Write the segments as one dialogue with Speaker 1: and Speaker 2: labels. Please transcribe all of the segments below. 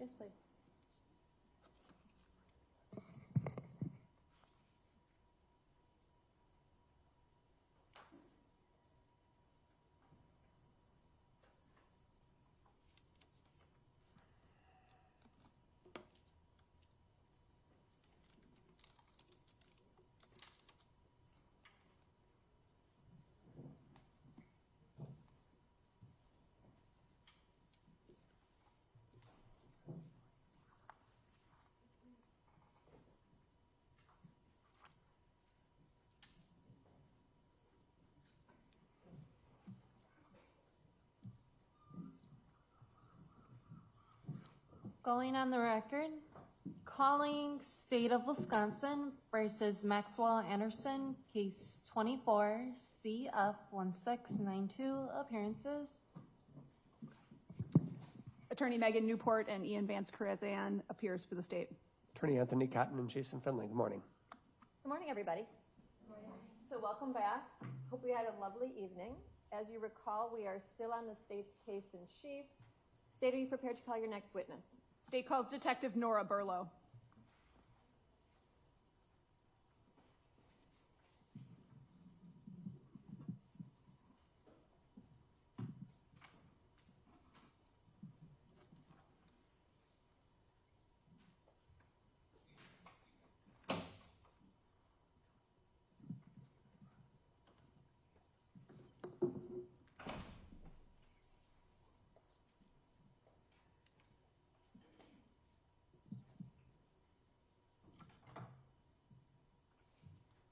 Speaker 1: Yes, please. Going on the record, calling State of Wisconsin versus Maxwell Anderson, case 24, CF1692, appearances.
Speaker 2: Attorney Megan Newport and Ian Vance Karazan appears for the state.
Speaker 3: Attorney Anthony Cotton and Jason Finley. Good morning.
Speaker 1: Good morning, everybody. Good morning. So welcome back. Hope we had a lovely evening. As you recall, we are still on the state's case in chief. State, are you prepared to call your next witness?
Speaker 2: State calls Detective Nora Burlow.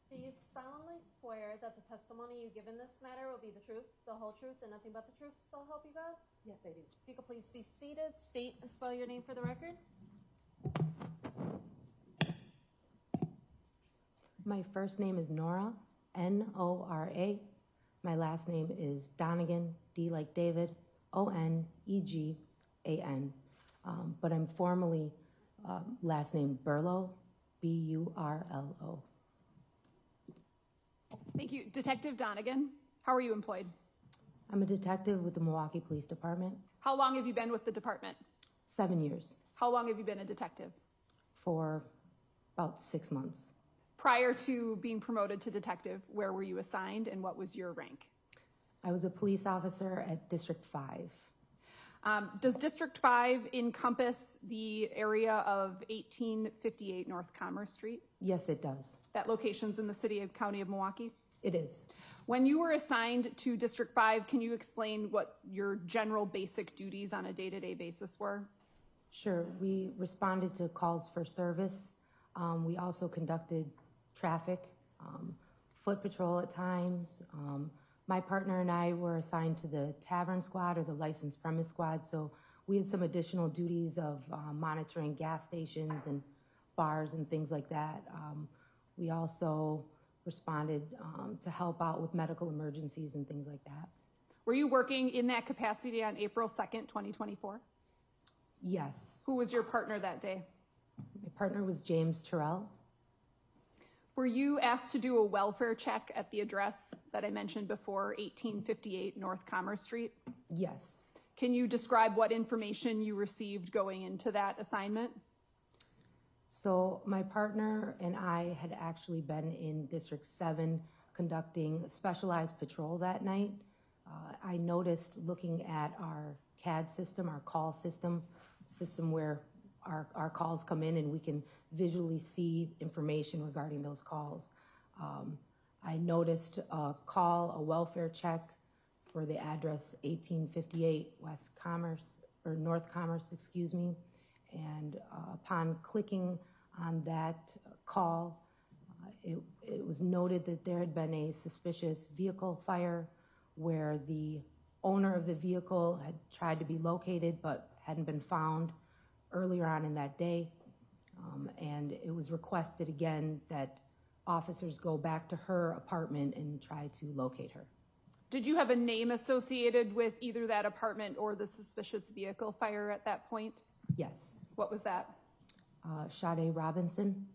Speaker 1: Do you solemnly swear that the testimony you give in this matter will be the truth, the whole truth, and nothing but the truth, so help you God?
Speaker 4: Yes, I do.
Speaker 1: If you could please be seated, state and spell your name for the record.
Speaker 4: My first name is Nora, N-O-R-A. My last name is Donegan, D like David, O-N-E-G-A-N. But I'm formally last name Burlow, B-U-R-L-O.
Speaker 2: Thank you. Detective Donegan, how are you employed?
Speaker 4: I'm a detective with the Milwaukee Police Department.
Speaker 2: How long have you been with the department?
Speaker 4: 7 years.
Speaker 2: How long have you been a detective?
Speaker 4: For about 6 months.
Speaker 2: Prior to being promoted to detective, where were you assigned and what was your rank?
Speaker 4: I was a police officer at District 5.
Speaker 2: Does District 5 encompass the area of 1858 North Commerce Street?
Speaker 4: Yes, it does.
Speaker 2: That location's in the city and county of Milwaukee?
Speaker 4: It is.
Speaker 2: When you were assigned to District 5, can you explain what your general basic duties on a day-to-day basis were?
Speaker 4: Sure. We responded to calls for service. We also conducted traffic, foot patrol at times. My partner and I were assigned to the tavern squad or the licensed premise squad, so we had some additional duties of monitoring gas stations and bars and things like that. We also responded to help out with medical emergencies and things like that.
Speaker 2: Were you working in that capacity on April 2nd, 2024?
Speaker 4: Yes.
Speaker 2: Who was your partner that day?
Speaker 4: My partner was James Terrell.
Speaker 2: Were you asked to do a welfare check at the address that I mentioned before, 1858 North Commerce Street?
Speaker 4: Yes.
Speaker 2: Can you describe what information you received going into that assignment?
Speaker 4: So my partner and I had actually been in District 7 conducting a specialized patrol that night. I noticed looking at our CAD system, our call system where our calls come in and we can visually see information regarding those calls. I noticed a call, a welfare check for the address 1858 West Commerce, or North Commerce, excuse me. And upon clicking on that call, it was noted that there had been a suspicious vehicle fire where the owner of the vehicle had tried to be located but hadn't been found earlier on in that day. And it was requested again that officers go back to her apartment and try to locate her.
Speaker 2: Did you have a name associated with either that apartment or the suspicious vehicle fire at that point?
Speaker 4: Yes.
Speaker 2: What was that?
Speaker 4: Sade Robinson.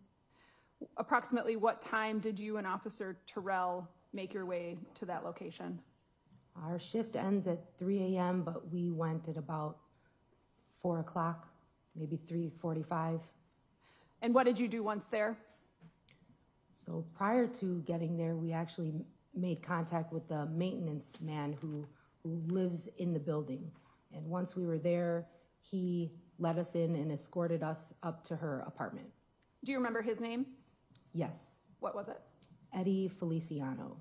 Speaker 2: Approximately what time did you and Officer Terrell make your way to that location?
Speaker 4: Our shift ends at 3 a.m., but we went at about 4 o'clock. maybe 3:45.
Speaker 2: And what did you do once there?
Speaker 4: So prior to getting there, we actually made contact with the maintenance man who lives in the building. And once we were there, he let us in and escorted us up to her apartment.
Speaker 2: Do you remember his name?
Speaker 4: Yes,
Speaker 2: What was it?
Speaker 4: Eddie Feliciano.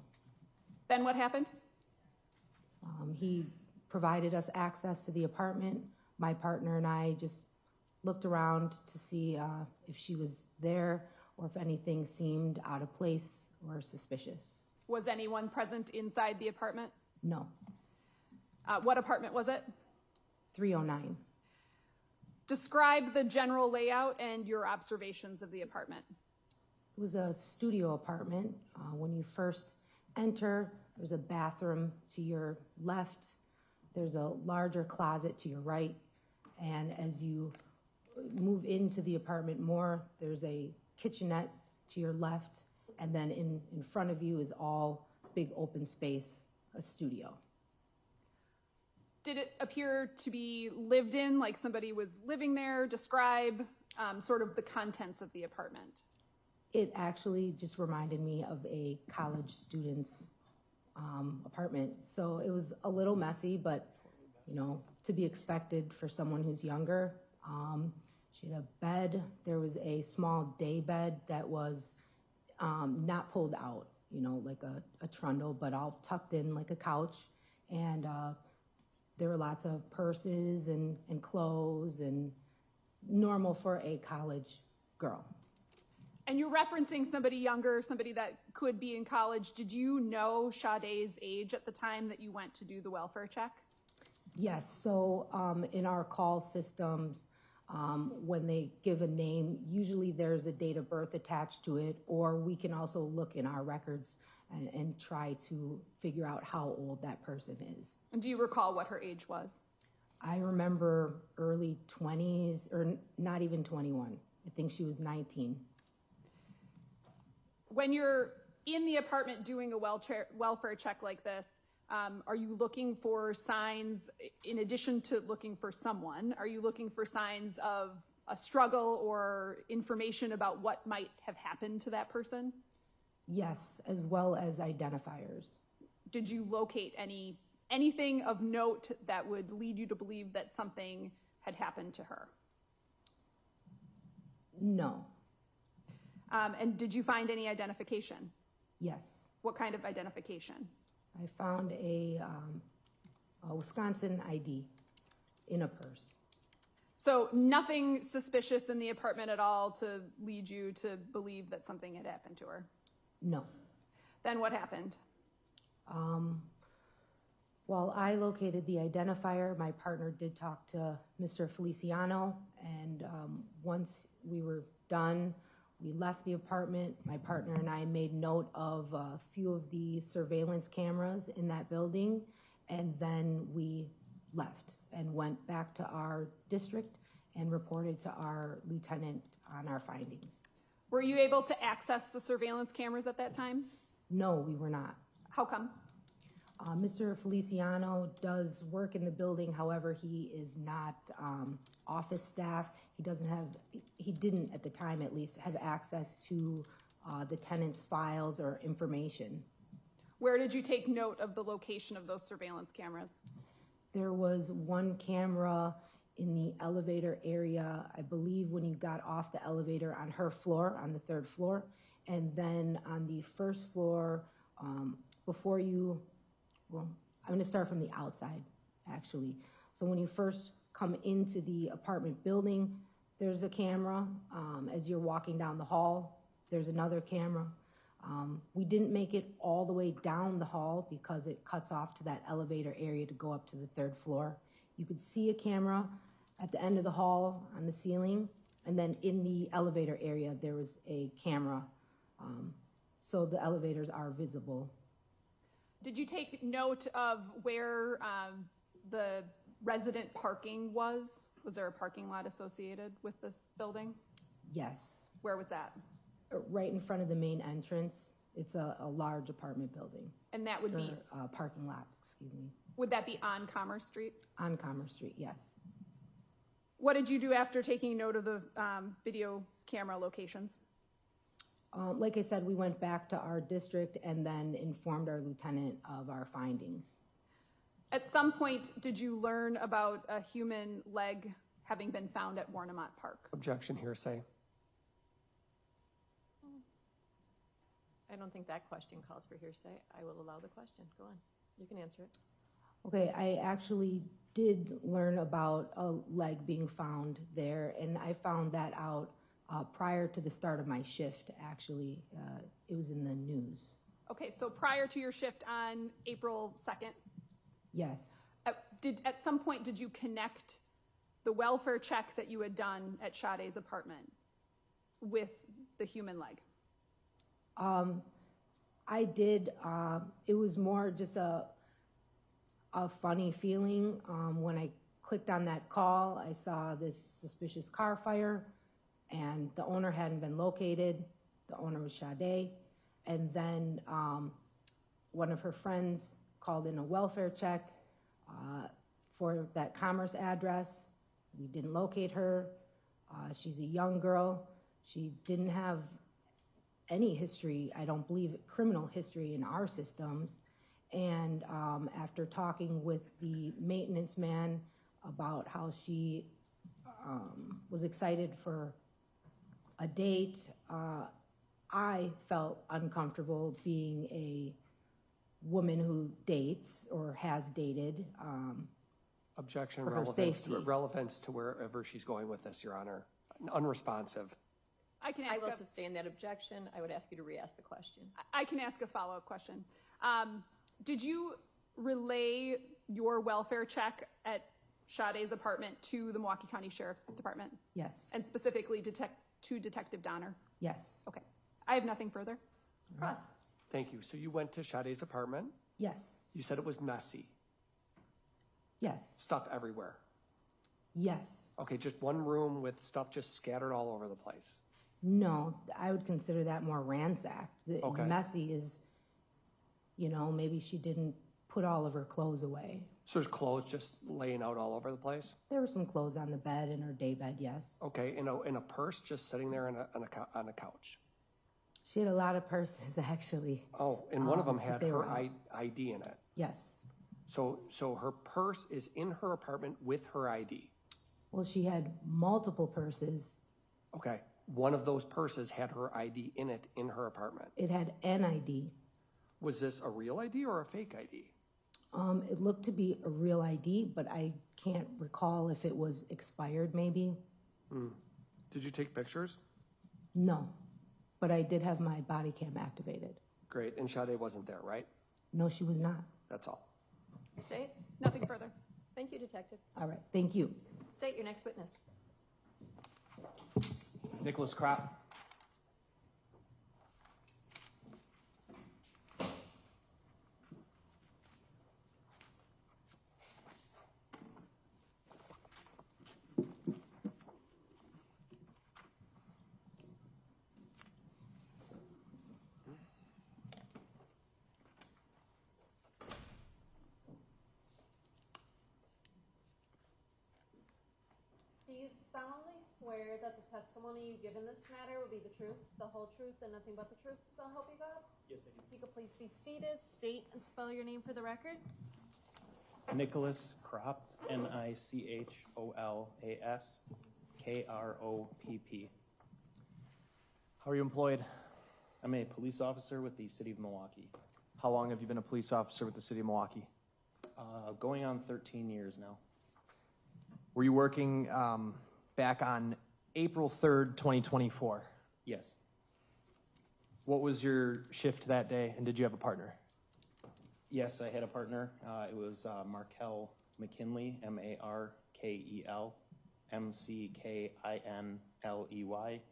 Speaker 2: Then what happened?
Speaker 4: He provided us access to the apartment. My partner and I just looked around to see if she was there or if anything seemed out of place or suspicious.
Speaker 2: Was anyone present inside the apartment?
Speaker 4: No.
Speaker 2: What apartment was it?
Speaker 4: 309.
Speaker 2: Describe the general layout and your observations of the apartment.
Speaker 4: It was a studio apartment. When you first enter, there's a bathroom to your left. There's a larger closet to your right. And as you move into the apartment more, there's a kitchenette to your left. And then in front of you is all big open space, a studio.
Speaker 2: Did it appear to be lived in, like somebody was living there? Describe sort of the contents of the apartment.
Speaker 4: It actually just reminded me of a college student's apartment. So it was a little messy, but to be expected for someone who's younger. She had a bed. There was a small day bed that was not pulled out, like a trundle, but all tucked in like a couch. And there were lots of purses and clothes and normal for a college girl.
Speaker 2: And you're referencing somebody younger, somebody that could be in college. Did you know Sade's age at the time that you went to do the welfare check?
Speaker 4: Yes, so in our call systems, when they give a name, usually there's a date of birth attached to it, or we can also look in our records and try to figure out how old that person is.
Speaker 2: And do you recall what her age was?
Speaker 4: I remember early 20s, or not even 21. I think she was 19.
Speaker 2: When you're in the apartment doing a welfare check like this, are you looking for signs, in addition to looking for someone, are you looking for signs of a struggle or information about what might have happened to that person?
Speaker 4: Yes, as well as identifiers.
Speaker 2: Did you locate anything of note that would lead you to believe that something had happened to her?
Speaker 4: No.
Speaker 2: And did you find any identification?
Speaker 4: Yes.
Speaker 2: What kind of identification?
Speaker 4: I found a Wisconsin ID in a purse.
Speaker 2: So nothing suspicious in the apartment at all to lead you to believe that something had happened to her?
Speaker 4: No.
Speaker 2: Then what happened?
Speaker 4: While I located the identifier, my partner did talk to Mr. Feliciano, and once we were done, we left the apartment. My partner and I made note of a few of the surveillance cameras in that building, and then we left and went back to our district and reported to our lieutenant on our findings.
Speaker 2: Were you able to access the surveillance cameras at that time?
Speaker 4: No, we were not.
Speaker 2: How come?
Speaker 4: Mr. Feliciano does work in the building. However, he is not office staff. He didn't at the time at least have access to the tenant's files or information.
Speaker 2: Where did you take note of the location of those surveillance cameras?
Speaker 4: There was one camera in the elevator area, I believe when you got off the elevator on her floor, on the third floor, and then on the first floor, before you, well, I'm gonna start from the outside, actually. So when you first come into the apartment building, there's a camera. As you're walking down the hall, there's another camera. We didn't make it all the way down the hall because it cuts off to that elevator area to go up to the third floor. You could see a camera at the end of the hall on the ceiling, and then in the elevator area, there was a camera. So the elevators are visible.
Speaker 2: Did you take note of where the resident parking was? Was there a parking lot associated with this building?
Speaker 4: Yes.
Speaker 2: Where was that?
Speaker 4: Right in front of the main entrance. It's a large apartment building.
Speaker 2: And that would be?
Speaker 4: Parking lot, excuse me.
Speaker 2: Would that be on Commerce Street?
Speaker 4: On Commerce Street, yes.
Speaker 2: What did you do after taking note of the video camera locations?
Speaker 4: Like I said, we went back to our district and then informed our lieutenant of our findings.
Speaker 2: At some point, did you learn about a human leg having been found at Warnemont Park?
Speaker 3: Objection, hearsay.
Speaker 1: I don't think that question calls for hearsay. I will allow the question. Go on. You can answer it.
Speaker 4: Okay, I actually did learn about a leg being found there, and I found that out prior to the start of my shift, actually. It was in the news.
Speaker 2: Okay, so prior to your shift on April 2nd,
Speaker 4: Yes.
Speaker 2: at some point did you connect the welfare check that you had done at Sade's apartment with the human leg?
Speaker 4: I did. It was more just a funny feeling. When I clicked on that call, I saw this suspicious car fire, and the owner hadn't been located. The owner was Sade. And then one of her friends called in a welfare check for that Commerce address. We didn't locate her. She's a young girl. She didn't have any history, I don't believe, criminal history in our systems. And after talking with the maintenance man about how she was excited for a date, I felt uncomfortable being a woman who dates or has dated.
Speaker 3: Objection,
Speaker 4: For her
Speaker 3: relevance,
Speaker 4: safety.
Speaker 3: relevance to wherever she's going with this, Your Honor. Unresponsive.
Speaker 2: I can
Speaker 1: I
Speaker 2: ask
Speaker 1: will sustain that objection. I would ask you to re-ask the question.
Speaker 2: I can ask a follow-up question. Did you relay your welfare check at Sade's apartment to the Milwaukee County Sheriff's Department,
Speaker 4: Yes.
Speaker 2: and specifically to Detective Donner?
Speaker 4: Yes.
Speaker 2: Okay. I have nothing further.
Speaker 1: Cross.
Speaker 3: Thank you. So you went to Sade's apartment.
Speaker 4: Yes.
Speaker 3: You said it was messy.
Speaker 4: Yes.
Speaker 3: Stuff everywhere.
Speaker 4: Yes.
Speaker 3: Okay, just one room with stuff just scattered all over the place.
Speaker 4: No, I would consider that more ransacked. The
Speaker 3: Okay.
Speaker 4: messy is, maybe she didn't put all of her clothes away.
Speaker 3: So there's clothes just laying out all over the place?
Speaker 4: There were some clothes on the bed in her day bed, yes.
Speaker 3: Okay, in a purse just sitting there on a couch.
Speaker 4: She had a lot of purses, actually.
Speaker 3: Oh, and one of them had
Speaker 4: they were
Speaker 3: her
Speaker 4: out.
Speaker 3: ID in it.
Speaker 4: Yes.
Speaker 3: So her purse is in her apartment with her ID.
Speaker 4: Well, she had multiple purses.
Speaker 3: Okay, one of those purses had her ID in it in her apartment.
Speaker 4: It had an ID.
Speaker 3: Was this a real ID or a fake ID?
Speaker 4: It looked to be a real ID, but I can't recall if it was expired, maybe.
Speaker 3: Did you take pictures?
Speaker 4: No, but I did have my body cam activated.
Speaker 3: Great, and Sade wasn't there, right?
Speaker 4: No, she was not.
Speaker 3: That's all.
Speaker 1: State.
Speaker 2: Nothing further.
Speaker 1: Thank you, Detective.
Speaker 4: All right, thank you.
Speaker 1: State your next witness.
Speaker 5: Nicholas Kropp.
Speaker 1: Do you solemnly swear that the testimony you give in this matter will be the truth, the whole truth, and nothing but the truth, so help you God?
Speaker 5: Yes, I do.
Speaker 1: If you could please be seated, state and spell your name for the record.
Speaker 5: Nicholas Kropp, Nicholas Kropp.
Speaker 6: How are you employed?
Speaker 5: I'm a police officer with the City of Milwaukee.
Speaker 6: How long have you been a police officer with the City of Milwaukee?
Speaker 5: Going on 13 years now.
Speaker 6: Were you working back on April 3rd, 2024?
Speaker 5: Yes.
Speaker 6: What was your shift that day, and did you have a partner?
Speaker 5: Yes, I had a partner. It was Markel McKinley, Markel McKinley,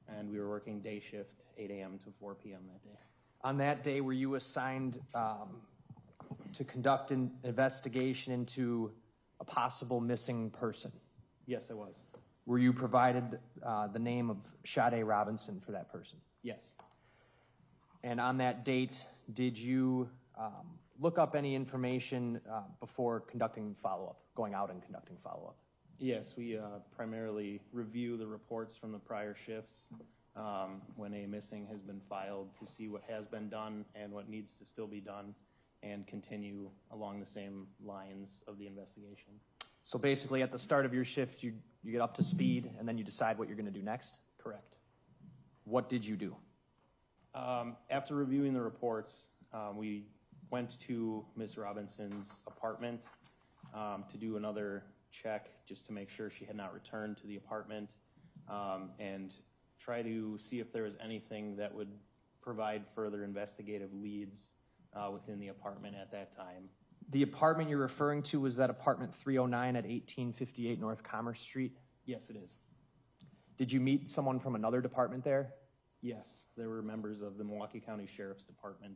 Speaker 5: and we were working day shift, 8 a.m. to 4 p.m. that day.
Speaker 6: On that day, were you assigned to conduct an investigation into a possible missing person?
Speaker 5: Yes, I was.
Speaker 6: Were you provided the name of Sade Robinson for that person?
Speaker 5: Yes.
Speaker 6: And on that date, did you look up any information before conducting follow-up, going out and conducting follow-up?
Speaker 5: Yes, we primarily review the reports from the prior shifts when a missing has been filed to see what has been done and what needs to still be done and continue along the same lines of the investigation.
Speaker 6: So basically, at the start of your shift, you get up to speed, and then you decide what you're going to do next?
Speaker 5: Correct.
Speaker 6: What did you do?
Speaker 5: After reviewing the reports, we went to Ms. Robinson's apartment to do another check just to make sure she had not returned to the apartment and try to see if there was anything that would provide further investigative leads within the apartment at that time.
Speaker 6: The apartment you're referring to, was that apartment 309 at 1858 North Commerce Street?
Speaker 5: Yes, it is.
Speaker 6: Did you meet someone from another department there?
Speaker 5: Yes, there were members of the Milwaukee County Sheriff's Department.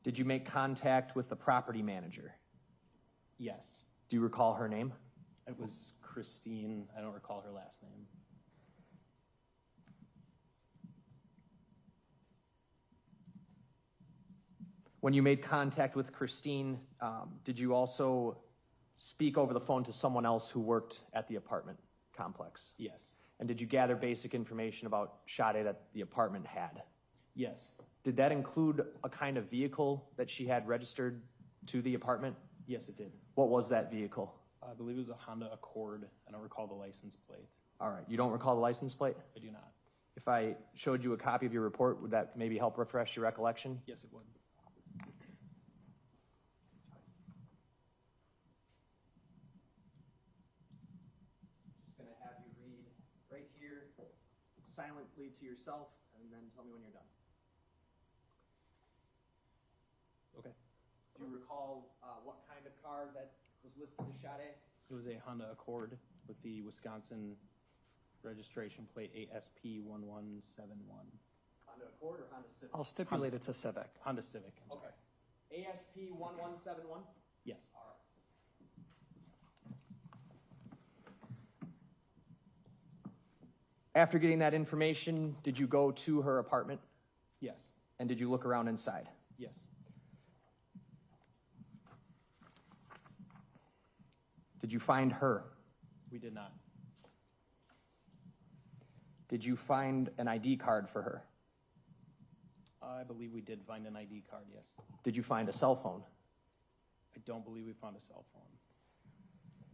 Speaker 6: Did you make contact with the property manager?
Speaker 5: Yes.
Speaker 6: Do you recall her name?
Speaker 5: It was Christine. I don't recall her last name.
Speaker 6: When you made contact with Christine, did you also speak over the phone to someone else who worked at the apartment complex?
Speaker 5: Yes.
Speaker 6: And did you gather basic information about Sade that the apartment had?
Speaker 5: Yes.
Speaker 6: Did that include a kind of vehicle that she had registered to the apartment?
Speaker 5: Yes, it did.
Speaker 6: What was that vehicle?
Speaker 5: I believe it was a Honda Accord. I don't recall the license plate.
Speaker 6: All right, you don't recall the license plate?
Speaker 5: I do not.
Speaker 6: If I showed you a copy of your report, would that maybe help refresh your recollection?
Speaker 5: Yes, it would.
Speaker 6: Just going to have you read right here silently to yourself, and then tell me when you're done.
Speaker 5: Okay.
Speaker 6: Do you recall what kind of car that was listed as Sade?
Speaker 5: It was a Honda Accord with the Wisconsin registration plate ASP1171.
Speaker 6: Honda Accord or Honda Civic?
Speaker 3: I'll stipulate it's a Civic.
Speaker 5: Honda Civic. I'm
Speaker 6: Okay.
Speaker 5: sorry.
Speaker 6: ASP1171?
Speaker 5: Yes.
Speaker 6: All right. After getting that information, did you go to her apartment?
Speaker 5: Yes.
Speaker 6: And did you look around inside?
Speaker 5: Yes.
Speaker 6: Did you find her?
Speaker 5: We did not.
Speaker 6: Did you find an ID card for her?
Speaker 5: I believe we did find an ID card, yes.
Speaker 6: Did you find a cell phone?
Speaker 5: I don't believe we found a cell phone.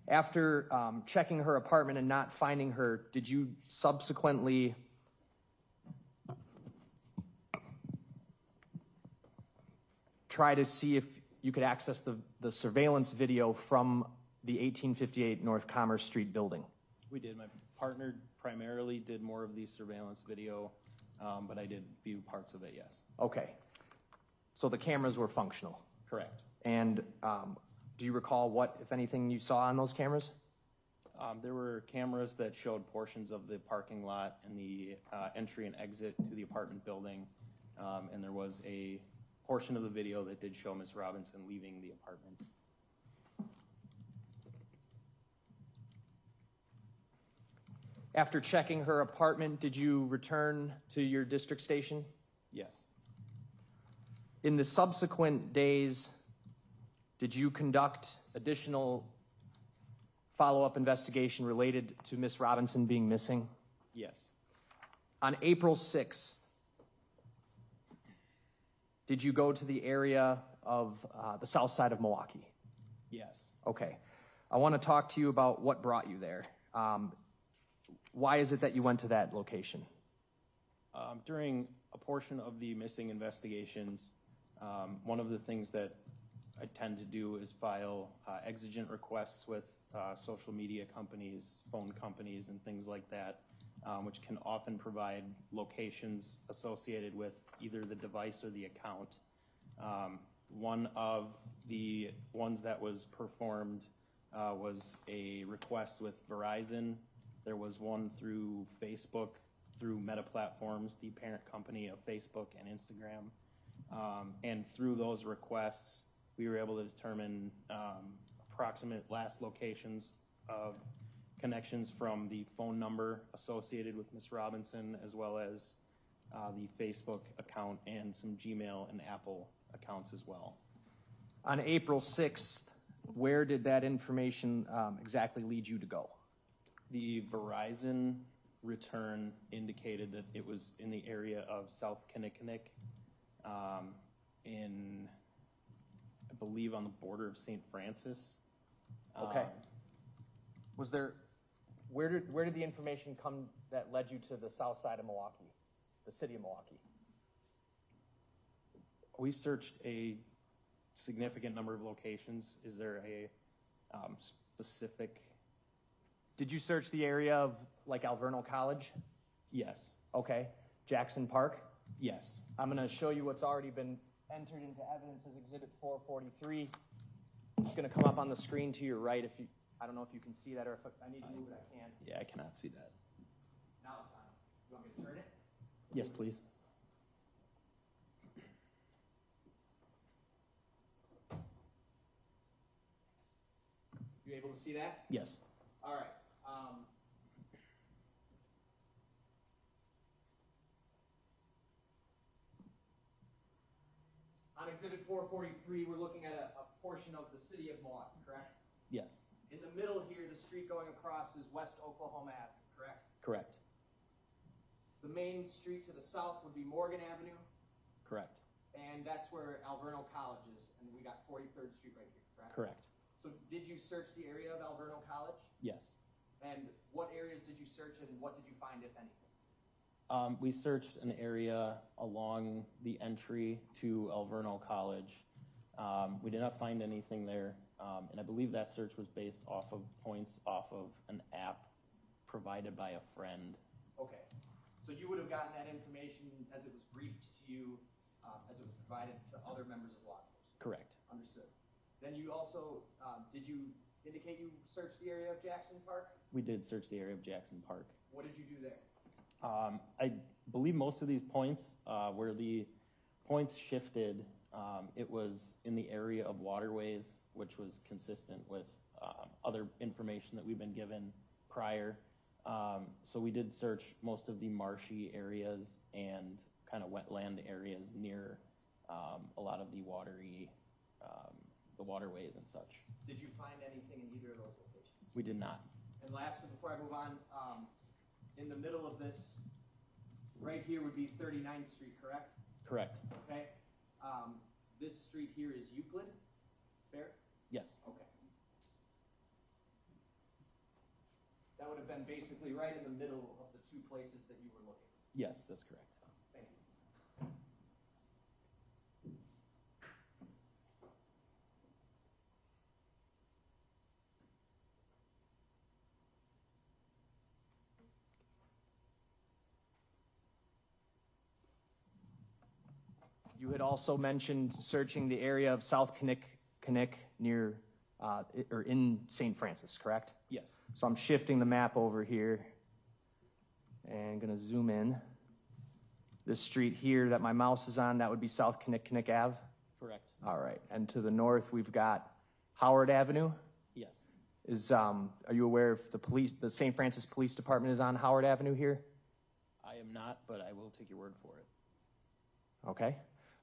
Speaker 6: After checking her apartment and not finding her, did you subsequently try to see if you could access the surveillance video from the 1858 North Commerce Street building?
Speaker 5: We did. My partner primarily did more of the surveillance video, but I did view parts of it, yes.
Speaker 6: Okay. So the cameras were functional.
Speaker 5: Correct.
Speaker 6: And do you recall what, if anything, you saw on those cameras?
Speaker 5: There were cameras that showed portions of the parking lot and the entry and exit to the apartment building, and there was a portion of the video that did show Ms. Robinson leaving the apartment.
Speaker 6: After checking her apartment, did you return to your district station?
Speaker 5: Yes.
Speaker 6: In the subsequent days, did you conduct additional follow-up investigation related to Ms. Robinson being missing?
Speaker 5: Yes.
Speaker 6: On April 6th, did you go to the area of the south side of Milwaukee?
Speaker 5: Yes.
Speaker 6: Okay. I want to talk to you about what brought you there. Why is it that you went to that location?
Speaker 5: During a portion of the missing investigations, one of the things that I tend to do is file exigent requests with social media companies, phone companies, and things like that, which can often provide locations associated with either the device or the account. One of the ones that was performed was a request with Verizon. There was one through Facebook, through Meta Platforms, the parent company of Facebook and Instagram. And through those requests, we were able to determine approximate last locations of connections from the phone number associated with Ms. Robinson, as well as the Facebook account and some Gmail and Apple accounts as well.
Speaker 6: On April 6th, where did that information exactly lead you to go?
Speaker 5: The Verizon return indicated that it was in the area of South Kinnickinnick, in, I believe, on the border of St. Francis.
Speaker 6: Okay. Was there, where did the information come that led you to the south side of Milwaukee, the city of Milwaukee?
Speaker 5: We searched a significant number of locations. Is there a specific?
Speaker 6: Did you search the area of like Alverno College?
Speaker 5: Yes.
Speaker 6: Okay. Jackson Park?
Speaker 5: Yes.
Speaker 6: I'm going to show you what's already been entered into evidence as Exhibit 443. It's going to come up on the screen to your right. If you, I don't know if you can see that, or if I need to move it, I can.
Speaker 5: Yeah, I cannot see that.
Speaker 6: Now it's on. You want me to turn it?
Speaker 5: Yes, please.
Speaker 6: You able to see that?
Speaker 5: Yes.
Speaker 6: All right. On Exhibit 443, we're looking at a portion of the city of Milwaukee, correct?
Speaker 5: Yes.
Speaker 6: In the middle here, the street going across is West Oklahoma Avenue, correct?
Speaker 5: Correct.
Speaker 6: The main street to the south would be Morgan Avenue,
Speaker 5: Correct.
Speaker 6: and that's where Alverno College is, and we got 43rd Street right here, correct?
Speaker 5: Correct.
Speaker 6: So did you search the area of Alverno College?
Speaker 5: Yes.
Speaker 6: And what areas did you search, and what did you find, if anything?
Speaker 5: We searched an area along the entry to Alverno College. We did not find anything there, and I believe that search was based off of points off of an app provided by a friend.
Speaker 6: Okay. So you would have gotten that information as it was briefed to you, as it was provided to other members of law enforcement?
Speaker 5: Correct.
Speaker 6: Understood. Then you also, did you indicate you searched the area of Jackson Park?
Speaker 5: We did search the area of Jackson Park.
Speaker 6: What did you do there?
Speaker 5: I believe most of these points, where the points shifted, it was in the area of waterways, which was consistent with other information that we've been given prior. So we did search most of the marshy areas and kind of wetland areas near a lot of the the waterways and such.
Speaker 6: Did you find anything in either of those locations?
Speaker 5: We did not.
Speaker 6: And lastly, before I move on, in the middle of this, right here would be 39th Street, correct?
Speaker 5: Correct.
Speaker 6: Okay. This street here is Euclid, fair?
Speaker 5: Yes.
Speaker 6: Okay. That would have been basically right in the middle of the two places that you were looking.
Speaker 5: Yes, that's correct.
Speaker 6: Thank you. You had also mentioned searching the area of South Kinnick near, or in St. Francis, correct?
Speaker 5: Yes.
Speaker 6: So I'm shifting the map over here and going to zoom in. This street here that my mouse is on, that would be South Kinnick Ave?
Speaker 5: Correct.
Speaker 6: All right. And to the north, we've got Howard Avenue.
Speaker 5: Yes.
Speaker 6: Are you aware if the St. Francis Police Department is on Howard Avenue here?
Speaker 5: I am not, but I will take your word for it.
Speaker 6: Okay.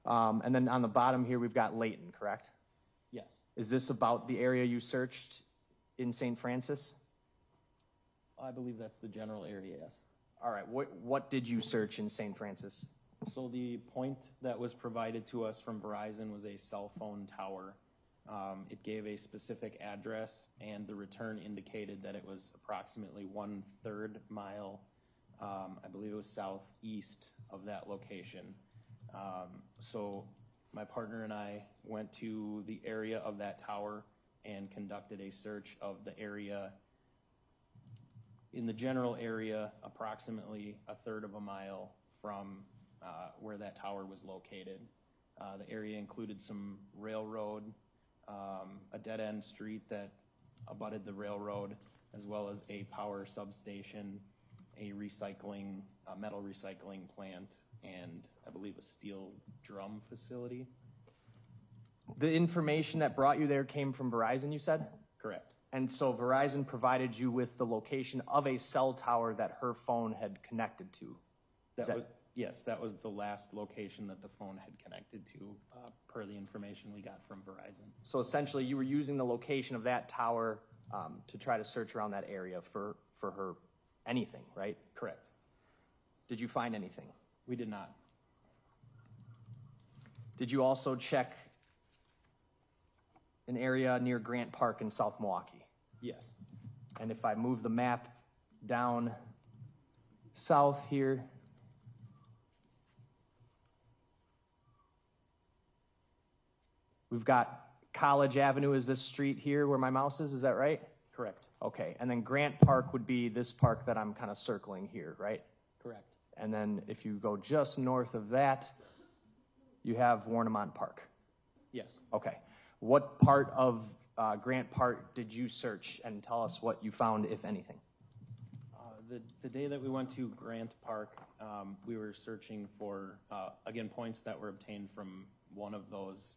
Speaker 6: And then on the bottom here, we've got Layton, correct?
Speaker 5: Yes.
Speaker 6: Is this about the area you searched in St. Francis?
Speaker 5: I believe that's the general area, yes.
Speaker 6: All right. What did you search in St. Francis?
Speaker 5: So the point that was provided to us from Verizon was a cell phone tower. It gave a specific address, and the return indicated that it was approximately 1/3 mile, I believe it was southeast of that location. So my partner and I went to the area of that tower and conducted a search of the area. In the general area, approximately 1/3 of a mile from where that tower was located. The area included some railroad, a dead-end street that abutted the railroad, as well as a power substation, a metal recycling plant, and I believe a steel drum facility.
Speaker 6: The information that brought you there came from Verizon, you said?
Speaker 5: Correct.
Speaker 6: And so Verizon provided you with the location of a cell tower that her phone had connected to?
Speaker 5: Yes, that was the last location that the phone had connected to, per the information we got from Verizon.
Speaker 6: So essentially, you were using the location of that tower to try to search around that area for for her anything, right?
Speaker 5: Correct.
Speaker 6: Did you find anything?
Speaker 5: We did not.
Speaker 6: Did you also check an area near Grant Park in South Milwaukee?
Speaker 5: Yes.
Speaker 6: And if I move the map down south here, we've got College Avenue is this street here where my mouse is that right?
Speaker 5: Correct.
Speaker 6: Okay, and then Grant Park would be this park that I'm kind of circling here, right?
Speaker 5: Correct.
Speaker 6: And then if you go just north of that, you have Warnemont Park.
Speaker 5: Yes.
Speaker 6: Okay. What part of Grant Park did you search, and tell us what you found, if anything?
Speaker 5: The day that we went to Grant Park, we were searching for, again, points that were obtained from one of those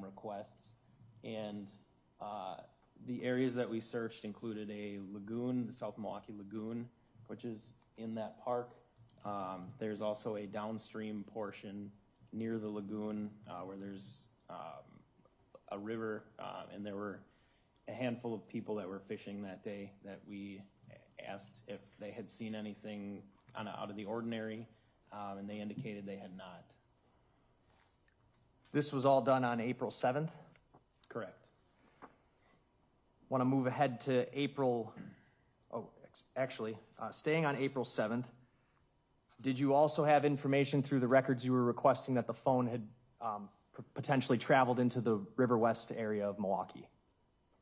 Speaker 5: requests. And the areas that we searched included a lagoon, the South Milwaukee Lagoon, which is in that park. There's also a downstream portion near the lagoon where there's a river, and there were a handful of people that were fishing that day that we asked if they had seen anything kind of out of the ordinary, and they indicated they had not.
Speaker 6: This was all done on April 7th?
Speaker 5: Correct.
Speaker 6: Want to move ahead to April, staying on April 7th, did you also have information through the records you were requesting that the phone had potentially traveled into the River West area of Milwaukee?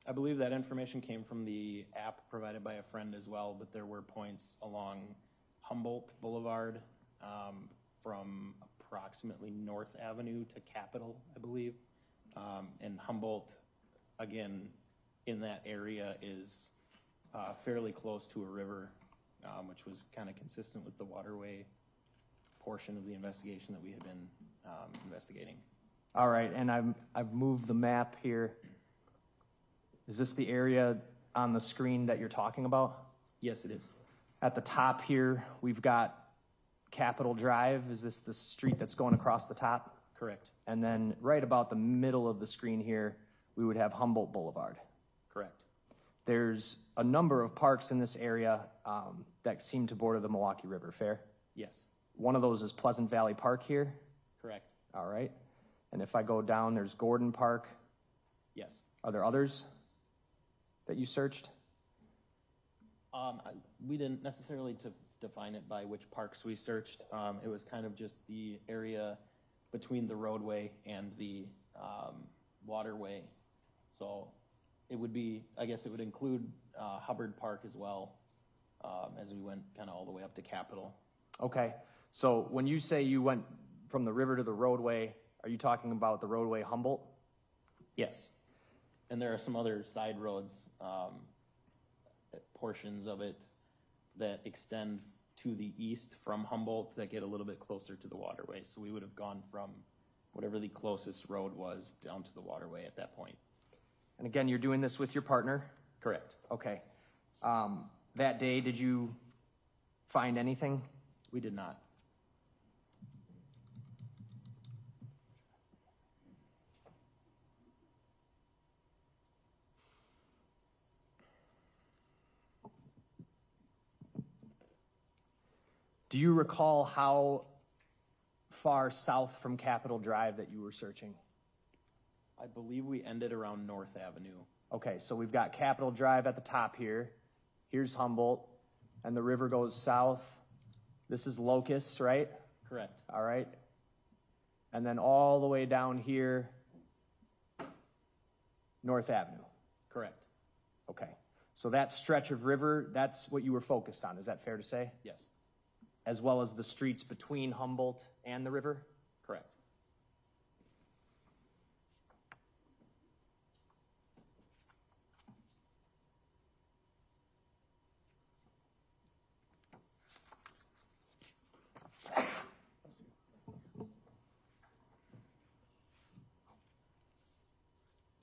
Speaker 5: I believe that information came from the app provided by a friend as well, but there were points along Humboldt Boulevard from approximately North Avenue to Capitol, I believe. And Humboldt, again, in that area is fairly close to a river, which was kind of consistent with the waterway portion of the investigation that we had been investigating.
Speaker 6: All right, and I've moved the map here. Is this the area on the screen that you're talking about?
Speaker 5: Yes, it is.
Speaker 6: At the top here, we've got Capitol Drive. Is this the street that's going across the top?
Speaker 5: Correct.
Speaker 6: And then right about the middle of the screen here, we would have Humboldt Boulevard.
Speaker 5: Correct.
Speaker 6: There's a number of parks in this area that seem to border the Milwaukee River, fair?
Speaker 5: Yes.
Speaker 6: One of those is Pleasant Valley Park here.
Speaker 5: Correct.
Speaker 6: All right. And if I go down, there's Gordon Park.
Speaker 5: Yes.
Speaker 6: Are there others that you searched?
Speaker 5: We didn't necessarily define it by which parks we searched. It was kind of just the area between the roadway and the waterway. So it would be, I guess it would include Hubbard Park as well, as we went kind of all the way up to Capitol.
Speaker 6: Okay. So when you say you went from the river to the roadway, are you talking about the roadway Humboldt?
Speaker 5: Yes. And there are some other side roads, portions of it that extend to the east from Humboldt that get a little bit closer to the waterway. So we would have gone from whatever the closest road was down to the waterway at that point.
Speaker 6: And again, you're doing this with your partner?
Speaker 5: Correct.
Speaker 6: Okay. That day, did you find anything?
Speaker 5: We did not.
Speaker 6: Do you recall how far south from Capitol Drive that you were searching?
Speaker 5: I believe we ended around North Avenue.
Speaker 6: Okay, so we've got Capitol Drive at the top here. Here's Humboldt, and the river goes south. This is Locust, right?
Speaker 5: Correct.
Speaker 6: All right. And then all the way down here, North Avenue.
Speaker 5: Correct.
Speaker 6: Okay. So that stretch of river, that's what you were focused on. Is that fair to say?
Speaker 5: Yes.
Speaker 6: As well as the streets between Humboldt and the river?
Speaker 5: Correct.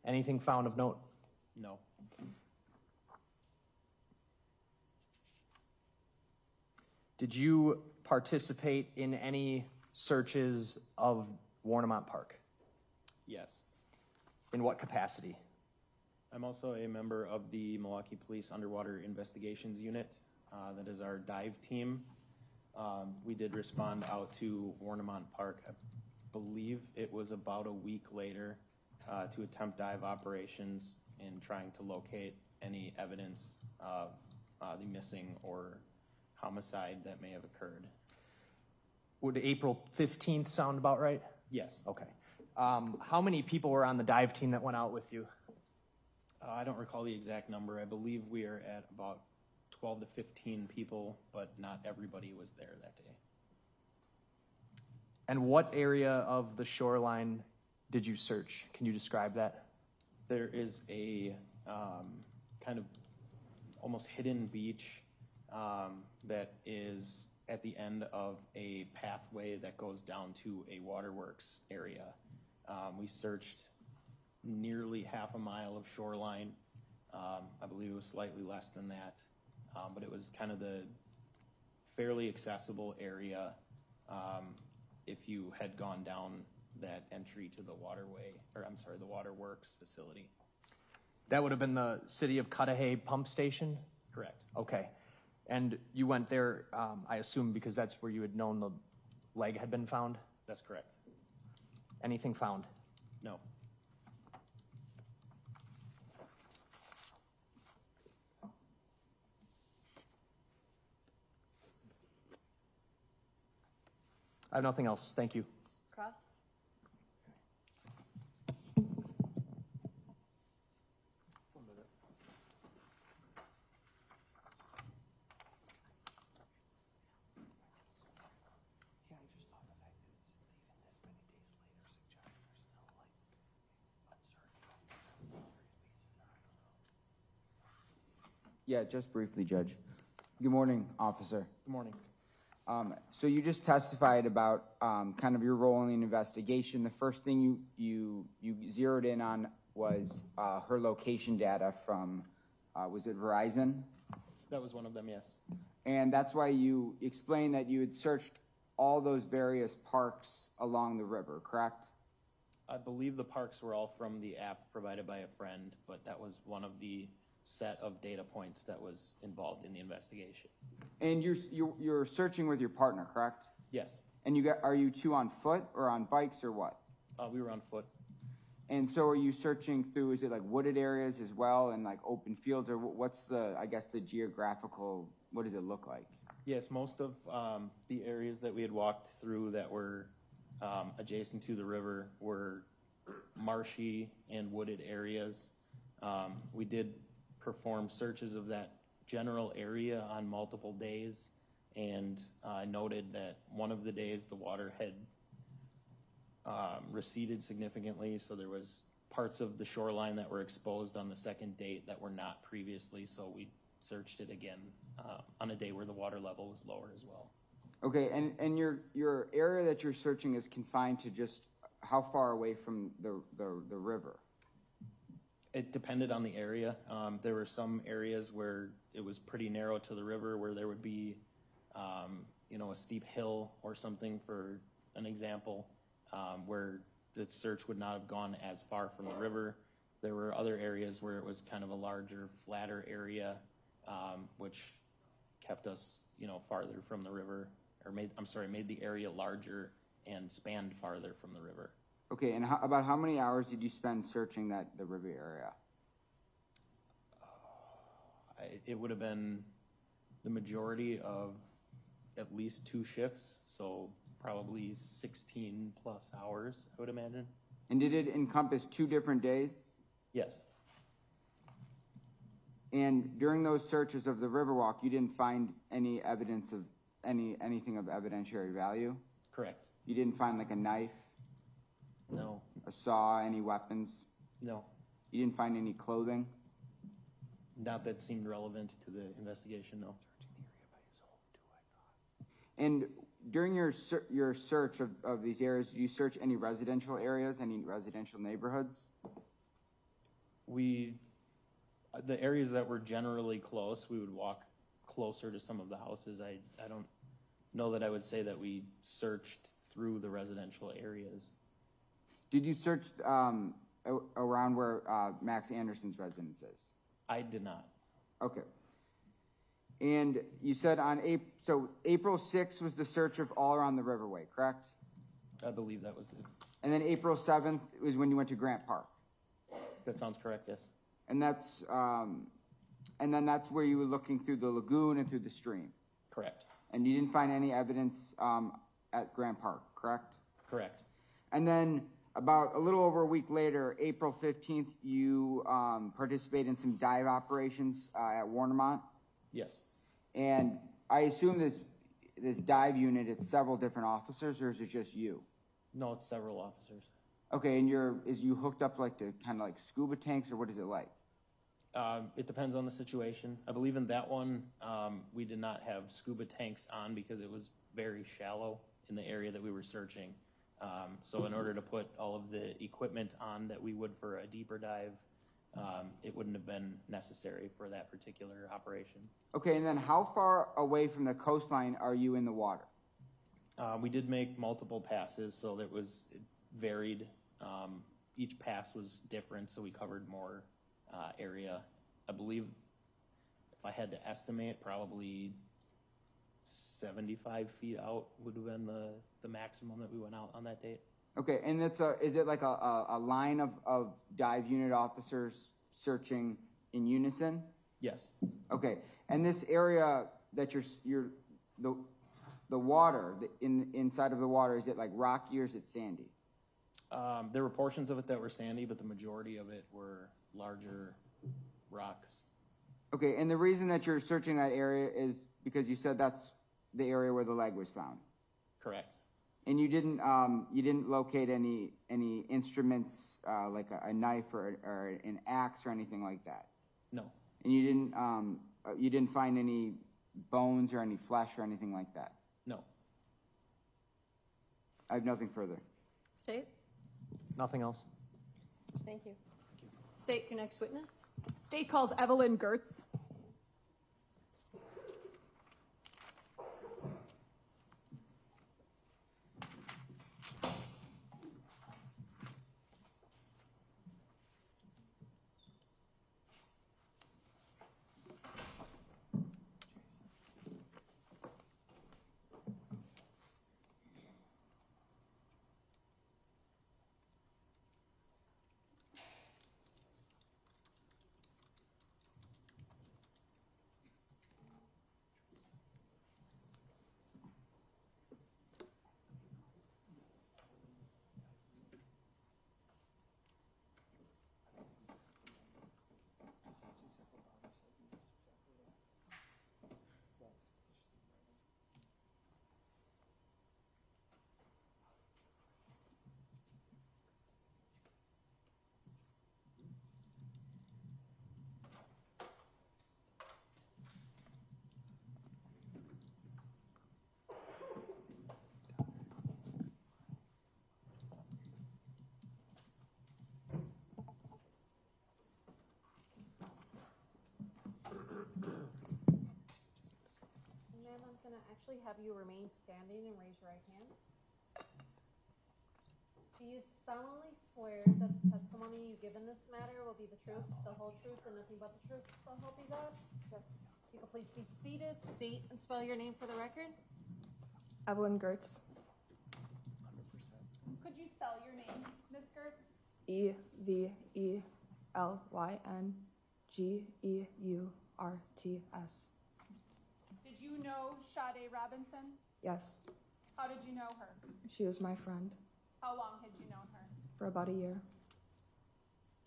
Speaker 6: Anything found of note?
Speaker 5: No.
Speaker 6: Did you participate in any searches of Warnemont Park?
Speaker 5: Yes.
Speaker 6: In what capacity?
Speaker 5: I'm also a member of the Milwaukee Police Underwater Investigations Unit. that is our dive team. We did respond out to Warnemont Park. I believe it was about a week later to attempt dive operations in trying to locate any evidence of the missing or homicide that may have occurred.
Speaker 6: Would April 15th sound about right?
Speaker 5: Yes.
Speaker 6: Okay. How many people were on the dive team that went out with you?
Speaker 5: I don't recall the exact number. I believe we are at about 12 to 15 people, but not everybody was there that day.
Speaker 6: And what area of the shoreline did you search? Can you describe that?
Speaker 5: There is a kind of almost hidden beach that is at the end of a pathway that goes down to a waterworks area. We searched nearly half a mile of shoreline. I believe it was slightly less than that, but it was kind of the fairly accessible area if you had gone down that entry to the waterway, or I'm sorry, the waterworks facility.
Speaker 6: That would have been the City of Cudahy pump station?
Speaker 5: Correct.
Speaker 6: Okay. And you went there, I assume, because that's where you had known the leg had been found?
Speaker 5: That's correct.
Speaker 6: Anything found?
Speaker 5: No.
Speaker 6: I have nothing else. Thank you.
Speaker 1: Cross?
Speaker 7: Yeah, just briefly, Judge. Good morning, Officer.
Speaker 6: Good morning.
Speaker 7: So you just testified about kind of your role in the investigation. The first thing you zeroed in on was her location data from, was it Verizon?
Speaker 5: That was one of them, yes.
Speaker 7: And that's why you explained that you had searched all those various parks along the river, correct?
Speaker 5: I believe the parks were all from the app provided by a friend, but that was one of the set of data points that was involved in the investigation.
Speaker 7: And you're searching with your partner, correct?
Speaker 5: Yes.
Speaker 7: And are you two on foot or on bikes or what?
Speaker 5: We were on foot.
Speaker 7: And so are you searching through, is it like wooded areas as well and like open fields, or what's the, I guess, the geographical, what does it look like?
Speaker 5: Yes, most of the areas that we had walked through that were adjacent to the river were marshy and wooded areas. We did perform searches of that general area on multiple days, and noted that one of the days the water had receded significantly, so there was parts of the shoreline that were exposed on the second date that were not previously, so we searched it again on a day where the water level was lower as well.
Speaker 7: Okay, and your area that you're searching is confined to just how far away from the river?
Speaker 5: It depended on the area. There were some areas where it was pretty narrow to the river, where there would be, a steep hill or something, for an example, where the search would not have gone as far from the river. There were other areas where it was kind of a larger, flatter area, which kept us, farther from the river, or made the area larger and spanned farther from the river.
Speaker 7: Okay, and about how many hours did you spend searching the river area?
Speaker 5: It would have been the majority of at least 2 shifts, so probably 16 plus hours, I would imagine.
Speaker 7: And did it encompass 2 different days?
Speaker 5: Yes.
Speaker 7: And during those searches of the Riverwalk, you didn't find any evidence of anything of evidentiary value?
Speaker 5: Correct.
Speaker 7: You didn't find like a knife?
Speaker 5: No.
Speaker 7: A saw, any weapons?
Speaker 5: No.
Speaker 7: You didn't find any clothing?
Speaker 5: Not that seemed relevant to the investigation, no.
Speaker 7: And during your search of these areas, did you search any residential areas, any residential neighborhoods?
Speaker 5: The areas that were generally close, we would walk closer to some of the houses. I don't know that I would say that we searched through the residential areas.
Speaker 7: Did you search around where Max Anderson's residence is?
Speaker 5: I did not.
Speaker 7: Okay. And you said so April 6th was the search of all around the Riverway, correct?
Speaker 5: I believe that was
Speaker 7: And then April 7th was when you went to Grant Park.
Speaker 5: that sounds correct, yes.
Speaker 7: And that's, and then that's where you were looking through the lagoon and through the stream.
Speaker 5: Correct.
Speaker 7: And you didn't find any evidence at Grant Park, correct?
Speaker 5: Correct.
Speaker 7: And then about a little over a week later, April 15th, you participated in some dive operations at Warnemont.
Speaker 5: Yes.
Speaker 7: And I assume this dive unit, it's several different officers, or is it just you?
Speaker 5: No, it's several officers.
Speaker 7: Okay, and is you hooked up like to kind of like scuba tanks, or what is it like?
Speaker 5: It depends on the situation. I believe in that one, we did not have scuba tanks on because it was very shallow in the area that we were searching. So in order to put all of the equipment on that we would for a deeper dive, it wouldn't have been necessary for that particular operation.
Speaker 7: Okay, and then how far away from the coastline are you in the water?
Speaker 5: We did make multiple passes, so it varied. Each pass was different, so we covered more area. I believe, if I had to estimate, probably 75 feet out would have been the maximum that we went out on that date.
Speaker 7: Okay, and is it like a line of dive unit officers searching in unison?
Speaker 5: Yes.
Speaker 7: Okay, and this area that the water, inside of the water, is it like rocky or is it sandy?
Speaker 5: There were portions of it that were sandy, but the majority of it were larger rocks.
Speaker 7: Okay, and the reason that you're searching that area is because you said that's the area where the leg was found.
Speaker 5: Correct.
Speaker 7: And you didn't locate any instruments like a knife or an axe or anything like that.
Speaker 5: No.
Speaker 7: And you didn't find any bones or any flesh or anything like that.
Speaker 5: No.
Speaker 7: I have nothing further.
Speaker 1: State?
Speaker 6: Nothing else?
Speaker 1: Thank you. State, your next witness.
Speaker 2: State calls Evelyn Gertz.
Speaker 1: Going to actually have you remain standing and raise your right hand. Do you solemnly swear that the testimony you give in this matter will be the truth, the whole truth, and nothing but the truth, so help you God? Yes. You can please be seated, state and spell your name for the record.
Speaker 8: Evelyn Gertz.
Speaker 2: 100%. Could you spell your name, Ms. Gertz?
Speaker 8: EVELYNGEURTS.
Speaker 2: Did you know Sade Robinson?
Speaker 8: Yes,
Speaker 2: How did you know her?
Speaker 8: she was my friend
Speaker 2: How long had you known her?
Speaker 8: for about a year.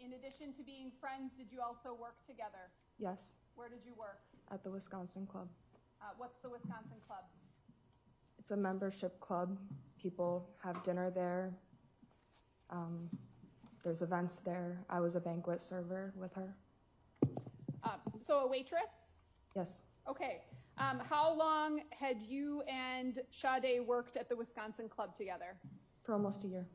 Speaker 2: In addition to being friends, did you also work together?
Speaker 8: Yes,
Speaker 2: Where did you work?
Speaker 8: at the Wisconsin Club.
Speaker 2: What's the Wisconsin Club?
Speaker 8: It's a membership club. People have dinner there. There's events there. I was a banquet server with her.
Speaker 2: So a waitress?
Speaker 8: Yes,
Speaker 2: Okay. How long had you and Sade worked at the Wisconsin Club together?
Speaker 8: for almost a year.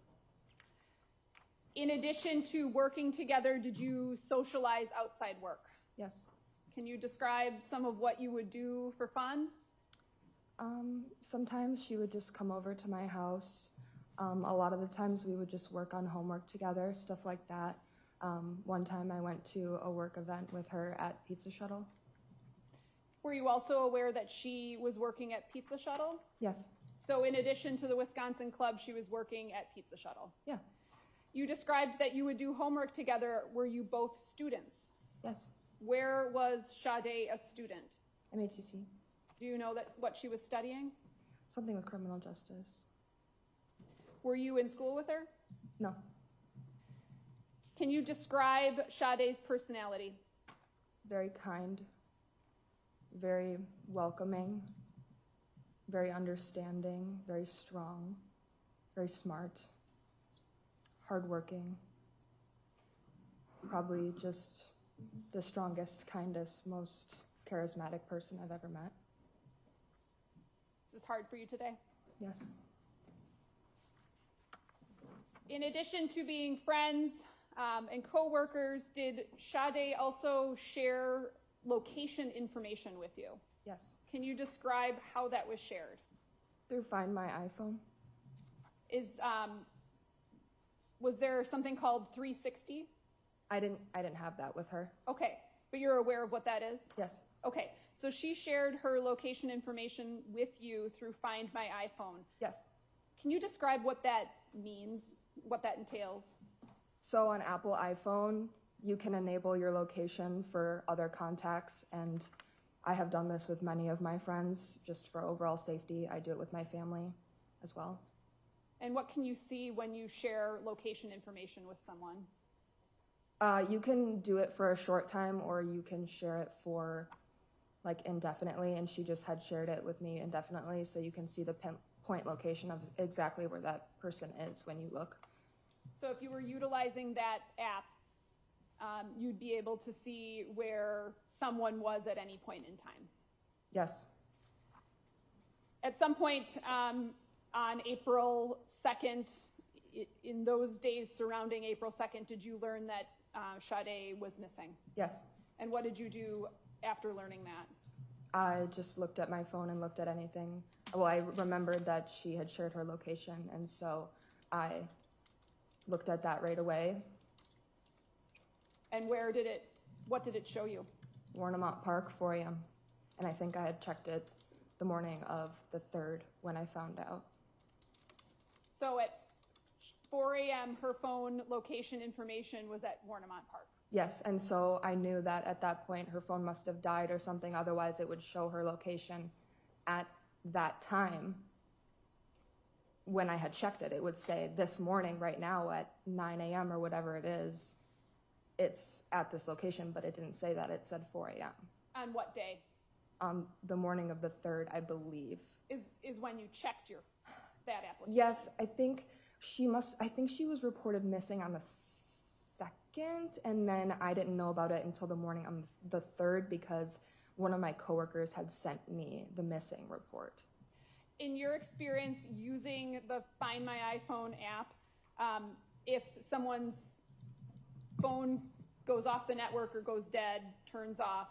Speaker 2: In addition to working together, did you socialize outside work?
Speaker 8: Yes.
Speaker 2: Can you describe some of what you would do for fun?
Speaker 8: Sometimes she would just come over to my house. A lot of the times we would just work on homework together, stuff like that. One time I went to a work event with her at Pizza Shuttle.
Speaker 2: Were you also aware that she was working at Pizza Shuttle?
Speaker 8: Yes.
Speaker 2: So in addition to the Wisconsin Club, she was working at Pizza Shuttle.
Speaker 8: Yeah.
Speaker 2: You described that you would do homework together. Were you both students?
Speaker 8: Yes.
Speaker 2: Where was Sade a student?
Speaker 8: MHCC.
Speaker 2: Do you know what she was studying?
Speaker 8: Something with criminal justice.
Speaker 2: Were you in school with her?
Speaker 8: No.
Speaker 2: Can you describe Sade's personality?
Speaker 8: Very kind, very welcoming, very understanding, very strong, very smart, hardworking. Probably just the strongest, kindest, most charismatic person I've ever met.
Speaker 2: Is this hard for you today?
Speaker 8: Yes.
Speaker 2: In addition to being friends and co-workers, did Sade also share location information with you?
Speaker 8: Yes.
Speaker 2: Can you describe how that was shared?
Speaker 8: Through Find My iPhone.
Speaker 2: Was there something called 360?
Speaker 8: I didn't have that with her.
Speaker 2: Okay, but you're aware of what that is?
Speaker 8: Yes.
Speaker 2: Okay, so she shared her location information with you through Find My iPhone.
Speaker 8: Yes.
Speaker 2: Can you describe what that means, what that entails?
Speaker 8: So on Apple iPhone, you can enable your location for other contacts, and I have done this with many of my friends just for overall safety. I do it with my family as well.
Speaker 2: And what can you see when you share location information with someone?
Speaker 8: You can do it for a short time, or you can share it for like indefinitely, and she just had shared it with me indefinitely, so you can see the pinpoint location of exactly where that person is when you look.
Speaker 2: So if you were utilizing that app, you'd be able to see where someone was at any point in time.
Speaker 8: Yes.
Speaker 2: At some point on April 2nd, in those days surrounding April 2nd, did you learn that Sade was missing?
Speaker 8: Yes.
Speaker 2: And what did you do after learning that?
Speaker 8: I just looked at my phone and looked at anything. Well, I remembered that she had shared her location, and so I looked at that right away.
Speaker 2: And what did it show you?
Speaker 8: Warnemont Park, 4 a.m. And I think I had checked it the morning of the 3rd when I found out.
Speaker 2: So at 4 a.m., her phone location information was at Warnemont Park.
Speaker 8: Yes, and so I knew that at that point her phone must have died or something, otherwise it would show her location at that time. When I had checked it, it would say this morning, right now at 9 a.m. or whatever it is, it's at this location, but it didn't say that, it said 4 a.m.
Speaker 2: On what day?
Speaker 8: On the morning of the 3rd, I believe.
Speaker 2: Is when you checked that application?
Speaker 8: Yes, I think she was reported missing on the 2nd, and then I didn't know about it until the morning on the 3rd because one of my coworkers had sent me the missing report.
Speaker 2: In your experience using the Find My iPhone app, if someone's phone goes off the network or goes dead, turns off,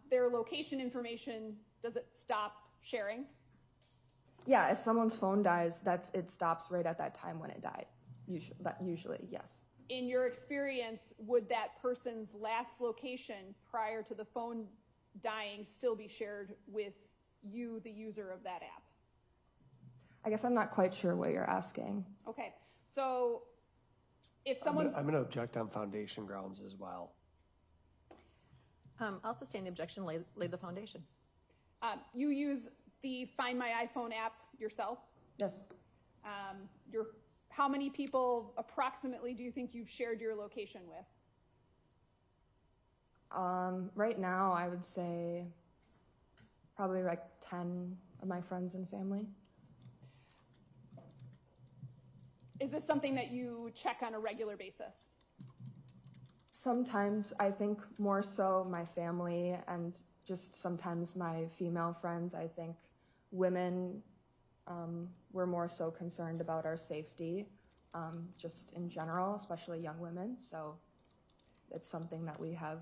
Speaker 2: their location information, does it stop sharing?
Speaker 8: Yeah, if someone's phone dies, it stops right at that time when it died. Usually, yes.
Speaker 2: In your experience, would that person's last location prior to the phone dying still be shared with you, the user of that app?
Speaker 8: I guess I'm not quite sure what you're asking.
Speaker 2: Okay, so if someone's...
Speaker 3: I'm going to object on foundation grounds as well.
Speaker 1: I'll sustain the objection, lay the foundation.
Speaker 2: You use the Find My iPhone app yourself?
Speaker 8: Yes.
Speaker 2: How many people approximately do you think you've shared your location with?
Speaker 8: Right now, I would say probably like 10 of my friends and family.
Speaker 2: Is this something that you check on a regular basis?
Speaker 8: Sometimes, I think more so my family and just sometimes my female friends. I think women, we're more so concerned about our safety, just in general, especially young women. So it's something that we have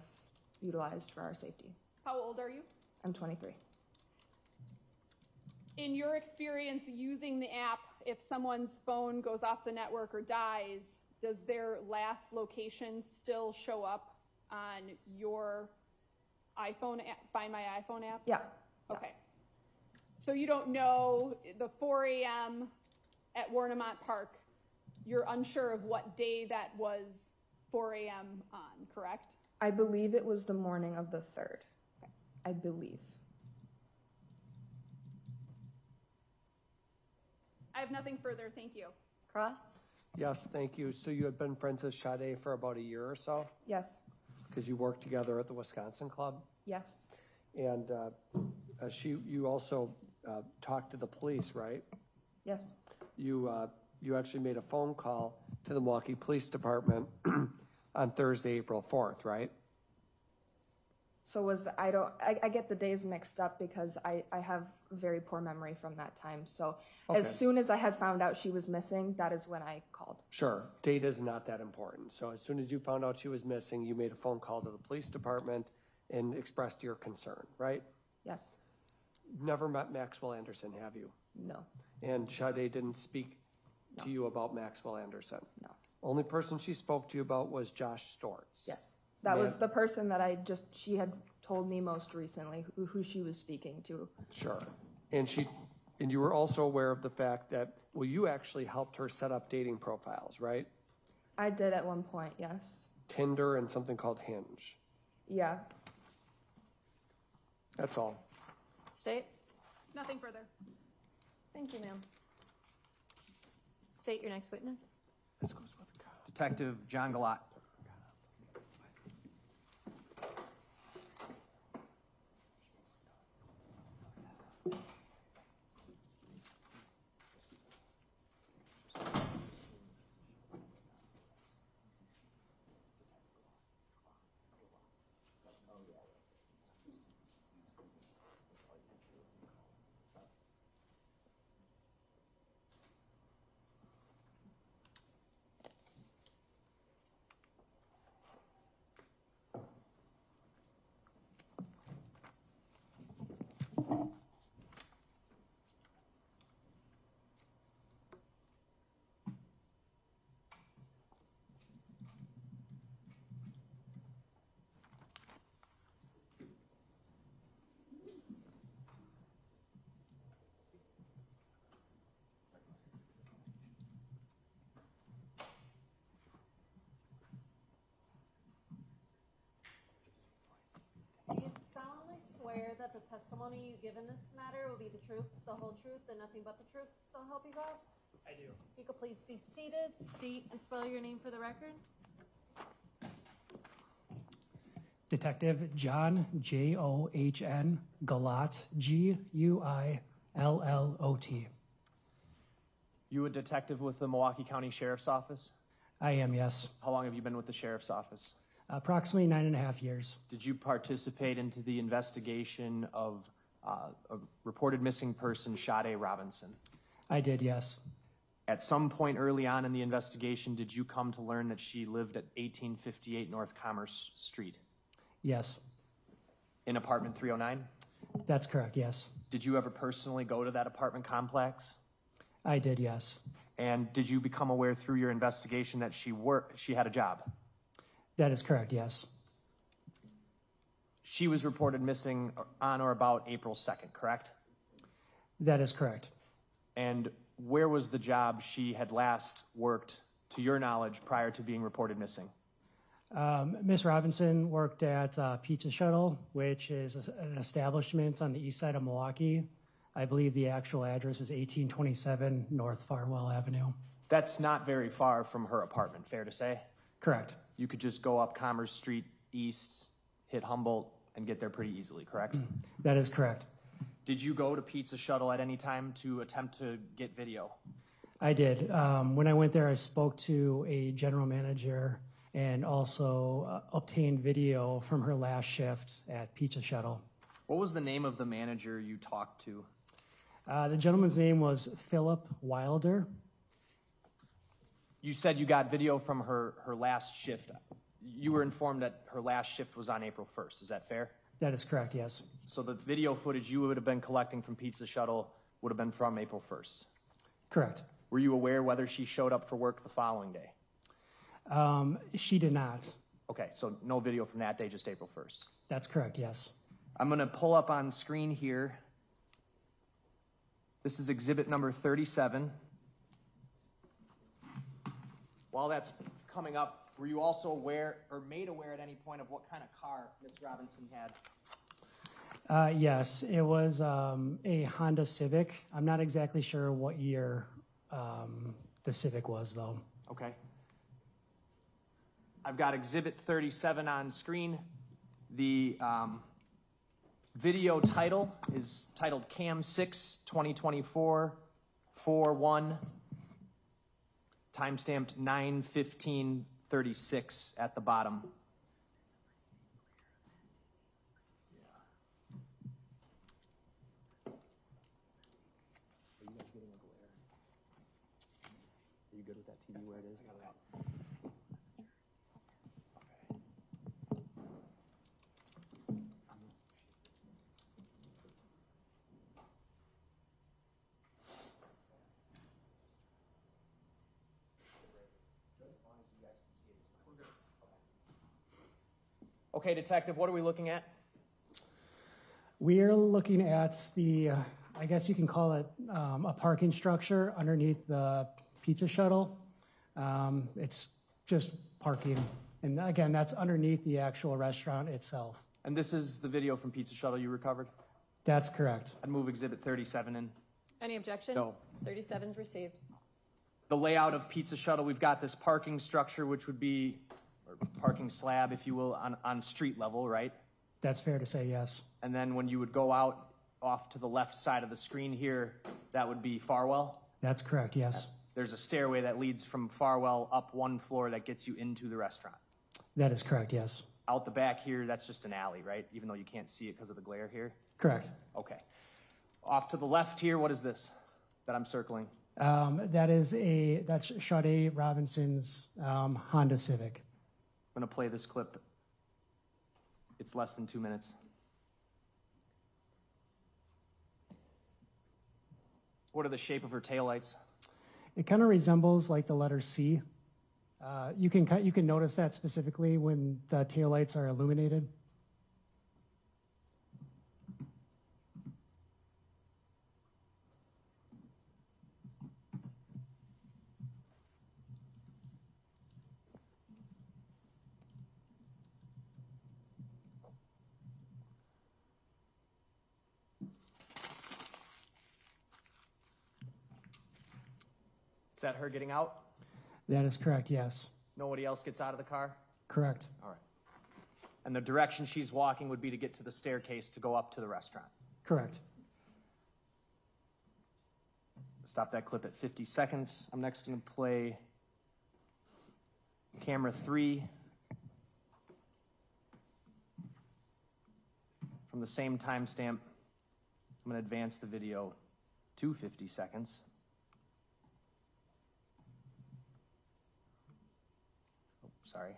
Speaker 8: utilized for our safety.
Speaker 2: How old are you?
Speaker 8: I'm 23.
Speaker 2: In your experience using the app, if someone's phone goes off the network or dies, does their last location still show up on your iPhone app, Find My iPhone app?
Speaker 8: Yeah.
Speaker 2: Okay. So you don't know the 4 a.m. at Warnemont Park, you're unsure of what day that was 4 a.m. on, correct?
Speaker 8: I believe it was the morning of the 3rd. I believe.
Speaker 2: I have nothing further, thank you.
Speaker 1: Cross?
Speaker 3: Yes, thank you. So you had been friends with Sade for about a year or so?
Speaker 8: Yes.
Speaker 3: Because you worked together at the Wisconsin Club?
Speaker 8: Yes.
Speaker 3: And you also talked to the police, right?
Speaker 8: Yes.
Speaker 3: You actually made a phone call to the Milwaukee Police Department on Thursday, April 4th, right?
Speaker 8: So I get the days mixed up because I have very poor memory from that time. So
Speaker 3: Okay.
Speaker 8: as soon as I had found out she was missing, that is when I called.
Speaker 3: Sure, data is not that important. So as soon as you found out she was missing, you made a phone call to the police department and expressed your concern, right?
Speaker 8: Yes.
Speaker 3: Never met Maxwell Anderson, have you?
Speaker 8: No.
Speaker 3: And Sade didn't speak to you about Maxwell Anderson?
Speaker 8: No.
Speaker 3: Only person she spoke to you about was Josh Stortz?
Speaker 8: Yes. That was the person that she had told me most recently who she was speaking to.
Speaker 3: Sure. And you were also aware of the fact that, well, you actually helped her set up dating profiles, right?
Speaker 8: I did at one point, yes.
Speaker 3: Tinder and something called Hinge.
Speaker 8: Yeah.
Speaker 3: That's all.
Speaker 1: State?
Speaker 2: Nothing further.
Speaker 1: Thank you, ma'am. State your next witness.
Speaker 6: Detective John Galat.
Speaker 1: Do you solemnly swear that the testimony you give in this matter will be the truth, the whole truth, and nothing but the truth, so help you God?
Speaker 9: I do.
Speaker 1: If you could please be seated, state and spell your name for the record.
Speaker 9: Detective John, John, Galat, Guillot.
Speaker 6: You a detective with the Milwaukee County Sheriff's Office?
Speaker 9: I am, yes.
Speaker 6: How long have you been with the Sheriff's Office?
Speaker 9: Approximately 9.5 years.
Speaker 6: Did you participate into the investigation of a reported missing person, Sade Robinson?
Speaker 9: I did, yes.
Speaker 6: At some point early on in the investigation, did you come to learn that she lived at 1858 North Commerce Street?
Speaker 9: Yes.
Speaker 6: In apartment 309?
Speaker 9: That's correct, yes.
Speaker 6: Did you ever personally go to that apartment complex?
Speaker 9: I did, yes.
Speaker 6: And did you become aware through your investigation that she had a job?
Speaker 9: That is correct, yes.
Speaker 6: She was reported missing on or about April 2nd, correct?
Speaker 9: That is correct.
Speaker 6: And where was the job she had last worked, to your knowledge, prior to being reported missing?
Speaker 9: Ms. Robinson worked at Pizza Shuttle, which is an establishment on the east side of Milwaukee. I believe the actual address is 1827 North Farwell Avenue.
Speaker 6: That's not very far from her apartment, fair to say?
Speaker 9: Correct.
Speaker 6: You could just go up Commerce Street East, hit Humboldt, and get there pretty easily, correct?
Speaker 9: That is correct.
Speaker 6: Did you go to Pizza Shuttle at any time to attempt to get video?
Speaker 9: I did. When I went there, I spoke to a general manager and also obtained video from her last shift at Pizza Shuttle.
Speaker 6: What was the name of the manager you talked to?
Speaker 9: The gentleman's name was Philip Wilder.
Speaker 6: You said you got video from her last shift. You were informed that her last shift was on April 1st. Is that fair?
Speaker 9: That is correct, yes.
Speaker 6: So the video footage you would have been collecting from Pizza Shuttle would have been from April 1st?
Speaker 9: Correct.
Speaker 6: Were you aware whether she showed up for work the following day?
Speaker 9: She did not.
Speaker 6: Okay, so no video from that day, just April 1st.
Speaker 9: That's correct, yes.
Speaker 6: I'm going to pull up on screen here. This is exhibit number 37. While that's coming up, were you also aware or made aware at any point of what kind of car Ms. Robinson had?
Speaker 9: Yes, it was a Honda Civic. I'm not exactly sure what year the Civic was, though.
Speaker 6: Okay. I've got exhibit 37 on screen. The video title is titled Cam 6 2024 4/1, timestamped 9/15/36 at the bottom. Are you guys getting a glare? Are you good with that TV where it is? Okay, detective, what are we looking at?
Speaker 9: We're looking at the, I guess you can call it a parking structure underneath the pizza shuttle. It's just parking. And again, that's underneath the actual restaurant itself.
Speaker 6: And this is the video from Pizza Shuttle you recovered?
Speaker 9: That's correct.
Speaker 6: I'd move exhibit 37 in.
Speaker 1: Any objection?
Speaker 6: No.
Speaker 1: 37's received.
Speaker 6: The layout of Pizza Shuttle, we've got this parking structure, which would be, or parking slab, if you will, on street level, right?
Speaker 9: That's fair to say, yes.
Speaker 6: And then when you would go out off to the left side of the screen here, that would be Farwell?
Speaker 9: That's correct, yes.
Speaker 6: There's a stairway that leads from Farwell up one floor that gets you into the restaurant.
Speaker 9: That is correct, yes.
Speaker 6: Out the back here, that's just an alley, right? Even though you can't see it because of the glare here?
Speaker 9: Correct.
Speaker 6: Okay. Off to the left here, what is this that I'm circling?
Speaker 9: That's Sade Robinson's Honda Civic.
Speaker 6: I'm going to play this clip. It's less than 2 minutes. What are the shape of her taillights?
Speaker 9: It kind of resembles like the letter C. You can notice that specifically when the taillights are illuminated.
Speaker 6: Is that her getting out?
Speaker 9: That is correct, yes.
Speaker 6: Nobody else gets out of the car?
Speaker 9: Correct.
Speaker 6: All right. And the direction she's walking would be to get to the staircase to go up to the restaurant?
Speaker 9: Correct.
Speaker 6: Stop that clip at 50 seconds. I'm next going to play camera 3 from the same timestamp. I'm going to advance the video to 50 seconds. Oh, sorry.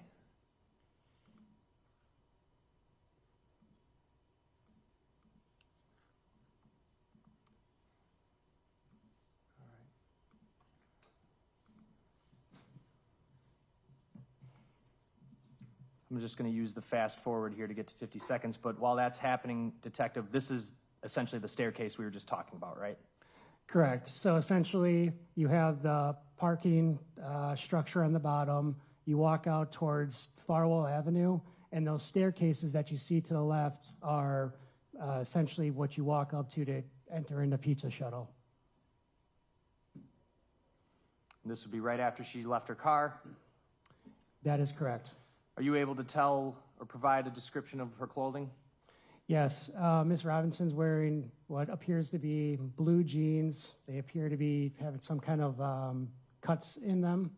Speaker 6: I'm just going to use the fast forward here to get to 50 seconds, but while that's happening, Detective, this is essentially the staircase we were just talking about, right?
Speaker 9: Correct. So essentially, you have the parking structure on the bottom. You walk out towards Farwell Avenue, and those staircases that you see to the left are essentially what you walk up to enter into Pizza Shuttle.
Speaker 6: This would be right after she left her car.
Speaker 9: That is correct.
Speaker 6: Are you able to tell or provide a description of her clothing?
Speaker 9: Yes, Ms. Robinson's wearing what appears to be blue jeans. They appear to be having some kind of cuts in them.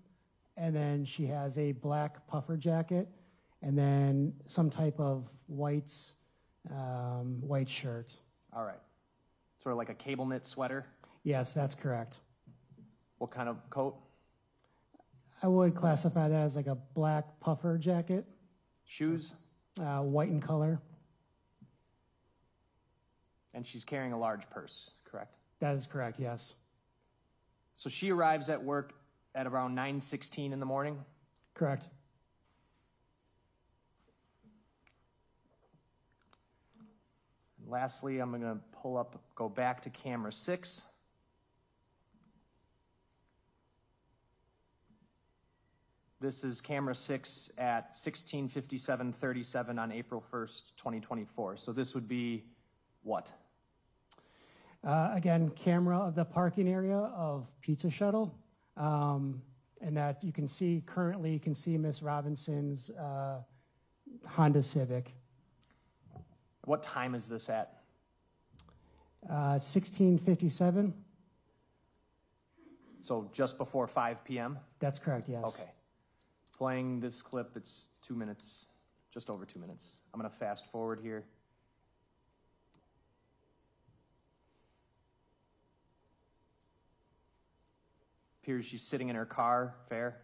Speaker 9: And then she has a black puffer jacket and then some type of white shirt.
Speaker 6: All right. Sort of like a cable knit sweater?
Speaker 9: Yes, that's correct.
Speaker 6: What kind of coat?
Speaker 9: I would classify that as like a black puffer jacket.
Speaker 6: Shoes?
Speaker 9: White in color.
Speaker 6: And she's carrying a large purse, correct?
Speaker 9: That is correct, yes.
Speaker 6: So she arrives at work at around 9:16 in the morning?
Speaker 9: Correct.
Speaker 6: Lastly, I'm gonna go back to camera 6. This is camera 6 at 16:57:37 on April 1st, 2024. So this would be what?
Speaker 9: Again, camera of the parking area of Pizza Shuttle. And that you can see, currently you can see Miss Robinson's Honda Civic.
Speaker 6: What time is this at?
Speaker 9: 16:57.
Speaker 6: So just before 5 p.m.?
Speaker 9: That's correct, yes.
Speaker 6: Okay. Playing this clip, it's 2 minutes, just over 2 minutes. I'm going to fast forward here. Appears she's sitting in her car, fair?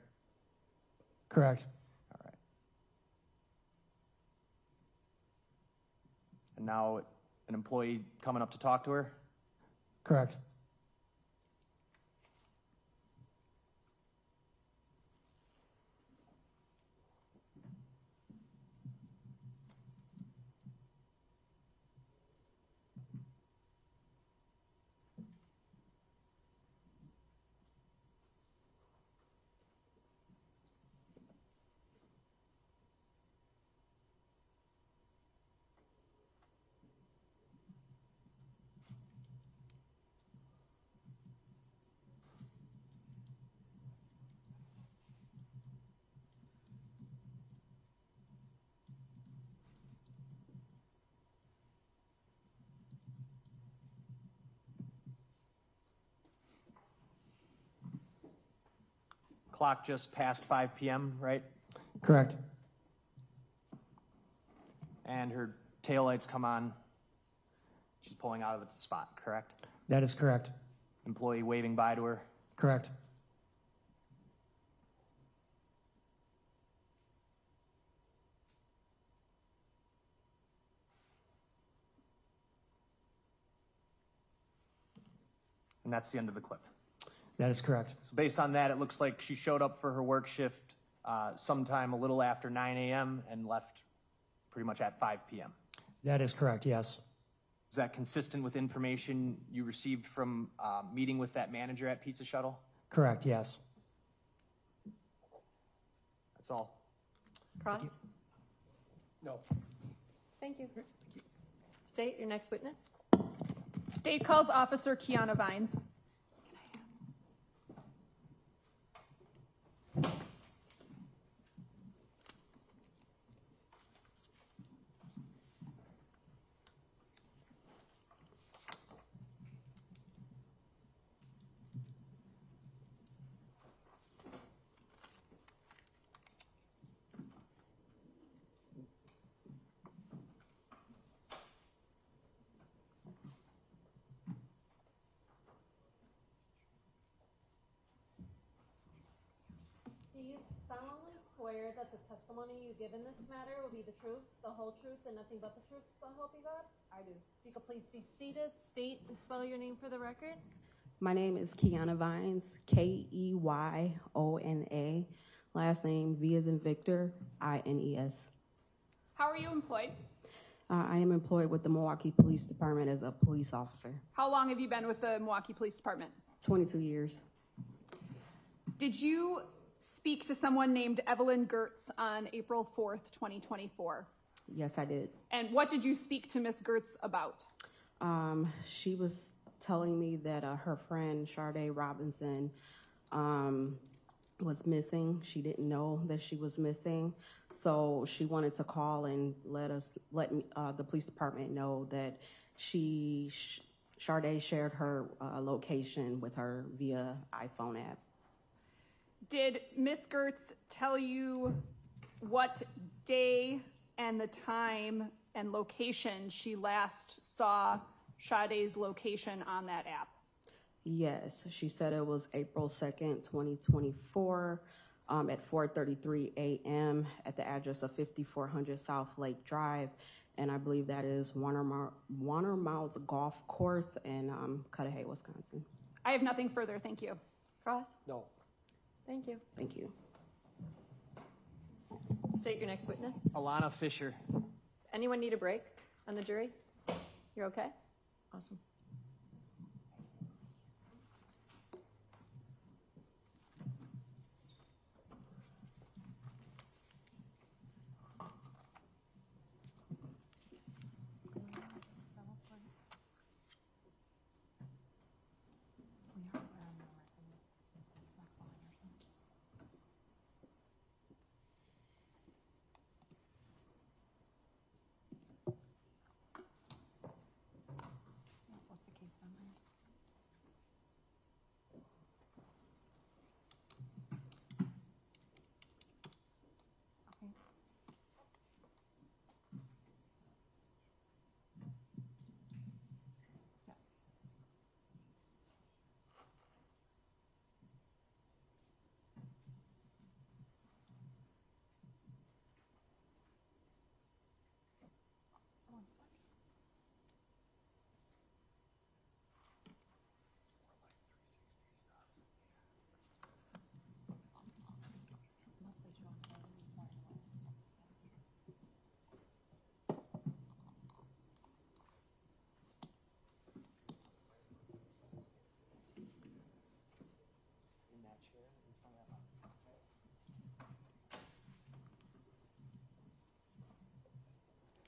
Speaker 9: Correct.
Speaker 6: All right. And now an employee coming up to talk to her?
Speaker 9: Correct.
Speaker 6: Clock just past 5 p.m., right?
Speaker 9: Correct.
Speaker 6: And her taillights come on. She's pulling out of the spot, correct?
Speaker 9: That is correct.
Speaker 6: Employee waving bye to her.
Speaker 9: Correct.
Speaker 6: And that's the end of the clip.
Speaker 9: That is correct.
Speaker 6: So based on that, it looks like she showed up for her work shift sometime a little after 9 a.m. and left pretty much at 5 p.m.
Speaker 9: That is correct, yes.
Speaker 6: Is that consistent with information you received from meeting with that manager at Pizza Shuttle?
Speaker 9: Correct, yes.
Speaker 6: That's all.
Speaker 1: Cross?
Speaker 3: No.
Speaker 1: Thank you. State your next witness.
Speaker 2: State calls Officer Kiana Vines.
Speaker 1: Do you solemnly swear that the testimony you give in this matter will be the truth, the whole truth, and nothing but the truth, so help you God? I do. If you could please be seated, state and spell your name for the record.
Speaker 10: My name is Kiana Vines, Keyona. Last name V as in Victor, Ines.
Speaker 2: How are you employed?
Speaker 10: I am employed with the Milwaukee Police Department as a police officer.
Speaker 2: How long have you been with the Milwaukee Police Department?
Speaker 10: 22 years.
Speaker 2: Did you speak to someone named Evelyn Gertz on April 4th, 2024?
Speaker 10: Yes, I did.
Speaker 2: And what did you speak to Miss Gertz about?
Speaker 10: She was telling me that her friend Sade Robinson was missing. She didn't know that she was missing, so she wanted to call and let the police department know that Sade shared her location with her via iPhone app.
Speaker 2: Did Miss Gertz tell you what day and the time and location she last saw Sade's location on that app?
Speaker 10: Yes, she said it was April 2nd, 2024, at 4:33 a.m. at the address of 5400 South Lake Drive, and I believe that is Warner Miles Golf Course in Cudahy, Wisconsin.
Speaker 2: I have nothing further, thank you.
Speaker 1: Cross?
Speaker 3: No.
Speaker 1: Thank you.
Speaker 10: Thank you.
Speaker 1: State your next witness.
Speaker 6: Alana Fisher.
Speaker 1: Anyone need a break on the jury? You're You're okay?
Speaker 10: Awesome.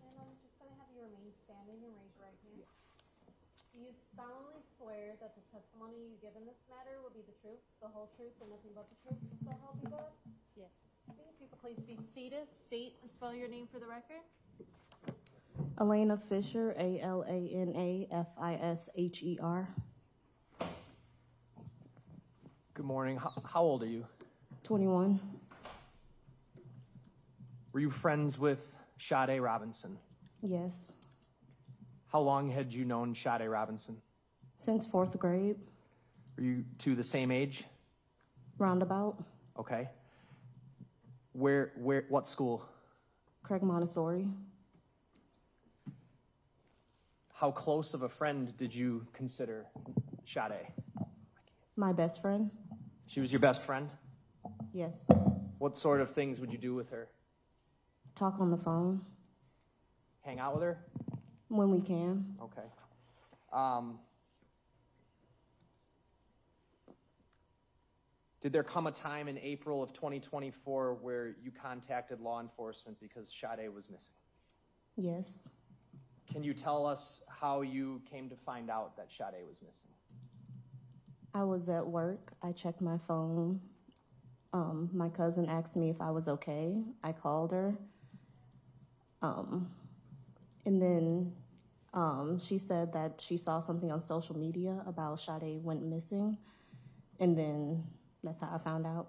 Speaker 1: And I'm just going to have you remain standing and raise your right hand. Do you solemnly swear that the testimony you give in this matter will be the truth, the whole truth, and nothing but the truth, so help you God?
Speaker 11: Yes.
Speaker 1: Okay, if you could please be seated, state and spell your name for the record.
Speaker 10: Elena Fisher, ALANAFISHER,
Speaker 6: Good morning. How old are you?
Speaker 10: 21.
Speaker 6: Were you friends with Sade Robinson?
Speaker 10: Yes.
Speaker 6: How long had you known Sade Robinson?
Speaker 10: Since 4th grade,
Speaker 6: Were you two the same age?
Speaker 10: roundabout,
Speaker 6: Okay. What school?
Speaker 10: Craig Montessori.
Speaker 6: How close of a friend did you consider Sade?
Speaker 10: My best friend.
Speaker 6: She was your best friend?
Speaker 10: Yes.
Speaker 6: What sort of things would you do with her?
Speaker 10: Talk on the phone
Speaker 6: Hang out with her?
Speaker 10: when we can.
Speaker 6: Okay. Did there come a time in April of 2024 where you contacted law enforcement because Sade was missing?
Speaker 10: Yes.
Speaker 6: Can you tell us how you came to find out that Sade was missing?
Speaker 10: I was at work. I checked my phone. My cousin asked me if I was okay. I called her. And then she said that she saw something on social media about Sade went missing. And then that's how I found out.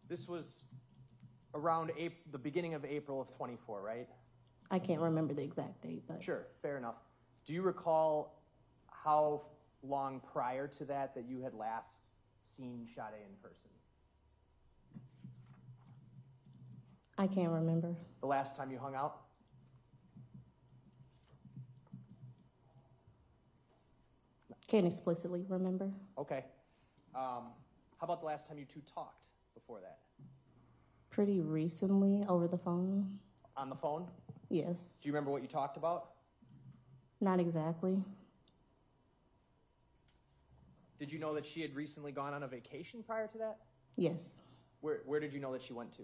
Speaker 6: This was around the beginning of April of 24, right?
Speaker 10: I can't remember the exact date, but
Speaker 6: Sure, fair enough. Do you recall how long prior to that you had last seen Sade in person?
Speaker 10: I can't remember.
Speaker 6: The last time you hung out?
Speaker 10: Can't explicitly remember.
Speaker 6: Okay. How about the last time you two talked before that?
Speaker 10: Pretty recently over the phone.
Speaker 6: On the phone?
Speaker 10: Yes.
Speaker 6: Do you remember what you talked about?
Speaker 10: Not exactly.
Speaker 6: Did you know that she had recently gone on a vacation prior to that?
Speaker 10: Yes.
Speaker 6: Where did you know that she went to?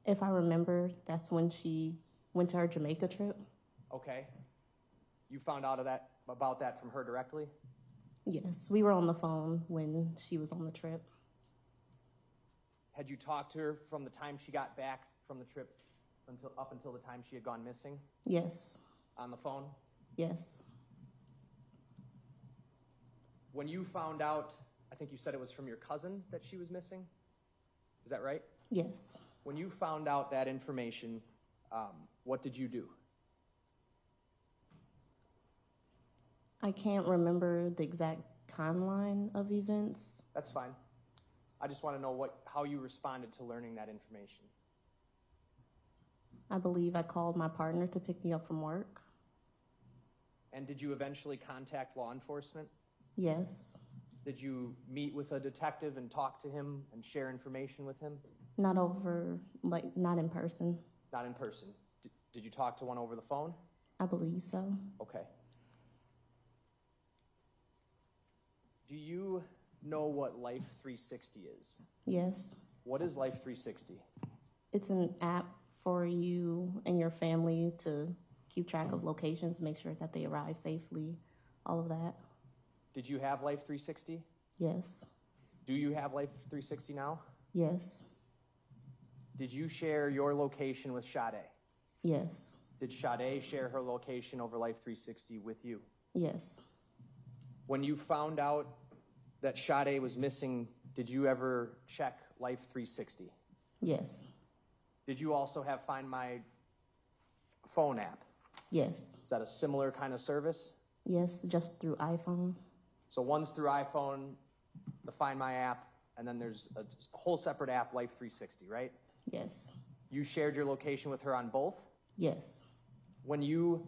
Speaker 10: If I remember, that's when she went to her Jamaica trip.
Speaker 6: Okay. You found out about that from her directly?
Speaker 10: Yes, we were on the phone when she was on the trip.
Speaker 6: Had you talked to her from the time she got back from the trip up until the time she had gone missing?
Speaker 10: Yes.
Speaker 6: On the phone?
Speaker 10: Yes.
Speaker 6: When you found out, I think you said it was from your cousin that she was missing? Is that right?
Speaker 10: Yes.
Speaker 6: When you found out that information, what did you do?
Speaker 10: I can't remember the exact timeline of events.
Speaker 6: That's fine. I just want to know how you responded to learning that information.
Speaker 10: I believe I called my partner to pick me up from work.
Speaker 6: And did you eventually contact law enforcement?
Speaker 10: Yes.
Speaker 6: Did you meet with a detective and talk to him and share information with him?
Speaker 10: Not in person.
Speaker 6: Not in person. Did you talk to one over the phone?
Speaker 10: I believe so.
Speaker 6: Okay. Do you know what Life 360 is?
Speaker 10: Yes.
Speaker 6: What is Life 360?
Speaker 10: It's an app for you and your family to keep track of locations, make sure that they arrive safely, all of that.
Speaker 6: Did you have Life 360?
Speaker 10: Yes.
Speaker 6: Do you have Life 360 now?
Speaker 10: Yes.
Speaker 6: Did you share your location with Sade?
Speaker 10: Yes.
Speaker 6: Did Sade share her location over Life 360 with you?
Speaker 10: Yes.
Speaker 6: When you found out that Sade was missing, did you ever check Life 360?
Speaker 10: Yes.
Speaker 6: Did you also have Find My phone app?
Speaker 10: Yes.
Speaker 6: Is that a similar kind of service?
Speaker 10: Yes, just through iPhone.
Speaker 6: So one's through iPhone, the Find My app, and then there's a whole separate app, Life 360, right?
Speaker 10: Yes.
Speaker 6: You shared your location with her on both?
Speaker 10: Yes.
Speaker 6: When you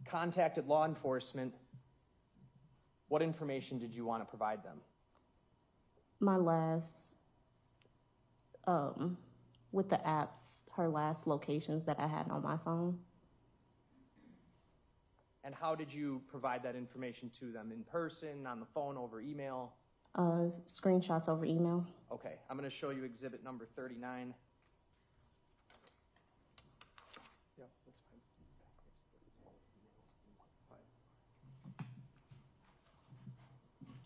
Speaker 6: contacted law enforcement, what information did you want to provide them?
Speaker 10: My last, with the apps, her last locations that I had on my phone.
Speaker 6: And how did you provide that information to them? In person, on the phone, over email?
Speaker 10: Screenshots over email.
Speaker 6: Okay, I'm going to show you exhibit number 39. Yep, that's fine.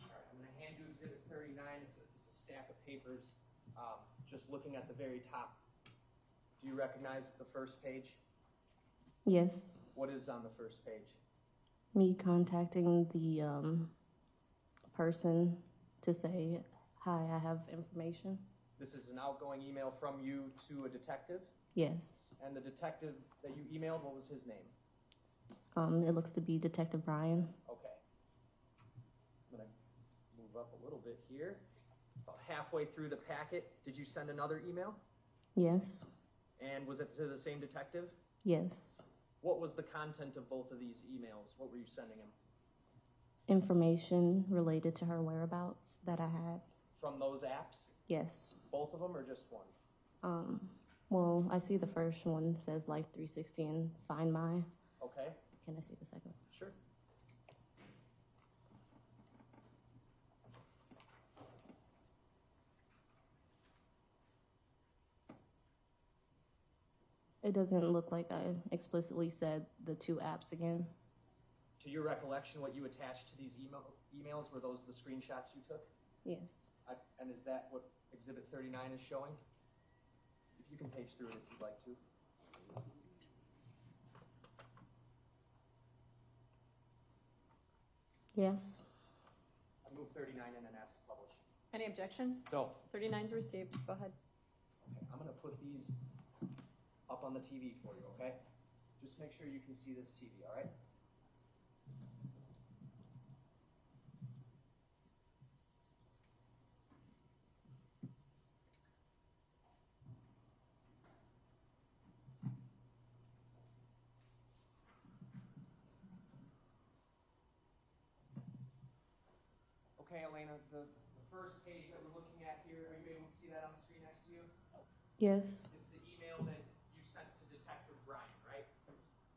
Speaker 6: All right, I'm going to hand you exhibit 39. It's a stack of papers. Just looking at the very top. Do you recognize the first page?
Speaker 10: Yes.
Speaker 6: What is on the first page?
Speaker 10: Me contacting the person to say, hi, I have information.
Speaker 6: This is an outgoing email from you to a detective?
Speaker 10: Yes.
Speaker 6: And the detective that you emailed, what was his name?
Speaker 10: It looks to be Detective Brian.
Speaker 6: Okay. I'm going to move up a little bit here. About halfway through the packet, did you send another email?
Speaker 10: Yes.
Speaker 6: And was it to the same detective?
Speaker 10: Yes.
Speaker 6: What was the content of both of these emails? What were you sending him?
Speaker 10: Information related to her whereabouts that I had.
Speaker 6: From those apps?
Speaker 10: Yes.
Speaker 6: Both of them or just one?
Speaker 10: Well, I see the first one says Life 360 and Find My.
Speaker 6: Okay.
Speaker 10: Can I see the second?
Speaker 6: Sure.
Speaker 10: It doesn't look like I explicitly said the two apps again.
Speaker 6: To your recollection, what you attached to these emails, were those the screenshots you took?
Speaker 10: Yes.
Speaker 6: And is that what Exhibit 39 is showing? If you can page through it if you'd like to.
Speaker 10: Yes.
Speaker 6: I move 39 in and ask to publish.
Speaker 1: Any objection?
Speaker 6: No.
Speaker 1: 39's received. Go ahead.
Speaker 6: Okay, I'm going to put these up on the TV for you, okay? Just make sure you can see this TV, all right? Okay, Elena, the first page that we're looking at here, are you able to see that on the screen next to you?
Speaker 10: Yes.
Speaker 6: It's the email that you sent to Detective Brian, right?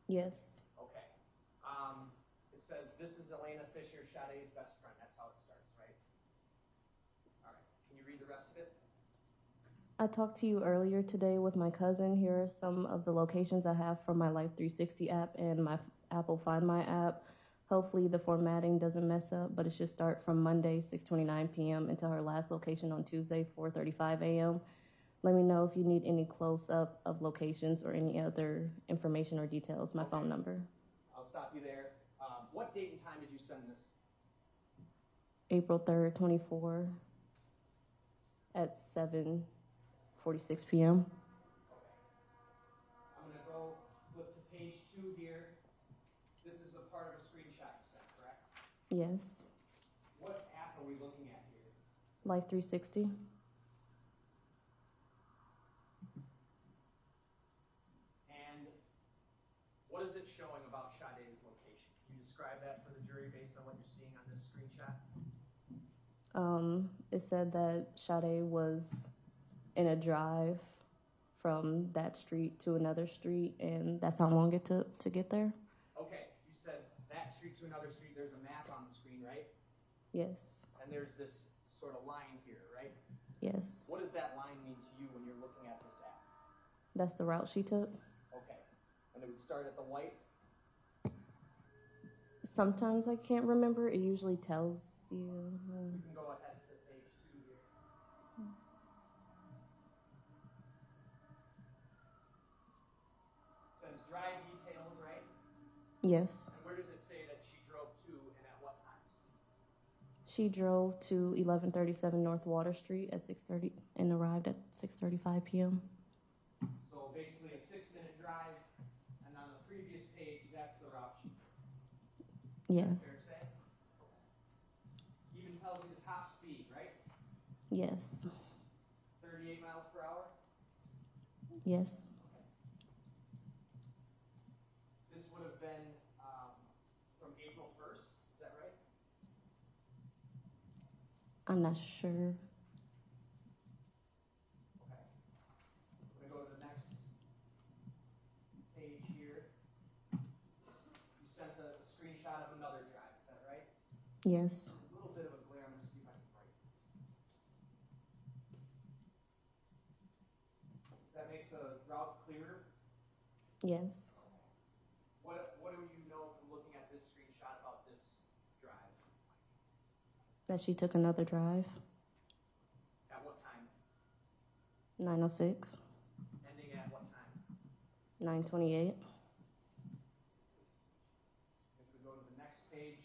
Speaker 10: Yes.
Speaker 6: Okay. It says, this is Elena Fisher, Sade's best friend. That's how it starts, right? All right. Can you read the rest of it?
Speaker 10: I talked to you earlier today with my cousin. Here are some of the locations I have from my Life 360 app and my Apple Find My app. Hopefully the formatting doesn't mess up, but it should start from Monday, 6:29 p.m. until her last location on Tuesday, 4:35 a.m. Let me know if you need any close-up of locations or any other information or details. My phone number.
Speaker 6: I'll stop you there. What date and time did you send this?
Speaker 10: April 3rd, 24 at 7:46 p.m.
Speaker 6: I'm going to go flip to page 2 here. This is a part of a screenshot you sent, correct?
Speaker 10: Yes.
Speaker 6: What app are we looking at here?
Speaker 10: Life 360.
Speaker 6: And what is it showing about Sade's location? Can you describe that for the jury based on what you're seeing on this screenshot?
Speaker 10: It said that Sade was in a drive from that street to another street, and that's how long it took to get there.
Speaker 6: Okay, you said that street to another street, there's a map on the screen, right?
Speaker 10: Yes,
Speaker 6: And there's this sort of line here, right?
Speaker 10: yes.
Speaker 6: What does that line mean to you when you're looking at this app?
Speaker 10: That's the route she took.
Speaker 6: Okay, and it would start at the white?
Speaker 10: Sometimes I can't remember. It usually tells you.
Speaker 6: You can go ahead to page 2 here. It says drive details, right?
Speaker 10: Yes.
Speaker 6: And where does it say that she drove to and at what times?
Speaker 10: She drove to 1137 North Water Street at 6:30 and arrived at 6:35 p.m.
Speaker 6: So basically a 6-minute drive, and on the previous page, that's the route she took.
Speaker 10: Yes.
Speaker 6: Fair to say? Even tells you the top speed, right?
Speaker 10: Yes.
Speaker 6: 38 miles per hour?
Speaker 10: Yes.
Speaker 6: This would have been from April 1st, is that right?
Speaker 10: I'm not sure.
Speaker 6: Okay. We're going to go to the next page here. You sent a screenshot of another drive, is that right?
Speaker 10: Yes.
Speaker 6: A little bit of a glare, I'm going to see if I can break this. Does that make the route clearer?
Speaker 10: Yes.
Speaker 6: What do you know from looking at this screenshot about this drive?
Speaker 10: That she took another drive.
Speaker 6: At what time?
Speaker 10: 9:06.
Speaker 6: Ending at what time?
Speaker 10: 9:28.
Speaker 6: If we go to the next page,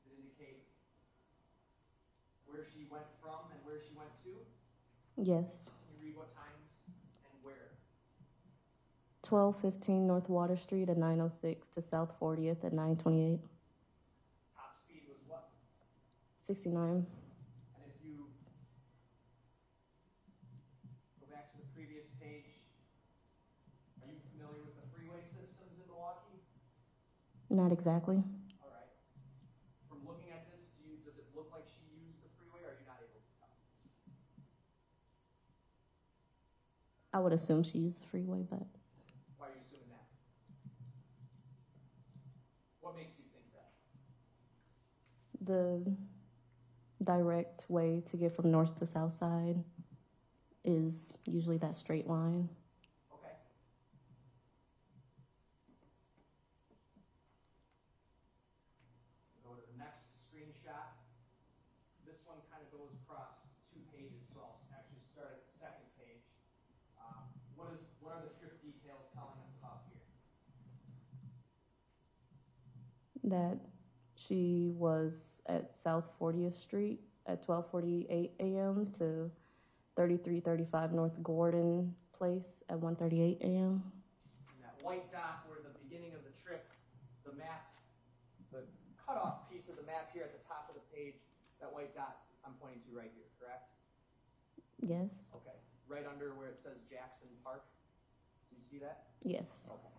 Speaker 6: does it indicate where she went from and where she went to?
Speaker 10: Yes.
Speaker 6: Can you read what times and where?
Speaker 10: 1215 North Water Street at 9:06 to South 40th at 9:28.
Speaker 6: Top speed was what?
Speaker 10: 69.
Speaker 6: And if you go back to the previous page, are you familiar with the freeway systems in Milwaukee?
Speaker 10: Not exactly.
Speaker 6: All right. From looking at this, does it look like she used the freeway, or are you not able to tell?
Speaker 10: I would assume she used the freeway, but
Speaker 6: Why are you assuming that? What makes you think that?
Speaker 10: the direct way to get from north to south side is usually that straight line.
Speaker 6: Okay. Go to the next screenshot. This one kind of goes across 2 pages, so I'll actually start at the second page. What are the trip details telling us about here?
Speaker 10: That she was at South 40th Street at 12:48 a.m. to 3335 North Gordon Place at 1:38 a.m.
Speaker 6: And that white dot where the beginning of the trip, the map, the cutoff piece of the map here at the top of the page, that white dot I'm pointing to right here, correct?
Speaker 10: Yes.
Speaker 6: Okay. Right under where it says Jackson Park. Do you see that?
Speaker 10: Yes.
Speaker 6: Okay.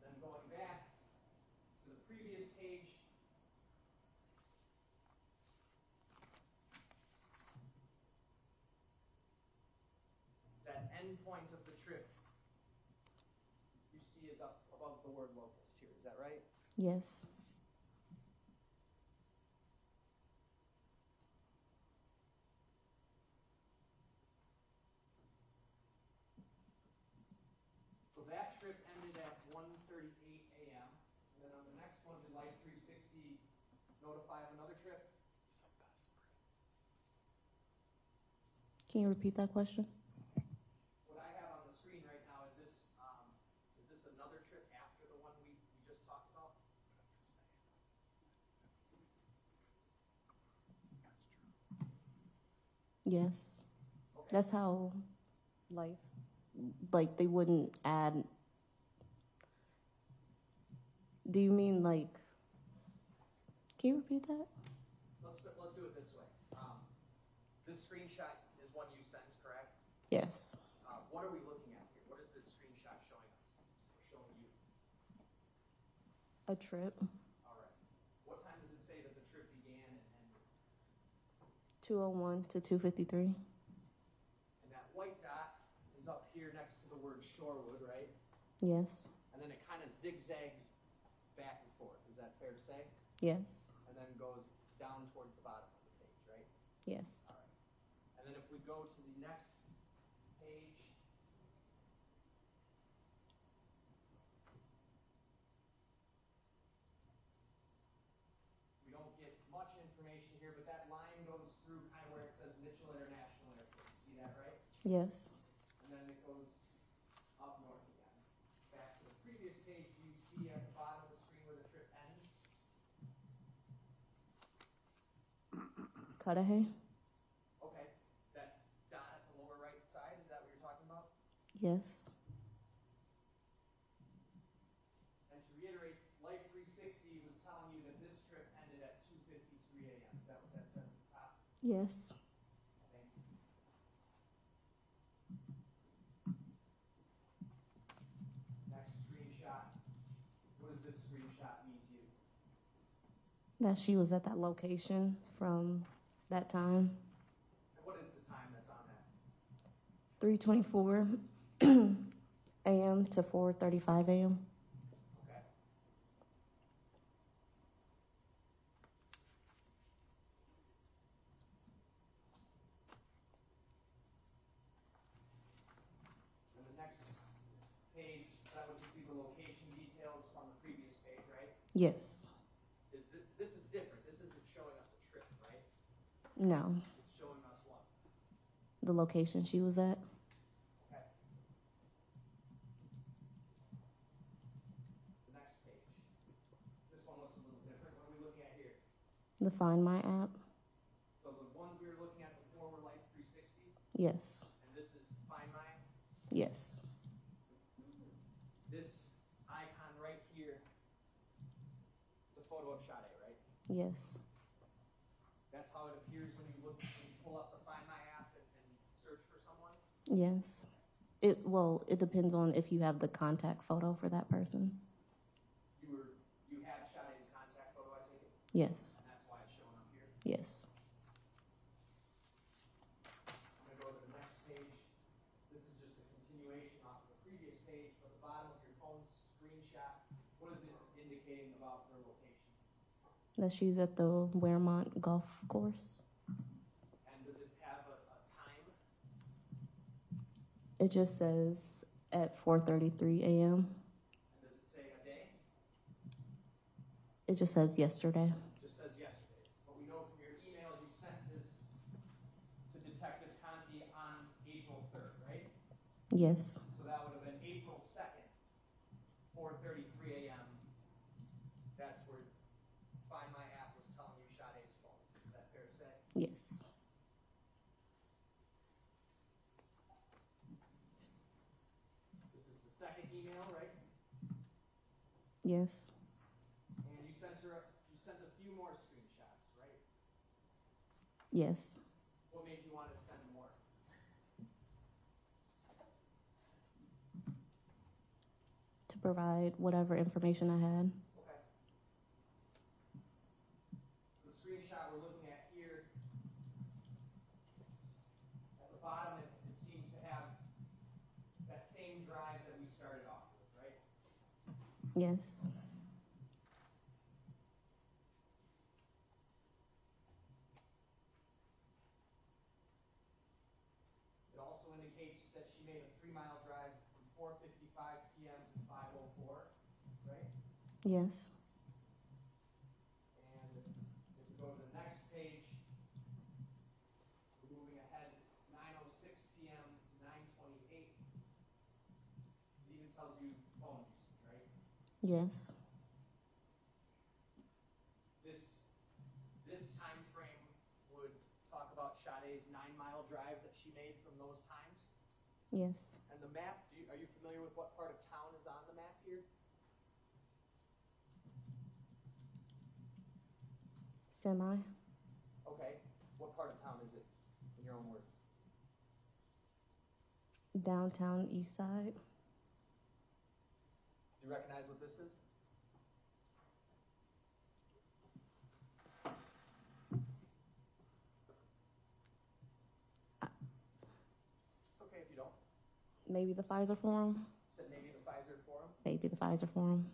Speaker 6: Then going back to the previous page. That end point of the trip you see is up above the word locust here. Is that right?
Speaker 10: Yes.
Speaker 6: So that trip ended at 1:38 a.m. And then on the next one, did Life 360 notify of another trip?
Speaker 10: Can you repeat that question?
Speaker 6: What I have on the screen right now is this another trip after the one we just talked about?
Speaker 10: Yes.
Speaker 6: Okay.
Speaker 10: That's how life, like they wouldn't add. Do you mean like, can you repeat that?
Speaker 6: Let's do it this way. This screenshot is one you sent, correct?
Speaker 10: Yes.
Speaker 6: What are we looking at here? What is this screenshot showing us? Or showing you?
Speaker 10: A trip.
Speaker 6: All right. What time does it say that the trip began and ended?
Speaker 10: 2:01 to 2:53.
Speaker 6: is up here next to the word Shorewood, right?
Speaker 10: Yes.
Speaker 6: And then it kind of zigzags back and forth. Is that fair to say?
Speaker 10: Yes.
Speaker 6: And then goes down towards the bottom of the page, right?
Speaker 10: Yes.
Speaker 6: All right. And then if we go to the next page, we don't get much information here, but that line goes through kind of where it says Mitchell International Airport. You see that, right?
Speaker 10: Yes.
Speaker 6: And then it goes up north again. Back to the previous page, do you see at the bottom of the screen where the trip ends?
Speaker 10: Cudahy?
Speaker 6: Okay, that dot at the lower right side, is that what you're talking about?
Speaker 10: Yes.
Speaker 6: And to reiterate, Life 360 was telling you that this trip ended at 2:53 a.m. Is that what that says at the top?
Speaker 10: Yes.
Speaker 6: Thank you. Next screenshot. What does this screenshot mean to you?
Speaker 10: That she was at that location from that time.
Speaker 6: And what is the time that's on that?
Speaker 10: 3:24 a.m. to 4:35 a.m.
Speaker 6: Okay. And the next page, that would just be the location details from the previous page, right?
Speaker 10: Yes.
Speaker 6: This is different. This isn't showing us a trip, right?
Speaker 10: No.
Speaker 6: It's showing us what?
Speaker 10: The location she was at.
Speaker 6: Okay. The next page. This one looks a little different. What are we looking at here?
Speaker 10: The Find My app.
Speaker 6: So the ones we were looking at before were Life 360,
Speaker 10: Yes.
Speaker 6: and this is Find My.
Speaker 10: Yes.
Speaker 6: This icon right here, it's a photo of Sade, right?
Speaker 10: Yes.
Speaker 6: That's how it appears when you pull up the Find My app and search for someone?
Speaker 10: Yes. It depends on if you have the contact photo for that person.
Speaker 6: You had Sade's contact photo, I take it?
Speaker 10: Yes.
Speaker 6: And that's why it's showing up here?
Speaker 10: Yes.
Speaker 6: I'm going to go to the next page. This is just a continuation off of the previous page, but the bottom of your phone screenshot, what is it indicating about her location?
Speaker 10: That she's at the Weremont Golf Course.
Speaker 6: And does it have a time?
Speaker 10: It just says at 4:33 a.m.
Speaker 6: And does it say a day?
Speaker 10: It just says yesterday.
Speaker 6: It just says yesterday. But we know from your email you sent this to Detective Conti on April 3rd, right?
Speaker 10: Yes.
Speaker 6: So that would have been April 2nd, 4:33 a.m. That's where Find My app was telling you Sade's phone. Is that fair to say?
Speaker 10: Yes.
Speaker 6: This is the second email, right?
Speaker 10: Yes.
Speaker 6: And you sent a few more screenshots, right?
Speaker 10: Yes.
Speaker 6: What made you want to send more?
Speaker 10: To provide whatever information I had.
Speaker 6: Okay. The screenshot we're looking at here, at the bottom, it seems to have that same drive that we started off with, right?
Speaker 10: Yes.
Speaker 6: It also indicates that she made a 3-mile drive from 4:55 p.m. to 5:04, right?
Speaker 10: Yes.
Speaker 6: And if we go to the next page, we're moving ahead 9:06 p.m. to 9:28. It even tells you phone usage, right?
Speaker 10: Yes.
Speaker 6: This time frame would talk about Sade's 9-mile drive that she made from those times.
Speaker 10: Yes.
Speaker 6: And the map, are you familiar with what part of town is on the map here?
Speaker 10: Semi.
Speaker 6: Okay. What part of town is it, in your own words?
Speaker 10: Downtown East Side.
Speaker 6: Do you recognize what this is? It's okay if you don't.
Speaker 10: maybe the Pfizer forum.
Speaker 6: Said maybe the Pfizer forum?
Speaker 10: Maybe the Pfizer forum.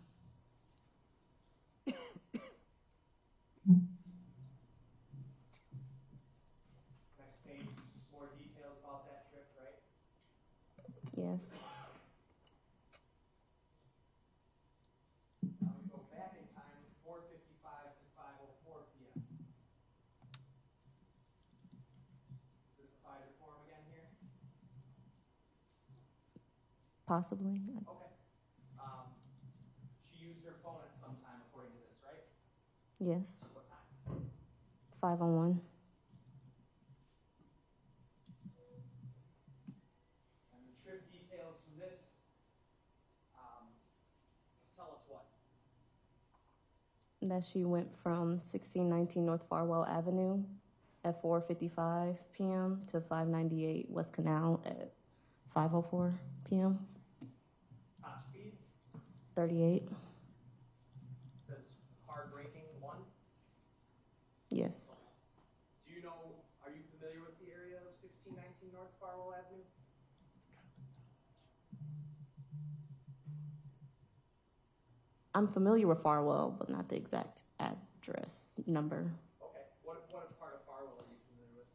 Speaker 6: Next page, just more details about that trip, right?
Speaker 10: Yes.
Speaker 6: Now we go back in time, 4:55 to 5:04 p.m. Is this the Pfizer forum again here?
Speaker 10: Possibly.
Speaker 6: Okay. She used her phone at some time according to this, right?
Speaker 10: Yes.
Speaker 6: What time?
Speaker 10: 5:01.
Speaker 6: And the trip details from this tell us what?
Speaker 10: That she went from 1619 North Farwell Avenue at 4:55 p.m. to 598 West Canal at 5:04 p.m.
Speaker 6: Top speed?
Speaker 10: 38.
Speaker 6: Says hard braking 1.
Speaker 10: Yes.
Speaker 6: Do you know, are you familiar with the area of 1619 North Farwell Avenue?
Speaker 10: I'm familiar with Farwell, but not the exact address number.
Speaker 6: Okay. What part of Farwell are you familiar with?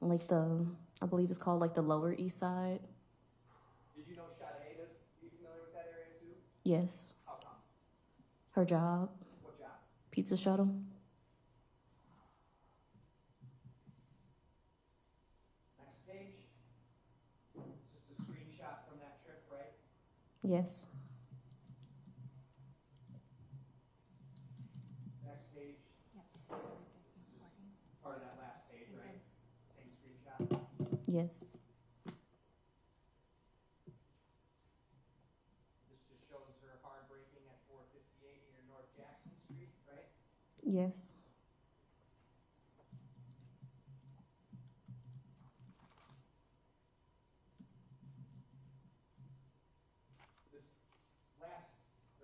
Speaker 10: Like I believe it's called like the Lower East Side.
Speaker 6: Did you know Sade? Are you familiar with that area too?
Speaker 10: Yes.
Speaker 6: How come?
Speaker 10: Her job,
Speaker 6: What job?
Speaker 10: Pizza Shuttle.
Speaker 6: Next page. Just a screenshot from that trip, right?
Speaker 10: Yes.
Speaker 6: Next page. This is part of that last page, right? Same screenshot.
Speaker 10: Yes.
Speaker 6: This just shows her hard braking at 458 near North Jackson Street, right?
Speaker 10: Yes.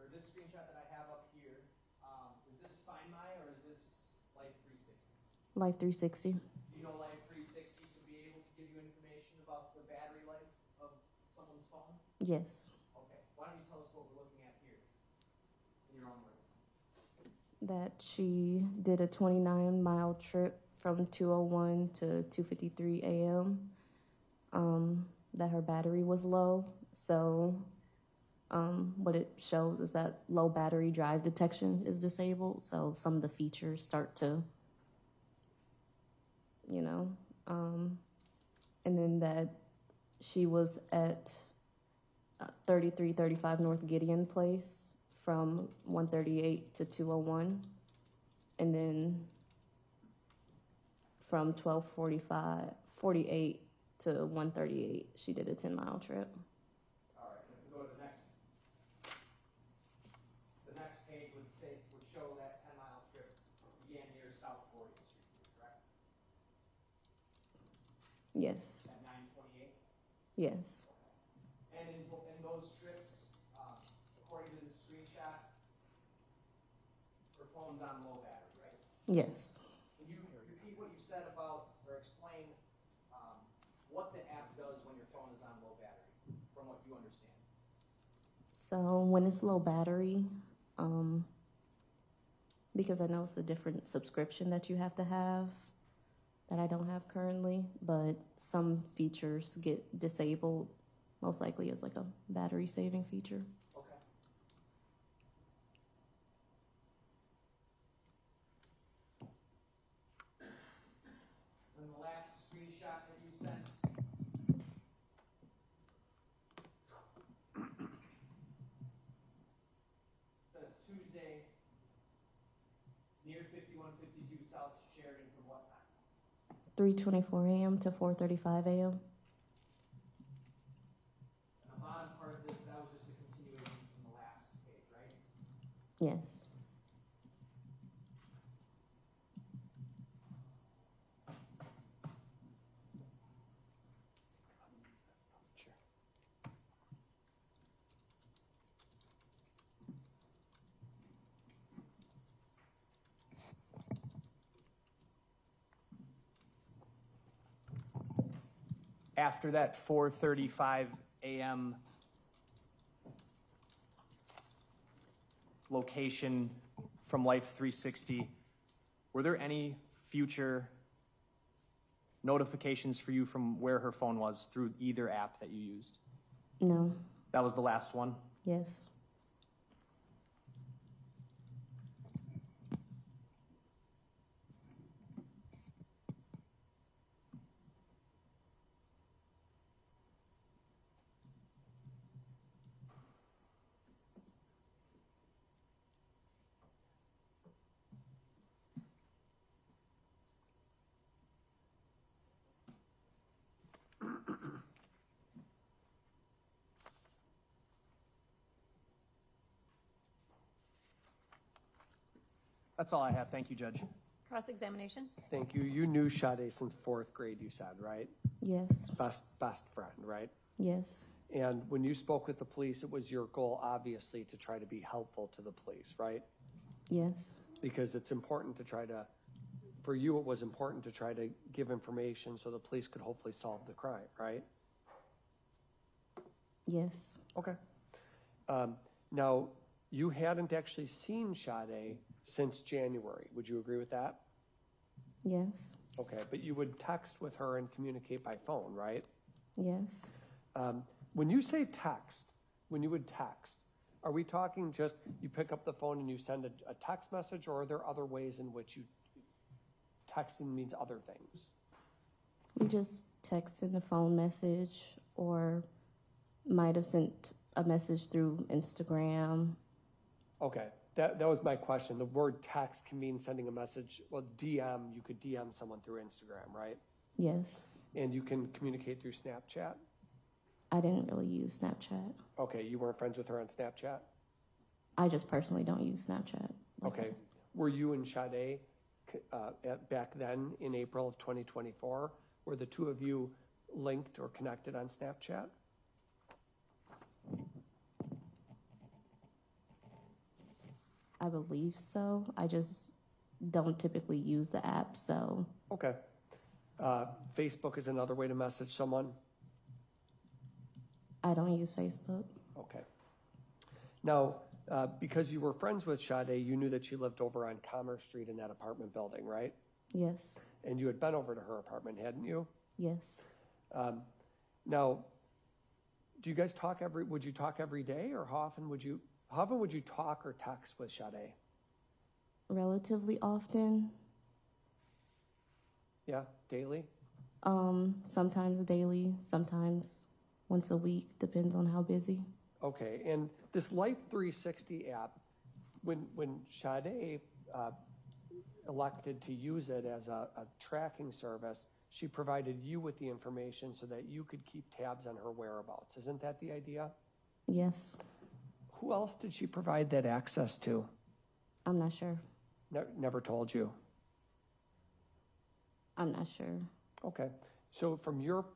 Speaker 6: This screenshot that I have up here, is this Find My or is this Life 360?
Speaker 10: Life 360.
Speaker 6: Do you know Life 360 to be able to give you information about the battery life of someone's phone?
Speaker 10: Yes.
Speaker 6: Okay. Why don't you tell us what we're looking at here in your own words?
Speaker 10: That she did a 29-mile trip from 2:01 to 2:53 a.m. That her battery was low, so what it shows is that low battery drive detection is disabled, so some of the features start to, and then that she was at 3335 North Gideon Place from 1:38 to 2:01, and then from 12:48 to 1:38, she did a 10-mile trip.
Speaker 6: All right, if we go to the next page would show that 10-mile trip began near South 40th Street, correct?
Speaker 10: Yes.
Speaker 6: At 9:28.
Speaker 10: Yes.
Speaker 6: And in those trips, according to the screenshot, her phone's on low battery, right?
Speaker 10: Yes.
Speaker 6: Can you repeat what you said about, or explain what the app does when your phone is on low battery, from what you understand?
Speaker 10: So when it's low battery, because I know it's a different subscription that you have to have that I don't have currently, but some features get disabled, most likely as like a battery saving feature.
Speaker 6: Okay. And the last screenshot that you sent. Says Tuesday, near 5152 South Sheridan from what time?
Speaker 10: 3:24 a.m. to 4:35 a.m.
Speaker 6: And the bottom part of this, that was just a continuation from the last page, right?
Speaker 10: Yes.
Speaker 6: after that 4:35 a.m. location from Life 360, were there any future notifications for you from where her phone was through either app that you used?
Speaker 10: No.
Speaker 6: That was the last one?
Speaker 10: Yes.
Speaker 6: That's all I have. Thank you, Judge.
Speaker 1: Cross-examination?
Speaker 3: Thank you. You knew Sade since fourth grade, you said, right?
Speaker 10: Yes.
Speaker 3: Best friend, right?
Speaker 10: Yes.
Speaker 3: And when you spoke with the police, it was your goal, obviously, to try to be helpful to the police, right?
Speaker 10: Yes.
Speaker 3: Because it's important to try to, for you, it was important to try to give information so the police could hopefully solve the crime, right?
Speaker 10: Yes.
Speaker 3: Okay. Now, you hadn't actually seen Sade since January. Would you agree with that?
Speaker 10: Yes.
Speaker 3: Okay, but you would text with her and communicate by phone, right?
Speaker 10: Yes.
Speaker 3: When you say text, when you would text, are we talking just you pick up the phone and you send a text message, or are there other ways in which you texting means other things?
Speaker 10: We just texted the phone message, or might have sent a message through Instagram.
Speaker 3: Okay, that was my question. The word text can mean sending a message. Well, DM, you could DM someone through Instagram, right?
Speaker 10: Yes.
Speaker 3: And you can communicate through Snapchat?
Speaker 10: I didn't really use Snapchat.
Speaker 3: Okay, you weren't friends with her on Snapchat?
Speaker 10: I just personally don't use Snapchat.
Speaker 3: Okay. Were you and Sade back then in April of 2024? Were the two of you linked or connected on Snapchat?
Speaker 10: I believe so. I just don't typically use the app, so.
Speaker 3: Okay. Facebook is another way to message someone?
Speaker 10: I don't use Facebook.
Speaker 3: Okay. Now, because you were friends with Sade, you knew that she lived over on Commerce Street in that apartment building, right?
Speaker 10: Yes.
Speaker 3: And you had been over to her apartment, hadn't you?
Speaker 10: Yes.
Speaker 3: Now, do you guys talk would you talk every day, or how often would you talk or text with Sade?
Speaker 10: Relatively often.
Speaker 3: Yeah, daily?
Speaker 10: Sometimes daily, sometimes once a week, depends on how busy.
Speaker 3: Okay, and this Life 360 app, when Sade elected to use it as a tracking service, she provided you with the information so that you could keep tabs on her whereabouts. Isn't that the idea?
Speaker 10: Yes.
Speaker 3: Who else did she provide that access to?
Speaker 10: I'm not sure.
Speaker 3: Never told you.
Speaker 10: I'm not sure.
Speaker 3: Okay. So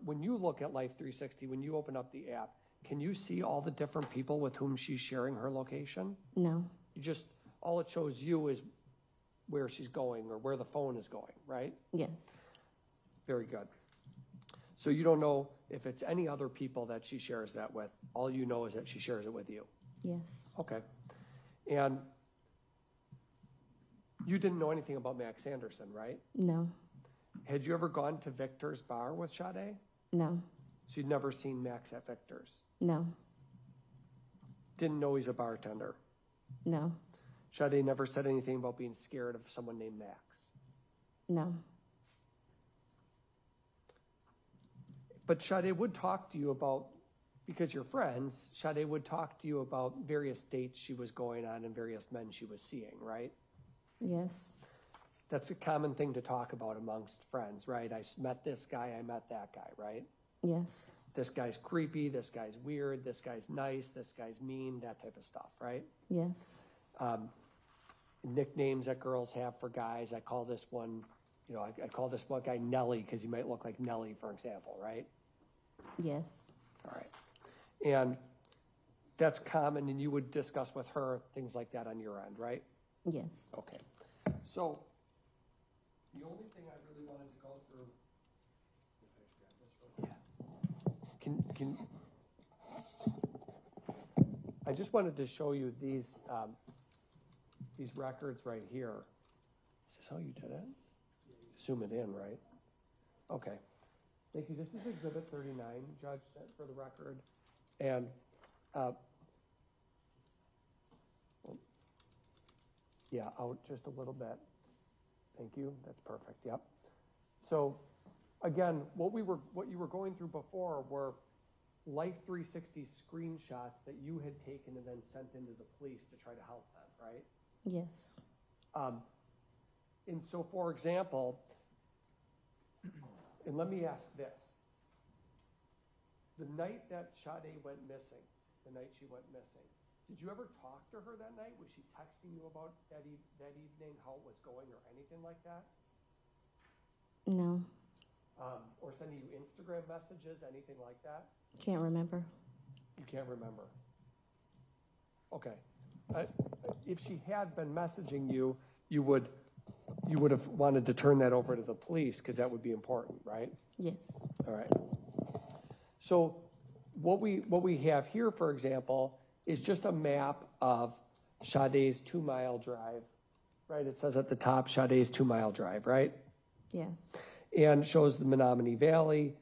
Speaker 3: when you look at Life 360, when you open up the app, can you see all the different people with whom she's sharing her location?
Speaker 10: No.
Speaker 3: All it shows you is where she's going or where the phone is going, right?
Speaker 10: Yes.
Speaker 3: Very good. So you don't know if it's any other people that she shares that with. All you know is that she shares it with you.
Speaker 10: Yes.
Speaker 3: Okay. And you didn't know anything about Max Anderson, right?
Speaker 10: No.
Speaker 3: Had you ever gone to Victor's bar with Sade?
Speaker 10: No.
Speaker 3: So you'd never seen Max at Victor's?
Speaker 10: No.
Speaker 3: Didn't know he's a bartender?
Speaker 10: No.
Speaker 3: Sade never said anything about being scared of someone named Max?
Speaker 10: No.
Speaker 3: But Sade would talk to you about, because you're friends, Sade would talk to you about various dates she was going on and various men she was seeing, right?
Speaker 10: Yes.
Speaker 3: That's a common thing to talk about amongst friends, right? I met this guy, I met that guy, right?
Speaker 10: Yes.
Speaker 3: This guy's creepy, this guy's weird, this guy's nice, this guy's mean, that type of stuff, right?
Speaker 10: Yes.
Speaker 3: Nicknames that girls have for guys. I call this one, I call this one guy Nelly because he might look like Nelly, for example, right?
Speaker 10: Yes.
Speaker 3: All right. And that's common, and you would discuss with her things like that on your end, right?
Speaker 10: Yes.
Speaker 3: Okay. So the only thing I really wanted to go through, I just wanted to show you these records right here. Is this how you did it? Zoom it in, right? Okay. Thank you. This is Exhibit 39, Judge, for the record. And yeah, out just a little bit. Thank you. That's perfect. Yep. So again, what you were going through before were Life 360 screenshots that you had taken and then sent into the police to try to help them, right?
Speaker 10: Yes.
Speaker 3: And so, for example, and let me ask this. The night that Sade went missing, did you ever talk to her that night? Was she texting you about that evening, how it was going or anything like that?
Speaker 10: No.
Speaker 3: Or sending you Instagram messages, anything like that?
Speaker 10: Can't remember.
Speaker 3: You can't remember. Okay. If she had been messaging you, you would have wanted to turn that over to the police because that would be important, right?
Speaker 10: Yes.
Speaker 3: All right. So what we have here, for example, is just a map of Sade's 2-mile drive, right? It says at the top, Sade's 2-mile drive, right?
Speaker 10: Yes.
Speaker 3: And shows the Menominee Valley,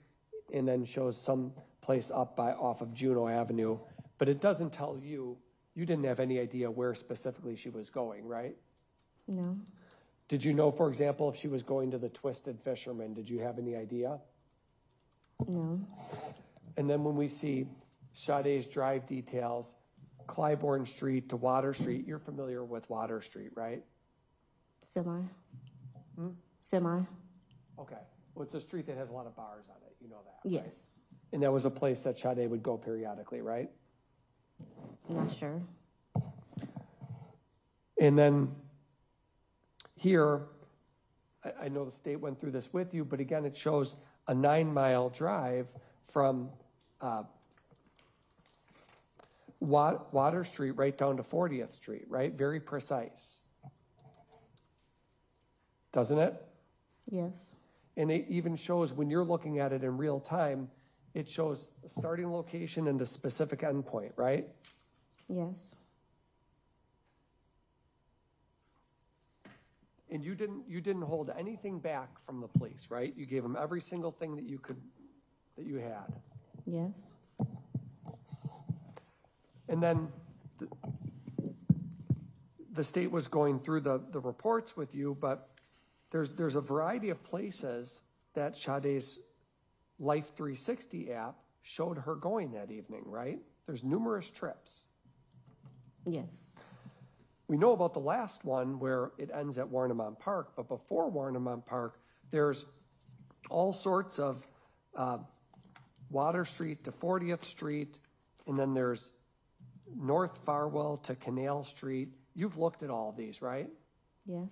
Speaker 3: and then shows some place off of Juneau Avenue. But it doesn't tell you didn't have any idea where specifically she was going, right?
Speaker 10: No.
Speaker 3: Did you know, for example, if she was going to the Twisted Fisherman? Did you have any idea?
Speaker 10: No.
Speaker 3: And then when we see Sade's drive details, Clybourne Street to Water Street, you're familiar with Water Street, right?
Speaker 10: Semi. Semi.
Speaker 3: Okay. Well, it's a street that has a lot of bars on it. You know that,
Speaker 10: Yes.
Speaker 3: right? And that was a place that Sade would go periodically, right?
Speaker 10: Not sure.
Speaker 3: And then here, I know the state went through this with you, but again, it shows a 9-mile drive from Water Street right down to 40th Street, right? Very precise. Doesn't it?
Speaker 10: Yes.
Speaker 3: And it even shows, when you're looking at it in real time, it shows a starting location and a specific endpoint, right?
Speaker 10: Yes.
Speaker 3: And you didn't hold anything back from the police, right? You gave them every single thing that you had.
Speaker 10: Yes.
Speaker 3: And then the state was going through the reports with you, but there's a variety of places that Sade's Life 360 app showed her going that evening, right? There's numerous trips.
Speaker 10: Yes.
Speaker 3: We know about the last one where it ends at Warnemont Park, but before Warnemont Park, there's all sorts of Water Street to 40th Street, and then there's North Farwell to Canal Street. You've looked at all of these, right?
Speaker 10: Yes.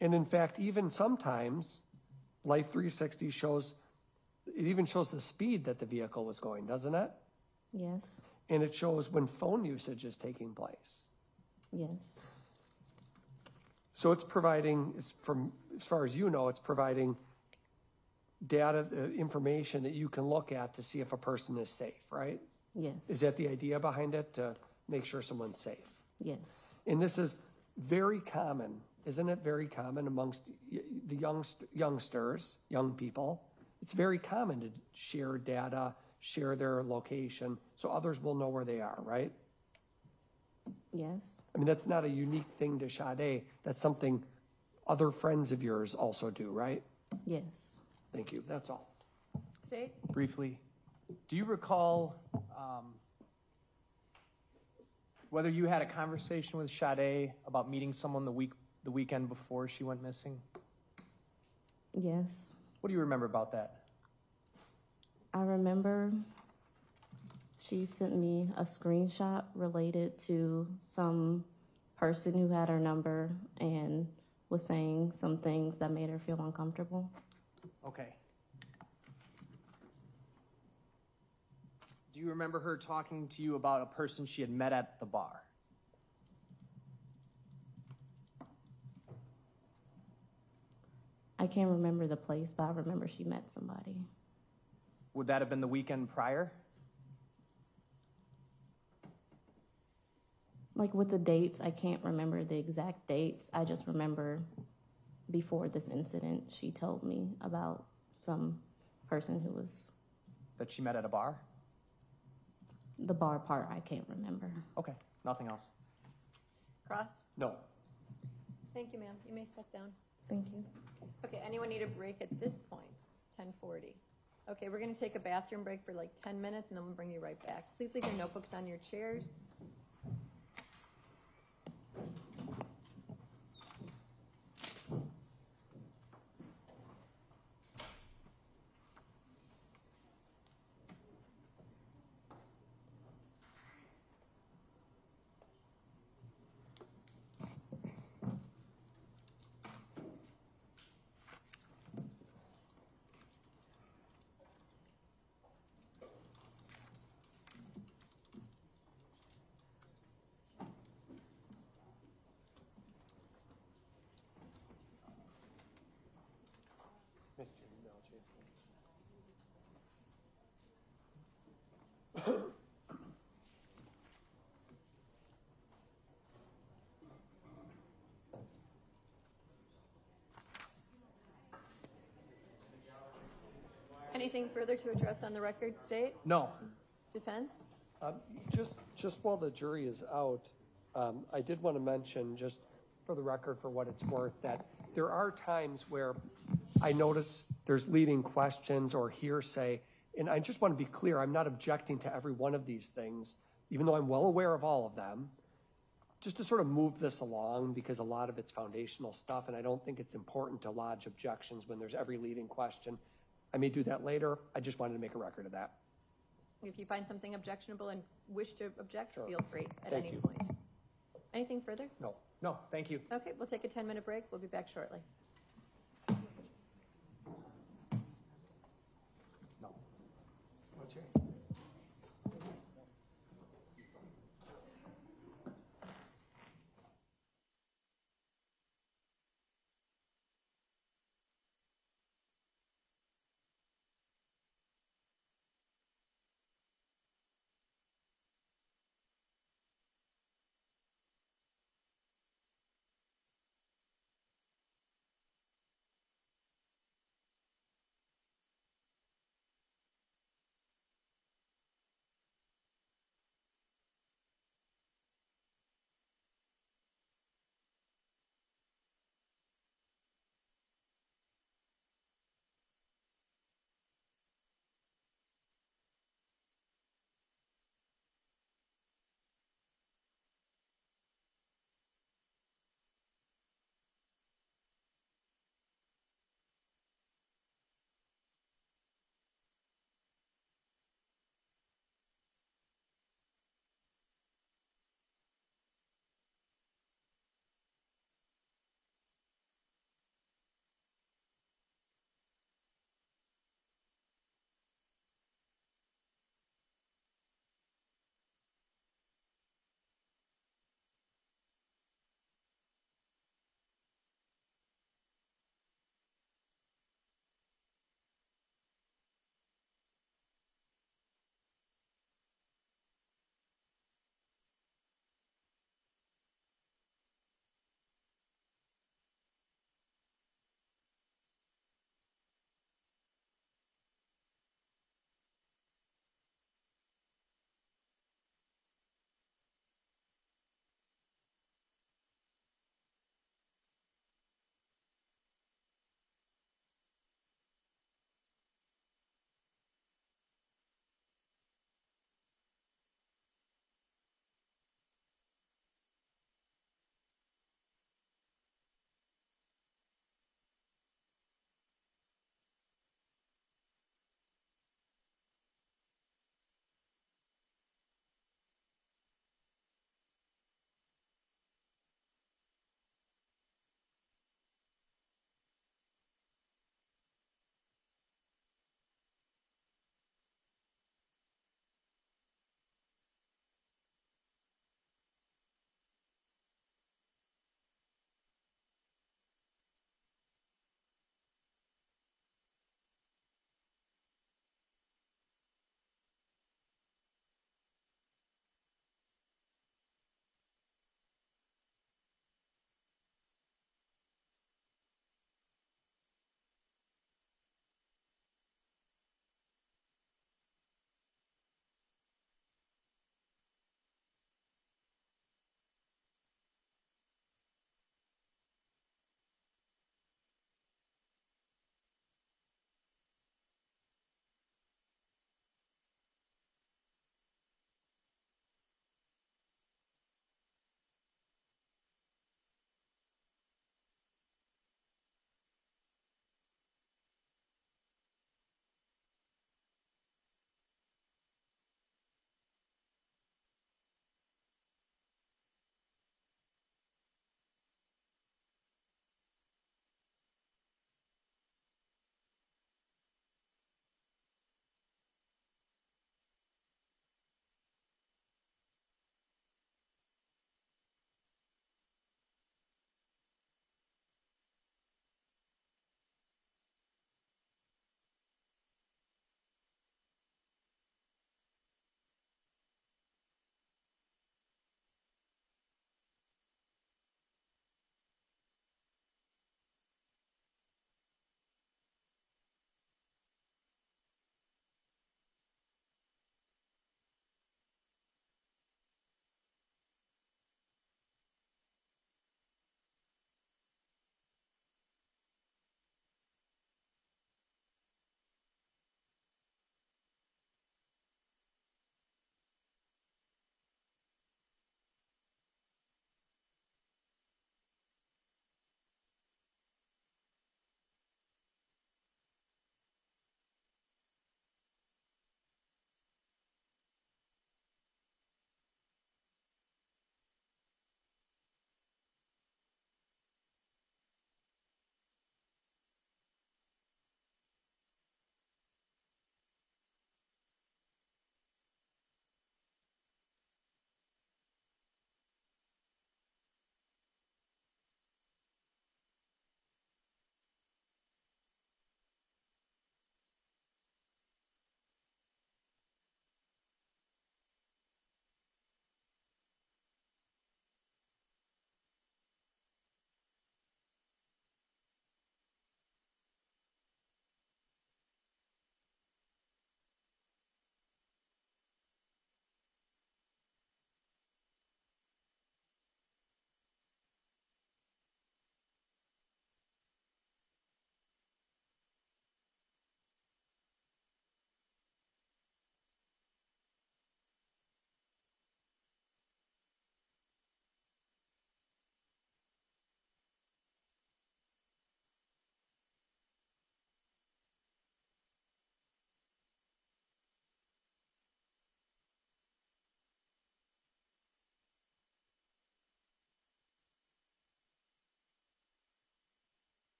Speaker 3: And in fact, even sometimes, Life 360 shows the speed that the vehicle was going, doesn't it?
Speaker 10: Yes.
Speaker 3: And it shows when phone usage is taking place.
Speaker 10: Yes.
Speaker 3: So it's providing, as far as you know, it's providing data, information that you can look at to see if a person is safe, right?
Speaker 10: Yes.
Speaker 3: Is that the idea behind it, to make sure someone's safe?
Speaker 10: Yes.
Speaker 3: And this is very common, isn't it? Very common amongst the youngsters, young people. It's very common to share data, share their location, so others will know where they are, right?
Speaker 10: Yes.
Speaker 3: I mean, that's not a unique thing to Sade. That's something other friends of yours also do, right?
Speaker 10: Yes.
Speaker 3: Thank you. That's all.
Speaker 1: State?
Speaker 6: Briefly, do you recall whether you had a conversation with Sade about meeting someone the weekend before she went missing?
Speaker 10: Yes.
Speaker 6: What do you remember about that?
Speaker 10: I remember she sent me a screenshot related to some person who had her number and was saying some things that made her feel uncomfortable.
Speaker 6: Okay. Do you remember her talking to you about a person she had met at the bar?
Speaker 10: I
Speaker 11: I can't remember the place, but I remember she met somebody.
Speaker 6: Would that have been the weekend prior?
Speaker 11: Like with the dates, I can't remember the exact dates. I just remember before this incident, she told me about some person who was.
Speaker 6: That she met at a bar?
Speaker 11: The bar part, I can't remember.
Speaker 6: Okay, nothing else.
Speaker 1: Cross?
Speaker 3: No.
Speaker 1: Thank you, ma'am. You may step down.
Speaker 11: Thank you.
Speaker 1: Okay, anyone need a break at this point? It's 10:40. Okay, we're gonna take a bathroom break for like 10 minutes and then we'll bring you right back. Please leave your notebooks on your chairs.
Speaker 3: Missed your email, Jason.
Speaker 1: Anything further to address on the record, State?
Speaker 6: No.
Speaker 1: Defense?
Speaker 3: Just while the jury is out, I did want to mention, just for the record, for what it's worth, that there are times where I notice there's leading questions or hearsay, and I just want to be clear, I'm not objecting to every one of these things, even though I'm well aware of all of them, just to sort of move this along, because a lot of it's foundational stuff, and I don't think it's important to lodge objections when there's every leading question. I may do that later. I just wanted to make a record of that.
Speaker 1: If you find something objectionable and wish to object,
Speaker 3: Sure.
Speaker 1: feel free at
Speaker 3: Thank
Speaker 1: any
Speaker 3: you.
Speaker 1: point. Anything further?
Speaker 3: No.
Speaker 6: No, thank you.
Speaker 1: Okay, we'll take a 10-minute break. We'll be back shortly.
Speaker 3: No. What's your?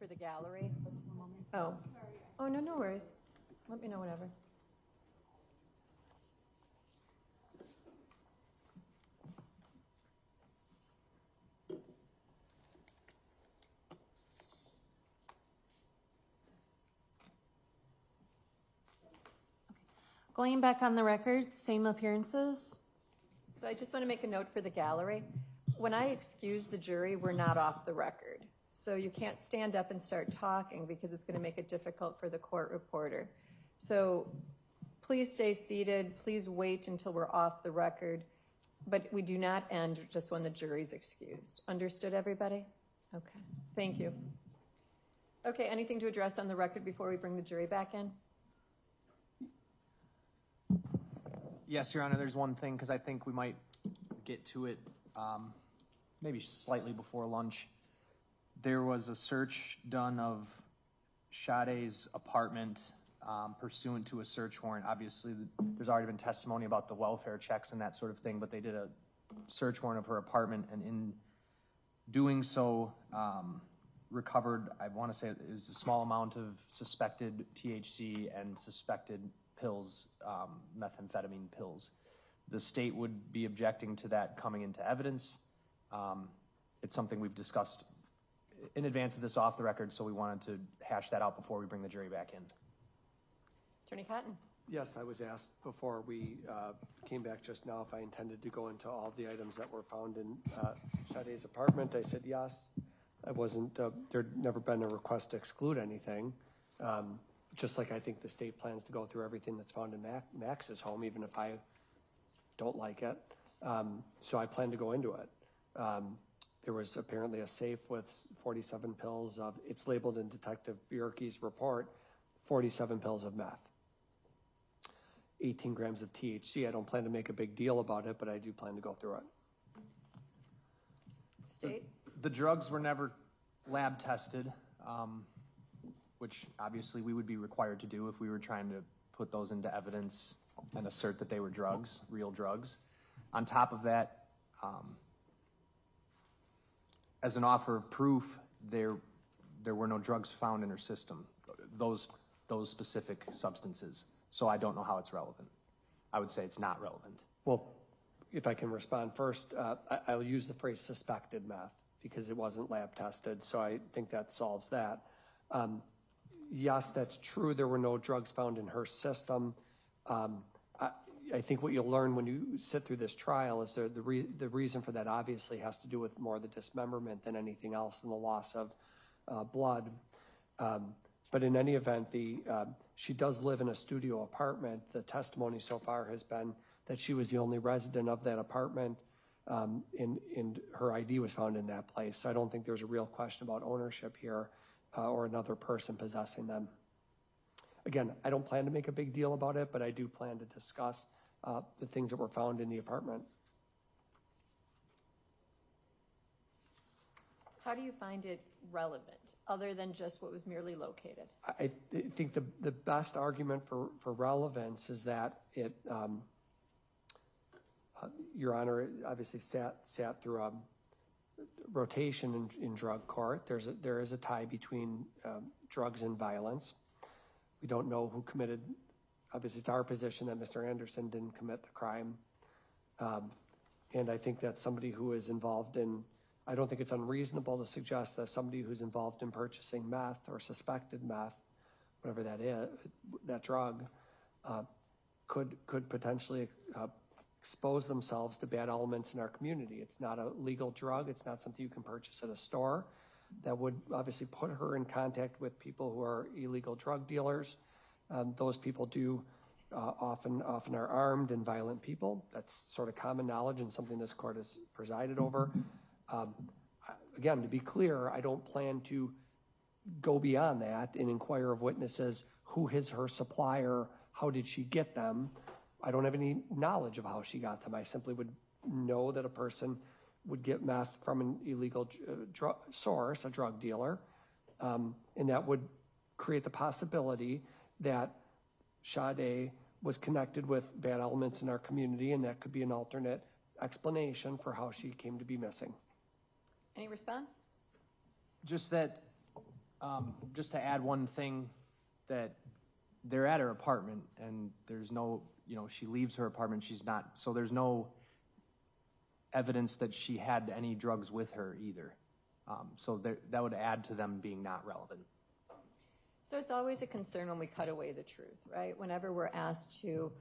Speaker 1: for the gallery. Oh. Oh, no, no worries. Let me know whenever.
Speaker 12: Going back on the record, same appearances.
Speaker 1: So I just want to make a note for the gallery. When I excuse the jury, we're not off the record. So you can't stand up and start talking because it's going to make it difficult for the court reporter. So please stay seated. Please wait until we're off the record. But we do not end just when the jury's excused. Understood, everybody? Okay. Thank you. Okay, anything to address on the record before we bring the jury back in?
Speaker 6: Yes, Your Honor, there's one thing, because I think we might get to it maybe slightly before lunch. There was a search done of Sade's apartment pursuant to a search warrant. Obviously, there's already been testimony about the welfare checks and that sort of thing, but they did a search warrant of her apartment, and in doing so, recovered, I want to say it was a small amount of suspected THC and suspected pills, methamphetamine pills. The state would be objecting to that coming into evidence. It's something we've discussed in advance of this off the record, so we wanted to hash that out before we bring the jury back in.
Speaker 1: Attorney Cotton.
Speaker 3: Yes, I was asked before we came back just now if I intended to go into all the items that were found in Sade's apartment. I said yes. I wasn't, there'd never been a request to exclude anything. Just like I think the state plans to go through everything that's found in Max's home, even if I don't like it. So I plan to go into it. There was apparently a safe with 47 pills of, it's labeled in Detective Bjerke's report, 47 pills of meth. 18 grams of THC. I don't plan to make a big deal about it, but I do plan to go through it.
Speaker 1: State?
Speaker 6: The drugs were never lab tested, which obviously we would be required to do if we were trying to put those into evidence and assert that they were drugs, real drugs. On top of that, as an offer of proof, there were no drugs found in her system, those specific substances. So I don't know how it's relevant. I would say it's not relevant.
Speaker 3: Well, if I can respond first, I'll use the phrase suspected meth because it wasn't lab tested, so I think that solves that. Yes, that's true. There were no drugs found in her system. I think what you'll learn when you sit through this trial is the reason for that obviously has to do with more the dismemberment than anything else and the loss of blood. But in any event, she does live in a studio apartment. The testimony so far has been that she was the only resident of that apartment, and her ID was found in that place. So I don't think there's a real question about ownership here or another person possessing them. Again, I don't plan to make a big deal about it, but I do plan to discuss the things that were found in the apartment.
Speaker 1: How do you find it relevant, other than just what was merely located?
Speaker 3: I think the best argument for relevance is that it, Your Honor, obviously sat through a rotation in drug court. There is a tie between drugs and violence. We don't know who committed. Obviously, it's our position that Mr. Anderson didn't commit the crime. And I think that somebody who is involved in, I don't think it's unreasonable to suggest that somebody who's involved in purchasing meth or suspected meth, whatever that is, that drug, could potentially expose themselves to bad elements in our community. It's not a legal drug. It's not something you can purchase at a store. That would obviously put her in contact with people who are illegal drug dealers. Those people often are armed and violent people. That's sort of common knowledge and something this court has presided over. Again, to be clear, I don't plan to go beyond that and inquire of witnesses who is her supplier, how did she get them. I don't have any knowledge of how she got them. I simply would know that a person would get meth from an illegal source, a drug dealer, and that would create the possibility that Sade was connected with bad elements in our community, and that could be an alternate explanation for how she came to be missing.
Speaker 1: Any response?
Speaker 6: Just that Just to add one thing, that they're at her apartment and there's no, she leaves her apartment, so there's no evidence that she had any drugs with her either. So that would add to them being not relevant.
Speaker 1: So it's always a concern when we cut away the truth, right? Whenever we're asked to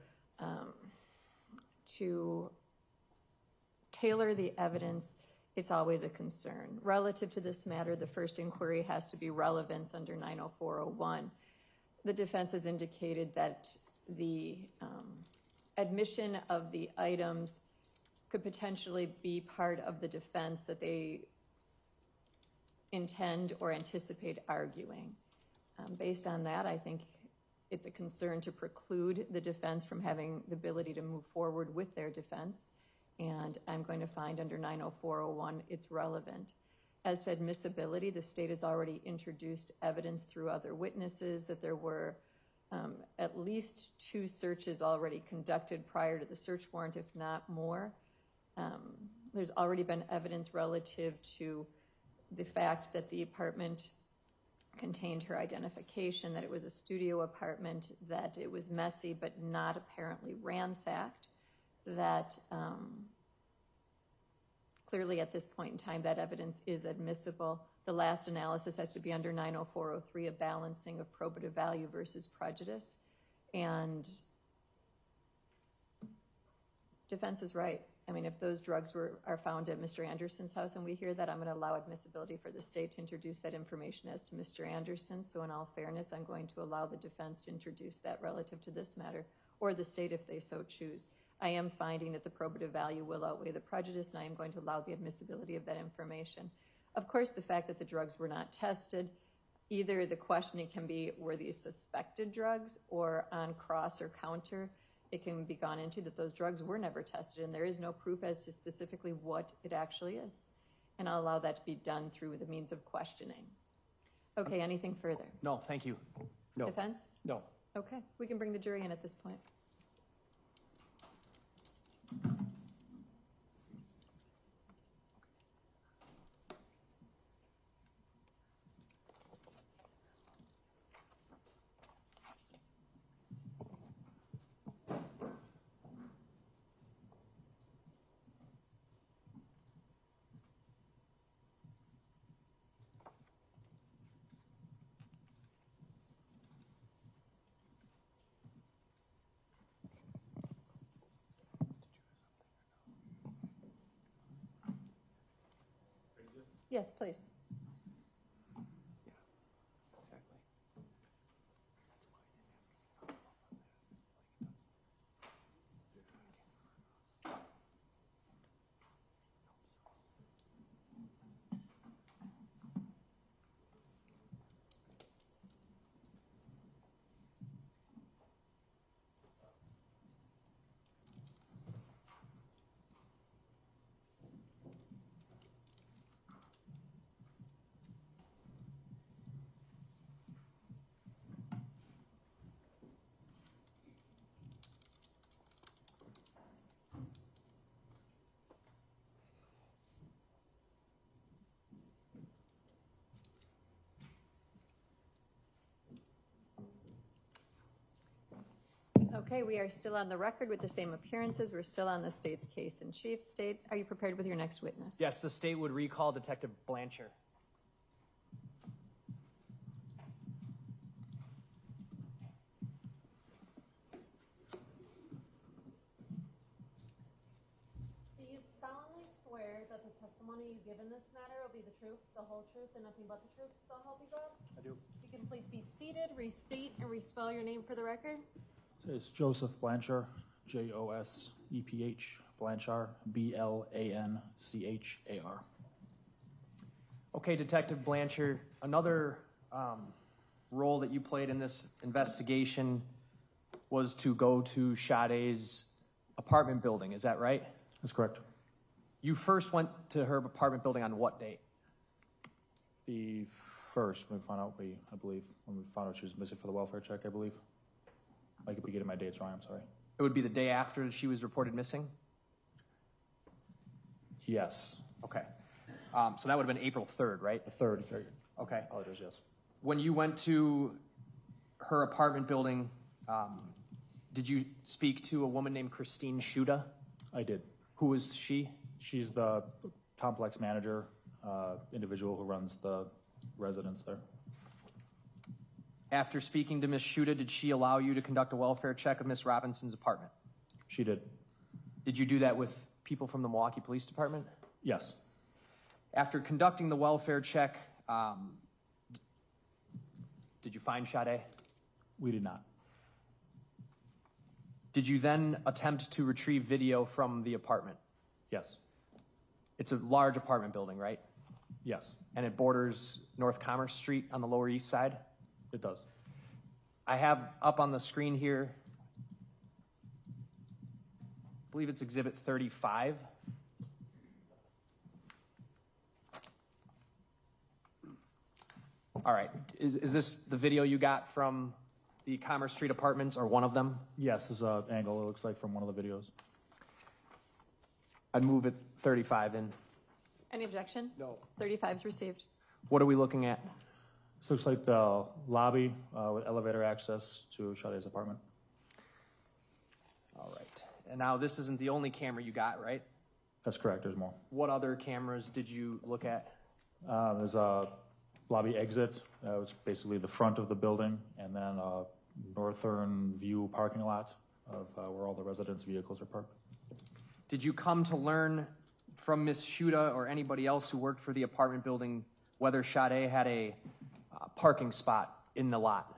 Speaker 1: tailor the evidence, it's always a concern. Relative to this matter, the first inquiry has to be relevance under 90401. The defense has indicated that the admission of the items could potentially be part of the defense that they intend or anticipate arguing. Based on that, I think it's a concern to preclude the defense from having the ability to move forward with their defense. And I'm going to find under 90401 it's relevant. As to admissibility, the state has already introduced evidence through other witnesses that there were at least 2 searches already conducted prior to the search warrant, if not more. There's already been evidence relative to the fact that the apartment contained her identification, that it was a studio apartment, that it was messy but not apparently ransacked, that clearly at this point in time that evidence is admissible. The last analysis has to be under 90403, a balancing of probative value versus prejudice. And defense is right. I mean, if those drugs are found at Mr. Anderson's house and we hear that, I'm going to allow admissibility for the state to introduce that information as to Mr. Anderson. So in all fairness, I'm going to allow the defense to introduce that relative to this matter, or the state if they so choose. I am finding that the probative value will outweigh the prejudice, and I am going to allow the admissibility of that information. Of course, the fact that the drugs were not tested, either the questioning can be, were these suspected drugs, or on cross or counter, it can be gone into that those drugs were never tested, and there is no proof as to specifically what it actually is. And I'll allow that to be done through the means of questioning. Okay, anything further?
Speaker 6: No, thank you.
Speaker 3: No.
Speaker 1: Defense?
Speaker 3: No.
Speaker 1: Okay, we can bring the jury in at this point. Yes, please. Okay, we are still on the record with the same appearances. We're still on the state's case in chief. State, are you prepared with your next witness?
Speaker 6: Yes, the state would recall Detective Blanchard.
Speaker 12: Do you solemnly swear that the testimony you give in this matter will be the truth, the whole truth, and nothing but the truth, so help you God?
Speaker 6: I do.
Speaker 12: You can please be seated, restate, and respell your name for the record.
Speaker 13: It's Joseph Blanchard, Joseph, Blanchard, Blanchar.
Speaker 6: Okay, Detective Blanchard, another role that you played in this investigation was to go to Sade's apartment building, is that right?
Speaker 13: That's correct.
Speaker 6: You first went to her apartment building on what date?
Speaker 13: The first, when we found out, I believe, when we found out she was missing for the welfare check, I believe. I could be getting my dates wrong, I'm sorry.
Speaker 6: It would be the day after she was reported missing?
Speaker 13: Yes.
Speaker 6: Okay. So that would have been April 3rd, right?
Speaker 13: The 3rd.
Speaker 6: Okay.
Speaker 13: Apologies, yes.
Speaker 6: When you went to her apartment building, did you speak to a woman named Christine Shuda?
Speaker 13: I did.
Speaker 6: Who is she?
Speaker 13: She's the complex manager, individual who runs the residence there.
Speaker 6: After speaking to Ms. Shuda, did she allow you to conduct a welfare check of Ms. Robinson's apartment?
Speaker 13: She did.
Speaker 6: Did you do that with people from the Milwaukee Police Department?
Speaker 13: Yes.
Speaker 6: After conducting the welfare check, did you find Sade?
Speaker 13: We did not.
Speaker 6: Did you then attempt to retrieve video from the apartment?
Speaker 13: Yes.
Speaker 6: It's a large apartment building, right?
Speaker 13: Yes,
Speaker 6: And it borders North Commerce Street on the Lower East Side?
Speaker 13: it does.
Speaker 6: I have up on the screen here, I believe it's Exhibit 35. All right, is this the video you got from the Commerce Street apartments, or one of them?
Speaker 13: Yes, this is an angle it looks like from one of the videos.
Speaker 6: I'd move it 35 in.
Speaker 1: Any objection?
Speaker 3: No.
Speaker 1: 35 is received.
Speaker 6: What are we looking at?
Speaker 13: This looks like the lobby with elevator access to Sade's apartment.
Speaker 6: All right, and now this isn't the only camera you got, right?
Speaker 13: That's correct, there's more.
Speaker 6: What other cameras did you look at?
Speaker 13: There's a lobby exit, it's basically the front of the building, and then a northern view parking lot of where all the residents' vehicles are parked.
Speaker 6: Did you come to learn from Ms. Shuda or anybody else who worked for the apartment building whether Sade had a parking spot in the lot?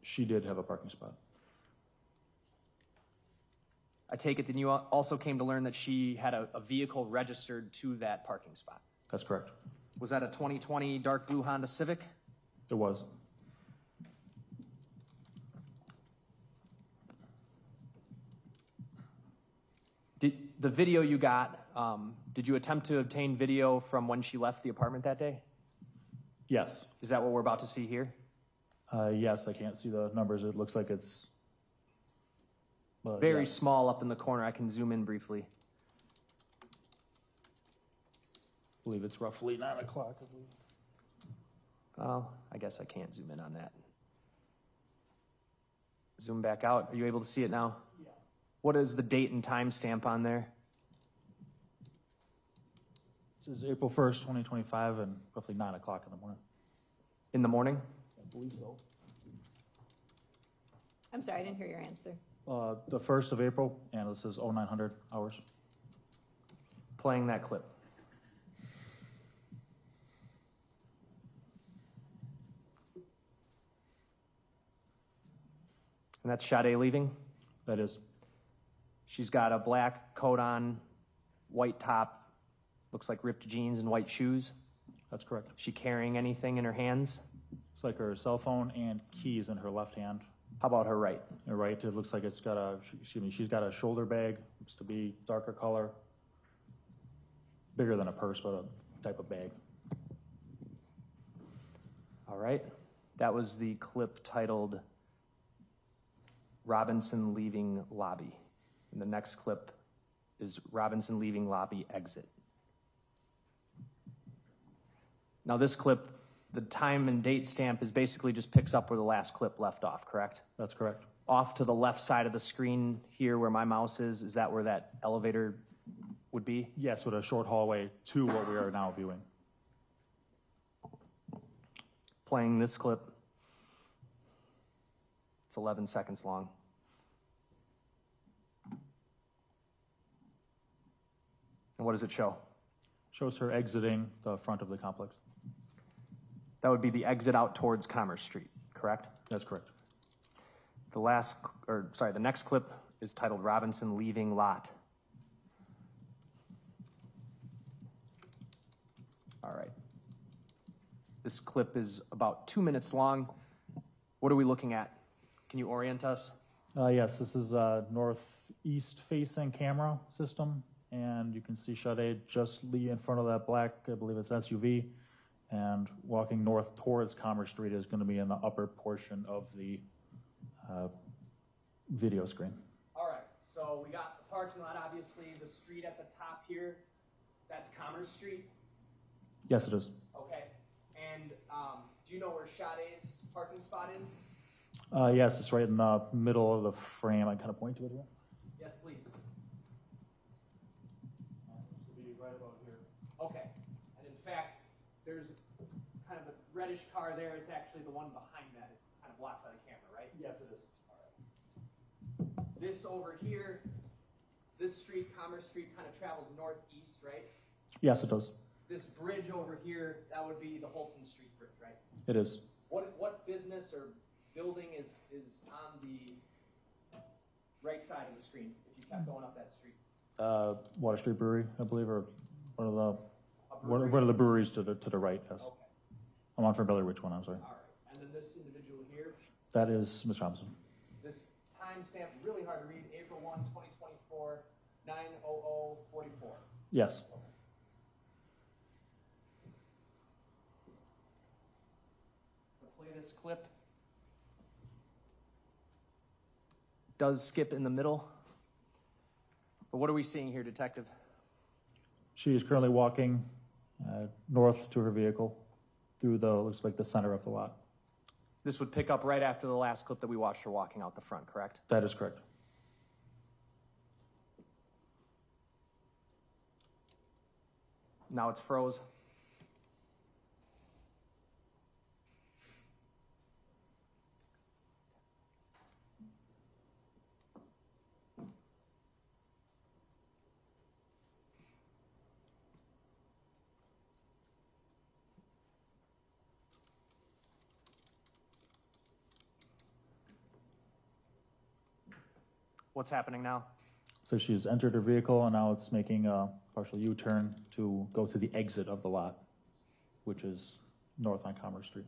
Speaker 13: She did have a parking spot.
Speaker 6: I take it that you also came to learn that she had a vehicle registered to that parking spot.
Speaker 13: That's correct.
Speaker 6: Was that a 2020 dark blue Honda Civic?
Speaker 13: It was.
Speaker 6: The video you got, did you attempt to obtain video from when she left the apartment that day?
Speaker 13: Yes.
Speaker 6: Is that what we're about to see here?
Speaker 13: Yes, I can't see the numbers. It looks like it's
Speaker 6: Very
Speaker 13: yeah.
Speaker 6: small up in the corner. I can zoom in briefly.
Speaker 13: I believe it's roughly 9 o'clock. I believe.
Speaker 6: Oh, I guess I can't zoom in on that. Zoom back out. Are you able to see it now? Yeah. What is the date and time stamp on there?
Speaker 13: This is April 1st, 2025, and roughly 9 o'clock in the morning.
Speaker 6: In the morning?
Speaker 13: I believe so.
Speaker 1: I'm sorry, I didn't hear your answer.
Speaker 13: The 1st of April, and this is 0900 hours.
Speaker 6: Playing that clip. And that's Sade leaving?
Speaker 13: That is.
Speaker 6: She's got a black coat on, white top, looks like ripped jeans and white shoes.
Speaker 13: That's correct.
Speaker 6: She carrying anything in her hands?
Speaker 13: It's like her cell phone and keys in her left hand.
Speaker 6: How about her right?
Speaker 13: Her right, it looks like it's got a, she's got a shoulder bag, looks to be darker color. Bigger than a purse, but a type of bag.
Speaker 6: All right. That was the clip titled Robinson Leaving Lobby. And the next clip is Robinson Leaving Lobby Exit. Now this clip, the time and date stamp is basically just picks up where the last clip left off, correct?
Speaker 13: That's correct.
Speaker 6: Off to the left side of the screen here where my mouse is that where that elevator would be?
Speaker 13: Yes, with a short hallway to what we are now viewing.
Speaker 6: Playing this clip. It's 11 seconds long. And what does it show?
Speaker 13: Shows her exiting the front of the complex.
Speaker 6: That would be the exit out towards Commerce Street, correct?
Speaker 13: That's correct.
Speaker 6: The next clip is titled Robinson Leaving Lot. All right. This clip is about 2 minutes long. What are we looking at? Can you orient us?
Speaker 13: Yes, this is a northeast facing camera system, and you can see Sade just in front of that black, I believe it's SUV, and walking north towards Commerce Street is going to be in the upper portion of the video screen.
Speaker 6: All right, so we got the parking lot, obviously, the street at the top here, that's Commerce Street.
Speaker 13: Yes, it is.
Speaker 6: Okay, and Do you know where Sade's parking spot is?
Speaker 13: Yes, it's right in the middle of the frame. I kind of point to it here.
Speaker 6: Yes, please.
Speaker 13: This will be right about here.
Speaker 6: Okay. And in fact, there's kind of a reddish car there. It's actually the one behind that. It's kind of blocked by the camera, right?
Speaker 13: Yes, it is.
Speaker 6: All right. This over here, this street, Commerce Street, kind of travels northeast, right?
Speaker 13: Yes, it does.
Speaker 6: This bridge over here, that would be the Holton Street Bridge, right?
Speaker 13: It is.
Speaker 6: What business or building is on the right side of the screen if you kept going up that street?
Speaker 13: Water Street Brewery, I believe, or one of
Speaker 6: brewery?
Speaker 13: the breweries to the right, yes.
Speaker 6: Okay.
Speaker 13: I'm unfamiliar which one, I'm sorry.
Speaker 6: All right. And then this individual here,
Speaker 13: That is Ms. Robinson.
Speaker 6: this timestamp, really hard to read, April 1, 2024, 9:00:44.
Speaker 13: Yes.
Speaker 6: Play this clip. Does skip in the middle. But what are we seeing here, Detective?
Speaker 13: She is currently walking north to her vehicle through looks like the center of the lot.
Speaker 6: This would pick up right after the last clip that we watched her walking out the front, correct?
Speaker 13: That is correct.
Speaker 6: Now it's froze. What's happening now?
Speaker 13: So she's entered her vehicle, and now it's making a partial U-turn to go to the exit of the lot, which is north on Commerce Street.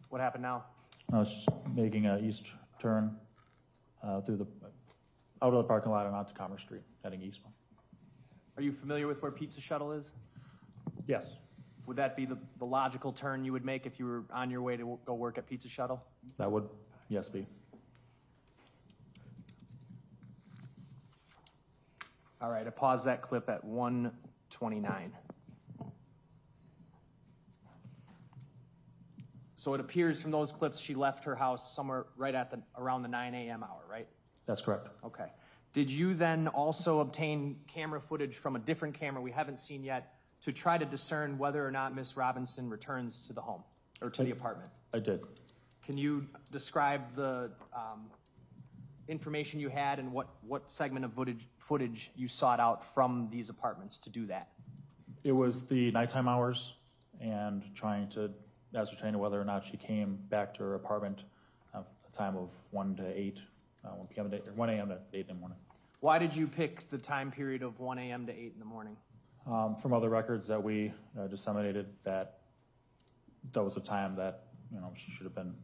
Speaker 6: What happened now?
Speaker 13: Now she's making a east turn through out of the parking lot and onto Commerce Street, heading eastbound.
Speaker 6: Are you familiar with where Pizza Shuttle is?
Speaker 13: Yes.
Speaker 6: Would that be the logical turn you would make if you were on your way to go work at Pizza Shuttle?
Speaker 13: That would, yes, be.
Speaker 6: All right, I paused that clip at 1:29. So it appears from those clips she left her house somewhere right at around the 9 a.m. hour, right?
Speaker 13: That's correct.
Speaker 6: Okay. Did you then also obtain camera footage from a different camera we haven't seen yet to try to discern whether or not Miss Robinson returns to the home or to the apartment?
Speaker 13: I did.
Speaker 6: Can you describe the information you had and what segment of footage you sought out from these apartments to do that?
Speaker 13: It was the nighttime hours and trying to ascertain whether or not she came back to her apartment at a time of 1 to 8, 1 p.m. to 1 a.m. to 8 in the morning.
Speaker 6: Why did you pick the time period of 1 a.m. to 8 in the morning?
Speaker 13: From other records that we disseminated, that was the time that she should have been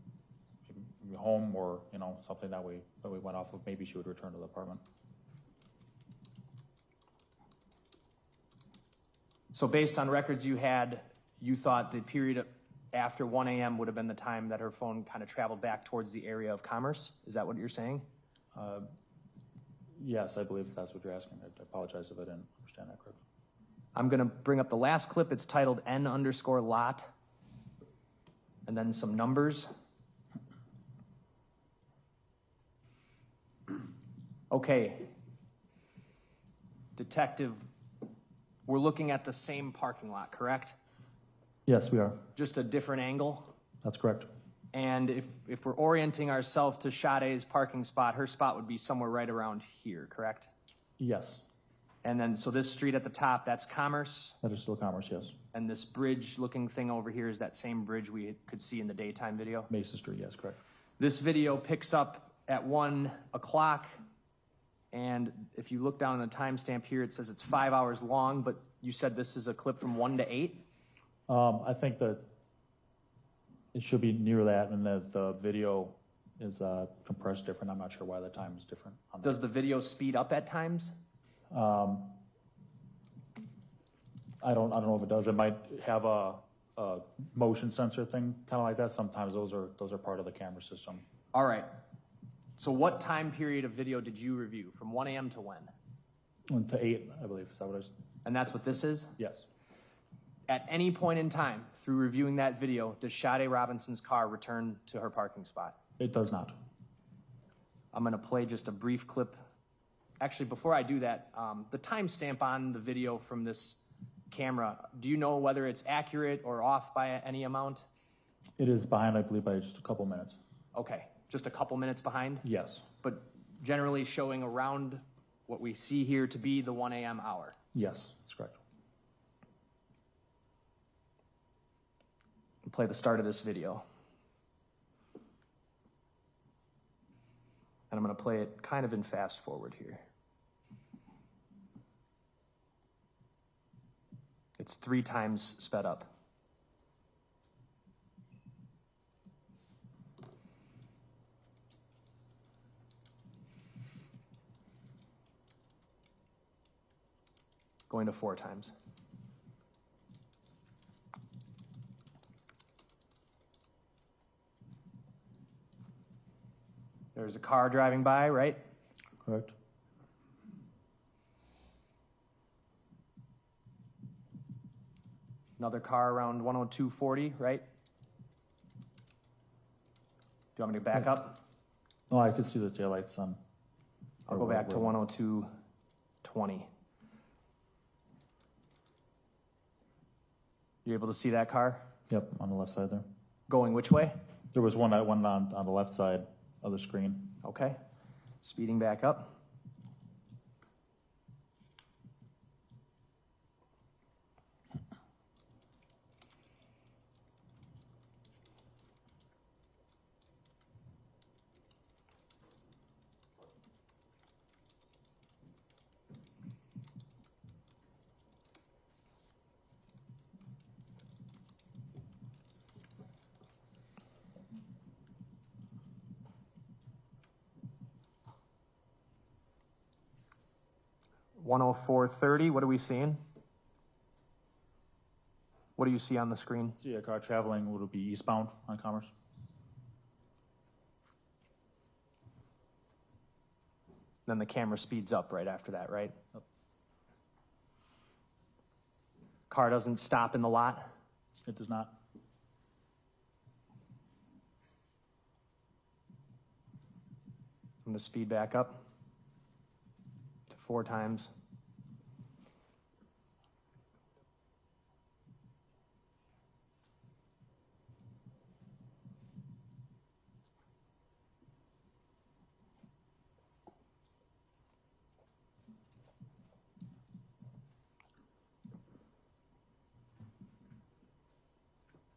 Speaker 13: home, or something that we went off of. Maybe she would return to the apartment.
Speaker 6: So based on records you had, you thought the period after 1 a.m. would have been the time that her phone kind of traveled back towards the area of Commerce? Is that what you're saying?
Speaker 13: Yes, I believe that's what you're asking. I apologize if I didn't understand that correctly.
Speaker 6: I'm going to bring up the last clip. It's titled N_lot, and then some numbers. Okay. Detective, we're looking at the same parking lot, correct?
Speaker 13: Yes, we are.
Speaker 6: Just a different angle?
Speaker 13: That's correct.
Speaker 6: And if we're orienting ourselves to Sade's parking spot, her spot would be somewhere right around here, correct?
Speaker 13: Yes.
Speaker 6: And then, so this street at the top, that's Commerce?
Speaker 13: That is still Commerce, yes.
Speaker 6: And this bridge-looking thing over here is that same bridge we could see in the daytime video?
Speaker 13: Mason Street, yes, correct.
Speaker 6: This video picks up at 1 o'clock, and if you look down on the timestamp here, it says it's 5 hours long, but you said this is a clip from 1 to 8?
Speaker 13: I think that it should be near that, and that the video is compressed different. I'm not sure why the time is different.
Speaker 6: Does the video speed up at times?
Speaker 13: I don't know if it does. It might have a a motion sensor thing, kind of like that. Sometimes those are part of the camera system.
Speaker 6: All right. So what time period of video did you review? From 1 a.m. to when?
Speaker 13: To 8, I believe. Is that what it is?
Speaker 6: And that's what this is?
Speaker 13: Yes.
Speaker 6: At any point in time, through reviewing that video, does Sade Robinson's car return to her parking spot?
Speaker 13: It does not.
Speaker 6: I'm going to play just a brief clip. Actually, before I do that, the timestamp on the video from this camera, do you know whether it's accurate or off by any amount?
Speaker 13: It is behind, I believe, by just a couple minutes.
Speaker 6: Okay, just a couple minutes behind?
Speaker 13: Yes.
Speaker 6: But generally showing around what we see here to be the 1 a.m. hour?
Speaker 13: Yes, that's correct.
Speaker 6: I'll play the start of this video. And I'm going to play it kind of in fast forward here. It's 3 times sped up. Going to 4 times. There's a car driving by, right?
Speaker 13: Correct.
Speaker 6: Another car around 102.40, right? Do you want me to back up?
Speaker 13: Oh, I could see the taillights on.
Speaker 6: I'll go back to 102.20. You able to see that car?
Speaker 13: Yep, on the left side there.
Speaker 6: Going which way?
Speaker 13: There was one that went on the left side of the screen.
Speaker 6: Okay. Speeding back up. $104.30, what are we seeing? What do you see on the screen?
Speaker 13: See a car traveling, would it be eastbound on Commerce?
Speaker 6: Then the camera speeds up right after that, right?
Speaker 13: Yep.
Speaker 6: Car doesn't stop in the lot?
Speaker 13: It does not.
Speaker 6: I'm going to speed back up to 4 times.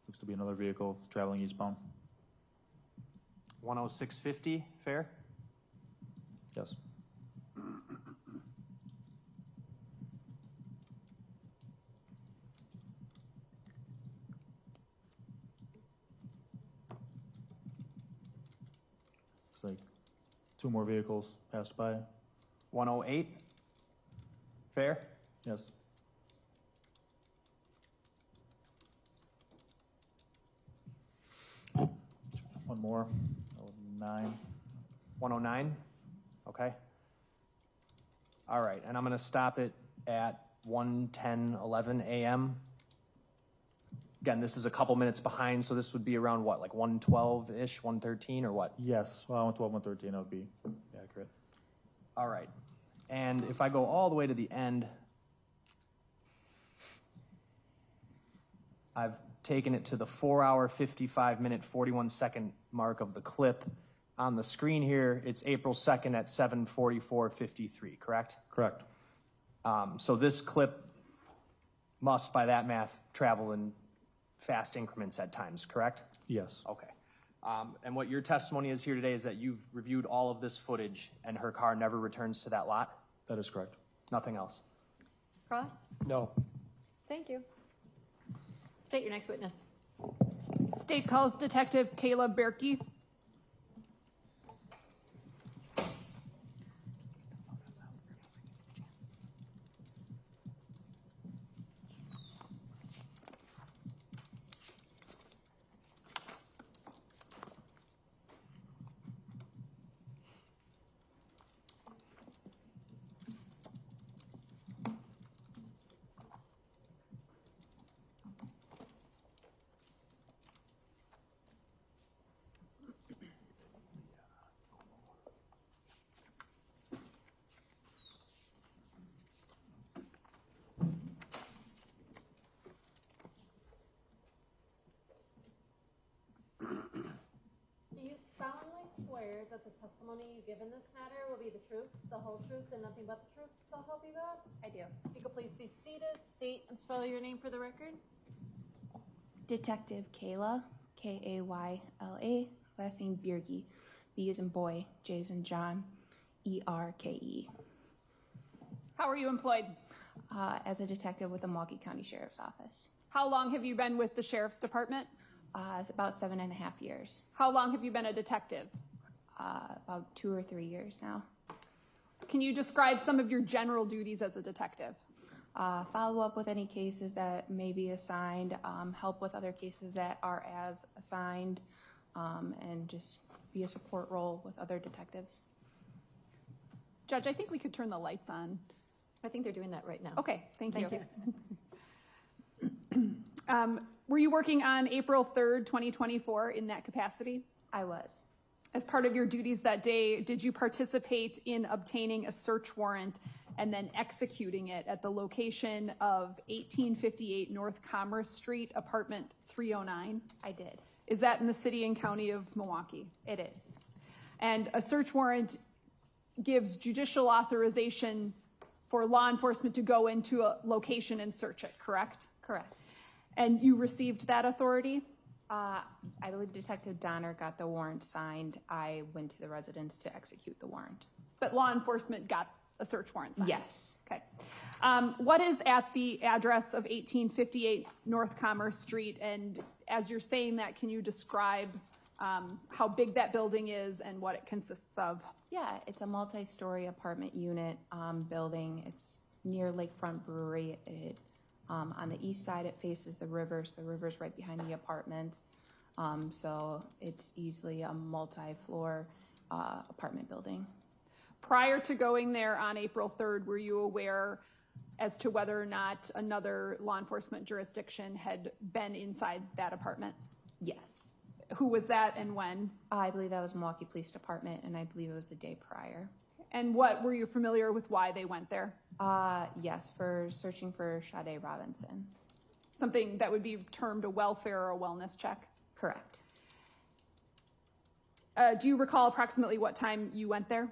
Speaker 13: Looks to be another vehicle traveling eastbound.
Speaker 6: 106.50, fair?
Speaker 13: Yes. Looks like 2 more vehicles passed by.
Speaker 6: 108, fair?
Speaker 13: Yes. One more. 9.
Speaker 6: 109, okay. All right, and I'm going to stop it at 1:10:11 a.m. Again, this is a couple minutes behind, so this would be around what, like 1:12-ish, 1:13, or what?
Speaker 13: Yes. Well, 112, 113, that would be accurate.
Speaker 6: All right, and if I go all the way to the end, I've taken it to the 4-hour, 55-minute, 41-second mark of the clip. On the screen here, it's April 2nd at 7:44:53, correct?
Speaker 13: Correct.
Speaker 6: So this clip must, by that math, travel in fast increments at times, correct?
Speaker 13: Yes.
Speaker 6: Okay. And what your testimony is here today is that you've reviewed all of this footage and her car never returns to that lot?
Speaker 13: That is correct.
Speaker 6: Nothing else?
Speaker 1: Cross?
Speaker 3: No.
Speaker 1: Thank you. State your next witness.
Speaker 2: State calls Detective Kayla Berkey.
Speaker 12: solemnly swear that the testimony you give in this matter will be the truth, the whole truth, and nothing but the truth, so help you God?
Speaker 1: I do.
Speaker 12: If you could please be seated, state and spell your name for the record.
Speaker 14: Detective Kayla, Kayla, last name Bierke, B as in boy, J as in John, ERKE.
Speaker 2: How are you employed?
Speaker 14: As a detective with the Milwaukee County Sheriff's Office.
Speaker 2: How long have you been with the Sheriff's Department?
Speaker 14: It's about 7.5 years.
Speaker 2: How long have you been a detective?
Speaker 14: About 2 or 3 years now.
Speaker 2: Can you describe some of your general duties as a detective?
Speaker 14: Follow up with any cases that may be assigned, help with other cases that are as assigned, and just be a support role with other detectives.
Speaker 2: Judge, I think we could turn the lights on.
Speaker 1: I think they're doing that right now.
Speaker 2: Okay, thank you.
Speaker 1: you.
Speaker 2: Were you working on April 3rd, 2024 in that capacity?
Speaker 14: I was.
Speaker 2: As part of your duties that day, did you participate in obtaining a search warrant and then executing it at the location of 1858 North Commerce Street, apartment 309?
Speaker 14: I did.
Speaker 2: Is that in the city and county of Milwaukee?
Speaker 14: It is.
Speaker 2: And a search warrant gives judicial authorization for law enforcement to go into a location and search it, correct?
Speaker 14: Correct.
Speaker 2: And you received that authority?
Speaker 14: I believe Detective Donner got the warrant signed. I went to the residence to execute the warrant.
Speaker 2: But law enforcement got a search warrant signed?
Speaker 14: Yes.
Speaker 2: Okay. What is at the address of 1858 North Commerce Street? And as you're saying that, can you describe how big that building is and what it consists of?
Speaker 14: Yeah, it's a multi-story apartment unit building. It's near Lakefront Brewery. On the east side, it faces the rivers. The river's right behind the apartments. So it's easily a multi-floor apartment building.
Speaker 2: Prior to going there on April 3rd, were you aware as to whether or not another law enforcement jurisdiction had been inside that apartment?
Speaker 14: Yes.
Speaker 2: Who was that and when?
Speaker 14: I believe that was Milwaukee Police Department, and I believe it was the day prior.
Speaker 2: And what, were you familiar with why they went there?
Speaker 14: Yes, for searching for Sade Robinson.
Speaker 2: Something that would be termed a welfare or a wellness check?
Speaker 14: Correct.
Speaker 2: Do you recall approximately what time you went there?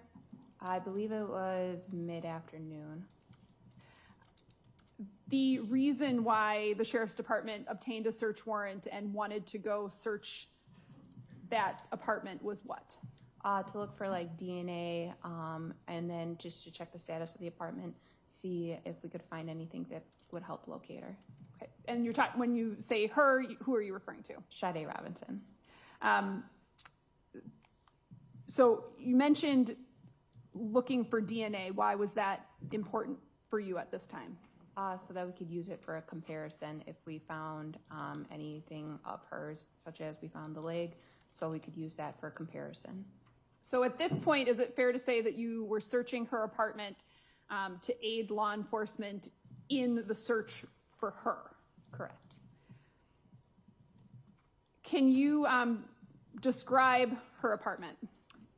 Speaker 14: I believe it was mid-afternoon.
Speaker 2: The reason why the Sheriff's Department obtained a search warrant and wanted to go search that apartment was what?
Speaker 14: To look for like DNA, and then just to check the status of the apartment, see if we could find anything that would help locate her.
Speaker 2: Okay. And you're talking, when you say her, who are you referring to?
Speaker 14: Sade Robinson.
Speaker 2: So you mentioned looking for DNA. Why was that important for you at this time?
Speaker 14: So that we could use it for a comparison if we found anything of hers, such as we found the leg, so we could use that for a comparison.
Speaker 2: So at this point, is it fair to say that you were searching her apartment to aid law enforcement in the search for her?
Speaker 14: Correct.
Speaker 2: Can you describe her apartment?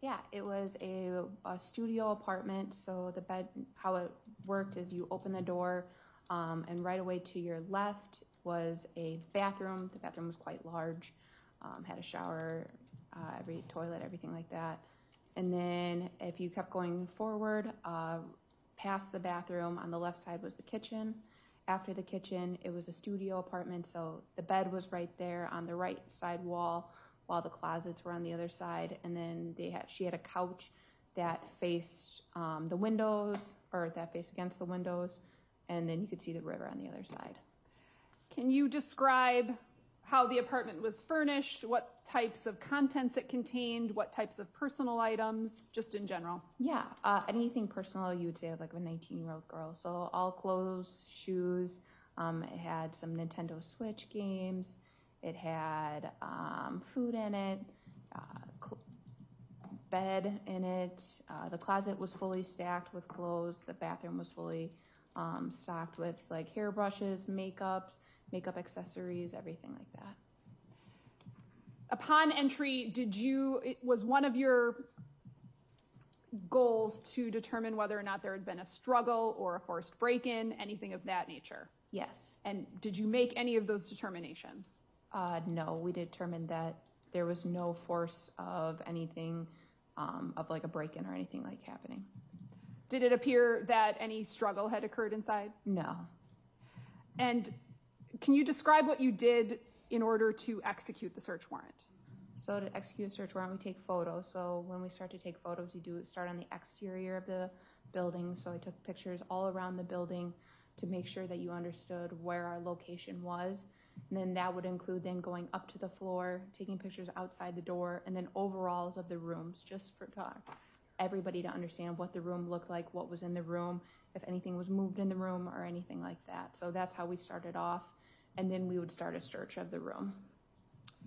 Speaker 14: Yeah, it was a studio apartment. So the bed, how it worked is you open the door, and right away to your left was a bathroom. The bathroom was quite large, had a shower, every toilet, everything like that. And then if you kept going forward, past the bathroom, on the left side was the kitchen. After the kitchen, it was a studio apartment, so the bed was right there on the right side wall, while the closets were on the other side. And then she had a couch that faced the windows, or that faced against the windows, and then you could see the river on the other side.
Speaker 2: Can you describe how the apartment was furnished, what types of contents it contained, what types of personal items, just in general?
Speaker 14: Yeah, anything personal you would say like a 19-year-old girl. So all clothes, shoes, it had some Nintendo Switch games, it had food in it, bed in it, the closet was fully stacked with clothes, the bathroom was fully stocked with like hairbrushes, makeup accessories, everything like that.
Speaker 2: Upon entry, was one of your goals to determine whether or not there had been a struggle or a forced break-in, anything of that nature?
Speaker 14: Yes.
Speaker 2: And did you make any of those determinations?
Speaker 14: No, we determined that there was no force of anything, of like a break-in or anything like happening.
Speaker 2: Did it appear that any struggle had occurred inside?
Speaker 14: No.
Speaker 2: And can you describe what you did in order to execute the search warrant?
Speaker 14: So to execute a search warrant, we take photos. So when we start to take photos, we do start on the exterior of the building. So I took pictures all around the building to make sure that you understood where our location was. And then that would include then going up to the floor, taking pictures outside the door, and then overalls of the rooms, just for everybody to understand what the room looked like, what was in the room, if anything was moved in the room or anything like that. So that's how we started off. And then we would start a search of the room.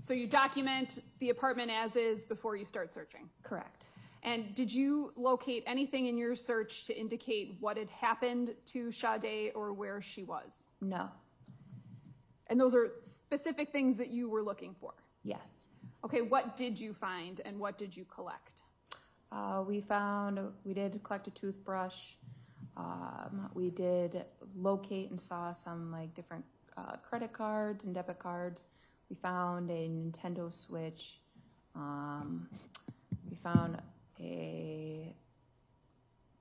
Speaker 2: So you document the apartment as is before you start searching?
Speaker 14: Correct.
Speaker 2: And did you locate anything in your search to indicate what had happened to Sade or where she was?
Speaker 14: No.
Speaker 2: And those are specific things that you were looking for?
Speaker 14: Yes.
Speaker 2: Okay, what did you find and what did you collect?
Speaker 14: We did collect a toothbrush. We did locate and saw some like different credit cards and debit cards. We found a Nintendo Switch. We found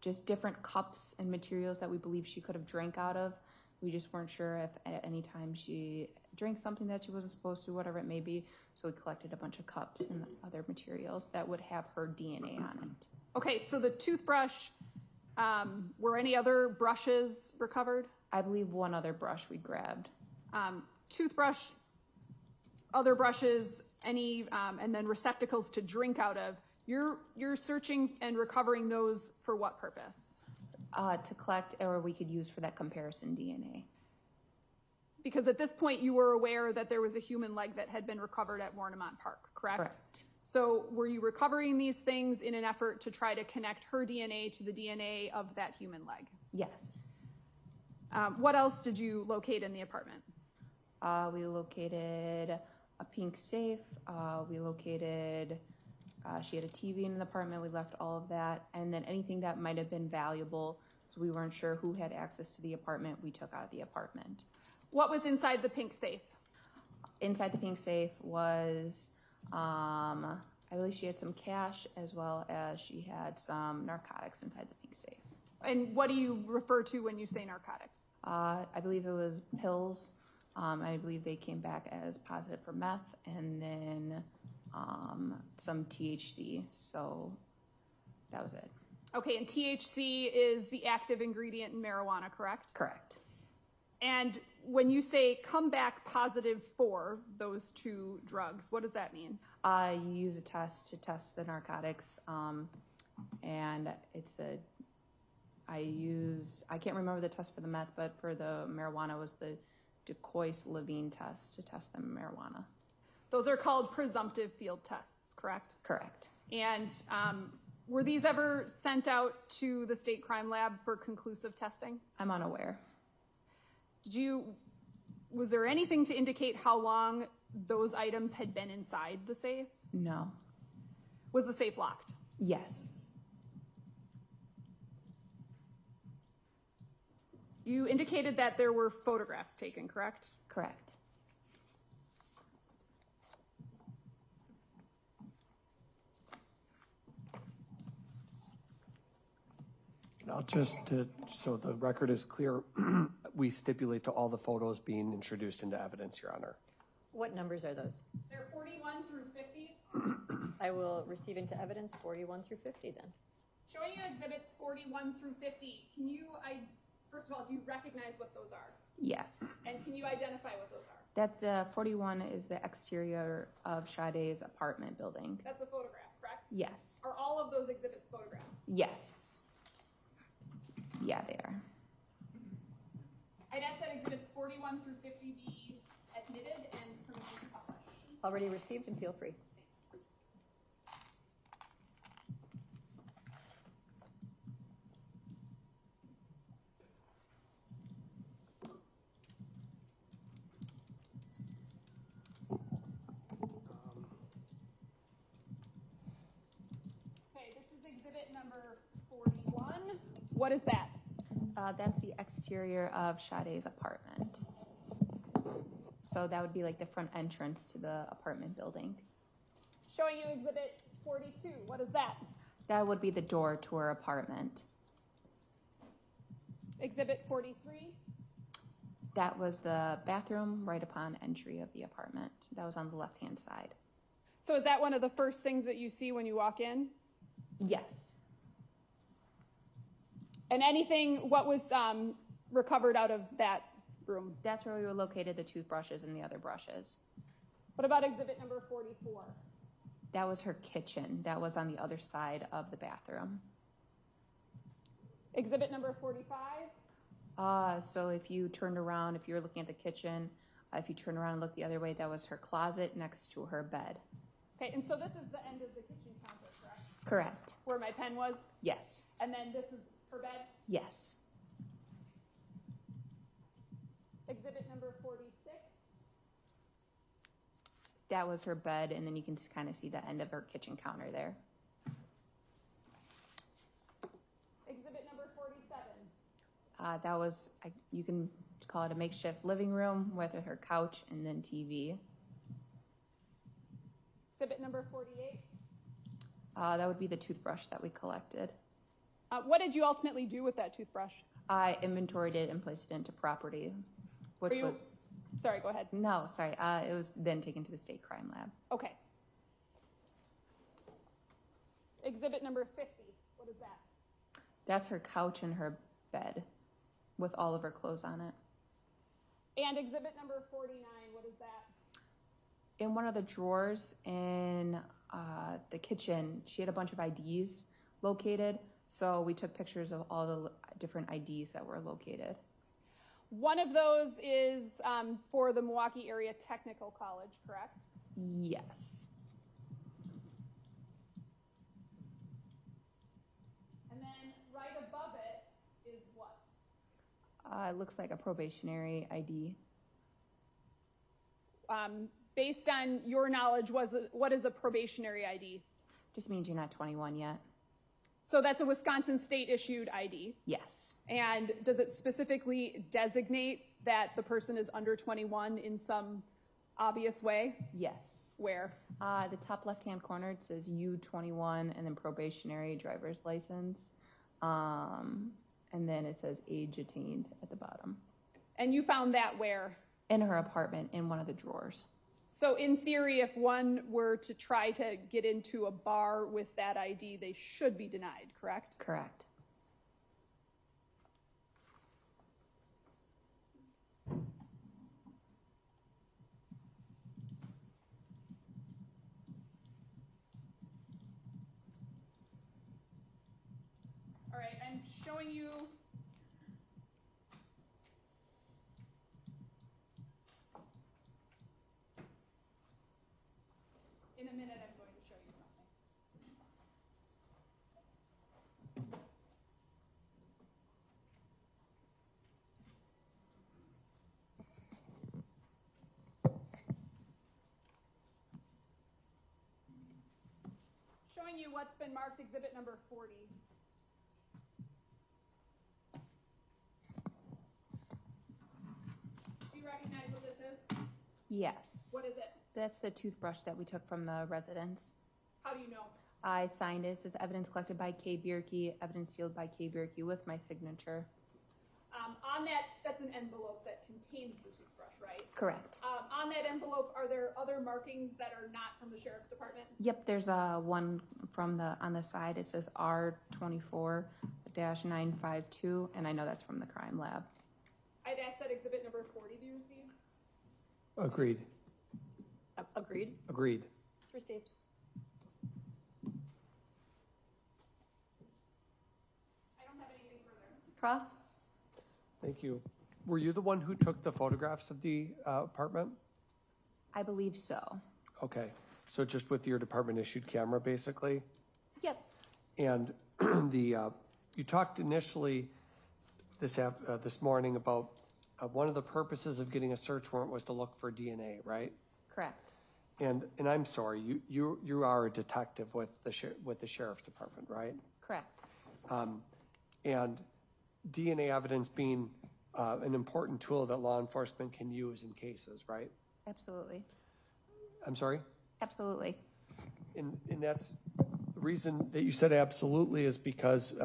Speaker 14: just different cups and materials that we believe she could have drank out of. We just weren't sure if at any time she drank something that she wasn't supposed to, whatever it may be. So we collected a bunch of cups and other materials that would have her DNA on it.
Speaker 2: Okay, so the toothbrush, were any other brushes recovered?
Speaker 14: I believe one other brush we grabbed.
Speaker 2: Toothbrush, other brushes, any, and then receptacles to drink out of. You're searching and recovering those for what purpose?
Speaker 14: To collect, or we could use for that comparison DNA.
Speaker 2: Because at this point you were aware that there was a human leg that had been recovered at Warnemont Park, correct?
Speaker 14: Correct.
Speaker 2: So were you recovering these things in an effort to try to connect her DNA to the DNA of that human leg?
Speaker 14: Yes.
Speaker 2: What else did you locate in the apartment?
Speaker 14: We located a pink safe. We located, she had a TV in the apartment. We left all of that. And then anything that might have been valuable, so we weren't sure who had access to the apartment, we took out of the apartment.
Speaker 2: What was inside the pink safe?
Speaker 14: Inside the pink safe was, I believe she had some cash as well as she had some narcotics inside the pink safe.
Speaker 2: And what do you refer to when you say narcotics?
Speaker 14: I believe it was pills. I believe they came back as positive for meth, and then some THC. So that was it.
Speaker 2: Okay, and THC is the active ingredient in marijuana, correct?
Speaker 14: Correct.
Speaker 2: And when you say come back positive for those two drugs, what does that mean?
Speaker 14: You use a test to test the narcotics, and it's I can't remember the test for the meth, but for the marijuana was the Decoys-Levine test to test the marijuana.
Speaker 2: Those are called presumptive field tests, correct?
Speaker 14: Correct.
Speaker 2: And were these ever sent out to the state crime lab for conclusive testing?
Speaker 14: I'm unaware.
Speaker 2: Was there anything to indicate how long those items had been inside the safe?
Speaker 14: No.
Speaker 2: Was the safe locked?
Speaker 14: Yes.
Speaker 2: You indicated that there were photographs taken, correct?
Speaker 14: Correct.
Speaker 3: Now, so the record is clear, we stipulate to all the photos being introduced into evidence, Your Honor.
Speaker 1: What numbers are those?
Speaker 2: They're 41 through 50.
Speaker 1: I will receive into evidence 41 through 50 then.
Speaker 2: Showing you exhibits 41 through 50, first of all, do you recognize what those are?
Speaker 14: Yes.
Speaker 2: And can you identify what those are?
Speaker 14: That's the 41 is the exterior of Sade's apartment building.
Speaker 2: That's a photograph, correct?
Speaker 14: Yes.
Speaker 2: Are all of those exhibits photographs?
Speaker 14: Yes. Yeah, they are.
Speaker 2: I'd ask that exhibits 41 through 50 be admitted and permission to publish.
Speaker 1: Already received and feel free.
Speaker 2: Okay, this is exhibit number 41. What is that?
Speaker 14: That's the exterior of Sade's apartment. So that would be like the front entrance to the apartment building.
Speaker 2: Showing you Exhibit 42. What is that?
Speaker 14: That would be the door to her apartment.
Speaker 2: Exhibit 43.
Speaker 14: That was the bathroom right upon entry of the apartment. That was on the left-hand side.
Speaker 2: So is that one of the first things that you see when you walk in?
Speaker 14: Yes.
Speaker 2: And what was recovered out of that room?
Speaker 14: That's where we were located, the toothbrushes and the other brushes.
Speaker 2: What about exhibit number 44?
Speaker 14: That was her kitchen. That was on the other side of the bathroom.
Speaker 2: Exhibit number 45?
Speaker 14: So if you turned around, if you were looking at the kitchen, if you turn around and look the other way, that was her closet next to her bed.
Speaker 2: Okay, and so this is the end of the kitchen counter, correct?
Speaker 14: Correct.
Speaker 2: Where my pen was?
Speaker 14: Yes.
Speaker 2: And then this is her bed?
Speaker 14: Yes.
Speaker 2: Exhibit number 46?
Speaker 14: That was her bed, and then you can kind of see the end of her kitchen counter there.
Speaker 2: Exhibit number 47?
Speaker 14: That was, you can call it a makeshift living room with her couch and then TV.
Speaker 2: Exhibit number 48?
Speaker 14: That would be the toothbrush that we collected.
Speaker 2: What did you ultimately do with that toothbrush?
Speaker 14: I inventoried it and placed it into property, which was...
Speaker 2: Sorry, go ahead.
Speaker 14: No, sorry. It was then taken to the state crime lab.
Speaker 2: Okay. Exhibit number 50, what is that?
Speaker 14: That's her couch and her bed with all of her clothes on it.
Speaker 2: And exhibit number 49, what is that?
Speaker 14: In one of the drawers in the kitchen, she had a bunch of IDs located, so we took pictures of all the different IDs that were located.
Speaker 2: One of those is for the Milwaukee Area Technical College, correct?
Speaker 14: Yes.
Speaker 2: And then right above it is what?
Speaker 14: It looks like a probationary ID.
Speaker 2: Based on your knowledge, what is a probationary ID?
Speaker 14: Just means you're not 21 yet.
Speaker 2: So that's a Wisconsin state issued ID?
Speaker 14: Yes.
Speaker 2: And does it specifically designate that the person is under 21 in some obvious way?
Speaker 14: Yes.
Speaker 2: Where?
Speaker 14: The top left-hand corner, it says U21 and then probationary driver's license. And then it says age attained at the bottom.
Speaker 2: And you found that where?
Speaker 14: In her apartment, in one of the drawers.
Speaker 2: So in theory, if one were to try to get into a bar with that ID, they should be denied, correct?
Speaker 14: Correct.
Speaker 2: All right, I'm showing you in a minute. I'm going to show you something. Showing you what's been marked exhibit number 40. Do you recognize what this is?
Speaker 14: Yes.
Speaker 2: What is it?
Speaker 14: That's the toothbrush that we took from the residence.
Speaker 2: How do you know?
Speaker 14: I signed it. It says evidence collected by K. Bierke, evidence sealed by K. Bierke with my signature.
Speaker 2: On that, that's an envelope that contains the toothbrush, right?
Speaker 14: Correct.
Speaker 2: On that envelope, are there other markings that are not from the sheriff's department?
Speaker 14: Yep, there's one from on the side. It says R24-952, and I know that's from the crime lab.
Speaker 2: I'd ask that exhibit number 40 be received.
Speaker 3: Agreed.
Speaker 1: Agreed?
Speaker 3: Agreed.
Speaker 1: It's received.
Speaker 2: I don't have anything further.
Speaker 1: Cross?
Speaker 3: Thank you. Were you the one who took the photographs of the apartment?
Speaker 14: I believe so.
Speaker 3: Okay, so just with your department issued camera, basically?
Speaker 14: Yep.
Speaker 3: And you talked initially this morning about one of the purposes of getting a search warrant was to look for DNA, right?
Speaker 14: Correct.
Speaker 3: And I'm sorry, you are a detective with the sheriff's department, right?
Speaker 14: Correct.
Speaker 3: And DNA evidence being an important tool that law enforcement can use in cases, right?
Speaker 14: Absolutely.
Speaker 3: I'm sorry?
Speaker 14: Absolutely.
Speaker 3: And that's the reason that you said absolutely is because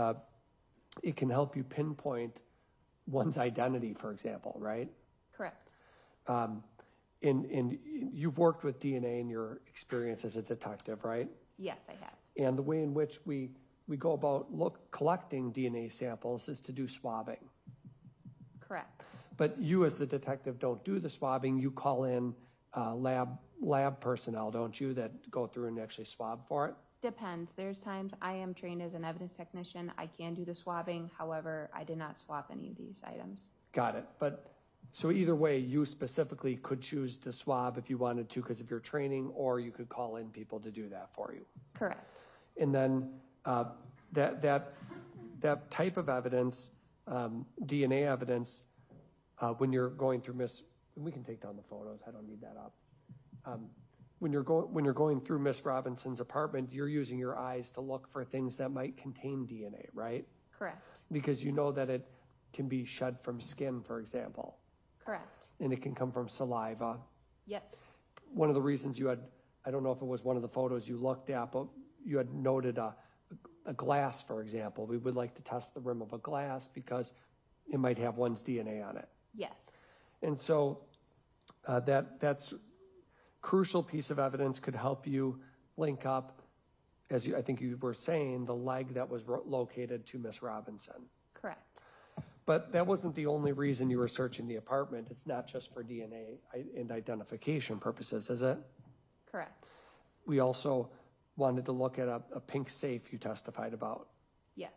Speaker 3: it can help you pinpoint one's identity, for example, right?
Speaker 14: Correct.
Speaker 3: And you've worked with DNA in your experience as a detective, right?
Speaker 14: Yes, I have.
Speaker 3: And the way in which we go about collecting DNA samples is to do swabbing.
Speaker 14: Correct.
Speaker 3: But you as the detective don't do the swabbing, you call in lab personnel, don't you, that go through and actually swab for it?
Speaker 14: Depends. There's times I am trained as an evidence technician. I can do the swabbing. However, I did not swab any of these items.
Speaker 3: Got it. But so either way, you specifically could choose to swab if you wanted to because of your training, or you could call in people to do that for you.
Speaker 14: Correct.
Speaker 3: And then that type of evidence, DNA evidence, when you're going through we can take down the photos. I don't need that up. When you're going through Miss Robinson's apartment, you're using your eyes to look for things that might contain DNA, right?
Speaker 14: Correct.
Speaker 3: Because you know that it can be shed from skin, for example.
Speaker 14: Correct.
Speaker 3: And it can come from saliva.
Speaker 14: Yes.
Speaker 3: One of the reasons you had, I don't know if it was one of the photos you looked at, but you had noted a glass, for example. We would like to test the rim of a glass because it might have one's DNA on it.
Speaker 14: Yes.
Speaker 3: And so that's crucial piece of evidence could help you link up, as I think you were saying, the leg that was located to Miss Robinson.
Speaker 14: Correct.
Speaker 3: But that wasn't the only reason you were searching the apartment. It's not just for DNA and identification purposes, is it?
Speaker 14: Correct.
Speaker 3: We also wanted to look at a pink safe you testified about.
Speaker 14: Yes.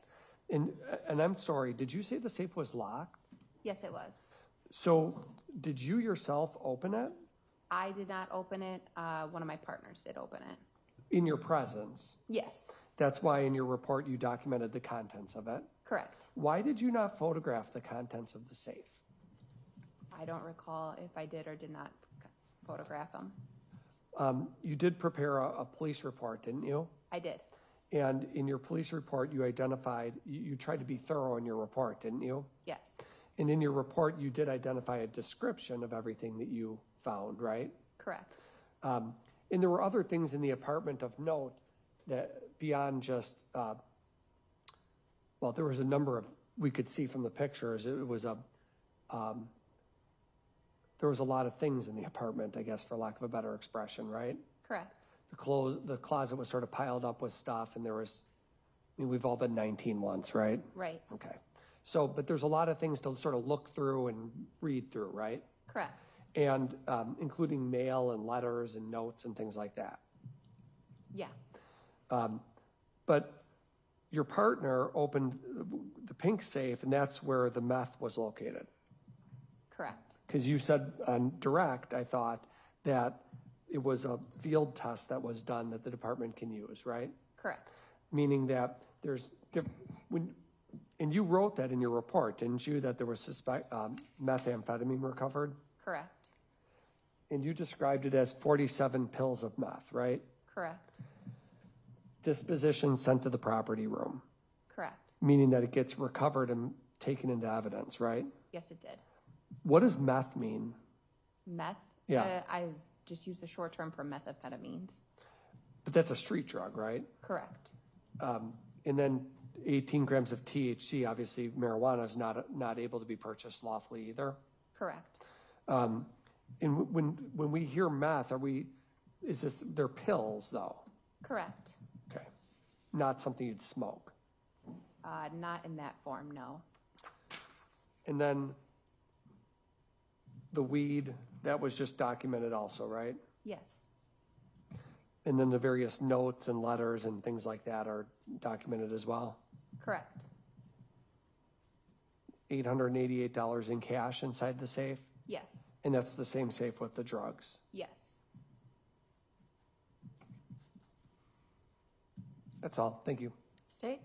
Speaker 3: And I'm sorry, did you say the safe was locked?
Speaker 14: Yes, it was.
Speaker 3: So did you yourself open it?
Speaker 14: I did not open it. One of my partners did open it.
Speaker 3: In your presence?
Speaker 14: Yes.
Speaker 3: That's why in your report you documented the contents of it?
Speaker 14: Correct.
Speaker 3: Why did you not photograph the contents of the safe?
Speaker 14: I don't recall if I did or did not photograph them.
Speaker 3: You did prepare a police report, didn't you?
Speaker 14: I did.
Speaker 3: And in your police report, you identified, you tried to be thorough in your report, didn't you?
Speaker 14: Yes.
Speaker 3: And in your report, you did identify a description of everything that you found, right?
Speaker 14: Correct.
Speaker 3: And there were other things in the apartment of note that beyond just, well, there was a number of, we could see from the pictures, it was there was a lot of things in the apartment, I guess, for lack of a better expression, right?
Speaker 14: Correct.
Speaker 3: The closet was sort of piled up with stuff, and there was, I mean, we've all been 19 once, right?
Speaker 14: Right.
Speaker 3: Okay. So, but there's a lot of things to sort of look through and read through, right?
Speaker 14: Correct.
Speaker 3: And including mail and letters and notes and things like that.
Speaker 14: Yeah.
Speaker 3: But your partner opened the pink safe, and that's where the meth was located.
Speaker 14: Correct.
Speaker 3: Because you said on direct, I thought, that it was a field test that was done that the department can use, right?
Speaker 14: Correct.
Speaker 3: Meaning that there's, and you wrote that in your report, didn't you, that there was methamphetamine recovered?
Speaker 14: Correct.
Speaker 3: And you described it as 47 pills of meth, right?
Speaker 14: Correct.
Speaker 3: Disposition sent to the property room.
Speaker 14: Correct.
Speaker 3: Meaning that it gets recovered and taken into evidence, right?
Speaker 14: Yes, it did.
Speaker 3: What does meth mean?
Speaker 14: Meth?
Speaker 3: Yeah.
Speaker 14: I just use the short term for methamphetamines.
Speaker 3: But that's a street drug, right?
Speaker 14: Correct.
Speaker 3: And then 18 grams of THC, obviously marijuana is not able to be purchased lawfully either.
Speaker 14: Correct.
Speaker 3: And when we hear meth, they're pills though?
Speaker 14: Correct.
Speaker 3: Okay. Not something you'd smoke?
Speaker 14: Not in that form, no.
Speaker 3: And then the weed, that was just documented also, right?
Speaker 14: Yes.
Speaker 3: And then the various notes and letters and things like that are documented as well?
Speaker 14: Correct.
Speaker 3: $888 in cash inside the safe?
Speaker 14: Yes.
Speaker 3: And that's the same safe with the drugs?
Speaker 14: Yes.
Speaker 3: That's all. Thank you.
Speaker 1: State?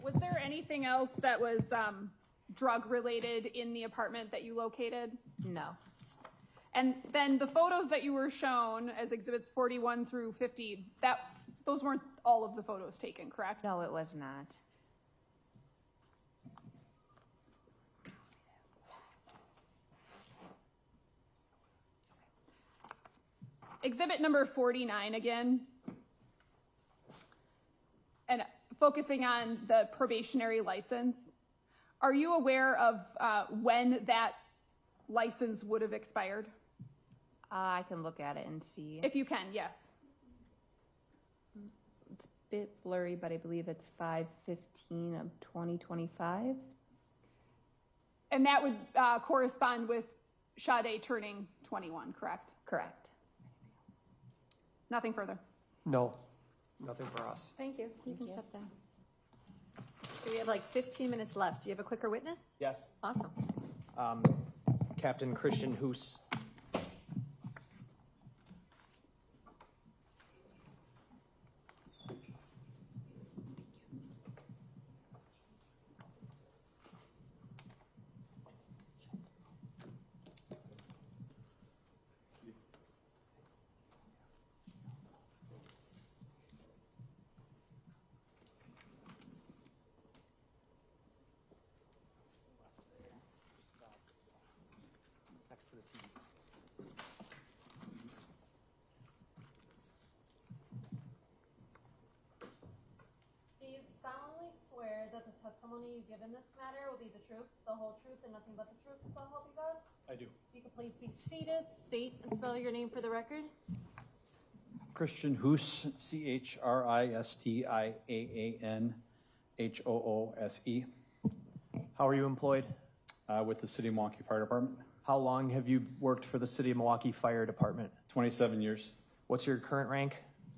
Speaker 2: Was there anything else that was drug-related in the apartment that you located?
Speaker 14: No.
Speaker 2: And then the photos that you were shown as exhibits 41 through 50, those weren't all of the photos taken, correct?
Speaker 14: No, it was not.
Speaker 2: Exhibit number 49 again. And focusing on the probationary license. Are you aware of when that license would have expired?
Speaker 14: I can look at it and see.
Speaker 2: If you can, yes.
Speaker 14: It's a bit blurry, but I believe it's 5/15 of 2025.
Speaker 2: And that would correspond with Sade turning 21, correct?
Speaker 14: Correct.
Speaker 2: Nothing further.
Speaker 3: No, nothing for us.
Speaker 1: Thank you. You can step down. Okay, we have like 15 minutes left. Do you have a quicker witness?
Speaker 6: Yes.
Speaker 1: Awesome.
Speaker 6: Captain Christian Hoos.
Speaker 12: Do you solemnly swear that the testimony you give in this matter will be the truth, the whole truth, and nothing but the truth, so help you God?
Speaker 15: I do.
Speaker 12: If you could please be seated, state and spell your name for the record.
Speaker 15: Christian Hoos, CHRISTIAANHOOSE,
Speaker 6: How are you employed?
Speaker 15: with the City of Milwaukee Fire Department.
Speaker 6: How long have you worked for the City of Milwaukee Fire Department?
Speaker 15: 27 years.
Speaker 6: What's your current rank?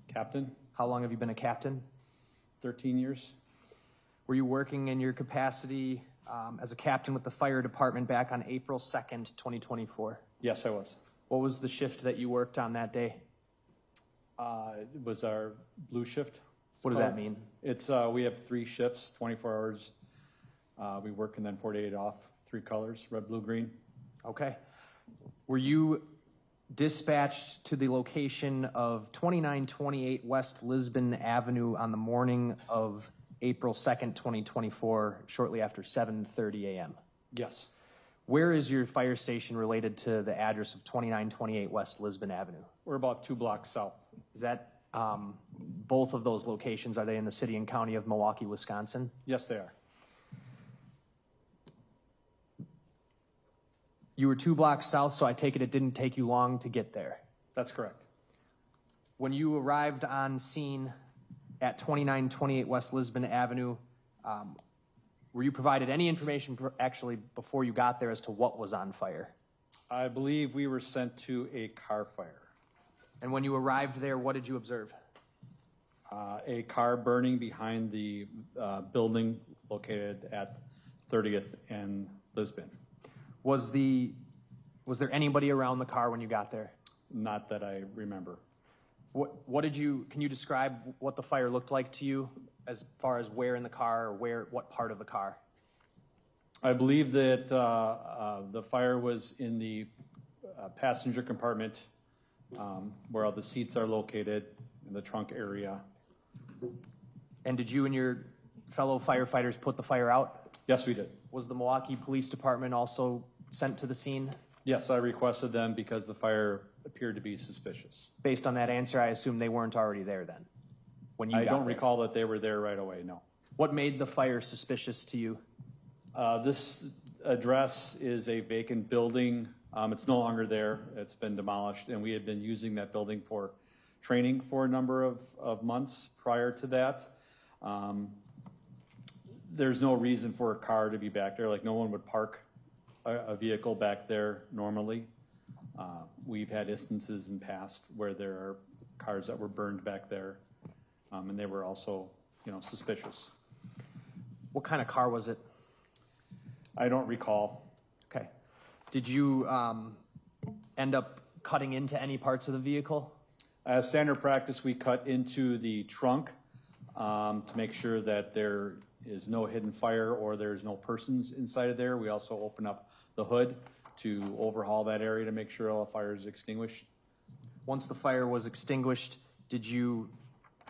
Speaker 15: Captain,
Speaker 6: How long have you been a captain?
Speaker 15: 13 years.
Speaker 6: Were you working in your capacity as a captain with the fire department back on April 2nd, 2024?
Speaker 15: Yes, I was.
Speaker 6: What was the shift that you worked on that day?
Speaker 15: It was our blue shift.
Speaker 6: What does that mean?
Speaker 15: It's, we have 3 shifts, 24 hours. We work and then 48 off, 3 colors, red, blue, green.
Speaker 6: Okay. Were you dispatched to the location of 2928 West Lisbon Avenue on the morning of April 2nd, 2024, shortly after 7:30 a.m.?
Speaker 15: Yes.
Speaker 6: Where is your fire station related to the address of 2928 West Lisbon Avenue?
Speaker 15: We're about 2 blocks south.
Speaker 6: Is that both of those locations, are they in the city and county of Milwaukee, Wisconsin?
Speaker 15: Yes, they are.
Speaker 6: You were 2 blocks south, so I take it didn't take you long to get there.
Speaker 15: That's correct.
Speaker 6: When you arrived on scene at 2928 West Lisbon Avenue, were you provided any information actually before you got there as to what was on fire?
Speaker 15: I believe we were sent to a car fire.
Speaker 6: And when you arrived there, what did you observe?
Speaker 15: A car burning behind the building located at 30th and Lisbon.
Speaker 6: Was there anybody around the car when you got there?
Speaker 15: Not that I remember.
Speaker 6: Can you describe what the fire looked like to you as far as where in the car or what part of the car?
Speaker 15: I believe that the fire was in the passenger compartment where all the seats are located in the trunk area.
Speaker 6: And did you and your fellow firefighters put the fire out?
Speaker 15: Yes, we did.
Speaker 6: Was the Milwaukee Police Department also sent to the scene?
Speaker 15: Yes, I requested them because the fire appeared to be suspicious.
Speaker 6: Based on that answer, I assume they weren't already there then? When you
Speaker 15: I
Speaker 6: got
Speaker 15: don't
Speaker 6: there?
Speaker 15: recall that they were there right away, no.
Speaker 6: What made the fire suspicious to you?
Speaker 15: This address is a vacant building. It's no longer there. It's been demolished, and we had been using that building for training for a number of months prior to that. There's no reason for a car to be back there. Like, no one would park a vehicle back there normally. We've had instances in past where there are cars that were burned back there, and they were also, suspicious.
Speaker 6: What kind of car was it?
Speaker 15: I don't recall.
Speaker 6: Okay. Did you end up cutting into any parts of the vehicle?
Speaker 15: As standard practice, we cut into the trunk to make sure that there is no hidden fire or there's no persons inside of there. We also open up the hood to overhaul that area to make sure all the fire is extinguished.
Speaker 6: Once the fire was extinguished, did you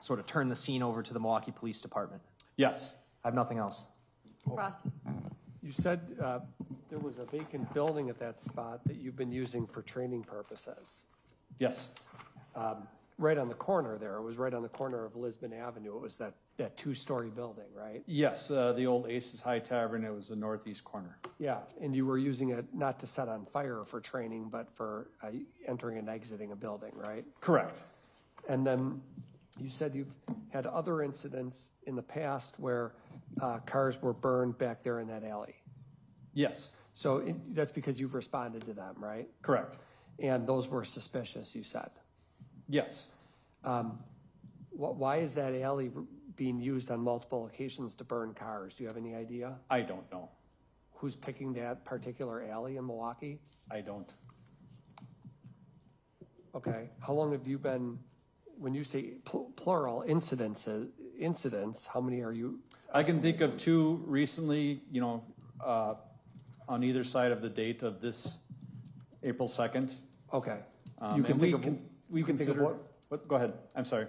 Speaker 6: sort of turn the scene over to the Milwaukee Police Department?
Speaker 15: Yes.
Speaker 6: I have nothing else.
Speaker 1: Ross?
Speaker 3: You said there was a vacant building at that spot that you've been using for training purposes.
Speaker 15: Yes.
Speaker 3: right on the corner there. It was right on the corner of Lisbon Avenue. It was that two-story building, right?
Speaker 15: Yes, the old Aces High Tavern, it was the northeast corner.
Speaker 3: Yeah, and you were using it not to set on fire for training, but for entering and exiting a building, right?
Speaker 15: Correct.
Speaker 3: And then you said you've had other incidents in the past where cars were burned back there in that alley.
Speaker 15: Yes.
Speaker 3: So that's because you've responded to them, right?
Speaker 15: Correct.
Speaker 3: And those were suspicious, you said.
Speaker 15: Yes.
Speaker 3: Why is that alley being used on multiple occasions to burn cars? Do you have any idea?
Speaker 15: I don't know.
Speaker 3: Who's picking that particular alley in Milwaukee?
Speaker 15: I don't.
Speaker 3: Okay. How long have you been, when you say plural incidents, how many are you?
Speaker 15: I can think of two recently, on either side of the date of this April 2nd.
Speaker 3: Okay.
Speaker 15: We consider. Go ahead. I'm sorry.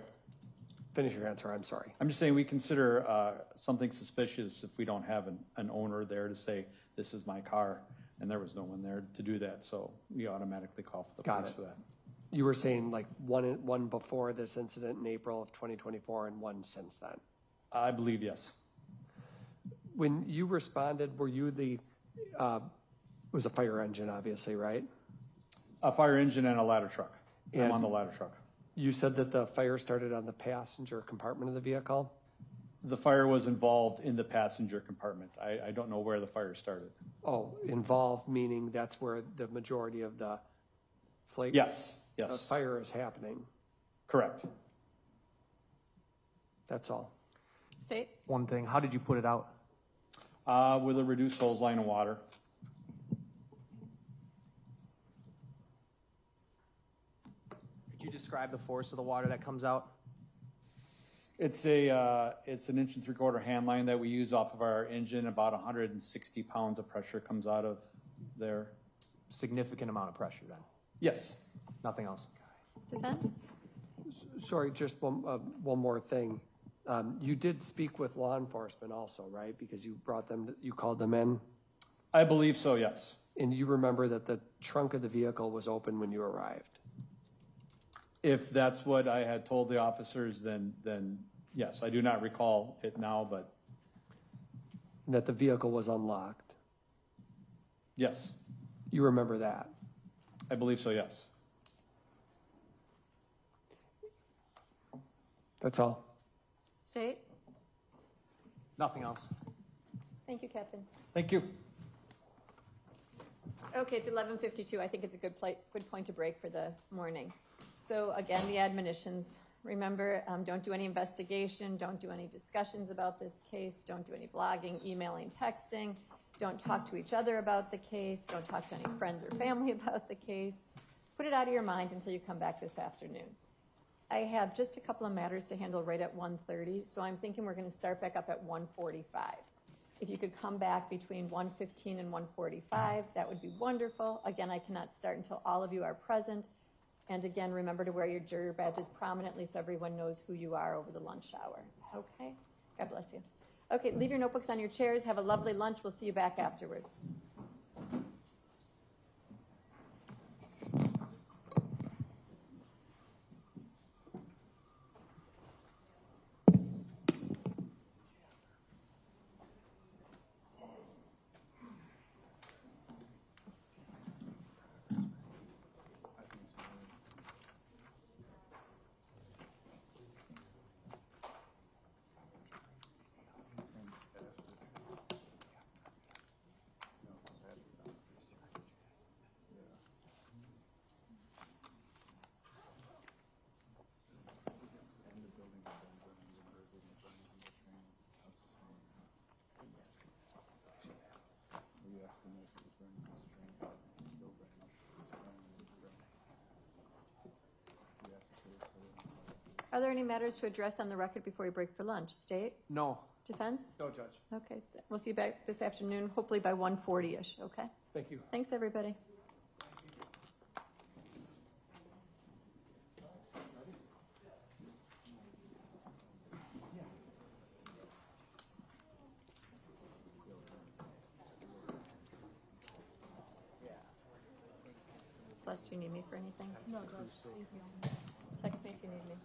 Speaker 3: Finish your answer. I'm sorry.
Speaker 15: I'm just saying we consider something suspicious if we don't have an owner there to say, this is my car, and there was no one there to do that, so we automatically call for the police for that.
Speaker 3: You were saying like one before this incident in April of 2024 and one since then?
Speaker 15: I believe yes.
Speaker 3: When you responded, were you it was a fire engine, obviously, right?
Speaker 15: A fire engine and a ladder truck. I'm on the ladder truck.
Speaker 3: You said that the fire started on the passenger compartment of the vehicle?
Speaker 15: The fire was involved in the passenger compartment. I don't know where the fire started.
Speaker 3: Oh, involved meaning that's where the majority of the flake?
Speaker 15: Yes.
Speaker 3: The fire is happening.
Speaker 15: Correct.
Speaker 3: That's all.
Speaker 1: State?
Speaker 6: One thing, how did you put it out?
Speaker 15: With a reduced hose line of water.
Speaker 6: Could you describe the force of the water that comes out?
Speaker 15: It's an 1 3/4 hand line that we use off of our engine. About 160 pounds of pressure comes out of there.
Speaker 6: Significant amount of pressure then?
Speaker 15: Yes.
Speaker 6: Nothing else?
Speaker 1: Defense?
Speaker 3: Sorry, just one more thing. You did speak with law enforcement also, right? Because you you called them in?
Speaker 15: I believe so, yes.
Speaker 3: And you remember that the trunk of the vehicle was open when you arrived?
Speaker 15: If that's what I had told the officers, then yes. I do not recall it now, but.
Speaker 3: And that the vehicle was unlocked?
Speaker 15: Yes.
Speaker 3: You remember that?
Speaker 15: I believe so, yes.
Speaker 3: That's all.
Speaker 1: State?
Speaker 6: Nothing else.
Speaker 1: Thank you, Captain.
Speaker 15: Thank you.
Speaker 1: Okay, it's 11:52. I think it's a good point to break for the morning. So again, the admonitions. Remember, don't do any investigation, don't do any discussions about this case, don't do any blogging, emailing, texting, don't talk to each other about the case, don't talk to any friends or family about the case. Put it out of your mind until you come back this afternoon. I have just a couple of matters to handle right at 1:30, so I'm thinking we're going to start back up at 1:45. If you could come back between 1:15 and 1:45, that would be wonderful. Again, I cannot start until all of you are present. And again, remember to wear your juror badges prominently so everyone knows who you are over the lunch hour. Okay? God bless you. Okay, leave your notebooks on your chairs. Have a lovely lunch. We'll see you back afterwards. Are there any matters to address on the record before we break for lunch? State?
Speaker 6: No.
Speaker 1: Defense?
Speaker 6: No, Judge.
Speaker 1: Okay, we'll see you back this afternoon, hopefully by 1:40-ish, okay?
Speaker 3: Thank you.
Speaker 1: Thanks, everybody. Celeste, do you need me for anything?
Speaker 12: No, Judge, thank you.
Speaker 1: you need me.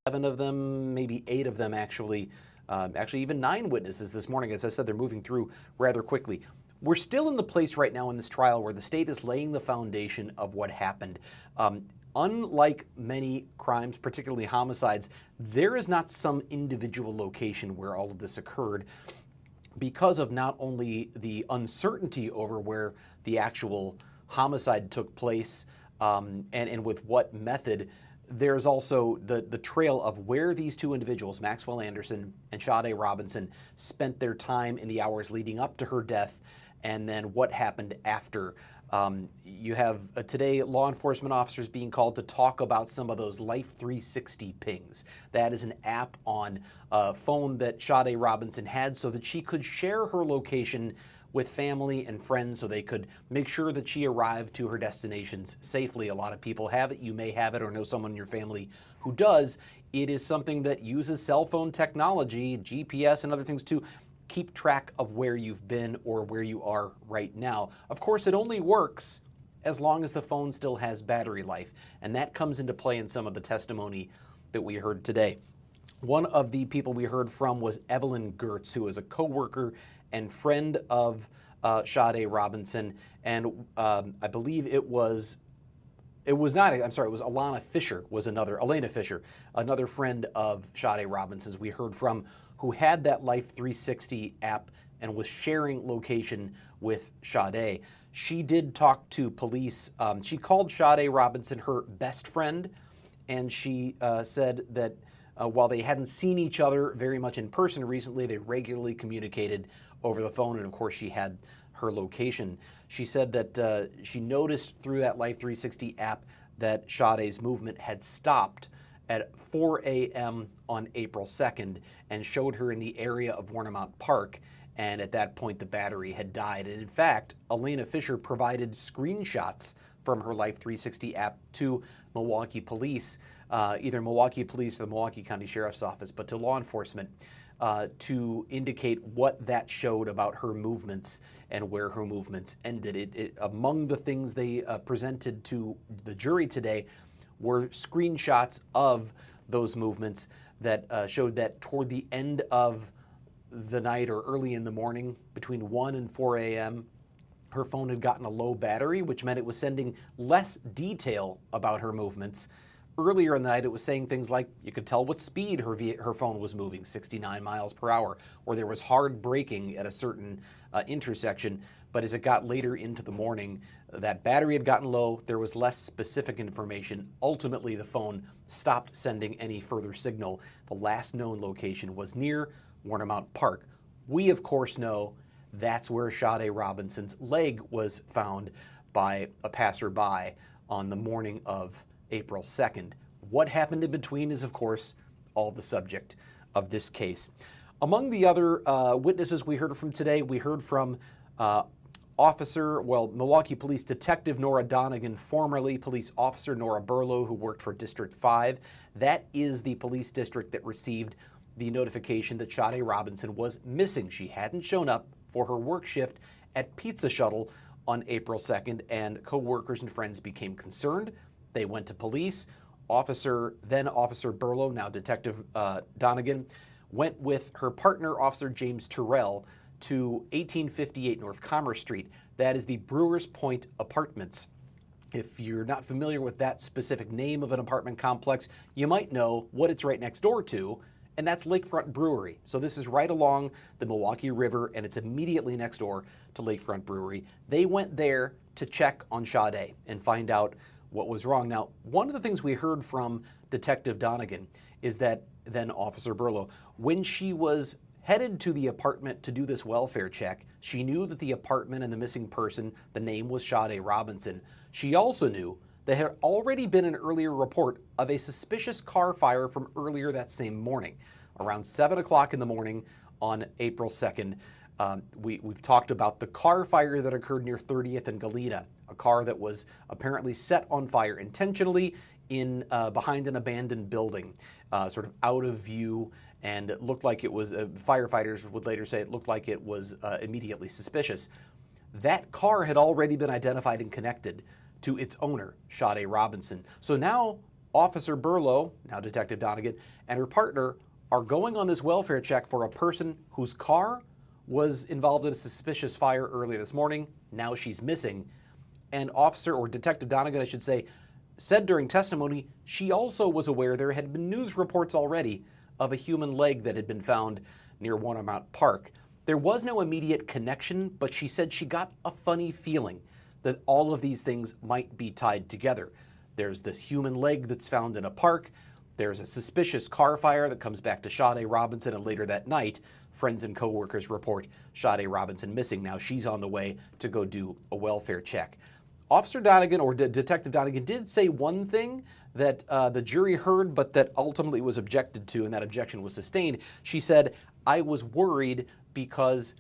Speaker 16: 7 of them, maybe 8 of them actually even 9 witnesses this morning. As I said, they're moving through rather quickly. We're still in the place right now in this trial where the state is laying the foundation of what happened. Unlike many crimes, particularly homicides, there is not some individual location where all of this occurred, because of not only the uncertainty over where the actual homicide took place and with what method. There's also the trail of where these 2 individuals, Maxwell Anderson and Sade Robinson, spent their time in the hours leading up to her death, and then what happened after. You have today law enforcement officers being called to talk about some of those Life 360 pings. That is an app on a phone that Sade Robinson had so that she could share her location with family and friends so they could make sure that she arrived to her destinations safely. A lot of people have it. You may have it or know someone in your family who does. It is something that uses cell phone technology, GPS and other things to keep track of where you've been or where you are right now. Of course, it only works as long as the phone still has battery life, and that comes into play in some of the testimony that we heard today. One of the people we heard from was Evelyn Gertz, who is a co-worker and friend of Sade Robinson, and I believe it was Elena Fisher, another friend of Sade Robinson's we heard from, who had that Life 360 app and was sharing location with Sade. She did talk to police. She called Sade Robinson her best friend, and she said that while they hadn't seen each other very much in person recently, they regularly communicated over the phone, and of course she had her location. She said that she noticed through that Life 360 app that Sade's movement had stopped at 4 a.m. on April 2nd and showed her in the area of Warnemount Park, and at that point the battery had died. And in fact, Elena Fisher provided screenshots from her Life 360 app to Milwaukee police, either Milwaukee police or the Milwaukee County Sheriff's Office, but to law enforcement, to indicate what that showed about her movements and where her movements ended. Among the things they presented to the jury today were screenshots of those movements that showed that toward the end of the night or early in the morning, between 1 and 4 a.m., her phone had gotten a low battery, which meant it was sending less detail about her movements. Earlier in the night, it was saying things like you could tell what speed her phone was moving, 69 miles per hour, or there was hard braking at a certain intersection. But as it got later into the morning, that battery had gotten low, there was less specific information. Ultimately, the phone stopped sending any further signal. The last known location was near Warnemount Park. We, of course, know that's where Sade Robinson's leg was found by a passerby on the morning of April 2nd. What happened in between is, of course, all the subject of this case. Among the other witnesses we heard from today, we heard from Milwaukee Police Detective Nora Donegan, formerly Police Officer Nora Burlow, who worked for District 5. That is the police district that received the notification that Sade Robinson was missing. She hadn't shown up for her work shift at Pizza Shuttle on April 2nd, and co-workers and friends became concerned. They went to police. Then Officer Burlow, now Detective Donegan, went with her partner, Officer James Terrell, to 1858 North Commerce Street. That is the Brewers Point Apartments. If you're not familiar with that specific name of an apartment complex, you might know what it's right next door to, and that's Lakefront Brewery. So this is right along the Milwaukee River, and it's immediately next door to Lakefront Brewery. They went there to check on Sade and find out what was wrong. Now, one of the things we heard from Detective Donegan is that then Officer Burlow, when she was headed to the apartment to do this welfare check, she knew that the apartment and the missing person, the name was Sade Robinson. She also knew there had already been an earlier report of a suspicious car fire from earlier that same morning. Around 7 o'clock in the morning on April 2nd, we've talked about the car fire that occurred near 30th and Galena, a car that was apparently set on fire intentionally behind an abandoned building, sort of out of view, and it looked like it was, firefighters would later say it looked like it was immediately suspicious. That car had already been identified and connected to its owner, Sade Robinson. So now Officer Burlow, now Detective Donegan, and her partner are going on this welfare check for a person whose car was involved in a suspicious fire earlier this morning. Now she's missing. And Officer, or Detective Donegan, I should say, said during testimony she also was aware there had been news reports already of a human leg that had been found near Warmont Park. There was no immediate connection, but she said she got a funny feeling that all of these things might be tied together. There's this human leg that's found in a park. There's a suspicious car fire that comes back to Sade Robinson, and later that night, friends and coworkers report Sade Robinson missing. Now she's on the way to go do a welfare check. Officer Donegan, or Detective Donegan, did say one thing that the jury heard, but that ultimately was objected to, and that objection was sustained. She said, "I was worried because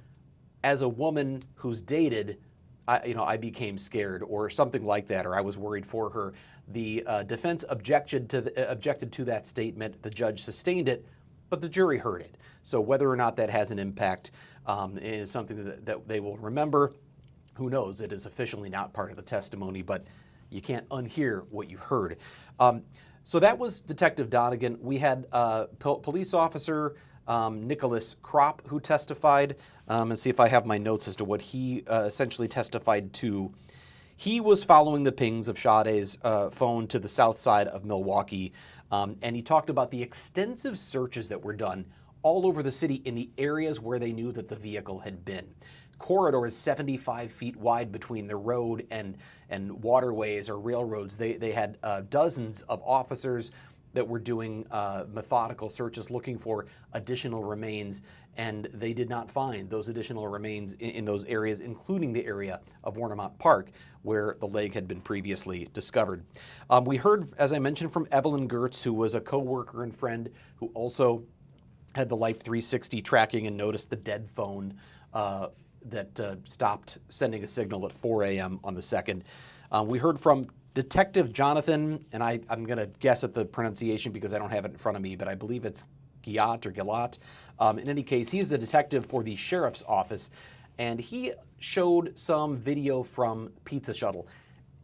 Speaker 16: as a woman who's dated, I became scared," or something like that, or I was worried for her. The defense objected to that statement. The judge sustained it, but the jury heard it. So whether or not that has an impact is something that they will remember. Who knows? It is officially not part of the testimony, but you can't unhear what you've heard. So that was Detective Donegan. We had police officer Nicholas Kropp, who testified, and see if I have my notes as to what he essentially testified to. He was following the pings of Sade's phone to the south side of Milwaukee, and he talked about the extensive searches that were done all over the city in the areas where they knew that the vehicle had been. Corridor is 75 feet wide between the road and waterways or railroads. They had dozens of officers that were doing methodical searches looking for additional remains, and they did not find those additional remains in those areas, including the area of Warmont Park, where the leg had been previously discovered. We heard, as I mentioned, from Evelyn Gertz, who was a co-worker and friend who also had the Life 360 tracking and noticed the dead phone that stopped sending a signal at 4 a.m. on the 2nd. We heard from Detective Jonathan, and I'm going to guess at the pronunciation because I don't have it in front of me, but I believe it's Giat or Gilat. In any case, he's the detective for the sheriff's office, and he showed some video from Pizza Shuttle.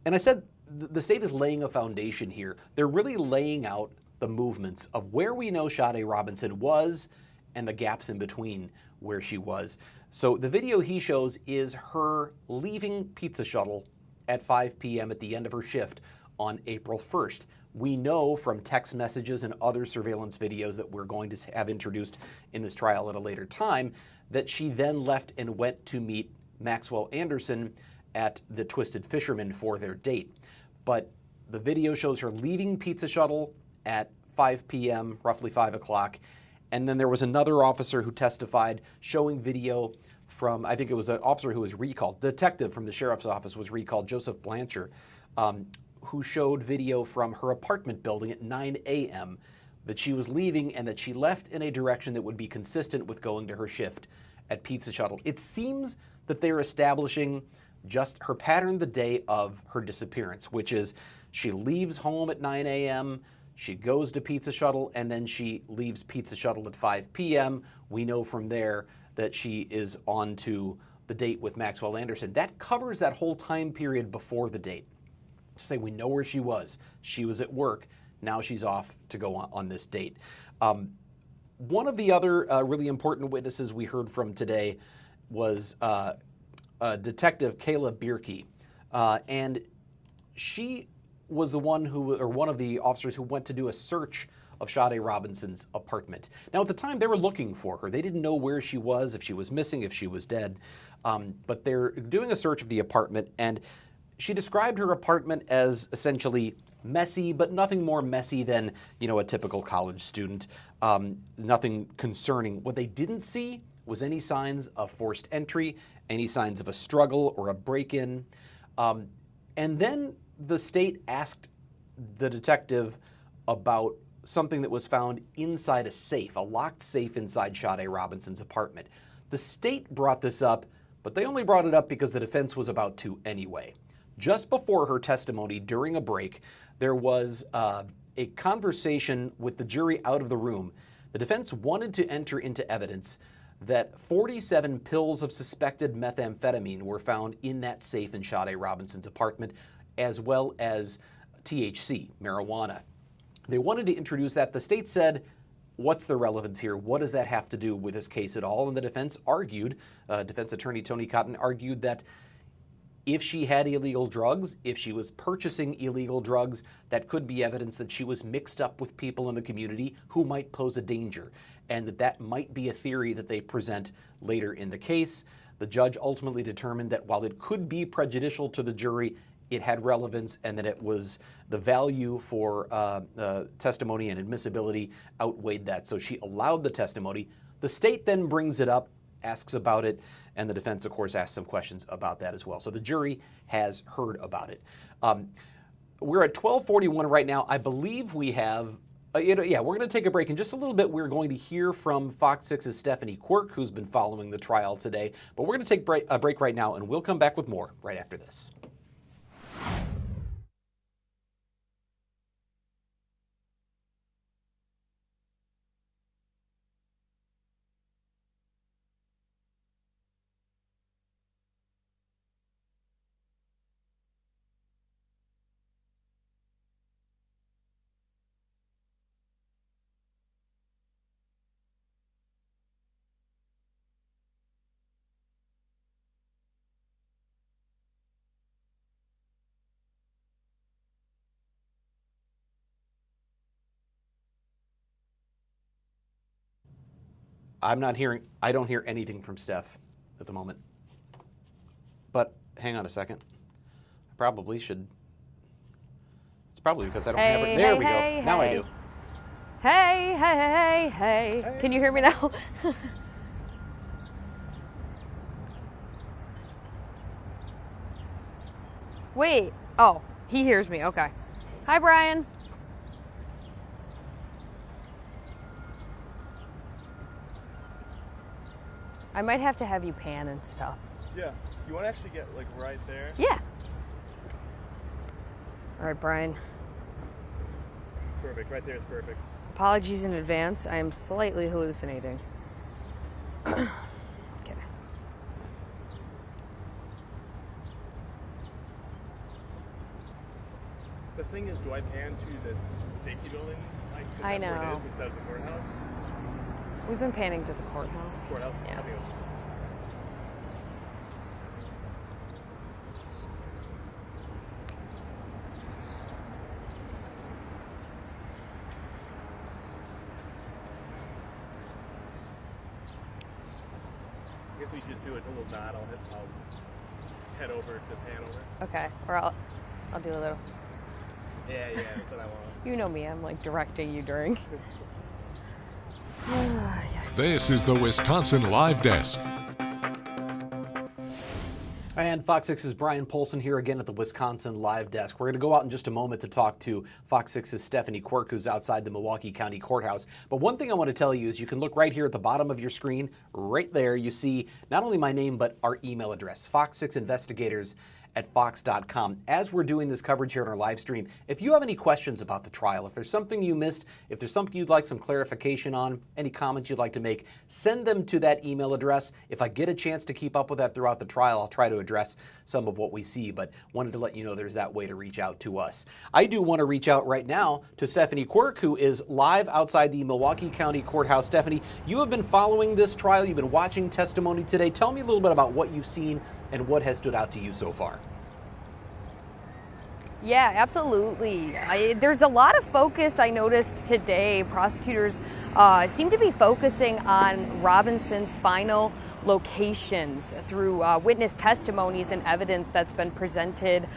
Speaker 16: And I said the state is laying a foundation here. They're really laying out the movements of where we know Sade Robinson was and the gaps in between where she was. So the video he shows is her leaving Pizza Shuttle at 5 p.m. at the end of her shift on April 1st. We know from text messages and other surveillance videos that we're going to have introduced in this trial at a later time that she then left and went to meet Maxwell Anderson at the Twisted Fisherman for their date. But the video shows her leaving Pizza Shuttle at 5 p.m., roughly 5 o'clock. And then there was another officer who testified showing video from, I think it was an officer who was recalled, detective from the sheriff's office was recalled, Joseph Blancher, who showed video from her apartment building at 9 a.m. that she was leaving and that she left in a direction that would be consistent with going to her shift at Pizza Shuttle. It seems that they're establishing just her pattern the day of her disappearance, which is she leaves home at 9 a.m., she goes to Pizza Shuttle, and then she leaves Pizza Shuttle at 5 p.m. We know from there that she is on to the date with Maxwell Anderson. That covers that whole time period before the date. Say we know where she was. She was at work. Now she's off to go on this date. One of the other really important witnesses we heard from today was Detective Kayla Bierke. And she was the one who, or one of the officers who went to do a search of Sade Robinson's apartment. Now, at the time, they were looking for her. They didn't know where she was, if she was missing, if she was dead. But they're doing a search of the apartment, and she described her apartment as essentially messy, but nothing more messy than, a typical college student. Nothing concerning. What they didn't see was any signs of forced entry, any signs of a struggle or a break-in. And then the state asked the detective about something that was found inside a safe, a locked safe inside Sade Robinson's apartment. The state brought this up, but they only brought it up because the defense was about to anyway. Just before her testimony, during a break, there was a conversation with the jury out of the room. The defense wanted to enter into evidence that 47 pills of suspected methamphetamine were found in that safe in Sade Robinson's apartment, as well as THC, marijuana. They wanted to introduce that. The state said, what's the relevance here? What does that have to do with this case at all? And the defense argued, defense attorney Tony Cotton argued that if she had illegal drugs, if she was purchasing illegal drugs, that could be evidence that she was mixed up with people in the community who might pose a danger, and that might be a theory that they present later in the case. The judge ultimately determined that while it could be prejudicial to the jury, it had relevance and that it was the value for testimony and admissibility outweighed that. So she allowed the testimony. The state then brings it up, asks about it, and the defense, of course, asks some questions about that as well. So the jury has heard about it. We're at 12:41 right now. I believe we have, we're going to take a break. In just a little bit, we're going to hear from Fox 6's Stephanie Quirk, who's been following the trial today. But we're going to take a break right now, and we'll come back with more right after this. I don't hear anything from Steph at the moment. But hang on a second. I probably should. It's probably because I don't have it. There we go. Now I do.
Speaker 17: Hey. Can you hear me now? Wait. Oh, he hears me. Okay. Hi, Brian. I might have to have you pan and stuff.
Speaker 18: Yeah. You want to actually get like right there?
Speaker 17: Yeah. All right, Brian.
Speaker 18: Perfect. Right there is perfect.
Speaker 17: Apologies in advance. I am slightly hallucinating. Okay.
Speaker 18: The thing is, do I pan to the safety building? Like, 'cause
Speaker 17: I
Speaker 18: that's where it
Speaker 17: know.
Speaker 18: is instead of the courthouse?
Speaker 17: We've been panning to the courthouse.
Speaker 18: Courthouse?
Speaker 17: Yeah.
Speaker 18: I think it's... I guess we just do it a little nod. I'll head over to pan over.
Speaker 17: Okay. Or I'll do a little.
Speaker 18: Yeah, that's what I want.
Speaker 17: You know me. I'm like directing you during.
Speaker 19: This is the Wisconsin Live Desk.
Speaker 16: And Fox 6's Brian Polson here again at the Wisconsin Live Desk. We're going to go out in just a moment to talk to Fox 6's Stephanie Quirk, who's outside the Milwaukee County Courthouse. But one thing I want to tell you is you can look right here at the bottom of your screen. Right there, you see not only my name, but our email address, fox6investigators@fox.com. As we're doing this coverage here on our live stream, if you have any questions about the trial, if there's something you missed, if there's something you'd like some clarification on, any comments you'd like to make, send them to that email address. If I get a chance to keep up with that throughout the trial, I'll try to address some of what we see, but wanted to let you know there's that way to reach out to us. I do want to reach out right now to Stephanie Quirk, who is live outside the Milwaukee County Courthouse. Stephanie, you have been following this trial. You've been watching testimony today. Tell me a little bit about what you've seen and what has stood out to you so far.
Speaker 17: Yeah, absolutely. There's a lot of focus I noticed today. Prosecutors seem to be focusing on Robinson's final locations through witness testimonies and evidence that's been presented.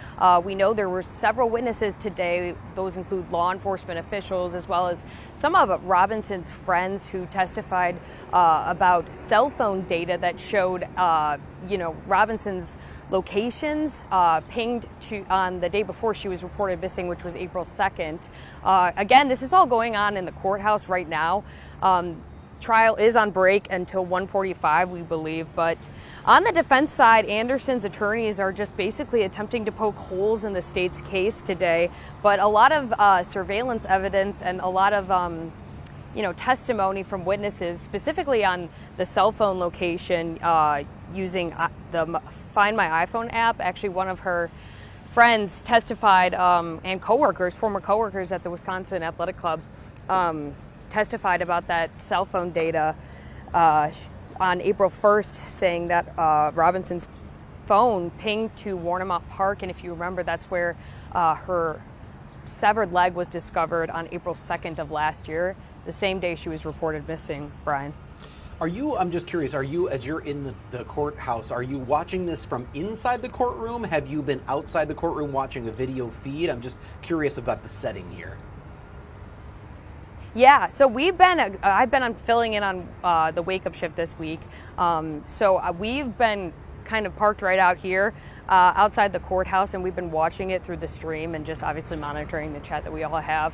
Speaker 17: We know there were several witnesses today. Those include law enforcement officials as well as some of Robinson's friends who testified about cell phone data that showed, Robinson's locations pinged on the day before she was reported missing, which was April 2nd. Again, this is all going on in the courthouse right now. Trial is on break until 1:45, we believe, but on the defense side, Anderson's attorneys are just basically attempting to poke holes in the state's case today, but a lot of surveillance evidence and a lot of testimony from witnesses, specifically on the cell phone location using the Find My iPhone app. Actually, one of her friends testified, and coworkers, former coworkers at the Wisconsin Athletic Club, testified about that cell phone data on April 1st, saying that Robinson's phone pinged to Warnemont Park, and if you remember, that's where her severed leg was discovered on April 2nd of last year, the same day she was reported missing, Brian.
Speaker 16: Are you, I'm just curious, are you, as you're in the courthouse, are you watching this from inside the courtroom? Have you been outside the courtroom watching a video feed? I'm just curious about the setting here.
Speaker 17: Yeah, so I've been filling in on the wake up shift this week. So we've been kind of parked right out here outside the courthouse, and we've been watching it through the stream and just obviously monitoring the chat that we all have,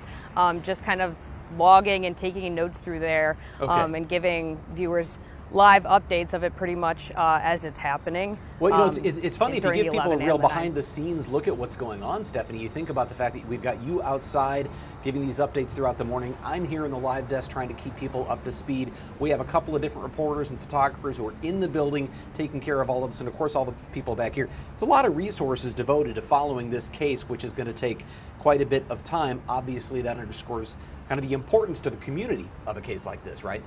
Speaker 17: just kind of logging and taking notes through there, and giving viewers live updates of it pretty much as it's happening.
Speaker 16: Well, you know, it's funny if you give people a real behind the scenes look at what's going on, Stephanie. You think about the fact that we've got you outside giving these updates throughout the morning. I'm here in the live desk trying to keep people up to speed. We have a couple of different reporters and photographers who are in the building taking care of all of this, and of course all the people back here. It's a lot of resources devoted to following this case, which is going to take quite a bit of time. Obviously, that underscores kind of the importance to the community of a case like this, right?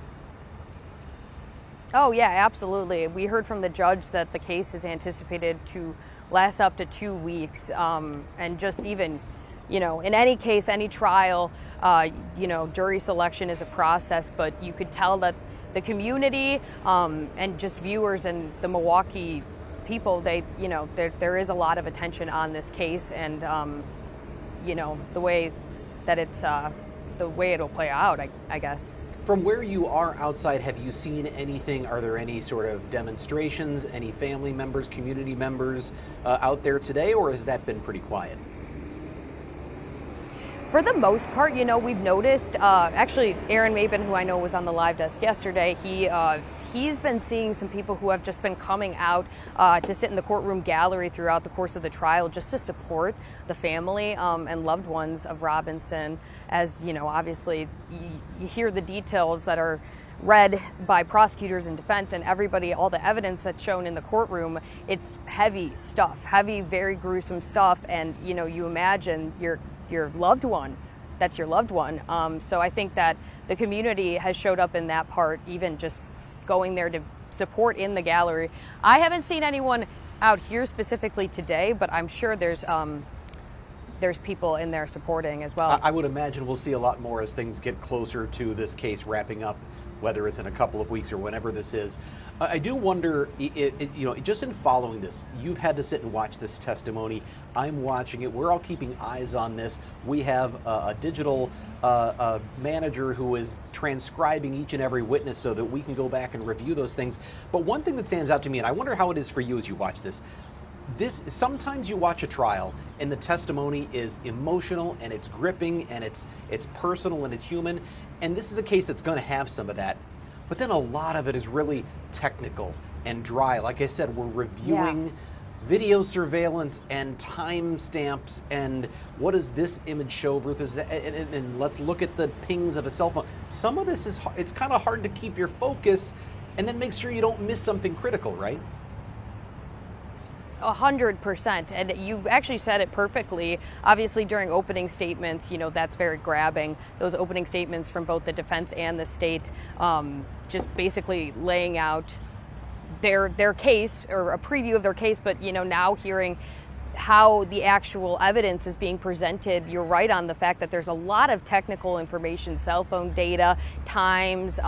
Speaker 17: Oh yeah, absolutely. We heard from the judge that the case is anticipated to last up to 2 weeks, and just even, you know, in any case, any trial, you know, jury selection is a process, but you could tell that the community and just viewers and the Milwaukee people, they, you know, there is a lot of attention on this case, and you know, the way that it's the way it'll play out, I guess.
Speaker 16: From where you are outside, have you seen anything? Are there any sort of demonstrations, any family members, community members out there today, or has that been pretty quiet?
Speaker 17: For the most part, you know, we've noticed, actually Aaron Mabin, who I know was on the live desk yesterday, he's been seeing some people who have just been coming out to sit in the courtroom gallery throughout the course of the trial just to support the family and loved ones of Robinson. As, you know, obviously you hear the details that are read by prosecutors and defense and everybody, all the evidence that's shown in the courtroom. It's heavy stuff, heavy, very gruesome stuff, and, you know, you imagine your loved one, that's your loved one. So I think that the community has showed up in that part, even just going there to support in the gallery. I haven't seen anyone out here specifically today, but I'm sure there's people in there supporting as well.
Speaker 16: I would imagine we'll see a lot more as things get closer to this case wrapping up, whether it's in a couple of weeks or whenever this is. I do wonder, you know, just in following this, you've had to sit and watch this testimony. I'm watching it. We're all keeping eyes on this. We have a digital manager who is transcribing each and every witness so that we can go back and review those things. But one thing that stands out to me, and I wonder how it is for you as you watch this, sometimes you watch a trial and the testimony is emotional and it's gripping and it's personal and it's human, and this is a case that's going to have some of that, but then a lot of it is really technical and dry. Like I said, we're reviewing video surveillance and time stamps and what does this image show versus and let's look at the pings of a cell phone. Some of this it's kind of hard to keep your focus and then make sure you don't miss something critical, right?
Speaker 17: 100%, and you actually said it perfectly. Obviously, during opening statements, you know, that's very grabbing. Those opening statements from both the defense and the state, just basically laying out their case or a preview of their case. But, you know, now hearing how the actual evidence is being presented, you're right on the fact that there's a lot of technical information, cell phone data, times,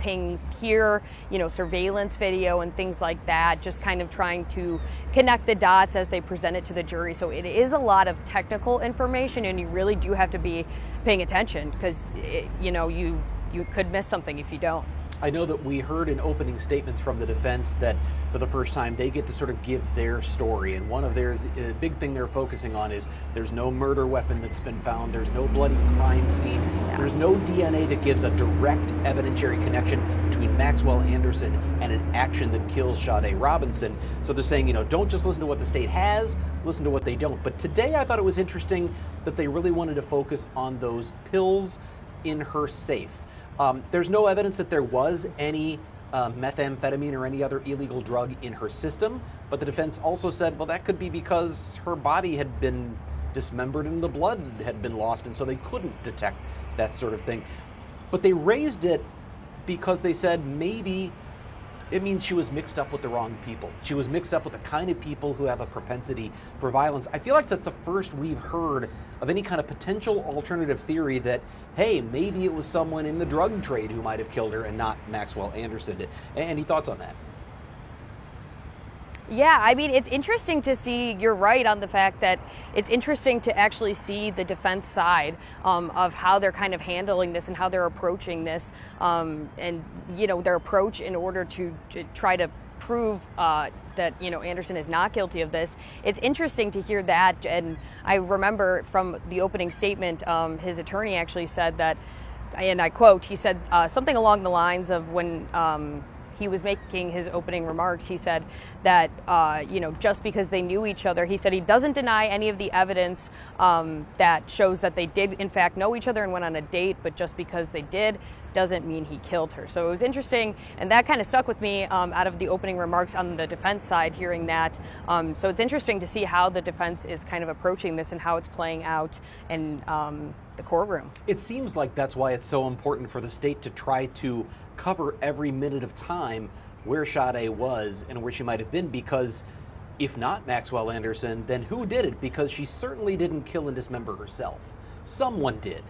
Speaker 17: pings here, you know, surveillance video and things like that, just kind of trying to connect the dots as they present it to the jury. So it is a lot of technical information, and you really do have to be paying attention because, you know, you could miss something if you don't.
Speaker 16: I know that we heard in opening statements from the defense that for the first time they get to sort of give their story, and one of theirs, a big thing they're focusing on is there's no murder weapon that's been found, there's no bloody crime scene, there's no DNA that gives a direct evidentiary connection between Maxwell Anderson and an action that kills Sade Robinson. So they're saying, you know, don't just listen to what the state has, listen to what they don't. But today I thought it was interesting that they really wanted to focus on those pills in her safe. There's no evidence that there was any methamphetamine or any other illegal drug in her system, but the defense also said, well, that could be because her body had been dismembered and the blood had been lost, and so they couldn't detect that sort of thing. But they raised it because they said maybe it means she was mixed up with the wrong people. She was mixed up with the kind of people who have a propensity for violence. I feel like that's the first we've heard of any kind of potential alternative theory that, hey, maybe it was someone in the drug trade who might have killed her and not Maxwell Anderson. Any thoughts on that?
Speaker 17: Yeah, I mean, it's interesting to see, you're right on the fact that it's interesting to actually see the defense side of how they're kind of handling this and how they're approaching this, and, you know, their approach in order to try to prove that, you know, Anderson is not guilty of this. It's interesting to hear that, and I remember from the opening statement, his attorney actually said that, and I quote, he said something along the lines of when he was making his opening remarks, he said that, you know, just because they knew each other, he said he doesn't deny any of the evidence that shows that they did in fact know each other and went on a date, but just because they did doesn't mean he killed her. So it was interesting, and that kind of stuck with me out of the opening remarks on the defense side, hearing that. So it's interesting to see how the defense is kind of approaching this and how it's playing out in the courtroom.
Speaker 16: It seems like that's why it's so important for the state to try to cover every minute of time where Sade was and where she might have been, because if not Maxwell Anderson, then who did it? Because she certainly didn't kill and dismember herself. Someone did.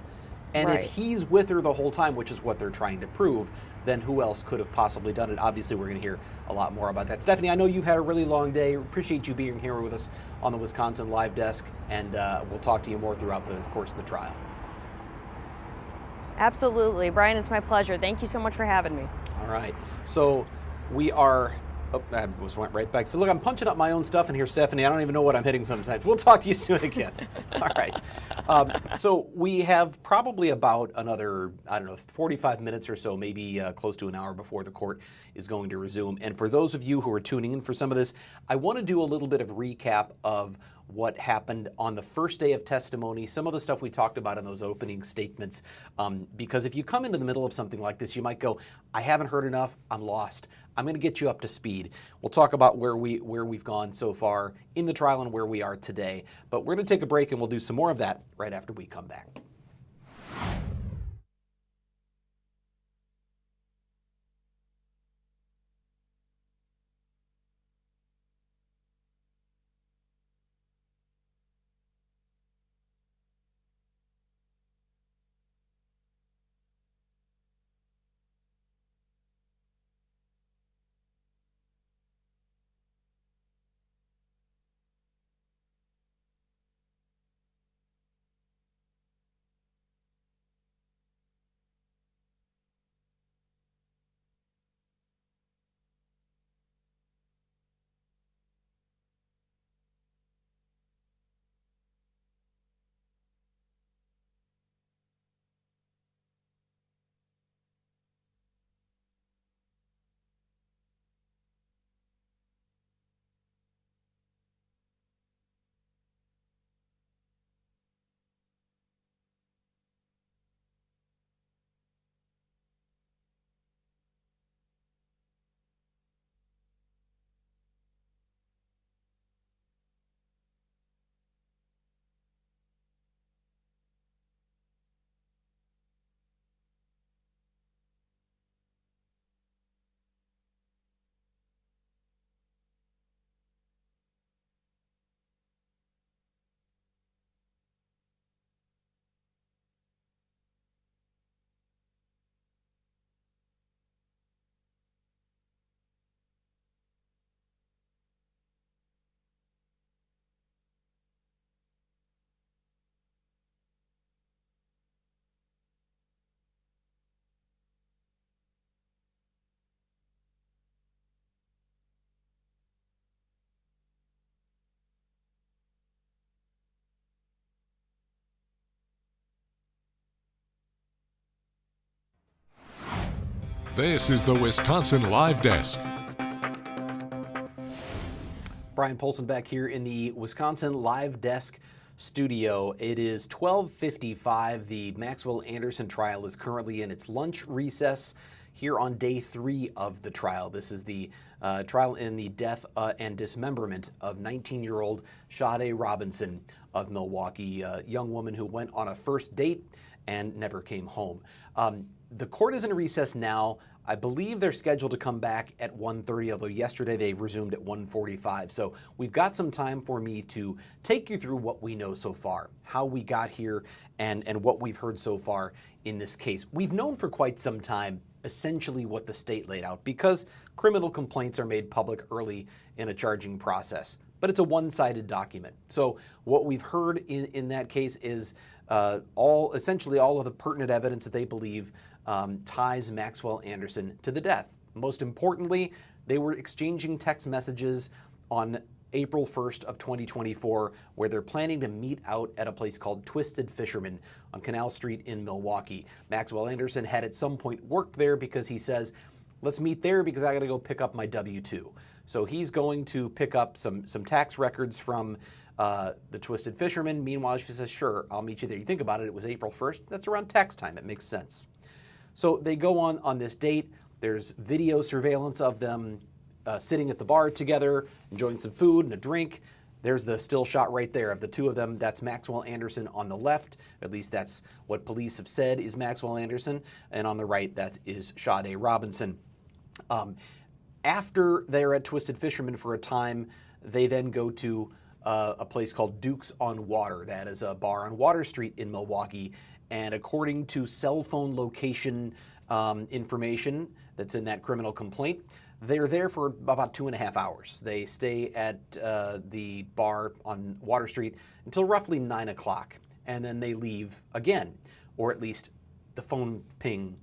Speaker 16: And
Speaker 17: Right.
Speaker 16: if he's with her the whole time, which is what they're trying to prove, then who else could have possibly done it? Obviously, we're going to hear a lot more about that. Stephanie, I know you've had a really long day. Appreciate you being here with us on the Wisconsin Live Desk, and we'll talk to you more throughout the course of the trial.
Speaker 17: Absolutely. Brian, it's my pleasure. Thank you so much for having me.
Speaker 16: All right. So we are, oh, I just went right back. So look, I'm punching up my own stuff in here, Stephanie. I don't even know what I'm hitting sometimes. We'll talk to you soon again. All right. So we have probably about another, I don't know, 45 minutes or so, maybe close to an hour before the court is going to resume. And for those of you who are tuning in for some of this, I want to do a little bit of recap of what happened on the first day of testimony, some of the stuff we talked about in those opening statements, because if you come into the middle of something like this, you might go, I haven't heard enough, I'm lost. I'm going to get you up to speed. We'll talk about where we've gone so far in the trial and where we are today. But we're going to take a break, and we'll do some more of that right after we come back.
Speaker 19: This is the Wisconsin Live Desk.
Speaker 16: Brian Polson back here in the Wisconsin Live Desk studio. It is 12:55. The Maxwell Anderson trial is currently in its lunch recess. here on day 3 of the trial. This is the trial in the death and dismemberment of 19-year-old Sade Robinson of Milwaukee, a young woman who went on a first date and never came home. The court is in recess now. I believe they're scheduled to come back at 1:30, although yesterday they resumed at 1:45. So we've got some time for me to take you through what we know so far, how we got here, and what we've heard so far in this case. We've known for quite some time essentially what the state laid out, because criminal complaints are made public early in a charging process. But it's a one-sided document. So what we've heard in that case is essentially all of the pertinent evidence that they believe ties Maxwell Anderson to the death. Most importantly, they were exchanging text messages on April 1st of 2024, where they're planning to meet out at a place called Twisted Fisherman on Canal Street in Milwaukee. Maxwell Anderson had at some point worked there because he says, let's meet there because I got to go pick up my W-2. So he's going to pick up some tax records from the Twisted Fisherman. Meanwhile, she says, sure, I'll meet you there. You think about it, it was April 1st. That's around tax time. It makes sense. So they go on this date. There's video surveillance of them sitting at the bar together, enjoying some food and a drink. There's the still shot right there of the two of them. That's Maxwell Anderson on the left. At least that's what police have said is Maxwell Anderson. And on the right, that is Sade Robinson. After they're at Twisted Fisherman for a time, they then go to a place called Duke's on Water. That is a bar on Water Street in Milwaukee. And according to cell phone location information that's in that criminal complaint, they're there for about 2.5 hours. They stay at the bar on Water Street until roughly 9 o'clock, and then they leave again, or at least the phone ping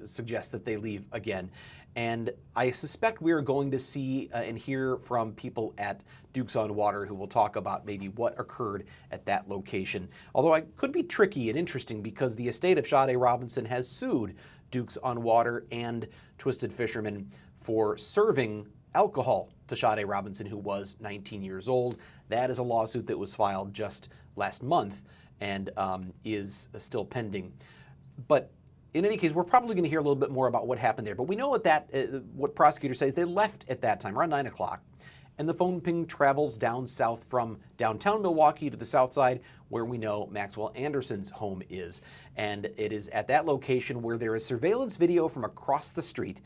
Speaker 16: suggests that they leave again. And I suspect we are going to see and hear from people at Duke's on Water who will talk about maybe what occurred at that location. Although it could be tricky and interesting because the estate of Sade Robinson has sued Duke's on Water and Twisted Fisherman for serving alcohol to Sade Robinson, who was 19 years old. That is a lawsuit that was filed just last month and is still pending. But in any case, we're probably going to hear a little bit more about what happened there. But we know what prosecutors say. They left at that time, around 9 o'clock. And the phone ping travels down south from downtown Milwaukee to the south side, where we know Maxwell Anderson's home is. And it is at that location where there is surveillance video from across the street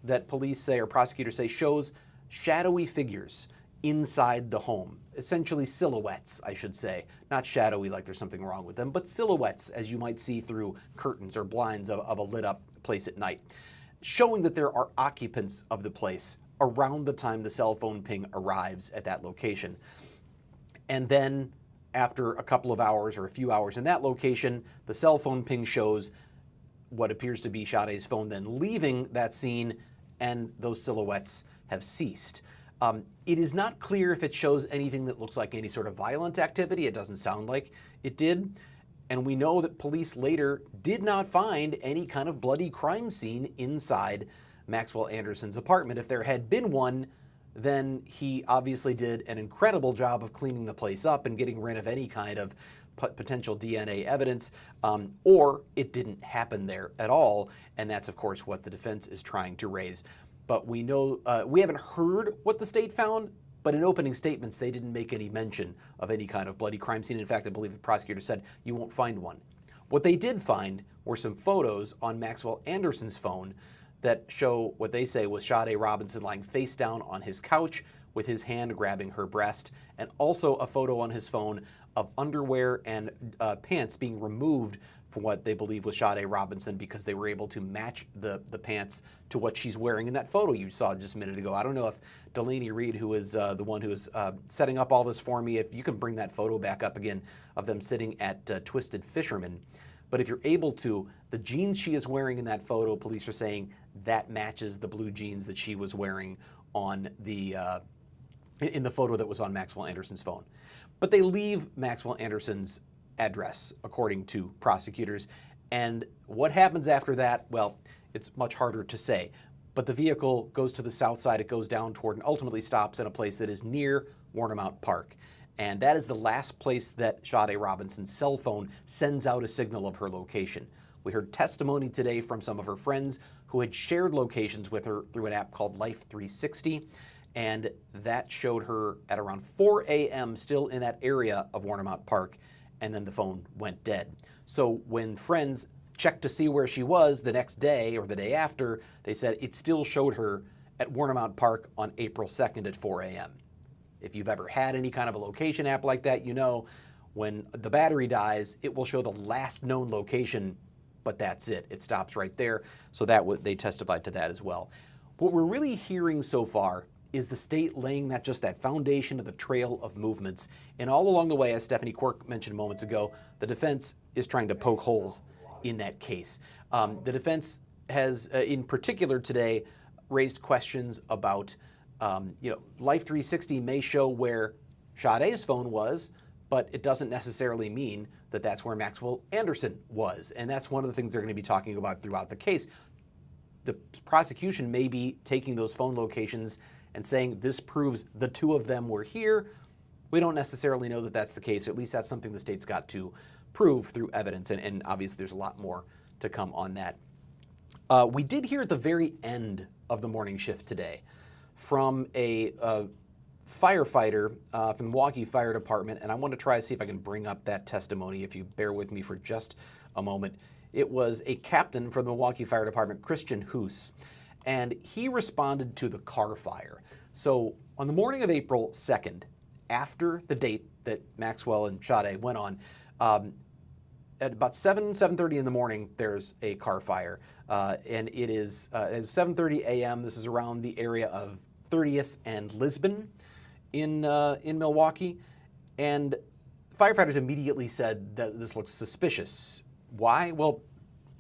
Speaker 16: that police say, or prosecutors say, shows shadowy figures inside the home. Essentially silhouettes, I should say. Not shadowy like there's something wrong with them, but silhouettes as you might see through curtains or blinds of a lit up place at night, showing that there are occupants of the place around the time the cell phone ping arrives at that location. And then after a couple of hours or a few hours in that location, the cell phone ping shows what appears to be Sade's phone then leaving that scene, and those silhouettes have ceased. It is not clear if it shows anything that looks like any sort of violent activity. It doesn't sound like it did. And we know that police later did not find any kind of bloody crime scene inside Maxwell Anderson's apartment. If there had been one, then he obviously did an incredible job of cleaning the place up and getting rid of any kind of potential DNA evidence, or it didn't happen there at all. And that's, of course, what the defense is trying to raise. But we know, we haven't heard what the state found, but in opening statements, they didn't make any mention of any kind of bloody crime scene. In fact, I believe the prosecutor said, you won't find one. What they did find were some photos on Maxwell Anderson's phone that show what they say was Sade Robinson lying face down on his couch with his hand grabbing her breast, and also a photo on his phone of underwear and pants being removed from what they believe was Sade Robinson, because they were able to match the pants to what she's wearing in that photo you saw just a minute ago. I don't know if Delaney Reed, who is the one who is setting up all this for me, if you can bring that photo back up again of them sitting at Twisted Fisherman. But if you're able to, the jeans she is wearing in that photo, police are saying that matches the blue jeans that she was wearing on in the photo that was on Maxwell Anderson's phone. But they leave Maxwell Anderson's address, according to prosecutors. And what happens after that, well, it's much harder to say. But the vehicle goes to the south side, it goes down toward and ultimately stops in a place that is near Warnemount Park. And that is the last place that Sade Robinson's cell phone sends out a signal of her location. We heard testimony today from some of her friends who who had shared locations with her through an app called Life 360, and that showed her at around 4 a.m. still in that area of Warnermont Park, and then the phone went dead. So when friends checked to see where she was the next day or the day after, they said it still showed her at Warnermont Park on April 2nd at 4 a.m. If you've ever had any kind of a location app like that, you know when the battery dies, it will show the last known location, but that's it. It stops right there. So they testified to that as well. What we're really hearing so far is the state laying that foundation of the trail of movements. And all along the way, as Stephanie Quirk mentioned moments ago, the defense is trying to poke holes in that case. The defense has, in particular today, raised questions about, Life 360 may show where Sade's phone was, but it doesn't necessarily mean that that's where Maxwell Anderson was. And that's one of the things they're going to be talking about throughout the case. The prosecution may be taking those phone locations and saying this proves the two of them were here. We don't necessarily know that that's the case. At least that's something the state's got to prove through evidence. And obviously there's a lot more to come on that. We did hear at the very end of the morning shift today from a firefighter from the Milwaukee Fire Department, and I want to try to see if I can bring up that testimony if you bear with me for just a moment. It was a captain from the Milwaukee Fire Department, Christian Hoos, and he responded to the car fire. So on the morning of April 2nd, after the date that Maxwell and Sade went on, at about 7:30 in the morning, there's a car fire, and it is at 7:30 a.m. This is around the area of 30th and Lisbon in Milwaukee, and firefighters immediately said that this looks suspicious. Why? Well,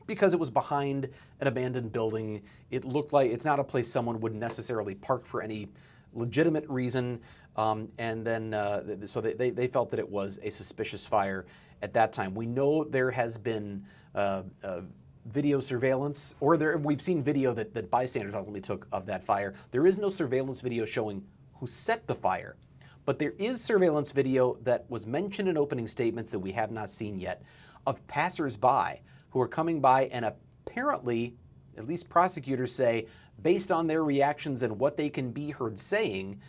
Speaker 16: because it was behind an abandoned building. It looked like it's not a place someone would necessarily park for any legitimate reason, and then so they felt that it was a suspicious fire at that time. We know there has been video surveillance, or we've seen video that bystanders ultimately took of that fire. There is no surveillance video showing who set the fire, but there is surveillance video that was mentioned in opening statements that we have not seen yet of passersby who are coming by, and apparently, at least prosecutors say, based on their reactions and what they can be heard saying,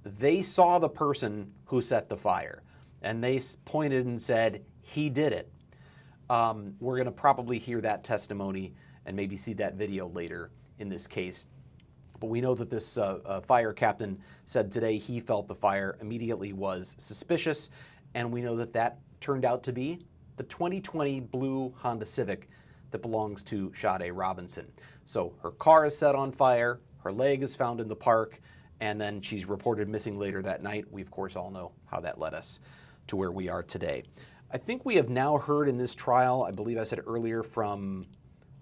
Speaker 16: they saw the person who set the fire, and they pointed and said, he did it. We're going to probably hear that testimony and maybe see that video later in this case. But we know that this fire captain said today he felt the fire immediately was suspicious, and we know that that turned out to be the 2020 blue Honda Civic that belongs to Sade Robinson. So her car is set on fire, her leg is found in the park, and then she's reported missing later that night. We, of course, all know how that led us to where we are today. I think we have now heard in this trial, I believe I said earlier, from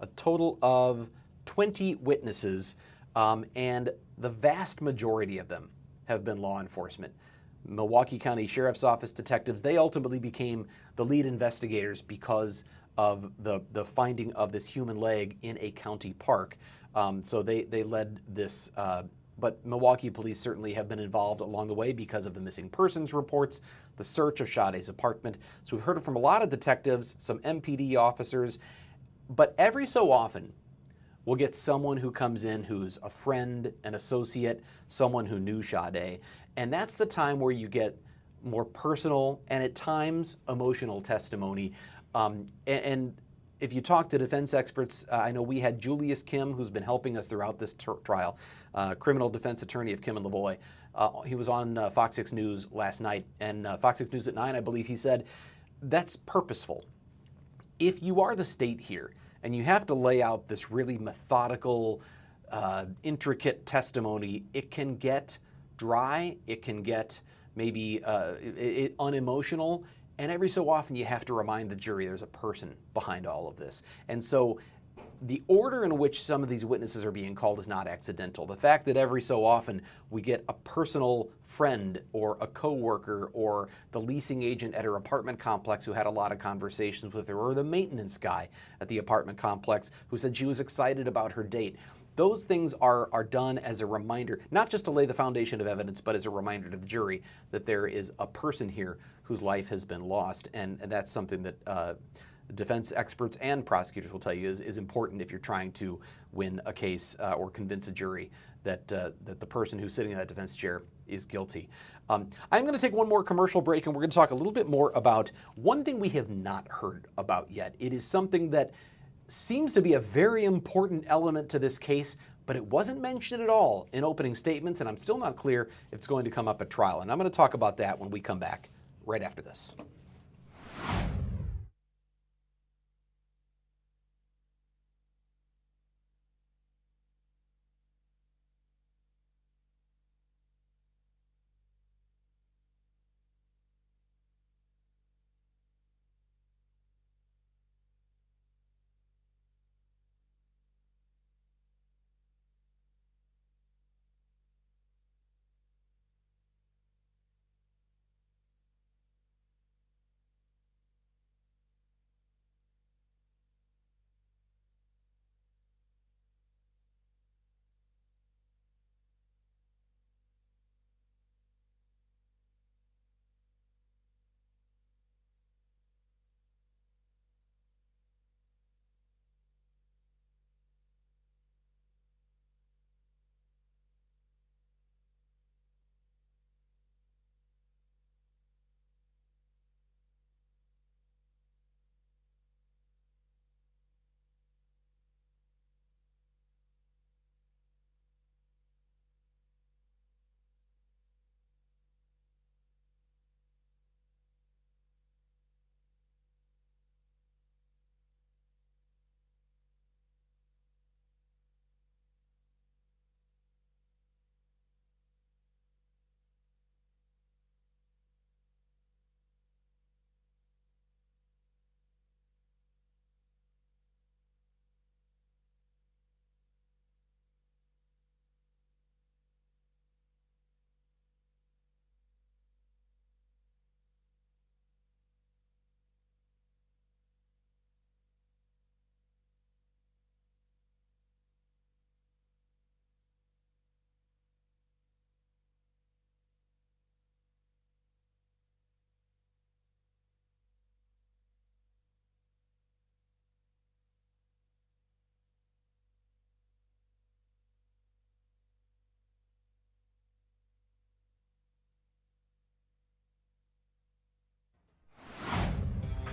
Speaker 16: a total of 20 witnesses, and the vast majority of them have been law enforcement. Milwaukee County Sheriff's Office detectives, they ultimately became the lead investigators because of the finding of this human leg in a county park. So they led this, but Milwaukee police certainly have been involved along the way because of the missing persons reports, the search of Sade's apartment. So we've heard from a lot of detectives, some MPD officers, but every so often we'll get someone who comes in who's a friend, an associate, someone who knew Sade. And that's the time where you get more personal and at times emotional testimony. And if you talk to defense experts, I know we had Julius Kim, who's been helping us throughout this trial, criminal defense attorney of Kim and Lavoie. He was on FOX 6 News last night, and FOX 6 News at 9, I believe he said, that's purposeful. If you are the state here and you have to lay out this really methodical, intricate testimony, it can get dry, it can get maybe unemotional, and every so often you have to remind the jury there's a person behind all of this. And so the order in which some of these witnesses are being called is not accidental. The fact that every so often we get a personal friend or a coworker or the leasing agent at her apartment complex who had a lot of conversations with her, or the maintenance guy at the apartment complex who said she was excited about her date. Those things are done as a reminder, not just to lay the foundation of evidence, but as a reminder to the jury that there is a person here whose life has been lost. And that's something that defense experts and prosecutors will tell you is important if you're trying to win a case or convince a jury that the person who's sitting in that defense chair is guilty. I'm going to take one more commercial break, and we're going to talk a little bit more about one thing we have not heard about yet. It is something that seems to be a very important element to this case, but it wasn't mentioned at all in opening statements, and I'm still not clear if it's going to come up at trial. And I'm going to talk about that when we come back right after this.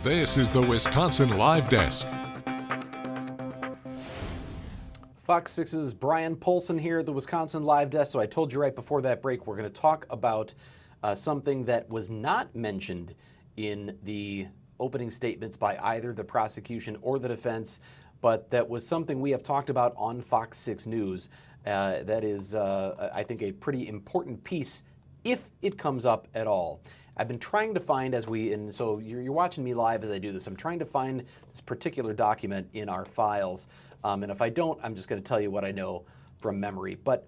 Speaker 19: This is the Wisconsin Live Desk.
Speaker 16: Fox 6's Brian Polson here at the Wisconsin Live Desk. So I told you right before that break, we're going to talk about something that was not mentioned in the opening statements by either the prosecution or the defense, but that was something we have talked about on Fox 6 News. That is, I think, a pretty important piece if it comes up at all. I've been trying to find and so you're watching me live as I do this, I'm trying to find this particular document in our files. And if I don't, I'm just going to tell you what I know from memory. But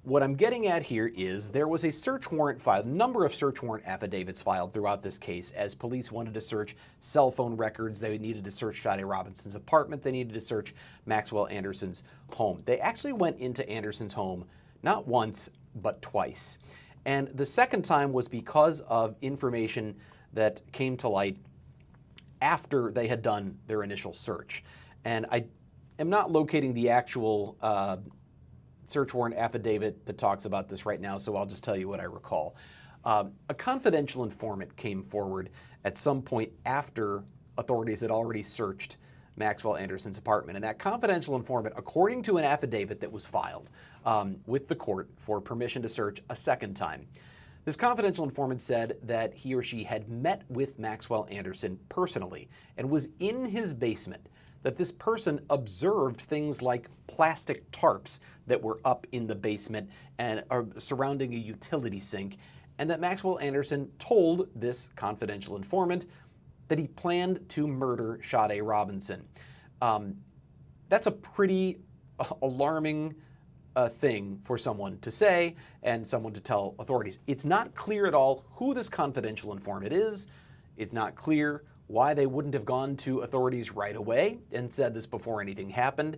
Speaker 16: what I'm getting at here is there was a search warrant filed, a number of search warrant affidavits filed throughout this case as police wanted to search cell phone records. They needed to search Sade Robinson's apartment. They needed to search Maxwell Anderson's home. They actually went into Anderson's home not once, but twice. And the second time was because of information that came to light after they had done their initial search. And I am not locating the actual search warrant affidavit that talks about this right now, so I'll just tell you what I recall. A confidential informant came forward at some point after authorities had already searched Maxwell Anderson's apartment. And that confidential informant, according to an affidavit that was filed with the court for permission to search a second time, this confidential informant said that he or she had met with Maxwell Anderson personally and was in his basement, that this person observed things like plastic tarps that were up in the basement and are surrounding a utility sink, and that Maxwell Anderson told this confidential informant that he planned to murder Sade Robinson. That's a pretty alarming thing for someone to say and someone to tell authorities. It's not clear at all who this confidential informant is. It's not clear why they wouldn't have gone to authorities right away and said this before anything happened.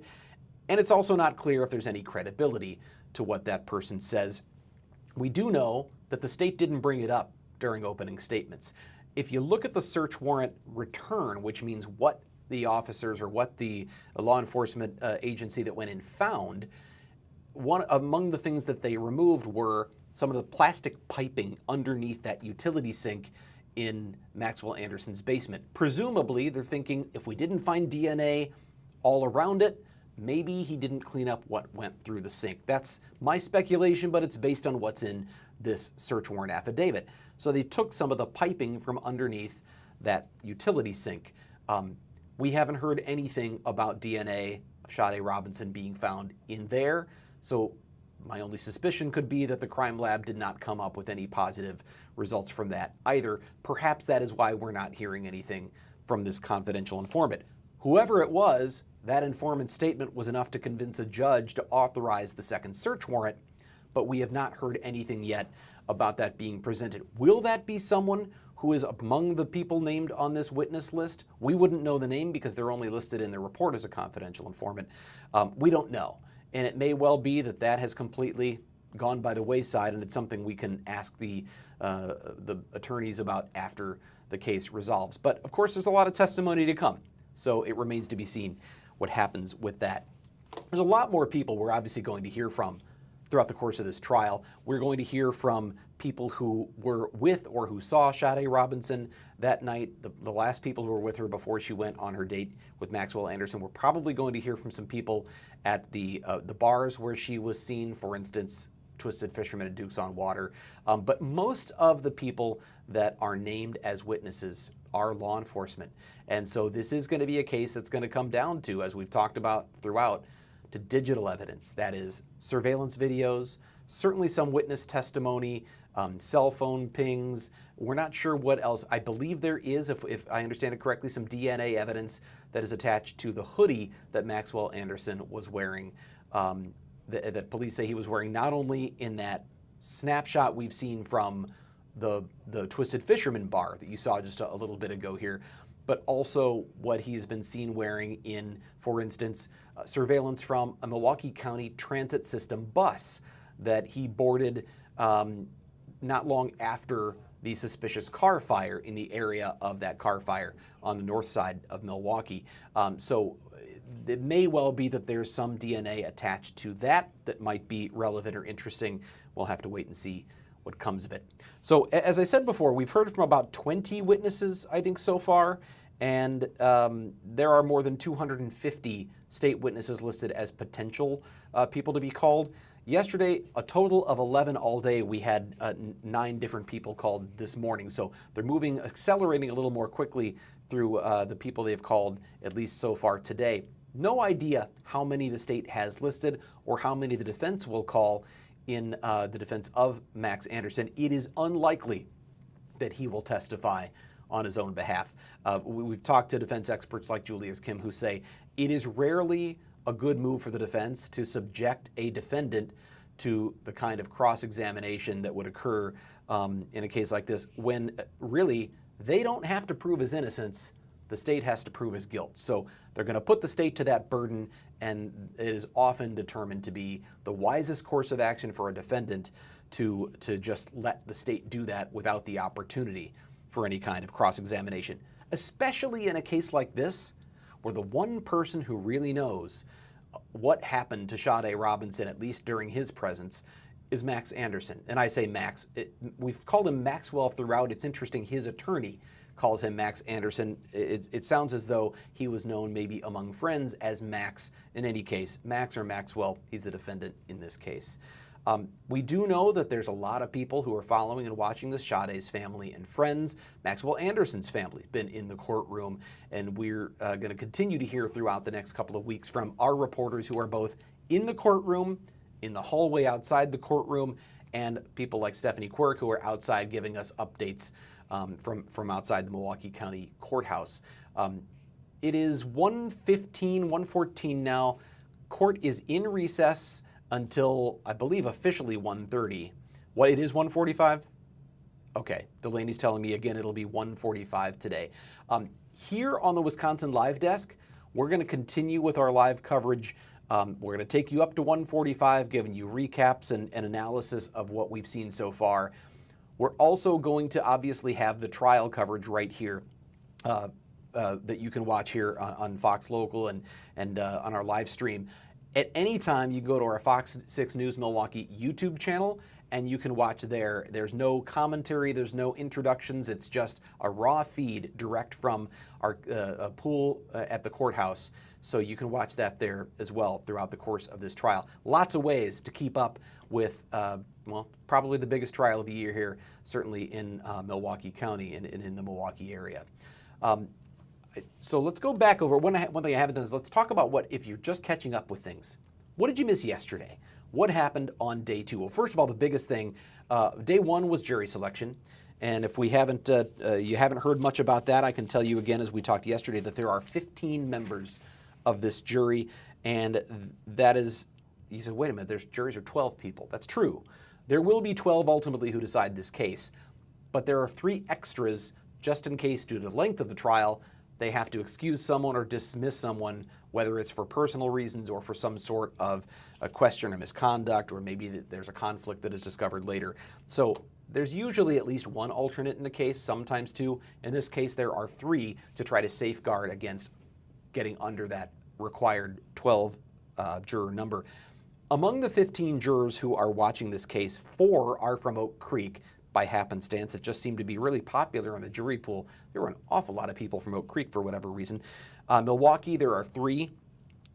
Speaker 16: And it's also not clear if there's any credibility to what that person says. We do know that the state didn't bring it up during opening statements. if you look at the search warrant return, which means what the officers or what the law enforcement agency that went in found, one among the things that they removed were some of the plastic piping underneath that utility sink in Maxwell Anderson's basement. Presumably, they're thinking if we didn't find DNA all around it, maybe he didn't clean up what went through the sink. That's my speculation, but it's based on what's in this search warrant affidavit. So they took some of the piping from underneath that utility sink. We haven't heard anything about DNA of Sade Robinson being found in there. So my only suspicion could be that the crime lab did not come up with any positive results from that either. Perhaps that is why we're not hearing anything from this confidential informant. Whoever it was, that informant's statement was enough to convince a judge to authorize the second search warrant, but we have not heard anything yet about that being presented. Will that be someone who is among the people named on this witness list? We wouldn't know the name because they're only listed in the report as a confidential informant. We don't know. And it may well be that that has completely gone by the wayside, and it's something we can ask the attorneys about after the case resolves. But of course, there's a lot of testimony to come, so it remains to be seen what happens with that. There's a lot more people we're obviously going to hear from throughout the course of this trial. We're going to hear from people who were with or who saw Sade Robinson that night, the last people who were with her before she went on her date with Maxwell Anderson. We're probably going to hear from some people at the bars where she was seen, for instance, Twisted Fisherman and Dukes on Water. But most of the people that are named as witnesses are law enforcement. And so this is going to be a case that's going to come down to, as we've talked about throughout, to digital evidence. That is surveillance videos, certainly some witness testimony, cell phone pings. We're not sure what else. I believe there is, if I understand it correctly, some DNA evidence that is attached to the hoodie that Maxwell Anderson was wearing, that police say he was wearing not only in that snapshot we've seen from the Twisted Fisherman bar that you saw just a little bit ago here, but also what he's been seen wearing in, for instance, surveillance from a Milwaukee County Transit System bus that he boarded not long after the suspicious car fire in the area of that car fire on the north side of Milwaukee. So it may well be that there's some DNA attached to that that might be relevant or interesting. We'll have to wait and see what comes of it. So as I said before, we've heard from about 20 witnesses, I think, so far, and there are more than 250 state witnesses listed as potential people to be called. Yesterday, a total of 11 all day. We had 9 different people called this morning. So they're accelerating a little more quickly through the people they've called, at least so far today. No idea how many the state has listed or how many the defense will call in the defense of Max Anderson. It is unlikely that he will testify on his own behalf. We've talked to defense experts like Julius Kim who say it is rarely a good move for the defense to subject a defendant to the kind of cross-examination that would occur in a case like this when really they don't have to prove his innocence. The state has to prove his guilt. So they're going to put the state to that burden, and it is often determined to be the wisest course of action for a defendant to just let the state do that without the opportunity for any kind of cross-examination, especially in a case like this, where the one person who really knows what happened to Sade Robinson, at least during his presence, is Max Anderson. And I say Max. We've called him Maxwell throughout. It's interesting, his attorney calls him Max Anderson. It sounds as though he was known maybe among friends as Max. In any case, Max or Maxwell, he's the defendant in this case. We do know that there's a lot of people who are following and watching this. Sade's family and friends. Maxwell Anderson's family has been in the courtroom, and we're going to continue to hear throughout the next couple of weeks from our reporters who are both in the courtroom, in the hallway outside the courtroom, and people like Stephanie Quirk who are outside giving us updates from outside the Milwaukee County Courthouse. It is 1:15, 1:14 now. Court is in recess until, I believe, officially 1:30. What, it is 1:45? Okay, Delaney's telling me again it'll be 1:45 today. Here on the Wisconsin Live Desk, we're going to continue with our live coverage. We're going to take you up to 1:45, giving you recaps and analysis of what we've seen so far. We're also going to obviously have the trial coverage right here that you can watch here on Fox Local and on our live stream. At any time, you can go to our FOX6 News Milwaukee YouTube channel, and you can watch there. There's no commentary, there's no introductions, it's just a raw feed direct from our pool at the courthouse. So you can watch that there as well throughout the course of this trial. Lots of ways to keep up with, well, probably the biggest trial of the year here, certainly in Milwaukee County and in the Milwaukee area. So let's go back over, one thing I haven't done is let's talk about what, if you're just catching up with things, what did you miss yesterday? What happened on day 2? Well, first of all, the biggest thing, day 1 was jury selection. And if we haven't, you haven't heard much about that, I can tell you again, as we talked yesterday, that there are 15 members of this jury. And that is, you said, wait a minute, there's juries are 12 people. That's true. There will be 12 ultimately who decide this case. But there are 3 extras just in case, due to the length of the trial, they have to excuse someone or dismiss someone, whether it's for personal reasons or for some sort of a question or misconduct, or maybe there's a conflict that is discovered later. So there's usually at least 1 alternate in the case, sometimes 2. In this case, there are 3 to try to safeguard against getting under that required 12 juror number. Among the 15 jurors who are watching this case, 4 are from Oak Creek. By happenstance, it just seemed to be really popular in the jury pool. There were an awful lot of people from Oak Creek for whatever reason. Milwaukee, there are 3,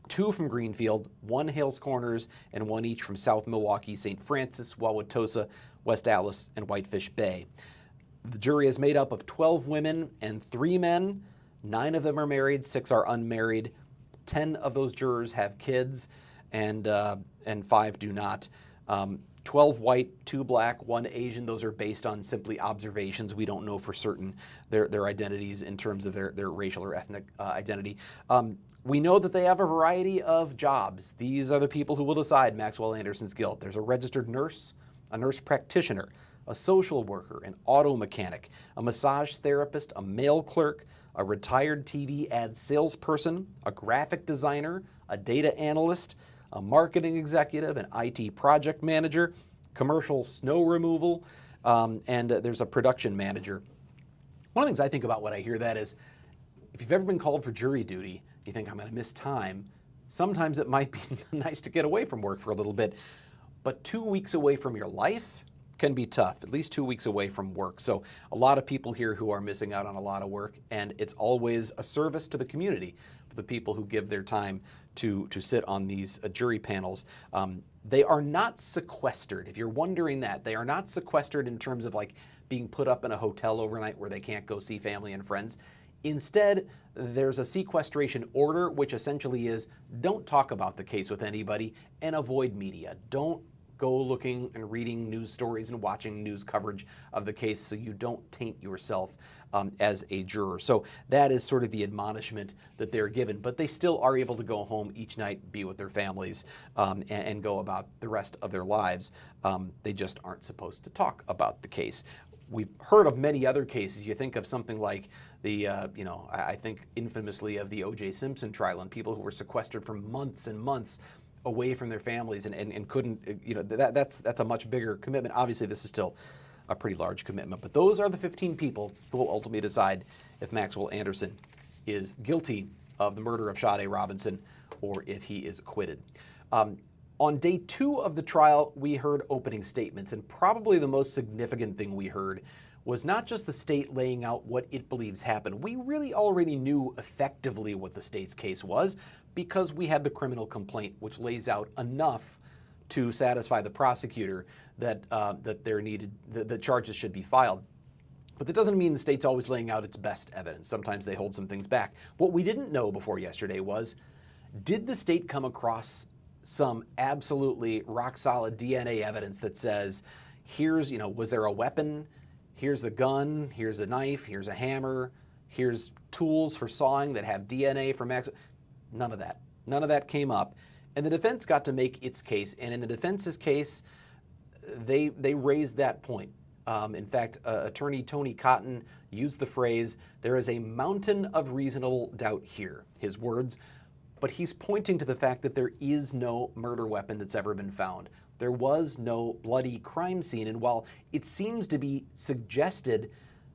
Speaker 16: 2 from Greenfield, 1 Hales Corners, and 1 each from South Milwaukee, St. Francis, Wauwatosa, West Allis, and Whitefish Bay. The jury is made up of 12 women and 3 men. 9 of them are married, 6 are unmarried. 10 of those jurors have kids, and 5 do not. 12 white, 2 black, 1 Asian. Those are based on simply observations. We don't know for certain their identities in terms of their racial or ethnic identity. We know that they have a variety of jobs. These are the people who will decide Maxwell Anderson's guilt. There's a registered nurse, a nurse practitioner, a social worker, an auto mechanic, a massage therapist, a mail clerk, a retired TV ad salesperson, a graphic designer, a data analyst, a marketing executive, an IT project manager, commercial snow removal, and there's a production manager. One of the things I think about when I hear that is, if you've ever been called for jury duty, you think, I'm going to miss time. Sometimes it might be nice to get away from work for a little bit, but 2 weeks away from your life can be tough, at least 2 weeks away from work. So a lot of people here who are missing out on a lot of work, and it's always a service to the community for the people who give their time to sit on these jury panels. They are not sequestered. If you're wondering that, they are not sequestered in terms of like being put up in a hotel overnight where they can't go see family and friends. Instead, there's a sequestration order, which essentially is don't talk about the case with anybody and avoid media. Don't go looking and reading news stories and watching news coverage of the case so you don't taint yourself as a juror. So that is sort of the admonishment that they're given, but they still are able to go home each night, be with their families, and go about the rest of their lives. They just aren't supposed to talk about the case. We've heard of many other cases. You think of something like the, I think infamously of the O.J. Simpson trial, and people who were sequestered for months and months away from their families and couldn't, that's a much bigger commitment. Obviously, this is still a pretty large commitment, but those are the 15 people who will ultimately decide if Maxwell Anderson is guilty of the murder of Sade Robinson or if he is acquitted. On day 2 of the trial, we heard opening statements, and probably the most significant thing we heard was not just the state laying out what it believes happened. We really already knew effectively what the state's case was because we had the criminal complaint, which lays out enough to satisfy the prosecutor that the charges should be filed. But that doesn't mean the state's always laying out its best evidence. Sometimes they hold some things back. What we didn't know before yesterday was, did the state come across some absolutely rock-solid DNA evidence that says, here's, was there a weapon? Here's a gun, here's a knife, here's a hammer, here's tools for sawing that have DNA from Maxwell. None of that. None of that came up. And the defense got to make its case. And in the defense's case, they raised that point. In fact, attorney Tony Cotton used the phrase, there is a mountain of reasonable doubt here. His words, but he's pointing to the fact that there is no murder weapon that's ever been found. There was no bloody crime scene, and while it seems to be suggested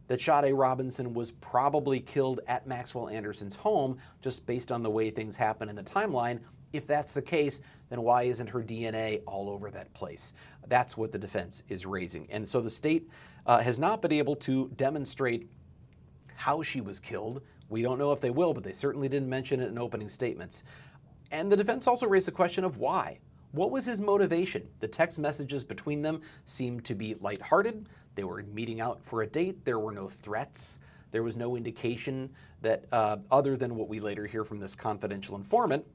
Speaker 16: that Sade Robinson was probably killed at Maxwell Anderson's home, just based on the way things happen in the timeline, if that's the case, then why isn't her DNA all over that place? That's what the defense is raising. And so the state has not been able to demonstrate how she was killed. We don't know if they will, but they certainly didn't mention it in opening statements. And the defense also raised the question of why. What was his motivation? The text messages between them seemed to be lighthearted. They were meeting out for a date. There were no threats. There was no indication that, other than what we later hear from this confidential informant,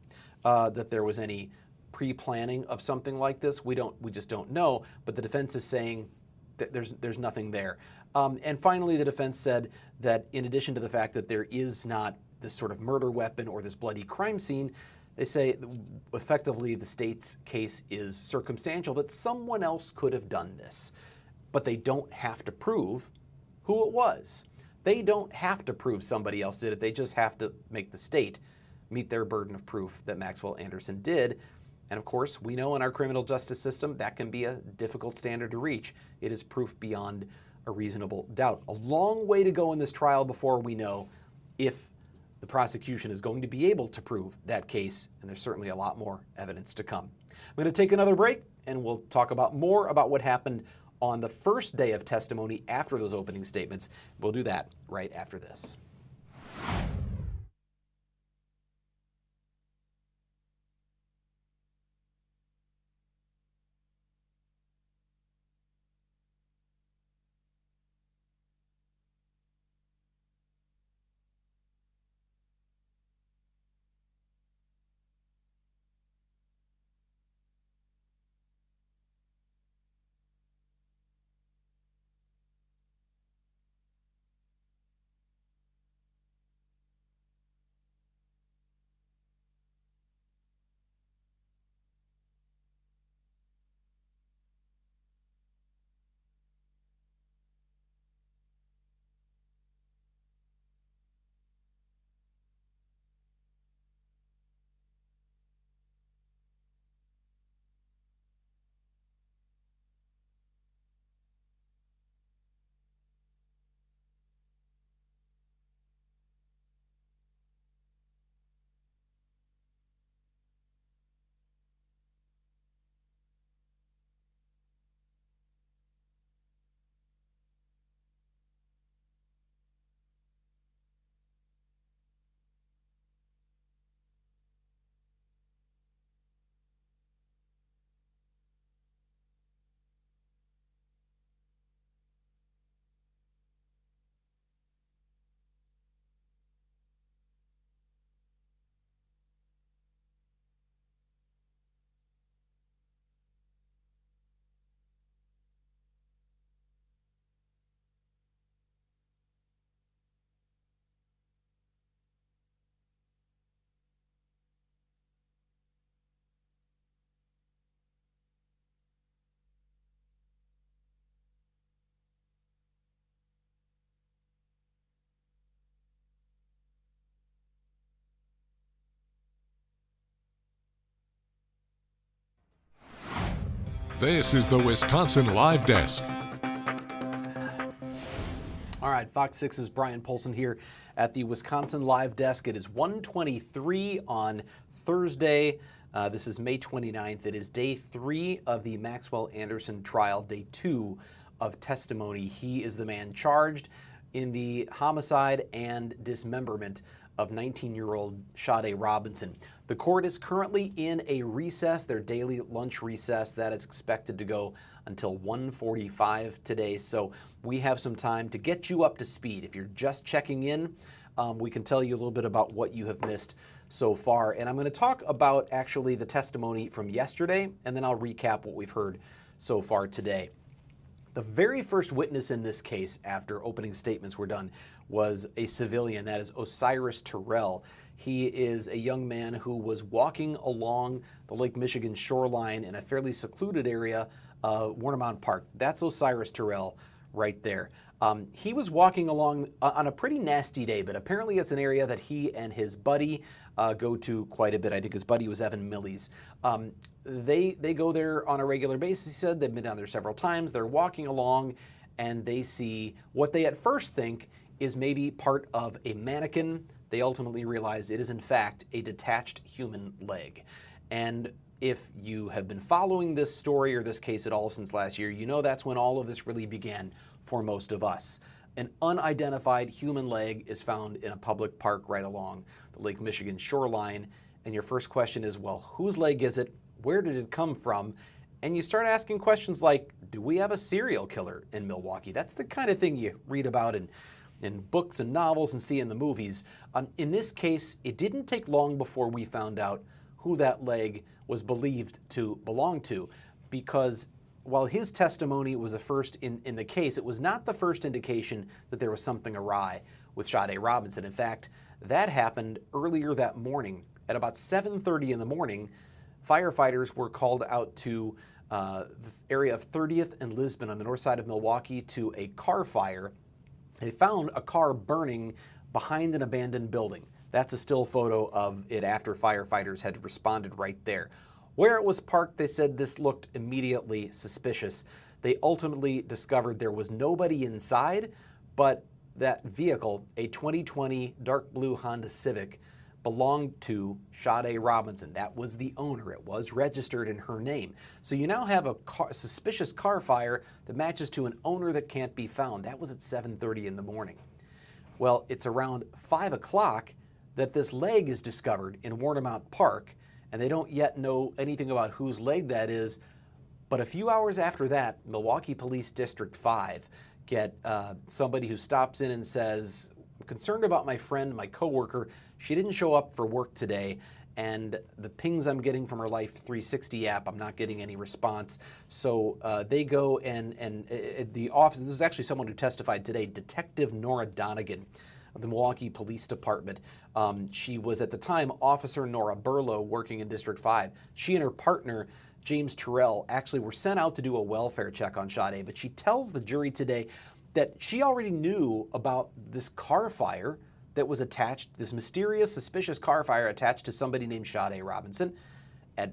Speaker 16: that there was any pre-planning of something like this. We just don't know. But the defense is saying that there's nothing there. And finally, the defense said that in addition to the fact that there is not this sort of murder weapon or this bloody crime scene, they say effectively the state's case is circumstantial, that someone else could have done this. But they don't have to prove who it was. They don't have to prove somebody else did it. They just have to make the state meet their burden of proof that Maxwell Anderson did. And of course, we know in our criminal justice system that can be a difficult standard to reach. It is proof beyond a reasonable doubt. A long way to go in this trial before we know if the prosecution is going to be able to prove that case, and there's certainly a lot more evidence to come. I'm going to take another break, and we'll talk more about what happened on the first day of testimony after those opening statements. We'll do that right after this.
Speaker 19: This is the Wisconsin Live Desk.
Speaker 16: All right, Fox 6's Brian Polson here at the Wisconsin Live Desk. It is 1:23 on Thursday. This is May 29th. It is day 3 of the Maxwell Anderson trial, day 2 of testimony. He is the man charged in the homicide and dismemberment of 19-year-old Sade Robinson. The court is currently in a recess, their daily lunch recess. That is expected to go until 1:45 today. So we have some time to get you up to speed. If you're just checking in, we can tell you a little bit about what you have missed so far. And I'm going to talk about actually the testimony from yesterday, and then I'll recap what we've heard so far today. The very first witness in this case after opening statements were done was a civilian, that is Osiris Terrell. He is a young man who was walking along the Lake Michigan shoreline in a fairly secluded area, Warner Mountain Park. That's Osiris Terrell right there. He was walking along on a pretty nasty day, but apparently it's an area that he and his buddy go to quite a bit. I think his buddy was Evan Millies. They go there on a regular basis, he said. They've been down there several times. They're walking along, and they see what they at first think is maybe part of a mannequin. They ultimately realize it is in fact a detached human leg. And if you have been following this story or this case at all since last year, you know that's when all of this really began for most of us. An unidentified human leg is found in a public park right along the Lake Michigan shoreline. And your first question is, well, whose leg is it? Where did it come from? And you start asking questions like, do we have a serial killer in Milwaukee? That's the kind of thing you read about in books and novels and see in the movies. In this case, it didn't take long before we found out who that leg was believed to belong to, because while his testimony was the first in the case, it was not the first indication that there was something awry with Sade Robinson. In fact, that happened earlier that morning. At about 7:30 in the morning, firefighters were called out to the area of 30th and Lisbon on the north side of Milwaukee to a car fire. They found a car burning behind an abandoned building. That's a still photo of it after firefighters had responded right there. Where it was parked, they said this looked immediately suspicious. They ultimately discovered there was nobody inside, but that vehicle, a 2020 dark blue Honda Civic, belonged to Sade Robinson. That was the owner. It was registered in her name. So you now have a suspicious car fire that matches to an owner that can't be found. That was at 7:30 in the morning. Well, it's around 5 o'clock that this leg is discovered in Warnemount Park, and they don't yet know anything about whose leg that is. But a few hours after that, Milwaukee Police District 5 get somebody who stops in and says, I'm concerned about my friend, my coworker. She didn't show up for work today, and the pings I'm getting from her Life 360 app, I'm not getting any response. So they go and the office, this is actually someone who testified today, Detective Nora Donegan of the Milwaukee Police Department. She was at the time Officer Nora Burlow working in District 5. She and her partner, James Terrell, actually were sent out to do a welfare check on Sade, but she tells the jury today that she already knew about this car fire that was attached, this mysterious, suspicious car fire attached to somebody named Sade Robinson at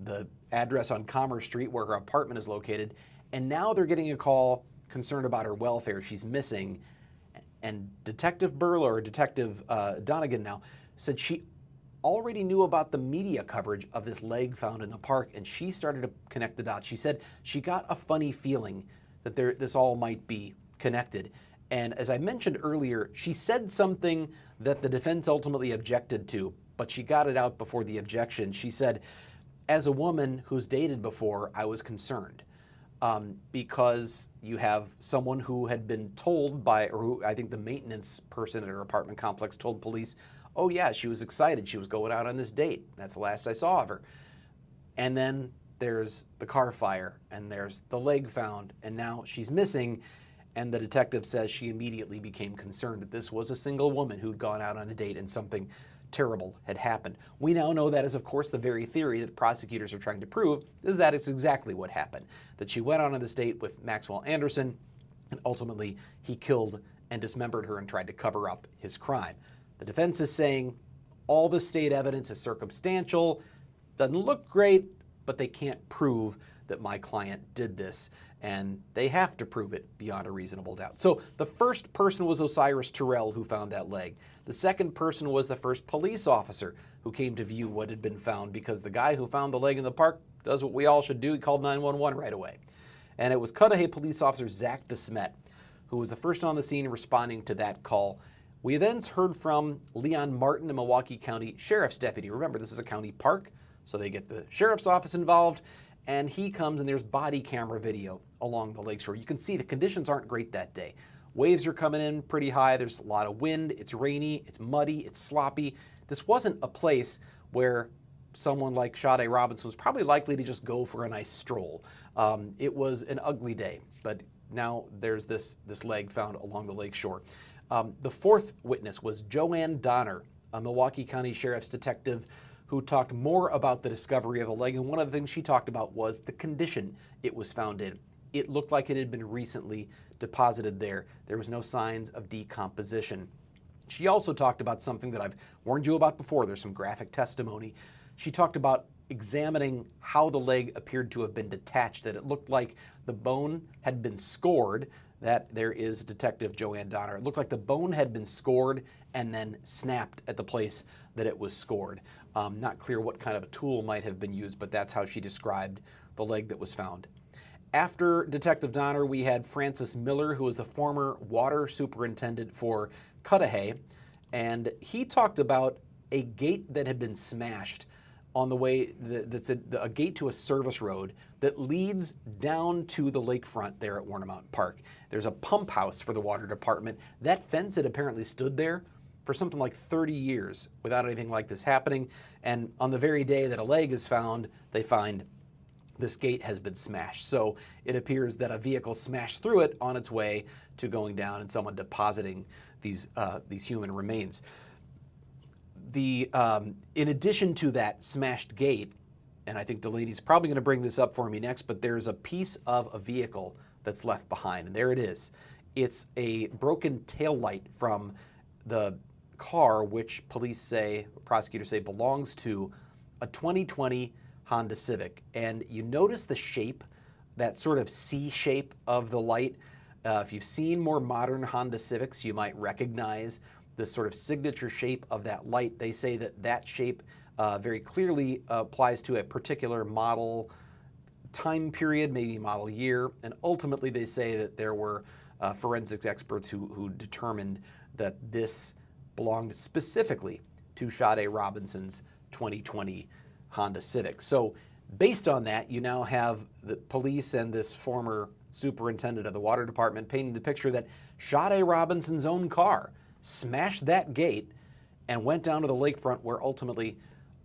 Speaker 16: the address on Commerce Street where her apartment is located. And now they're getting a call concerned about her welfare. She's missing. And Detective Burlow, or Detective Donegan now, said she already knew about the media coverage of this leg found in the park, and she started to connect the dots. She said she got a funny feeling that this all might be connected. And as I mentioned earlier, she said something that the defense ultimately objected to, but she got it out before the objection. She said, as a woman who's dated before, I was concerned. Because you have someone who had been told by, or who I think the maintenance person at her apartment complex told police, oh yeah, she was excited. She was going out on this date. That's the last I saw of her. And then there's the car fire, and there's the leg found, and now she's missing. And the detective says she immediately became concerned that this was a single woman who'd gone out on a date and something terrible had happened. We now know that is, of course, the very theory that prosecutors are trying to prove, is that it's exactly what happened. That she went on this date with Maxwell Anderson, and ultimately he killed and dismembered her and tried to cover up his crime. The defense is saying all the state evidence is circumstantial, doesn't look great, but they can't prove that my client did this, and they have to prove it beyond a reasonable doubt. So the first person was Osiris Terrell, who found that leg. The second person was the first police officer who came to view what had been found, because the guy who found the leg in the park does what we all should do. He called 911 right away. And it was Cudahy police officer Zach DeSmet who was the first on the scene responding to that call. We then heard from Leon Martin, a Milwaukee County Sheriff's deputy. Remember, this is a county park, so they get the sheriff's office involved, and he comes and there's body camera video along the lakeshore. You can see the conditions aren't great that day. Waves are coming in pretty high. There's a lot of wind. It's rainy. It's muddy. It's sloppy. This wasn't a place where someone like Sade Robinson was probably likely to just go for a nice stroll. It was an ugly day, but now there's this leg found along the lakeshore. The fourth witness was Joanne Donner, a Milwaukee County Sheriff's detective who talked more about the discovery of a leg. And one of the things she talked about was the condition it was found in. It looked like it had been recently deposited there. There was no signs of decomposition. She also talked about something that I've warned you about before. There's some graphic testimony. She talked about examining how the leg appeared to have been detached, that it looked like the bone had been scored. That there is Detective Joanne Donner. It looked like the bone had been scored and then snapped at the place that it was scored. Not clear what kind of a tool might have been used, but that's how she described the leg that was found. After Detective Donner, we had Francis Miller, who was the former water superintendent for Cudahy, and he talked about a gate that had been smashed on the way, that's a gate to a service road that leads down to the lakefront there at Warner Mountain Park. There's a pump house for the water department. That fence had apparently stood there for something like 30 years without anything like this happening, and on the very day that a leg is found, they find this gate has been smashed. So it appears that a vehicle smashed through it on its way to going down and someone depositing these human remains. In addition to that smashed gate, and I think Delaney's probably going to bring this up for me next, but there's a piece of a vehicle that's left behind, and there it is. It's a broken taillight from the car, which prosecutors say belongs to a 2020 Honda Civic. And you notice the shape, that sort of C shape of the light. If you've seen more modern Honda Civics, you might recognize the sort of signature shape of that light. They say that that shape very clearly applies to a particular model time period, maybe model year, and ultimately they say that there were forensics experts who determined that this belonged specifically to Sade Robinson's 2020 Honda Civic. So based on that, you now have the police and this former superintendent of the water department painting the picture that Sade Robinson's own car smashed that gate and went down to the lakefront where ultimately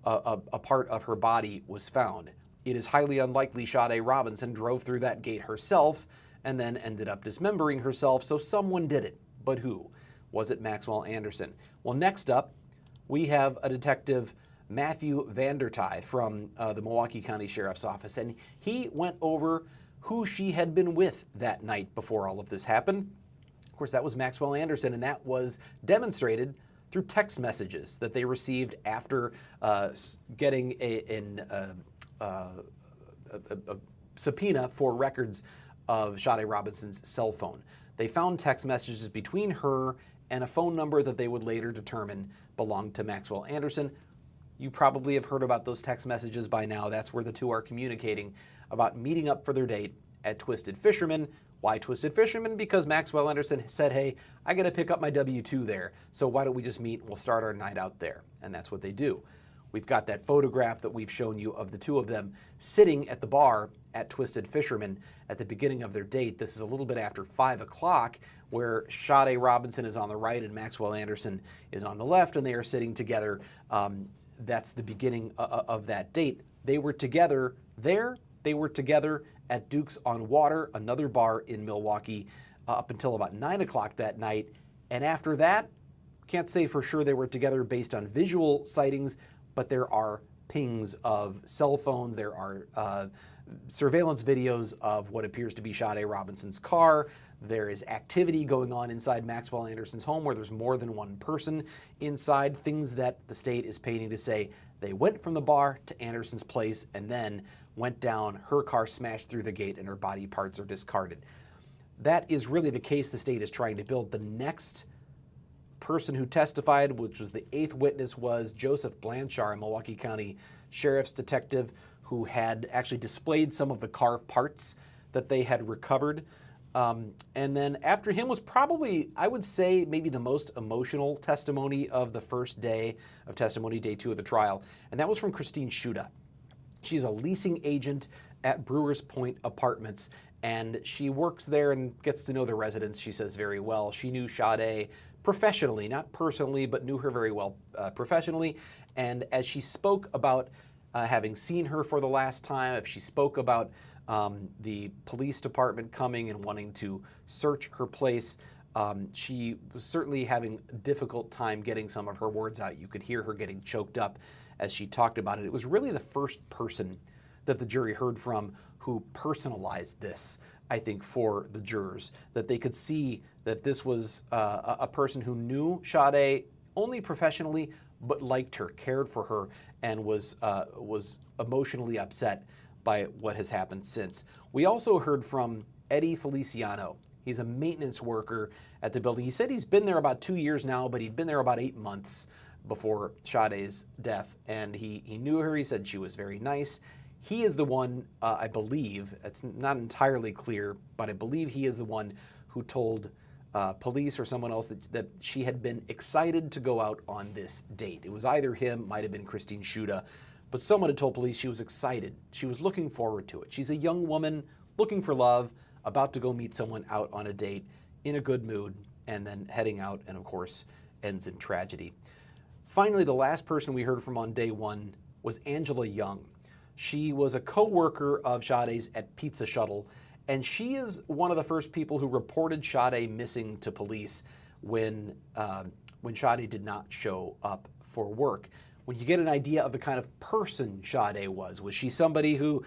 Speaker 16: a part of her body was found. It is highly unlikely Sade Robinson drove through that gate herself and then ended up dismembering herself, so someone did it. But who? Was it Maxwell Anderson? Well, next up, we have a detective, Matthew Vandertye from the Milwaukee County Sheriff's Office, and he went over who she had been with that night before all of this happened. Of course, that was Maxwell Anderson, and that was demonstrated through text messages that they received after getting a subpoena for records of Sade Robinson's cell phone. They found text messages between her and a phone number that they would later determine belonged to Maxwell Anderson. You probably have heard about those text messages by now. That's where the two are communicating about meeting up for their date at Twisted Fisherman. Why Twisted Fisherman? Because Maxwell Anderson said, hey, I got to pick up my W-2 there, so why don't we just meet and we'll start our night out there? And that's what they do. We've got that photograph that we've shown you of the two of them sitting at the bar at Twisted Fisherman at the beginning of their date. This is a little bit after 5 o'clock, where Sade Robinson is on the right and Maxwell Anderson is on the left, and they are sitting together. That's the beginning of that date. They were together there. They were together at Duke's on Water, another bar in Milwaukee, up until about 9 o'clock that night. And after that, can't say for sure they were together based on visual sightings, but there are pings of cell phones. There are surveillance videos of what appears to be Sade Robinson's car. There is activity going on inside Maxwell Anderson's home where there's more than one person inside, things that the state is painting to say they went from the bar to Anderson's place and then went down, her car smashed through the gate, and her body parts are discarded. That is really the case the state is trying to build. The next person who testified, which was the 8th witness, was Joseph Blanchard, a Milwaukee County Sheriff's detective who had actually displayed some of the car parts that they had recovered. And then after him was probably, I would say, maybe the most emotional testimony of the first day of testimony, day 2 of the trial, and that was from Christine Schuda. She's a leasing agent at Brewers Point Apartments, and she works there and gets to know the residents, she says, very well. She knew Sade professionally, not personally, but knew her very well professionally. And as she spoke about having seen her for the last time, if she spoke about the police department coming and wanting to search her place, she was certainly having a difficult time getting some of her words out. You could hear her getting choked up as she talked about it. It was really the first person that the jury heard from who personalized this. I think, for the jurors, that they could see that this was a person who knew Sade only professionally, but liked her, cared for her, and was emotionally upset by what has happened since. We also heard from Eddie Feliciano. He's a maintenance worker at the building. He said he's been there about 2 years now, but he'd been there about 8 months before Sade's death, and he knew her. He said she was very nice. He is the one, I believe, it's not entirely clear, but I believe he is the one who told police or someone else that she had been excited to go out on this date. It was either him, might have been Christine Schuda, but someone had told police she was excited. She was looking forward to it. She's a young woman looking for love, about to go meet someone out on a date, in a good mood, and then heading out, and of course, ends in tragedy. Finally, the last person we heard from on day one was Angela Young. She was a co-worker of Sade's at Pizza Shuttle, and she is one of the first people who reported Sade missing to police when Sade did not show up for work. When you get an idea of the kind of person Sade was she somebody who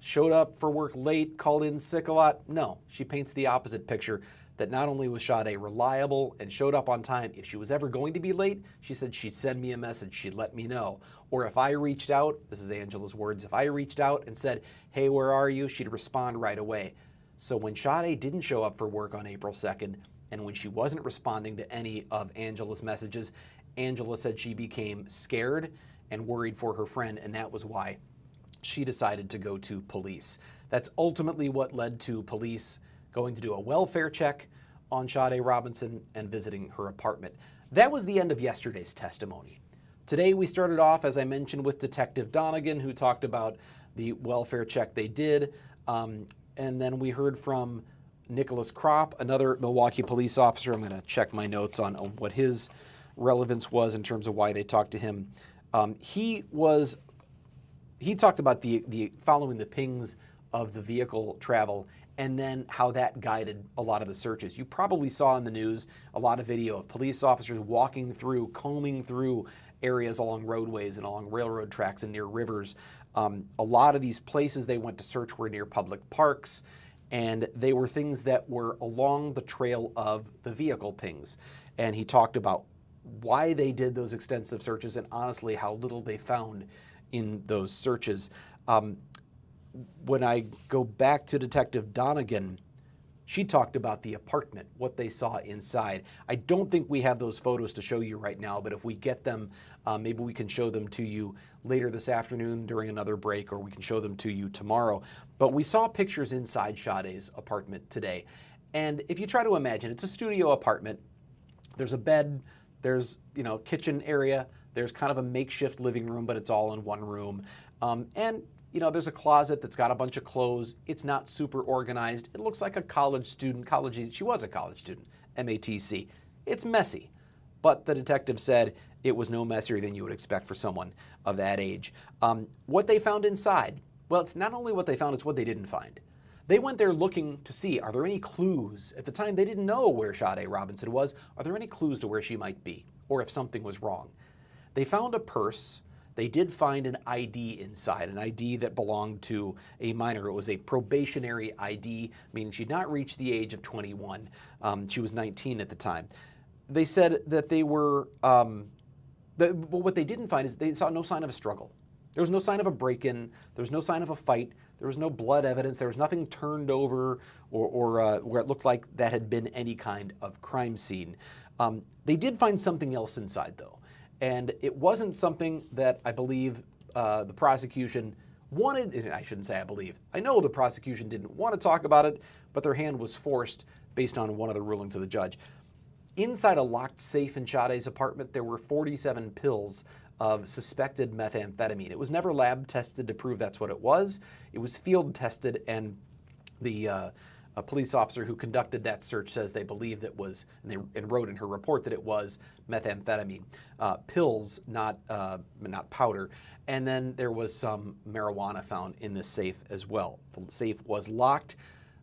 Speaker 16: showed up for work late, called in sick a lot? No, she paints the opposite picture, that not only was Sade reliable and showed up on time, if she was ever going to be late, she said she'd send me a message, she'd let me know. Or if I reached out, this is Angela's words, if I reached out and said, hey, where are you? She'd respond right away. So when Sade didn't show up for work on April 2nd, and when she wasn't responding to any of Angela's messages, Angela said she became scared and worried for her friend, and that was why she decided to go to police. That's ultimately what led to police going to do a welfare check on Sade Robinson and visiting her apartment. That was the end of yesterday's testimony. Today we started off, as I mentioned, with Detective Donegan, who talked about the welfare check they did, and then we heard from Nicholas Kropp, another Milwaukee police officer. I'm going to check my notes on what his relevance was in terms of why they talked to him. He talked about the following the pings of the vehicle travel and then how that guided a lot of the searches. You probably saw in the news a lot of video of police officers walking through, combing through areas along roadways and along railroad tracks and near rivers. A lot of these places they went to search were near public parks, and they were things that were along the trail of the vehicle pings. And he talked about why they did those extensive searches and honestly how little they found in those searches. When I go back to Detective Donegan, she talked about the apartment, what they saw inside. I don't think we have those photos to show you right now, but if we get them, maybe we can show them to you later this afternoon during another break, or we can show them to you tomorrow. But we saw pictures inside Sade's apartment today. And if you try to imagine, it's a studio apartment. There's a bed, there's, kitchen area, there's kind of a makeshift living room, but it's all in one room. And there's a closet that's got a bunch of clothes. It's not super organized. It looks like a college student. She was a college student, MATC. It's messy. But the detective said it was no messier than you would expect for someone of that age. What they found inside, well, it's not only what they found, it's what they didn't find. They went there looking to see, are there any clues? At the time, they didn't know where Sade Robinson was. Are there any clues to where she might be, or if something was wrong? They found a purse. They did find an ID inside, an ID that belonged to a minor. It was a probationary ID, meaning she'd not reached the age of 21. She was 19 at the time. They said that they were, but what they didn't find is they saw no sign of a struggle. There was no sign of a break-in. There was no sign of a fight. There was no blood evidence. There was nothing turned over or where it looked like that had been any kind of crime scene. They did find something else inside, though. And it wasn't something that I believe the prosecution wanted, and I shouldn't say I believe. I know the prosecution didn't want to talk about it, but their hand was forced based on one of the rulings of the judge. Inside a locked safe in Sade's apartment, there were 47 pills of suspected methamphetamine. It was never lab tested to prove that's what it was. It was field tested, and the a police officer who conducted that search says they believe that was, and wrote in her report that it was methamphetamine. Pills, not powder. And then there was some marijuana found in the safe as well. The safe was locked.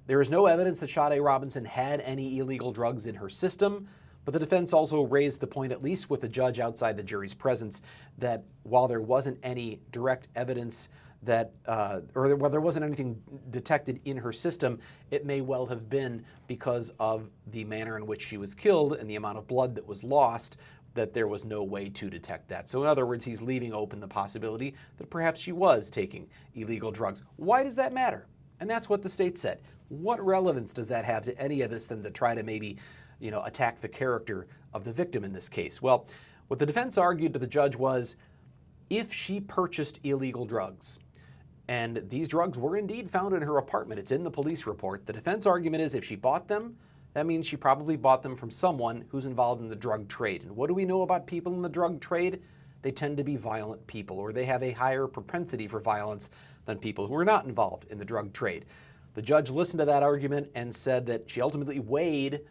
Speaker 16: There is no evidence that Sade Robinson had any illegal drugs in her system, but the defense also raised the point, at least with the judge outside the jury's presence, that while there wasn't any direct evidence that, or whether there wasn't anything detected in her system, it may well have been because of the manner in which she was killed and the amount of blood that was lost, that there was no way to detect that. So in other words, he's leaving open the possibility that perhaps she was taking illegal drugs. Why does that matter? And that's what the state said. What relevance does that have to any of this than to try to maybe, attack the character of the victim in this case? Well, what the defense argued to the judge was, if she purchased illegal drugs, and these drugs were indeed found in her apartment, it's in the police report, the defense argument is if she bought them, that means she probably bought them from someone who's involved in the drug trade. And what do we know about people in the drug trade? They tend to be violent people, or they have a higher propensity for violence than people who are not involved in the drug trade. The judge listened to that argument and said that she ultimately weighed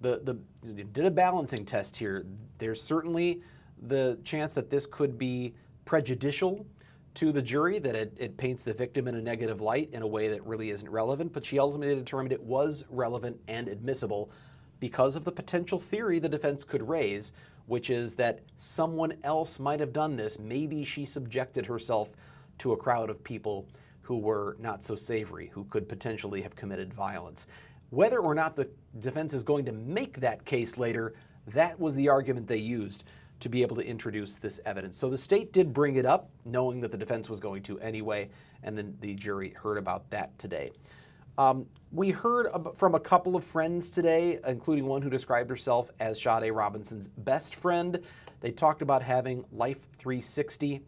Speaker 16: did a balancing test here. There's certainly the chance that this could be prejudicial to the jury, that it paints the victim in a negative light in a way that really isn't relevant, but she ultimately determined it was relevant and admissible because of the potential theory the defense could raise, which is that someone else might have done this. Maybe she subjected herself to a crowd of people who were not so savory, who could potentially have committed violence. Whether or not the defense is going to make that case later, that was the argument they used to be able to introduce this evidence. So the state did bring it up, knowing that the defense was going to anyway, and then the jury heard about that today. We heard from a couple of friends today, including one who described herself as Sade Robinson's best friend. They talked about having Life 360,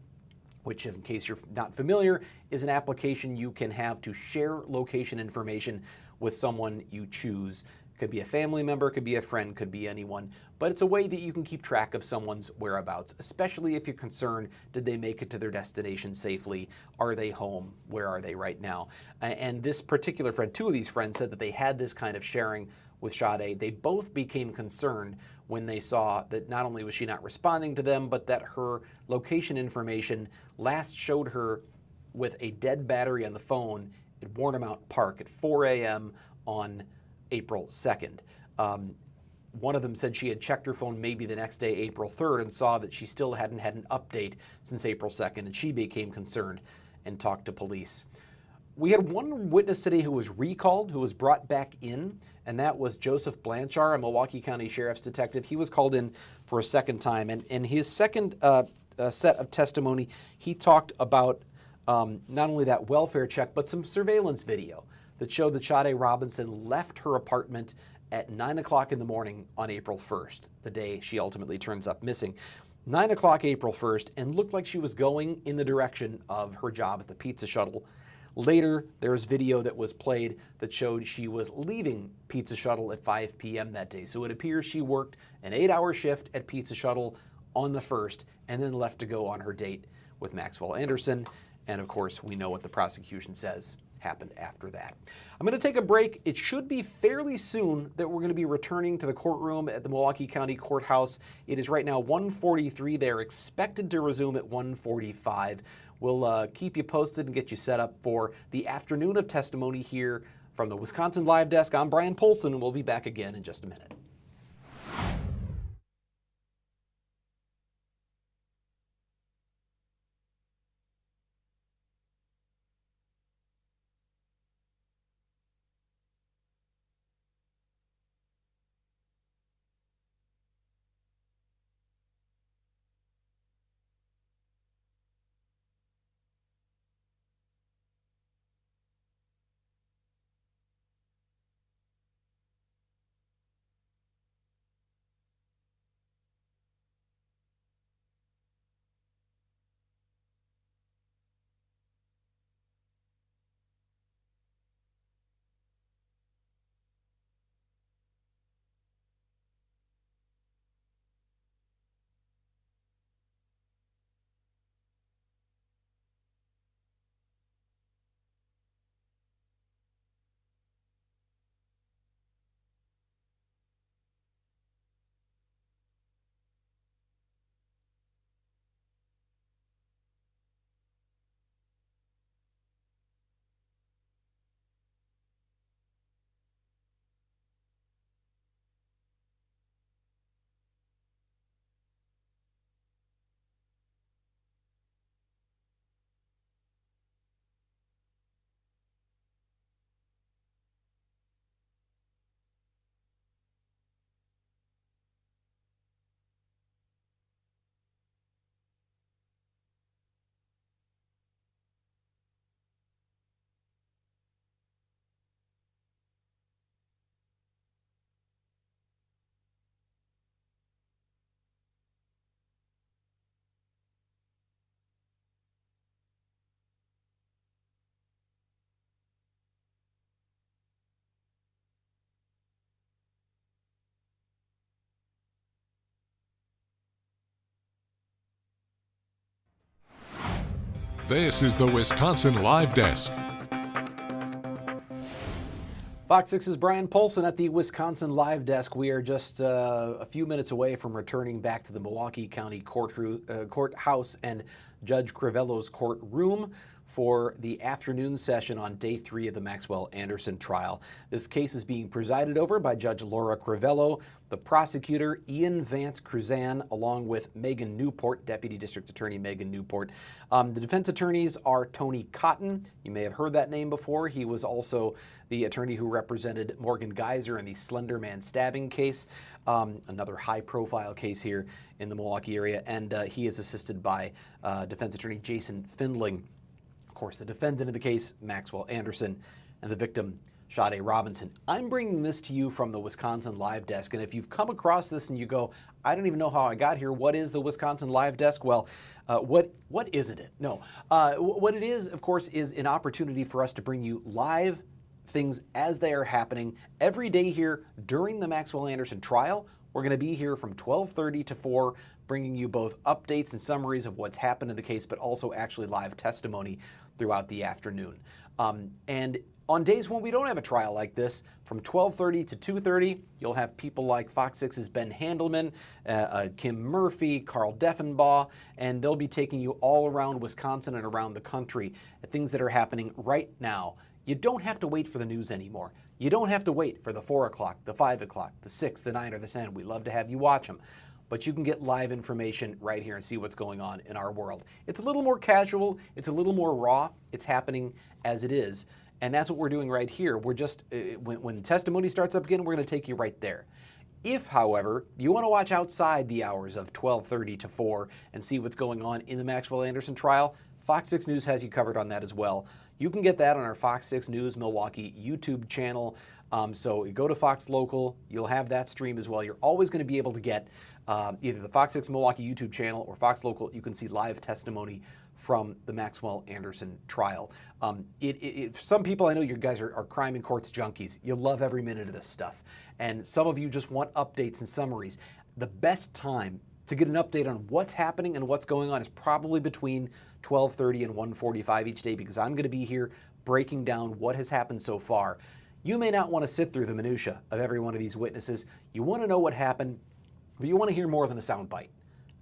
Speaker 16: which, in case you're not familiar, is an application you can have to share location information with someone you choose. Could be a family member, could be a friend, could be anyone. But it's a way that you can keep track of someone's whereabouts, especially if you're concerned, did they make it to their destination safely? Are they home? Where are they right now? And this particular friend, two of these friends, said that they had this kind of sharing with Sade. They both became concerned when they saw that not only was she not responding to them, but that her location information last showed her with a dead battery on the phone at Warnemount Park at 4 a.m. on April 2nd. One of them said she had checked her phone maybe the next day, April 3rd, and saw that she still hadn't had an update since April 2nd, and she became concerned and talked to police. We had one witness today who was recalled, who was brought back in, and that was Joseph Blanchard, a Milwaukee County Sheriff's detective. He was called in for a second time, and in his second set of testimony, he talked about not only that welfare check, but some surveillance video that showed that Sade Robinson left her apartment at 9 o'clock in the morning on April 1st, the day she ultimately turns up missing. 9 o'clock April 1st, and looked like she was going in the direction of her job at the Pizza Shuttle. Later, there's video that was played that showed she was leaving Pizza Shuttle at 5 p.m. that day. So it appears she worked an 8-hour shift at Pizza Shuttle on the 1st and then left to go on her date with Maxwell Anderson. And of course, we know what the prosecution says happened after that. I'm going to take a break. It should be fairly soon that we're going to be returning to the courtroom at the Milwaukee County Courthouse. It is right now 1:43. They're expected to resume at 1:45. We'll keep you posted and get you set up for the afternoon of testimony here from the Wisconsin Live Desk. I'm Brian Polson, and we'll be back again in just a minute.
Speaker 19: This is the Wisconsin Live Desk.
Speaker 16: Fox 6's Brian Polson at the Wisconsin Live Desk. We are just a few minutes away from returning back to the Milwaukee County Courthouse and Judge Crivello's courtroom for the afternoon session on day 3 of the Maxwell Anderson trial. This case is being presided over by Judge Laura Crivello, the prosecutor Ian Vance Cruzan, along with Megan Newport, Deputy District Attorney Megan Newport. The defense attorneys are Tony Cotton. You may have heard that name before. He was also the attorney who represented Morgan Geyser in the Slender Man stabbing case, another high-profile case here in the Milwaukee area, and he is assisted by defense attorney Jason Findling. Of course, the defendant in the case, Maxwell Anderson, and the victim, Sade Robinson. I'm bringing this to you from the Wisconsin Live Desk, and if you've come across this and you go, I don't even know how I got here, what is the Wisconsin Live Desk? Well, what isn't it? No. What it is, of course, is an opportunity for us to bring you live things as they are happening every day here during the Maxwell Anderson trial. We're going to be here from 12:30 to 4, bringing you both updates and summaries of what's happened in the case, but also actually live testimony throughout the afternoon. And on days when we don't have a trial like this, from 12:30 to 2:30, you'll have people like Fox 6's Ben Handelman, Kim Murphy, Carl Deffenbaugh, and they'll be taking you all around Wisconsin and around the country at things that are happening right now. You don't have to wait for the news anymore. You don't have to wait for the 4 o'clock, the 5 o'clock, the 6, the 9, or the 10. We love to have you watch them. But you can get live information right here and see what's going on in our world. It's a little more casual. It's a little more raw. It's happening as it is. And that's what we're doing right here. We're just, when testimony starts up again, we're going to take you right there. If, however, you want to watch outside the hours of 12:30 to 4 and see what's going on in the Maxwell Anderson trial, Fox 6 News has you covered on that as well. You can get that on our Fox 6 News Milwaukee YouTube channel. So you go to Fox Local, you'll have that stream as well. You're always going to be able to get either the Fox 6 Milwaukee YouTube channel or Fox Local. You can see live testimony from the Maxwell Anderson trial. Some people, I know you guys are crime and courts junkies. You love every minute of this stuff. And some of you just want updates and summaries. The best time to get an update on what's happening and what's going on is probably between 12:30 and 1:45 each day, because I'm going to be here breaking down what has happened so far. You may not want to sit through the minutia of every one of these witnesses. You want to know what happened, but you want to hear more than a soundbite.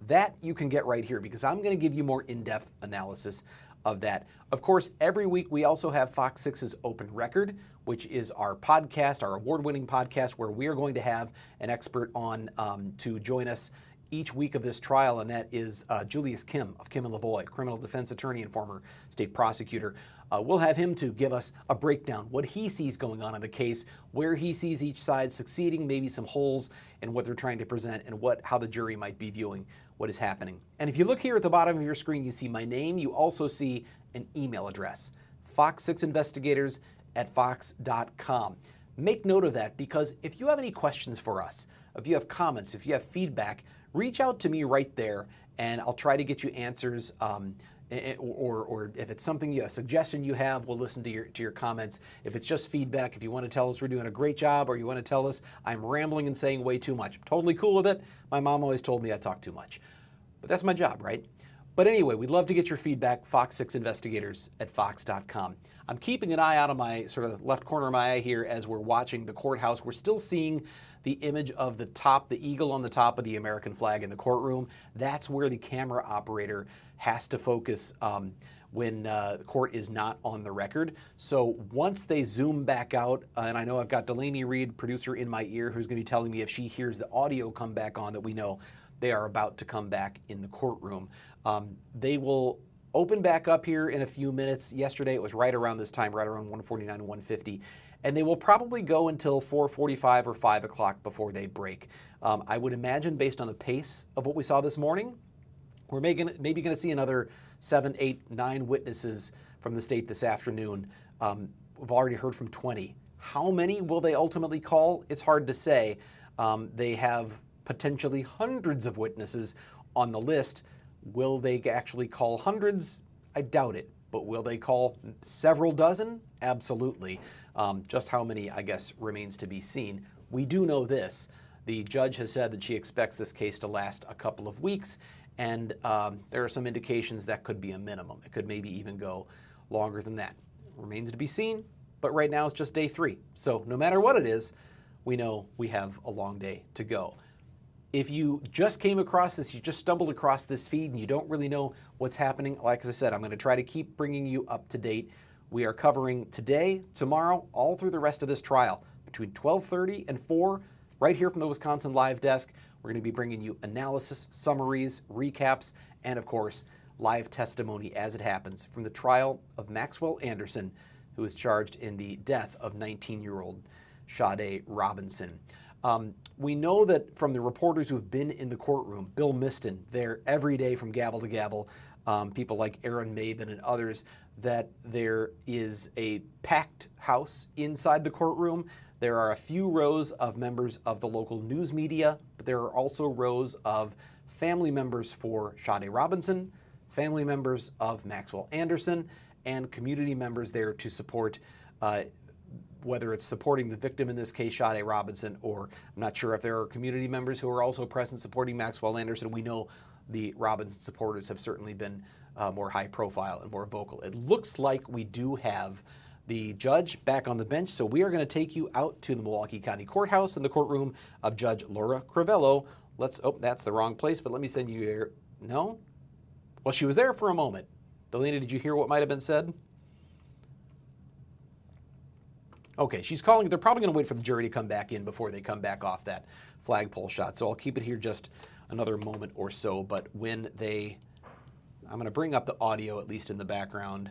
Speaker 16: That you can get right here, because I'm going to give you more in-depth analysis of that. Of course, every week we also have Fox 6's Open Record, which is our podcast, our award-winning podcast, where we are going to have an expert on to join us each week of this trial, and that is Julius Kim of Kim & Lavoie, criminal defense attorney and former state prosecutor. We'll have him to give us a breakdown, what he sees going on in the case, where he sees each side succeeding, maybe some holes in what they're trying to present, and how the jury might be viewing what is happening. And if you look here at the bottom of your screen, you see my name. You also see an email address, fox6investigators@fox.com. Make note of that, because if you have any questions for us, if you have comments, if you have feedback, reach out to me right there, and I'll try to get you answers. Or if it's something, a suggestion you have, we'll listen to your comments. If it's just feedback, if you want to tell us we're doing a great job, or you want to tell us I'm rambling and saying way too much, I'm totally cool with it. My mom always told me I talk too much. But that's my job, right? But anyway, we'd love to get your feedback, fox6investigators@fox.com. I'm keeping an eye out on my sort of left corner of my eye here as we're watching the courthouse. We're still seeing the image of the eagle on the top of the American flag in the courtroom. That's where the camera operator has to focus when the court is not on the record. So once they zoom back out, and I know I've got Delaney Reed, producer, in my ear, who's going to be telling me if she hears the audio come back on, that we know they are about to come back in the courtroom. They will open back up here in a few minutes. Yesterday it was right around this time, right around 1:49 and 1:50. And they will probably go until 4:45 or 5 o'clock before they break. I would imagine, based on the pace of what we saw this morning, we're maybe going to see another 7, 8, 9 witnesses from the state this afternoon. We've already heard from 20. How many will they ultimately call? It's hard to say. They have potentially hundreds of witnesses on the list. Will they actually call hundreds? I doubt it. But will they call several dozen? Absolutely. Just how many, I guess, remains to be seen. We do know this. The judge has said that she expects this case to last a couple of weeks, and there are some indications that could be a minimum. It could maybe even go longer than that. Remains to be seen, but right now it's just day 3. So no matter what it is, we know we have a long day to go. If you just came across this, you just stumbled across this feed and you don't really know what's happening, like I said, I'm going to try to keep bringing you up to date. We are covering today, tomorrow, all through the rest of this trial, between 12:30 and 4, right here from the Wisconsin Live Desk. We're going to be bringing you analysis, summaries, recaps, and of course, live testimony as it happens from the trial of Maxwell Anderson, who is charged in the death of 19-year-old Sade Robinson. We know that from the reporters who've been in the courtroom, Bill Miston, there every day from gavel to gavel, people like Aaron Maben and others, that there is a packed house inside the courtroom. There are a few rows of members of the local news media, but there are also rows of family members for Sade Robinson, family members of Maxwell Anderson, and community members there to support whether it's supporting the victim, in this case, Sade Robinson, or I'm not sure if there are community members who are also present supporting Maxwell Anderson. We know the Robinson supporters have certainly been more high profile and more vocal. It looks like we do have the judge back on the bench, so we are going to take you out to the Milwaukee County Courthouse in the courtroom of Judge Laura Crivello. Oh, that's the wrong place, but let me send you here. No? Well, she was there for a moment. Delana, did you hear what might have been said? Okay, she's calling. They're probably going to wait for the jury to come back in before they come back off that flagpole shot. So I'll keep it here just another moment or so. But when I'm going to bring up the audio, at least in the background.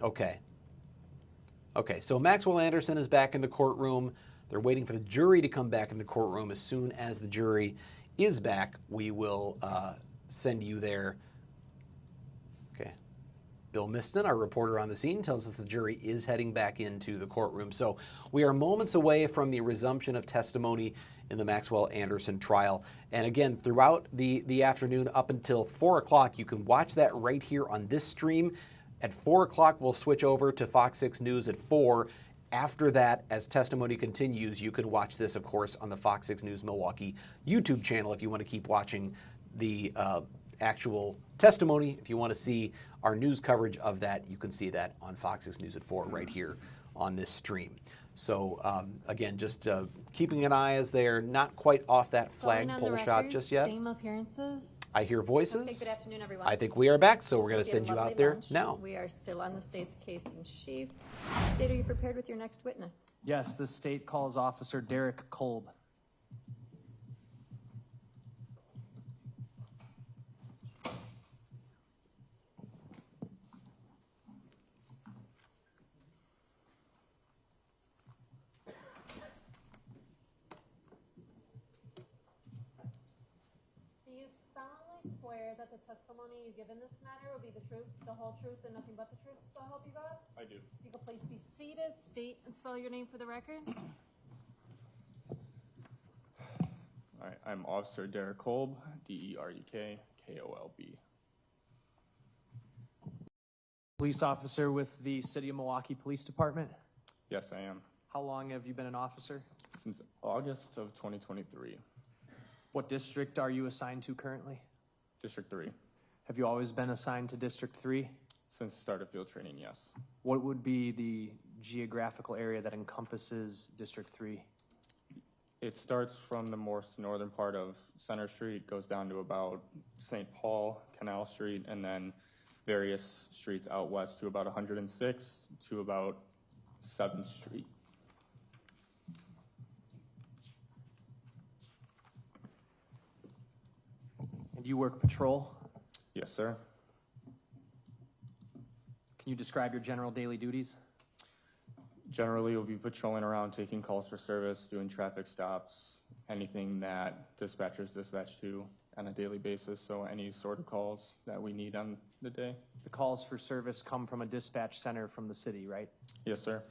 Speaker 16: Okay. Okay, so Maxwell Anderson is back in the courtroom. They're waiting for the jury to come back in the courtroom. As soon as the jury is back, we will send you there. Okay. Bill Miston, our reporter on the scene, tells us the jury is heading back into the courtroom. So we are moments away from the resumption of testimony in the Maxwell Anderson trial. And again, throughout the afternoon up until 4 o'clock, you can watch that right here on this stream. At 4 o'clock, we'll switch over to Fox 6 News at 4. After that, as testimony continues, you can watch this, of course, on the Fox 6 News Milwaukee YouTube channel if you want to keep watching the actual testimony. If you want to see our news coverage of that, you can see that on Fox 6 News at 4 right here on this stream. So again, just keeping an eye as they're not quite off that flagpole shot just yet.
Speaker 1: Same appearances.
Speaker 16: I hear voices.
Speaker 1: Okay, good afternoon, everyone.
Speaker 16: I think we are back, so we're going to send you out there now.
Speaker 1: We are still on the state's case in chief. State, are you prepared with your next witness?
Speaker 6: Yes, the state calls Officer Derek Kolb.
Speaker 12: Swear that the testimony you give in this matter will be the truth, the whole truth, and nothing but the truth, so help you God?
Speaker 18: I do.
Speaker 12: You can please be seated, state and spell your name for the record.
Speaker 20: All right, I'm Officer Derek Kolb, D-E-R-E-K, K-O-L-B.
Speaker 6: Police officer with the City of Milwaukee Police Department.
Speaker 20: Yes, I am.
Speaker 6: How long have you been an officer?
Speaker 20: Since August of 2023.
Speaker 6: What district are you assigned to currently?
Speaker 20: District 3.
Speaker 6: Have you always been assigned to District 3?
Speaker 20: Since the start of field training, yes.
Speaker 6: What would be the geographical area that encompasses District 3?
Speaker 20: It starts from the most northern part of Center Street, goes down to about St. Paul, Canal Street, and then various streets out west to about 106 to about 7th Street.
Speaker 6: And you work patrol?
Speaker 20: Yes, sir.
Speaker 6: Can you describe your general daily duties?
Speaker 20: Generally, we'll be patrolling around, taking calls for service, doing traffic stops, anything that dispatchers dispatch to on a daily basis, so any sort of calls that we need on the day.
Speaker 6: The calls for service come from a dispatch center from the city, right?
Speaker 20: Yes, sir.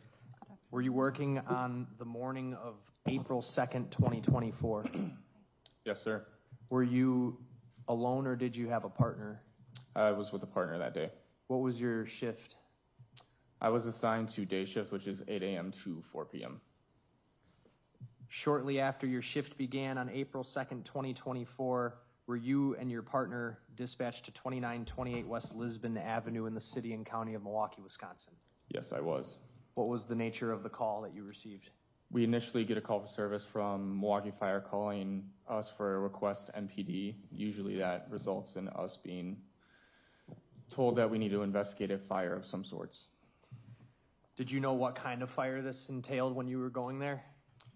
Speaker 6: Were you working on the morning of April 2nd, 2024?
Speaker 20: Yes, sir.
Speaker 6: Were you alone or did you have a partner?
Speaker 20: I was with a partner that day.
Speaker 6: What was your shift?
Speaker 20: I was assigned to day shift, which is 8 a.m. to 4 p.m.
Speaker 6: Shortly after your shift began on April 2nd, 2024, were you and your partner dispatched to 2928 West Lisbon Avenue in the city and county of Milwaukee, Wisconsin?
Speaker 20: Yes, I was.
Speaker 6: What was the nature of the call that you received?
Speaker 20: We initially get a call for service from Milwaukee Fire calling us for a request MPD. Usually that results in us being told that we need to investigate a fire of some sorts.
Speaker 6: Did you know what kind of fire this entailed when you were going there?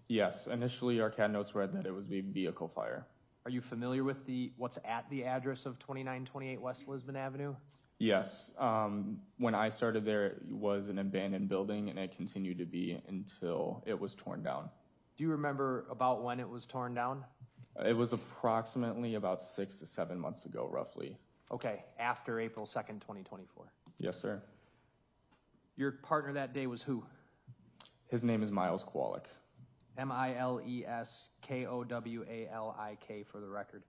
Speaker 20: Yes, initially our CAD notes read that it was a vehicle fire.
Speaker 6: Are you familiar with what's at the address of 2928 West Lisbon Avenue?
Speaker 20: Yes. When I started there, it was an abandoned building, and it continued to be until it was torn down.
Speaker 6: Do you remember about when it was torn down?
Speaker 20: It was approximately about 6 to 7 months ago, roughly.
Speaker 6: Okay, after April 2nd, 2024.
Speaker 20: Yes, sir.
Speaker 6: Your partner that day was who?
Speaker 20: His name is Miles Kowalik.
Speaker 6: Mileskowalik for the record.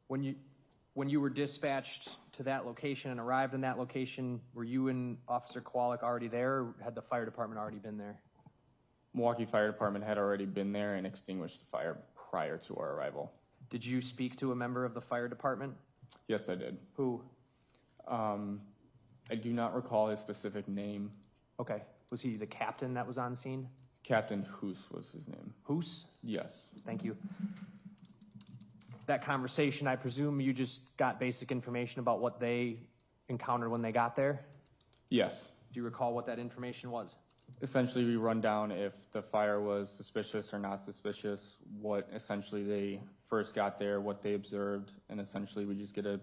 Speaker 6: When you were dispatched to that location and arrived in that location, were you and Officer Kowalik already there, or had the fire department already been there?
Speaker 20: Milwaukee Fire Department had already been there and extinguished the fire prior to our arrival.
Speaker 6: Did you speak to a member of the fire department?
Speaker 20: Yes, I did.
Speaker 6: Who?
Speaker 20: I do not recall his specific name.
Speaker 6: Okay. Was he the captain that was on scene?
Speaker 20: Captain Hoos was his name.
Speaker 6: Hoos?
Speaker 20: Yes.
Speaker 6: Thank you. That conversation, I presume you just got basic information about what they encountered when they got there?
Speaker 20: Yes.
Speaker 6: Do you recall what that information was?
Speaker 20: Essentially, we run down if the fire was suspicious or not suspicious, what essentially they first got there, what they observed, and essentially we just get a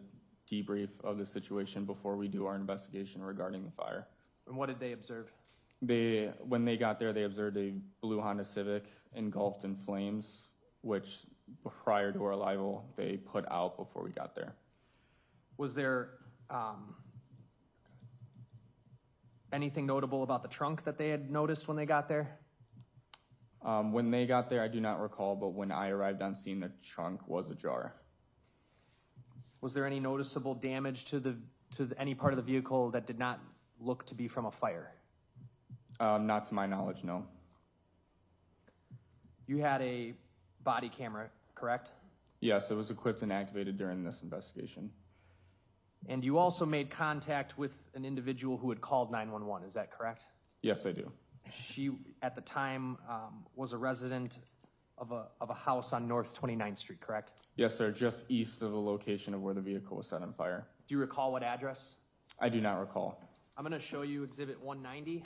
Speaker 20: debrief of the situation before we do our investigation regarding the fire.
Speaker 6: And what did they observe?
Speaker 20: When they got there, they observed a blue Honda Civic engulfed in flames, which prior to our arrival, they put out before we got there.
Speaker 6: Was there anything notable about the trunk that they had noticed when they got there?
Speaker 20: When they got there, I do not recall, but when I arrived on scene, the trunk was ajar.
Speaker 6: Was there any noticeable damage to any part of the vehicle that did not look to be from a fire?
Speaker 20: Not to my knowledge, no.
Speaker 6: You had a body camera, correct?
Speaker 20: Yes, it was equipped and activated during this investigation.
Speaker 6: And you also made contact with an individual who had called 911, is that correct?
Speaker 20: Yes, I do.
Speaker 6: She, at the time, was a resident of a house on North 29th Street, correct?
Speaker 20: Yes, sir, just east of the location of where the vehicle was set on fire.
Speaker 6: Do you recall what address?
Speaker 20: I do not recall.
Speaker 6: I'm going to show you Exhibit 190.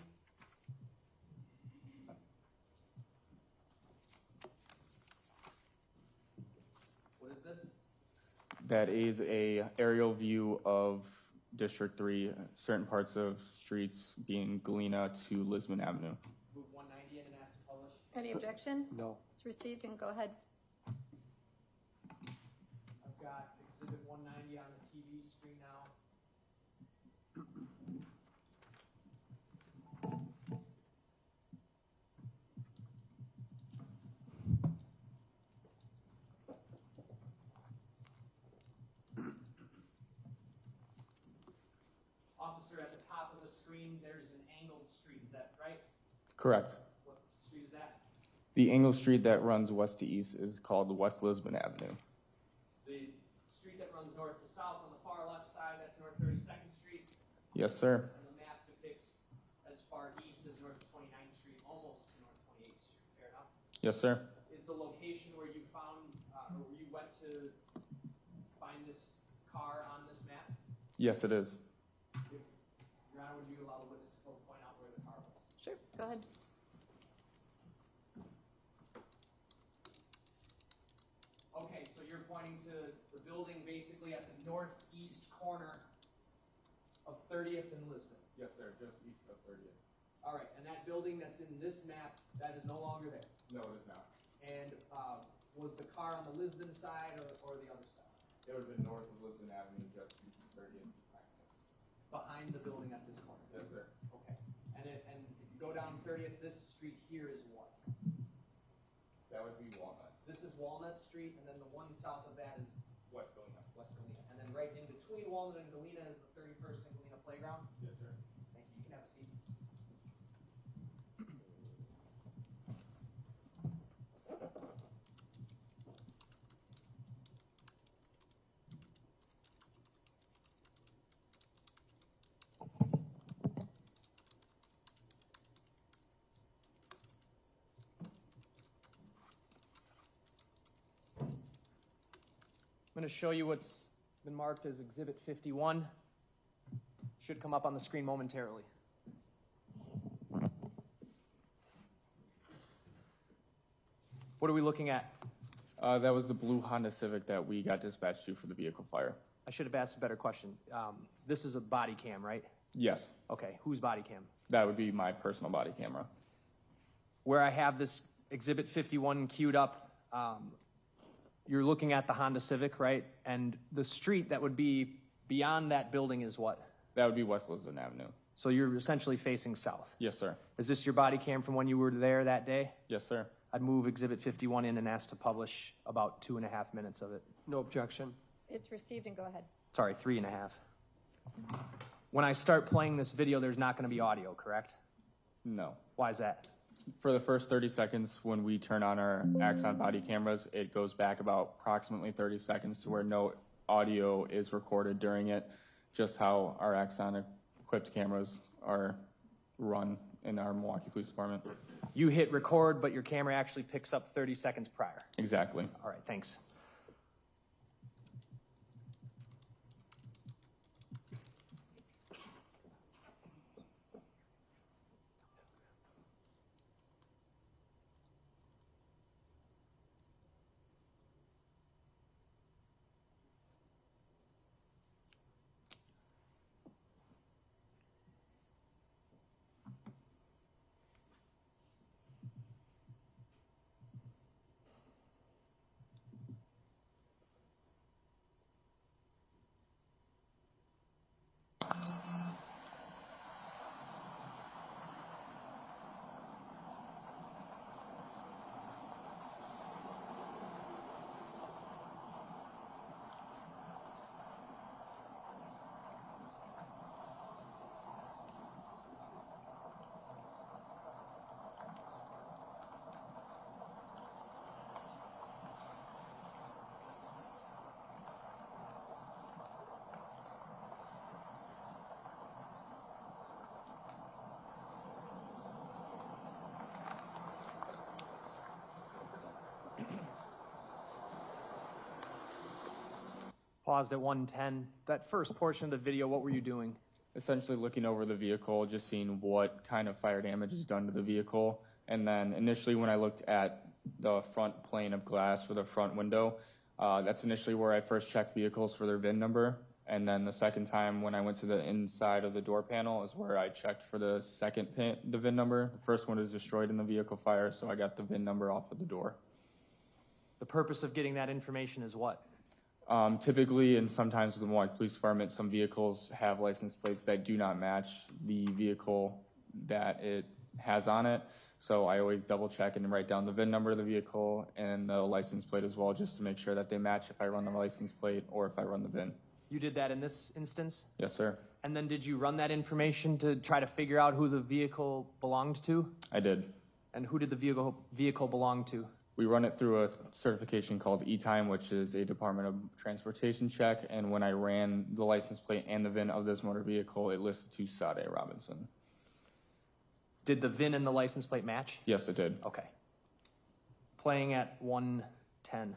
Speaker 6: What is this?
Speaker 20: That is a aerial view of District 3, certain parts of streets being Galena to Lisbon Avenue.
Speaker 6: Move 190 in and ask to publish.
Speaker 1: Any objection?
Speaker 3: No.
Speaker 1: It's received and go ahead.
Speaker 6: I've got Exhibit 190 on the TV screen now. Officer, at the top of the screen, there's an angled street, is that right?
Speaker 20: Correct.
Speaker 6: What street is that?
Speaker 20: The angled street that runs west to east is called West Lisbon Avenue.
Speaker 6: The street that runs north to south on the far left side, that's North 32nd Street.
Speaker 20: Yes, sir.
Speaker 6: And the map depicts as far east as North 29th Street, almost to North 28th Street. Fair enough?
Speaker 20: Yes, sir.
Speaker 6: Is the location where you found, or where you went to find this car on this map?
Speaker 20: Yes, it is.
Speaker 6: Your Honor, would you allow the witness to point out where the car was?
Speaker 1: Sure, go ahead.
Speaker 6: Okay, so you're pointing to the building basically at the northeast corner of 30th and Lisbon.
Speaker 20: Yes, sir, just east of 30th.
Speaker 6: All right, and that building that's in this map, that is no longer there?
Speaker 20: No, it is not.
Speaker 6: And was the car on the Lisbon side or the other side?
Speaker 20: It would have been north of Lisbon Avenue, just east of 30th.
Speaker 6: Behind the building at this corner?
Speaker 20: Yes, sir.
Speaker 6: Okay. And if you go down 30th, this street here is what?
Speaker 20: That would be Walnut.
Speaker 6: This is Walnut Street, and then the one south of that is
Speaker 20: West Galena.
Speaker 6: West Galena. And then right in between Walnut and Galena is the 31st and Galena Playground?
Speaker 20: Yes, sir.
Speaker 6: Thank you. You can have a seat. going to show you what's been marked as Exhibit 51. Should come up on the screen momentarily. What are we looking at?
Speaker 20: That was the blue Honda Civic that we got dispatched to for the vehicle fire.
Speaker 6: I should have asked a better question. This is a body cam, right?
Speaker 20: Yes.
Speaker 6: Okay, whose body cam?
Speaker 20: That would be my personal body camera.
Speaker 6: Where I have this Exhibit 51 queued up, you're looking at the Honda Civic, right? And the street that would be beyond that building is what?
Speaker 20: That would be West Lisbon Avenue.
Speaker 6: So you're essentially facing south?
Speaker 20: Yes, sir.
Speaker 6: Is this your body cam from when you were there that day?
Speaker 20: Yes, sir.
Speaker 6: I'd move Exhibit 51 in and ask to publish about 2.5 minutes of it.
Speaker 3: No objection.
Speaker 1: It's received and go ahead.
Speaker 6: Sorry, 3.5. When I start playing this video, there's not going to be audio, correct?
Speaker 20: No.
Speaker 6: Why is that?
Speaker 20: For the first 30 seconds, when we turn on our Axon body cameras, it goes back about approximately 30 seconds to where no audio is recorded during it, just how our Axon-equipped cameras are run in our Milwaukee Police Department.
Speaker 6: You hit record, but your camera actually picks up 30 seconds prior.
Speaker 20: Exactly.
Speaker 6: All right, thanks. Paused at 110. That first portion of the video, what were you doing?
Speaker 20: Essentially looking over the vehicle, just seeing what kind of fire damage is done to the vehicle. And then initially when I looked at the front plane of glass for the front window, that's initially where I first checked vehicles for their VIN number. And then the second time when I went to the inside of the door panel is where I checked for the the VIN number. The first one was destroyed in the vehicle fire, so I got the VIN number off of the door.
Speaker 6: The purpose of getting that information is what?
Speaker 20: Typically, and sometimes with the Milwaukee Police Department, some vehicles have license plates that do not match the vehicle that it has on it. So I always double check and write down the VIN number of the vehicle and the license plate as well, just to make sure that they match if I run the license plate or if I run the VIN.
Speaker 6: You did that in this instance?
Speaker 20: Yes, sir.
Speaker 6: And then did you run that information to try to figure out who the vehicle belonged to?
Speaker 20: I did.
Speaker 6: And who did the vehicle belong to?
Speaker 20: We run it through a certification called E-Time, which is a Department of Transportation check. And when I ran the license plate and the VIN of this motor vehicle, it listed to Sade Robinson.
Speaker 6: Did the VIN and the license plate match?
Speaker 20: Yes, it did.
Speaker 6: Okay. Playing at 110.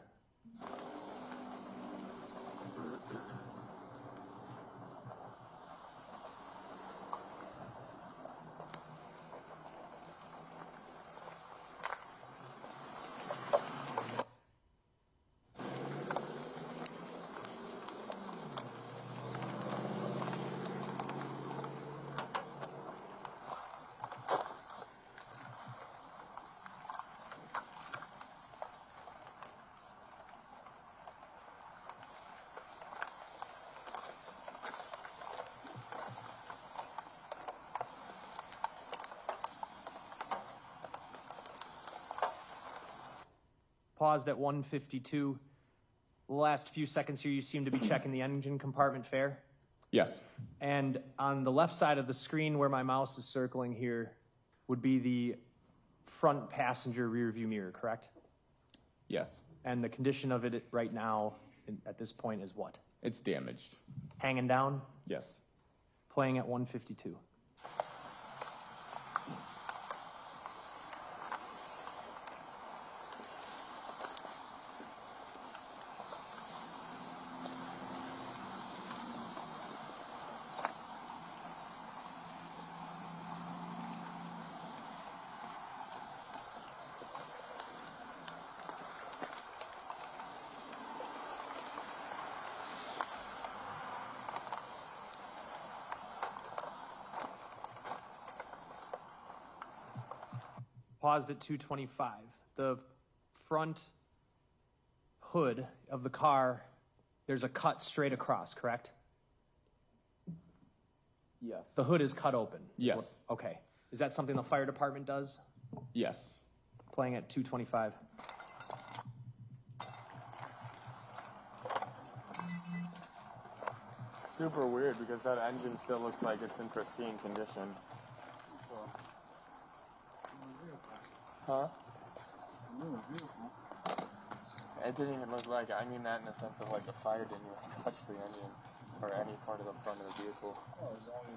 Speaker 6: Paused at 152. The last few seconds here, you seem to be checking the engine compartment fare.
Speaker 20: Yes.
Speaker 6: And on the left side of the screen where my mouse is circling here would be the front passenger rear view mirror, correct?
Speaker 20: Yes.
Speaker 6: And the condition of it right now at this point is what?
Speaker 20: It's damaged.
Speaker 6: Hanging down?
Speaker 20: Yes.
Speaker 6: Playing at 152. Paused at 225. The front hood of the car, there's a cut straight across, correct?
Speaker 20: Yes.
Speaker 6: The hood is cut open?
Speaker 20: Yes.
Speaker 6: Okay. Is that something the fire department does?
Speaker 20: Yes.
Speaker 6: Playing at 225.
Speaker 20: Super weird because that engine still looks like it's in pristine condition. Huh? It didn't even look like, I mean that in the sense of like the fire didn't even touch the engine or any part of the front of the vehicle. Oh, it's only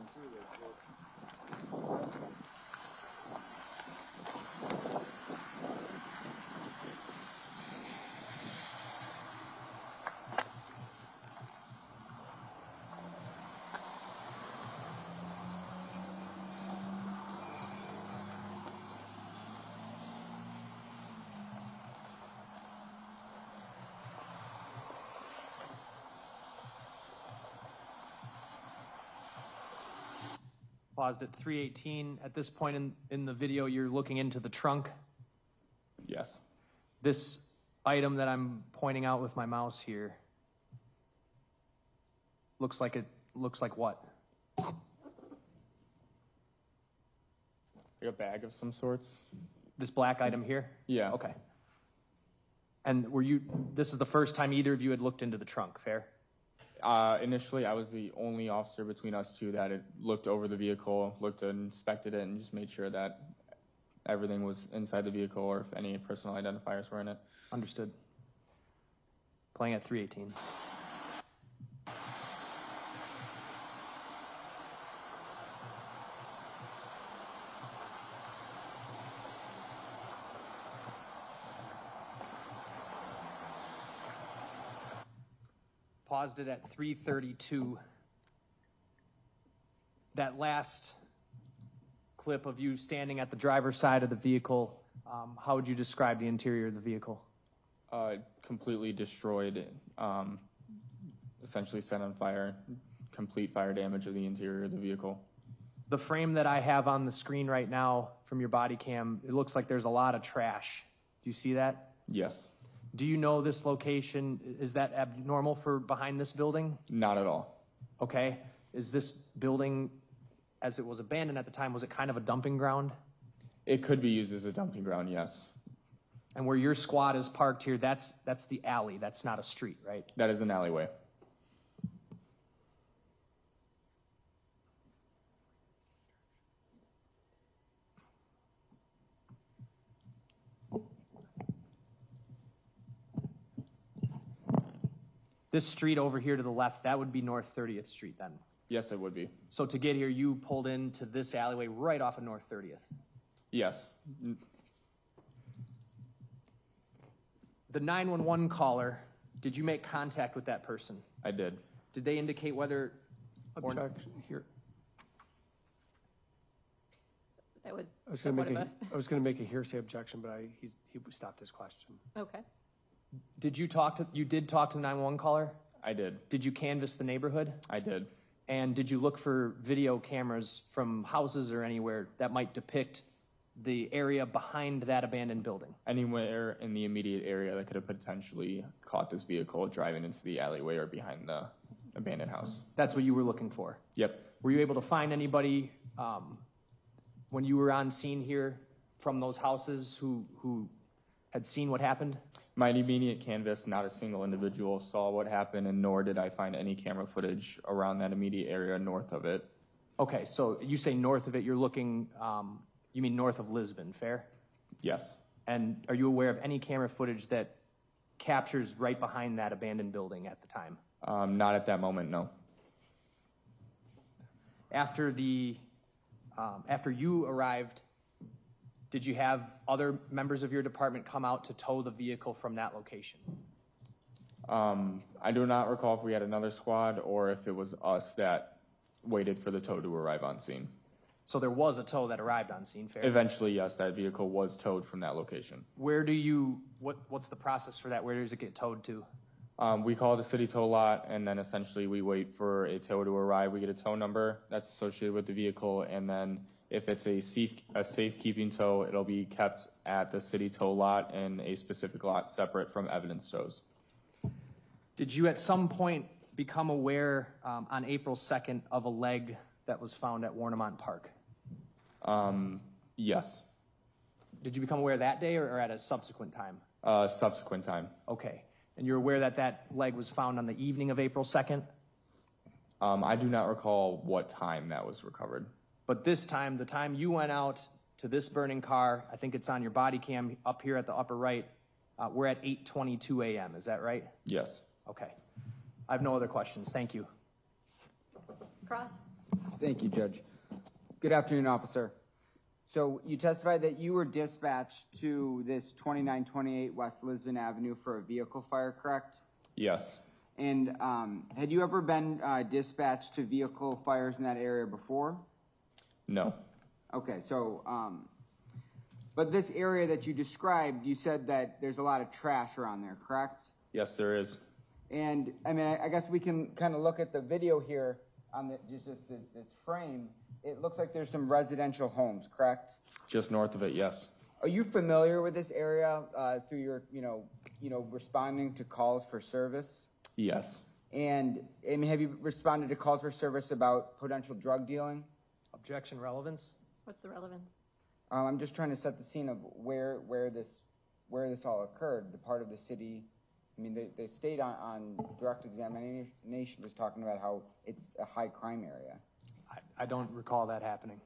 Speaker 6: Paused at 318. At this point in the video, you're looking into the trunk.
Speaker 20: Yes.
Speaker 6: This item that I'm pointing out with my mouse here looks like what?
Speaker 20: Like a bag of some sorts.
Speaker 6: This black item here?
Speaker 20: Yeah.
Speaker 6: Okay. And this is the first time either of you had looked into the trunk, fair?
Speaker 20: Initially, I was the only officer between us two that had looked over the vehicle, looked and inspected it, and just made sure that everything was inside the vehicle or if any personal identifiers were in it.
Speaker 6: Understood. Playing at 318. Paused it at 332. That last clip of you standing at the driver's side of the vehicle, how would you describe the interior of the vehicle?
Speaker 20: Completely destroyed, essentially set on fire, complete fire damage of the interior of the vehicle.
Speaker 6: The frame that I have on the screen right now from your body cam, it looks like there's a lot of trash. Do you see that?
Speaker 20: Yes.
Speaker 6: Do you know this location, is that abnormal for behind this building?
Speaker 20: Not at all.
Speaker 6: Okay. Is this building, as it was abandoned at the time, was it kind of a dumping ground?
Speaker 20: It could be used as a dumping ground, yes.
Speaker 6: And where your squad is parked here, that's the alley, that's not a street, right?
Speaker 20: That is an alleyway.
Speaker 6: This street over here to the left, that would be North 30th Street then?
Speaker 20: Yes, it would be.
Speaker 6: So to get here, you pulled into this alleyway right off of North 30th?
Speaker 20: Yes.
Speaker 6: The 911 caller, did you make contact with that person?
Speaker 20: I did.
Speaker 6: Did they indicate whether...
Speaker 3: Objection here.
Speaker 1: That was
Speaker 3: I was going to make a hearsay objection, but he stopped his question.
Speaker 1: Okay.
Speaker 6: You did talk to the 911 caller?
Speaker 20: I did.
Speaker 6: Did you canvass the neighborhood?
Speaker 20: I did.
Speaker 6: And did you look for video cameras from houses or anywhere that might depict the area behind that abandoned building?
Speaker 20: Anywhere in the immediate area that could have potentially caught this vehicle driving into the alleyway or behind the abandoned house.
Speaker 6: That's what you were looking for?
Speaker 20: Yep.
Speaker 6: Were you able to find anybody when you were on scene here from those houses who had seen what happened?
Speaker 20: My immediate canvas, not a single individual saw what happened, and nor did I find any camera footage around that immediate area north of it.
Speaker 6: Okay, so you say north of it, you're looking, you mean north of Lisbon, fair?
Speaker 20: Yes.
Speaker 6: And are you aware of any camera footage that captures right behind that abandoned building at the time?
Speaker 20: Not at that moment, no.
Speaker 6: After you arrived, did you have other members of your department come out to tow the vehicle from that location?
Speaker 20: I do not recall if we had another squad or if it was us that waited for the tow to arrive on scene.
Speaker 6: So there was a tow that arrived on scene, fair?
Speaker 20: Eventually, yes, that vehicle was towed from that location.
Speaker 6: Where do what's the process for that? Where does it get towed to?
Speaker 20: We call the city tow lot, and then essentially we wait for a tow to arrive. We get a tow number that's associated with the vehicle, and then If it's a safekeeping tow, it'll be kept at the city tow lot in a specific lot separate from evidence tows.
Speaker 6: Did you at some point become aware on April 2nd of a leg that was found at Warnemont Park?
Speaker 20: Yes.
Speaker 6: Did you become aware that day or at a subsequent time?
Speaker 20: Subsequent time.
Speaker 6: Okay. And you're aware that that leg was found on the evening of April 2nd?
Speaker 20: I do not recall what time that was recovered.
Speaker 6: But this time, the time you went out to this burning car, I think it's on your body cam up here at the upper right, we're at 8:22 a.m., is that right?
Speaker 20: Yes.
Speaker 6: Okay. I have no other questions. Thank you.
Speaker 1: Cross?
Speaker 7: Thank you, Judge. Good afternoon, officer. So you testified that you were dispatched to this 2928 West Lisbon Avenue for a vehicle fire, correct?
Speaker 20: Yes.
Speaker 7: And had you ever been dispatched to vehicle fires in that area before?
Speaker 20: No.
Speaker 7: Okay, so, but this area that you described, you said that there's a lot of trash around there, correct?
Speaker 20: Yes, there is.
Speaker 7: And I mean, I guess we can kind of look at the video here on this frame. It looks like there's some residential homes, correct?
Speaker 20: Just north of it, yes.
Speaker 7: Are you familiar with this area through your, responding to calls for service?
Speaker 20: Yes.
Speaker 7: And I mean, have you responded to calls for service about potential drug dealing?
Speaker 6: Objection, relevance?
Speaker 1: What's the relevance?
Speaker 7: I'm just trying to set the scene of where this all occurred. The part of the city. I mean, the state on direct examination was talking about how it's a high crime area.
Speaker 6: I don't recall that happening.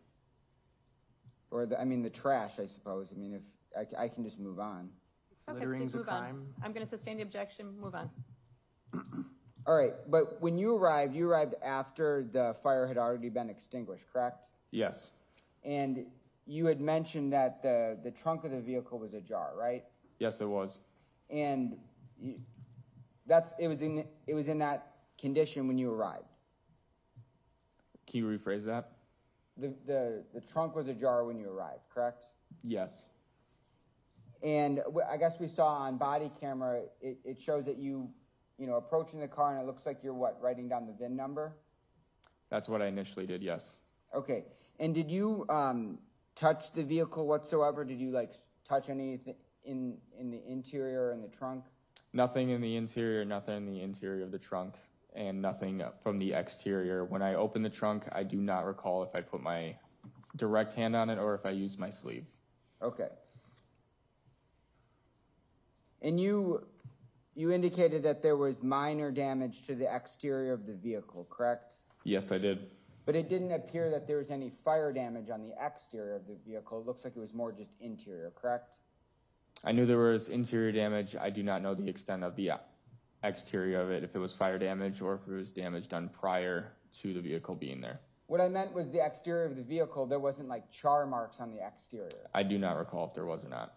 Speaker 7: Or the trash, I suppose. I mean, if I can just move on.
Speaker 1: Okay,
Speaker 6: Littering's
Speaker 1: please
Speaker 6: a
Speaker 1: move
Speaker 6: crime.
Speaker 1: on. I'm going to sustain the objection. Move on.
Speaker 7: All right, but when you arrived after the fire had already been extinguished, correct?
Speaker 20: Yes.
Speaker 7: And you had mentioned that the trunk of the vehicle was ajar, right?
Speaker 20: Yes, it was.
Speaker 7: And it was in that condition when you arrived.
Speaker 20: Can you rephrase that?
Speaker 7: The trunk was ajar when you arrived, correct?
Speaker 20: Yes.
Speaker 7: And I guess we saw on body camera, it shows that you approaching the car, and it looks like you're writing down the VIN number?
Speaker 20: That's what I initially did, yes.
Speaker 7: Okay. And did you touch the vehicle whatsoever? Did you touch anything in the interior and the trunk?
Speaker 20: Nothing in the interior, nothing in the interior of the trunk, and nothing from the exterior. When I opened the trunk, I do not recall if I put my direct hand on it or if I used my sleeve.
Speaker 7: Okay. And you indicated that there was minor damage to the exterior of the vehicle, correct?
Speaker 20: Yes, I did.
Speaker 7: But it didn't appear that there was any fire damage on the exterior of the vehicle. It looks like it was more just interior, correct?
Speaker 20: I knew there was interior damage. I do not know the extent of the exterior of it, if it was fire damage or if it was damage done prior to the vehicle being there.
Speaker 7: What I meant was the exterior of the vehicle, there wasn't char marks on the exterior.
Speaker 20: I do not recall if there was or not.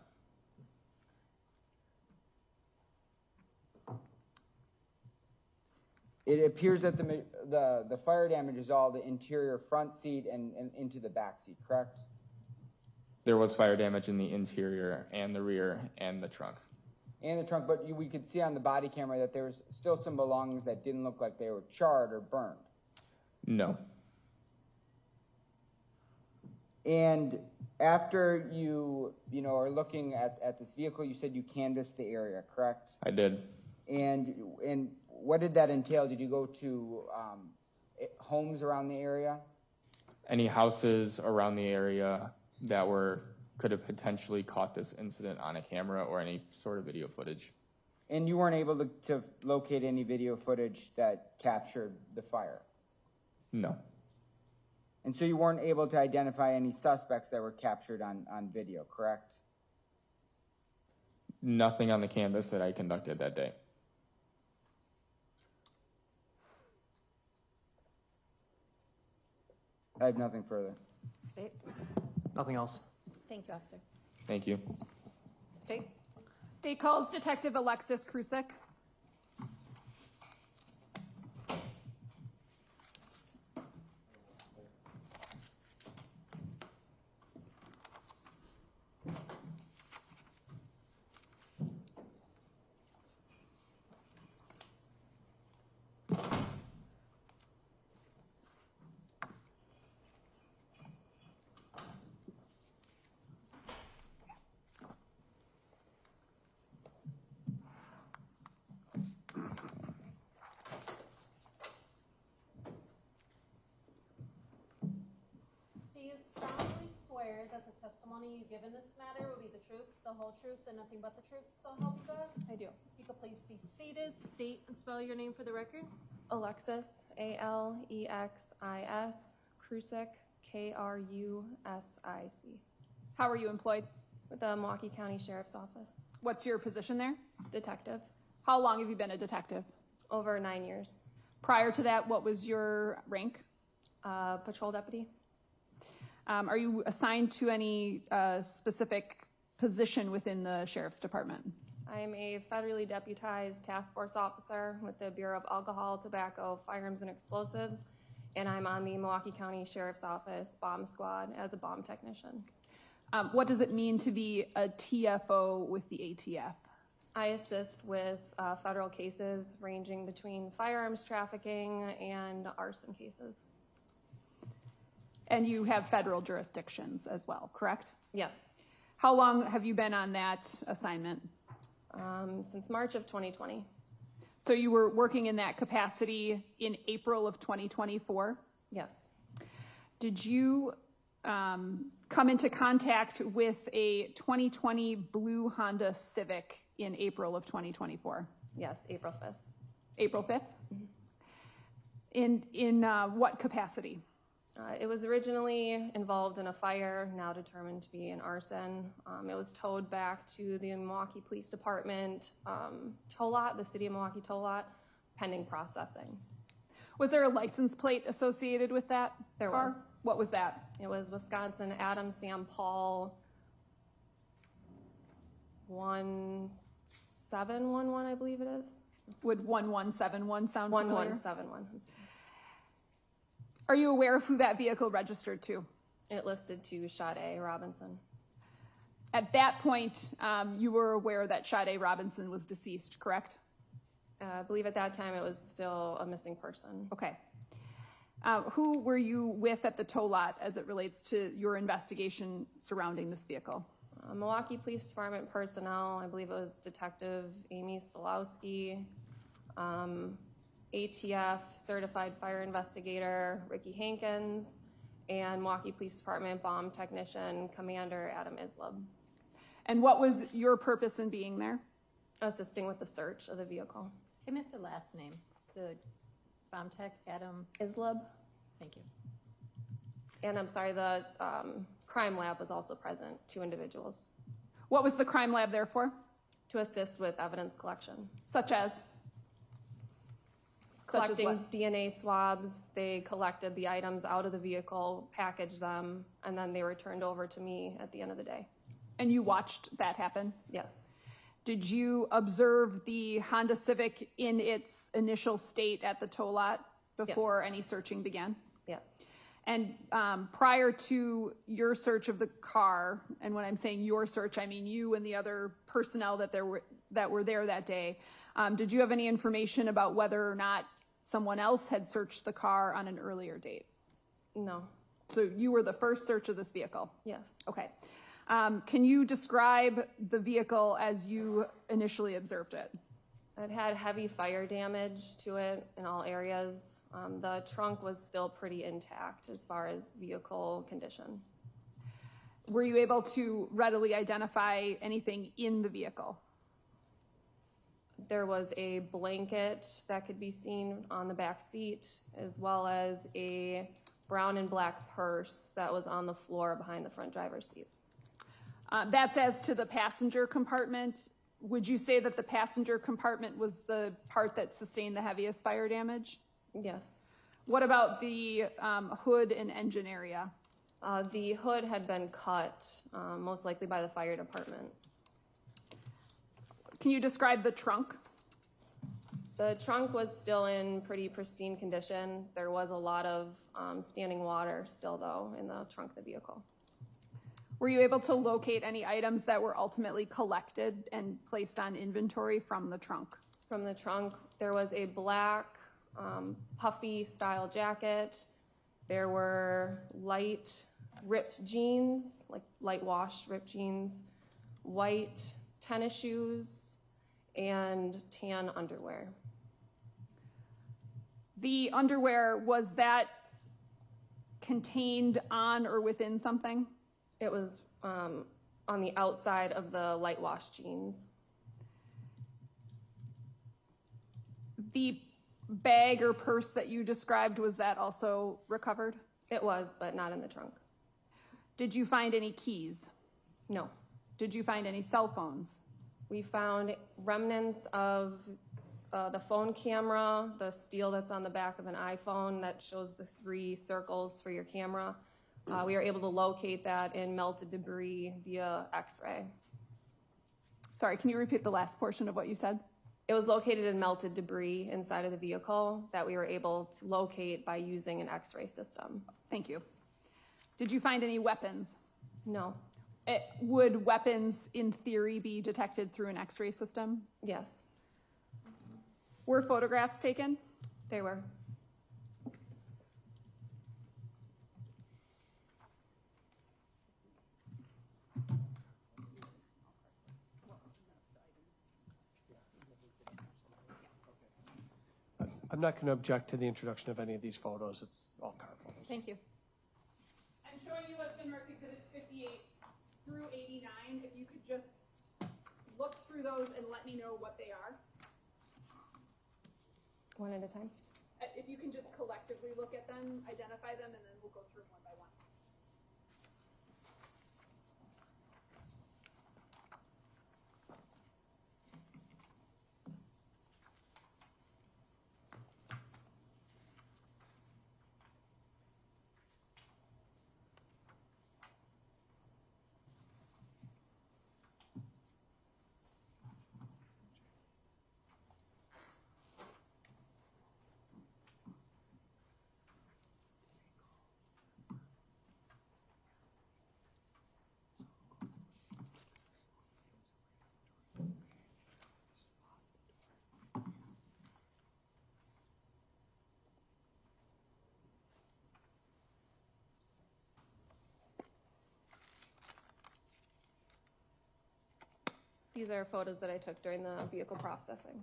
Speaker 7: It appears that the fire damage is all the interior front seat and into the back seat, correct?
Speaker 20: There was fire damage in the interior and the rear and the trunk.
Speaker 7: And the trunk, but we could see on the body camera that there was still some belongings that didn't look like they were charred or burned.
Speaker 20: No.
Speaker 7: And after you are looking at this vehicle, you said you canvassed the area, correct?
Speaker 20: I did.
Speaker 7: And what did that entail? Did you go to homes around the area?
Speaker 20: Any houses around the area that could have potentially caught this incident on a camera or any sort of video footage.
Speaker 7: And you weren't able to locate any video footage that captured the fire?
Speaker 20: No.
Speaker 7: And so you weren't able to identify any suspects that were captured on video, correct?
Speaker 20: Nothing on the canvas that I conducted that day.
Speaker 7: I have nothing further.
Speaker 1: State?
Speaker 6: Nothing else.
Speaker 1: Thank you, officer.
Speaker 20: Thank you.
Speaker 1: State?
Speaker 2: State calls Detective Alexis Krusik.
Speaker 12: swear that the testimony you give in this matter will be the truth, the whole truth, and nothing but the truth, so help you God?
Speaker 14: I do.
Speaker 12: You could please be seated, state and spell your name for the record.
Speaker 14: Alexis, Alexis, Krusic, Krusic.
Speaker 2: How are you employed?
Speaker 14: With the Milwaukee County Sheriff's Office.
Speaker 2: What's your position there?
Speaker 14: Detective.
Speaker 2: How long have you been a detective?
Speaker 14: Over 9 years.
Speaker 2: Prior to that, what was your rank?
Speaker 14: Patrol deputy.
Speaker 2: Are you assigned to any specific position within the Sheriff's Department?
Speaker 14: I am a federally deputized task force officer with the Bureau of Alcohol, Tobacco, Firearms, and Explosives, and I'm on the Milwaukee County Sheriff's Office bomb squad as a bomb technician.
Speaker 2: What does it mean to be a TFO with the ATF?
Speaker 14: I assist with federal cases ranging between firearms trafficking and arson cases.
Speaker 2: And you have federal jurisdictions as well, correct?
Speaker 14: Yes.
Speaker 2: How long have you been on that assignment?
Speaker 14: Since March of 2020.
Speaker 2: So you were working in that capacity in April of 2024?
Speaker 14: Yes.
Speaker 2: Did you come into contact with a 2020 blue Honda Civic in April of 2024?
Speaker 14: Yes, April 5th.
Speaker 2: April 5th?
Speaker 14: Mm-hmm.
Speaker 2: In what capacity?
Speaker 14: It was originally involved in a fire, now determined to be an arson. It was towed back to the Milwaukee Police Department tow lot, the City of Milwaukee tow lot, pending processing.
Speaker 2: Was there a license plate associated with that
Speaker 14: There
Speaker 2: car?
Speaker 14: was.
Speaker 2: What was that?
Speaker 14: It was Wisconsin Adam Sam Paul 1711, I believe it is.
Speaker 2: Would 1171 sound familiar?
Speaker 14: 1171.
Speaker 2: Are you aware of who that vehicle registered to?
Speaker 14: It listed to Sade Robinson.
Speaker 2: At that point, you were aware that Sade Robinson was deceased, correct?
Speaker 14: I believe at that time it was still a missing person.
Speaker 2: Okay. Who were you with at the tow lot as it relates to your investigation surrounding this vehicle?
Speaker 14: Milwaukee Police Department personnel, I believe it was Detective Amy Stolowski, ATF Certified Fire Investigator Ricky Hankins, and Milwaukee Police Department Bomb Technician Commander Adam Islub.
Speaker 2: And what was your purpose in being there?
Speaker 14: Assisting with the search of the vehicle.
Speaker 1: I missed the last name. The bomb tech, Adam
Speaker 14: Islub.
Speaker 1: Thank you.
Speaker 14: And I'm sorry, the crime lab was also present, 2 individuals.
Speaker 2: What was the crime lab there for?
Speaker 14: To assist with evidence collection.
Speaker 2: Such as?
Speaker 14: Collecting DNA swabs. They collected the items out of the vehicle, packaged them, and then they were turned over to me at the end of the day.
Speaker 2: And you watched that happen?
Speaker 14: Yes.
Speaker 2: Did you observe the Honda Civic in its initial state at the tow lot before any searching began?
Speaker 14: Yes.
Speaker 2: And prior to your search of the car, and when I'm saying your search, I mean you and the other personnel that were there that day, did you have any information about whether or not someone else had searched the car on an earlier date?
Speaker 14: No.
Speaker 2: So you were the first search of this vehicle?
Speaker 14: Yes.
Speaker 2: Okay. Can you describe the vehicle as you initially observed it?
Speaker 14: It had heavy fire damage to it in all areas. The trunk was still pretty intact as far as vehicle condition.
Speaker 2: Were you able to readily identify anything in the vehicle?
Speaker 14: There was a blanket that could be seen on the back seat, as well as a brown and black purse that was on the floor behind the front driver's seat.
Speaker 2: That's as to the passenger compartment. Would you say that the passenger compartment was the part that sustained the heaviest fire damage?
Speaker 14: Yes.
Speaker 2: What about the hood and engine area?
Speaker 14: The hood had been cut, most likely by the fire department.
Speaker 2: Can you describe the trunk?
Speaker 14: The trunk was still in pretty pristine condition. There was a lot of standing water still, though, in the trunk of the vehicle.
Speaker 2: Were you able to locate any items that were ultimately collected and placed on inventory from the trunk?
Speaker 14: From the trunk, there was a black puffy style jacket. There were light ripped jeans, like light wash ripped jeans, white tennis shoes, and tan underwear.
Speaker 2: The underwear, was that contained on or within something?
Speaker 14: It was on the outside of the light wash jeans.
Speaker 2: The bag or purse that you described, was that also recovered?
Speaker 14: It was, but not in the trunk.
Speaker 2: Did you find any keys?
Speaker 14: No.
Speaker 2: Did you find any cell phones?
Speaker 14: We found remnants of the phone camera, the steel that's on the back of an iPhone that shows the 3 circles for your camera. We were able to locate that in melted debris via X-ray.
Speaker 2: Sorry, can you repeat the last portion of what you said?
Speaker 14: It was located in melted debris inside of the vehicle that we were able to locate by using an X-ray system.
Speaker 2: Thank you. Did you find any weapons?
Speaker 14: No.
Speaker 2: Would weapons, in theory, be detected through an X-ray system?
Speaker 14: Yes.
Speaker 2: Were photographs taken?
Speaker 14: They were.
Speaker 3: I'm not going to object to the introduction of any of these photos. It's all car photos.
Speaker 2: Thank you. I'm showing you what's been marked exhibits 58 through 89. If you could just look through those and let me know what they are.
Speaker 14: One at a time.
Speaker 2: If you can just collectively look at them, identify them, and then we'll go through them one by one.
Speaker 14: These are photos that I took during the vehicle processing.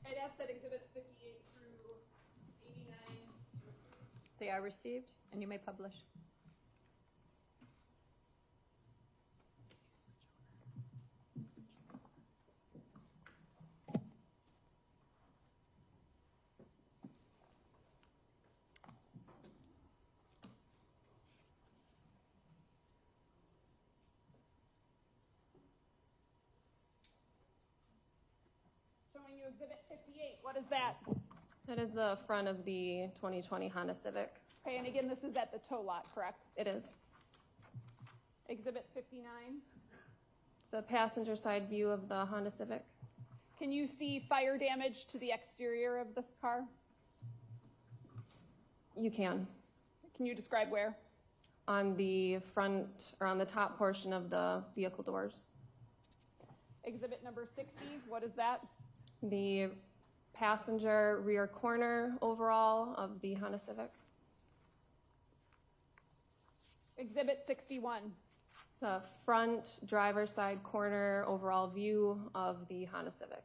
Speaker 2: I'd ask that exhibits 58 through 89.
Speaker 1: They are received, and you may publish.
Speaker 2: Showing you exhibit 58. What is that?
Speaker 14: That is the front of the 2020 Honda Civic.
Speaker 2: Okay, and again, this is at the tow lot, correct?
Speaker 14: It is.
Speaker 2: Exhibit 59.
Speaker 14: It's the passenger side view of the Honda Civic.
Speaker 2: Can you see fire damage to the exterior of this car?
Speaker 14: You can.
Speaker 2: Can you describe where?
Speaker 14: On the front, or on the top portion of the vehicle doors.
Speaker 2: Exhibit number 60, what is that?
Speaker 14: The passenger rear corner overall of the Honda Civic.
Speaker 2: Exhibit 61.
Speaker 14: It's a front driver's side corner overall view of the Honda Civic.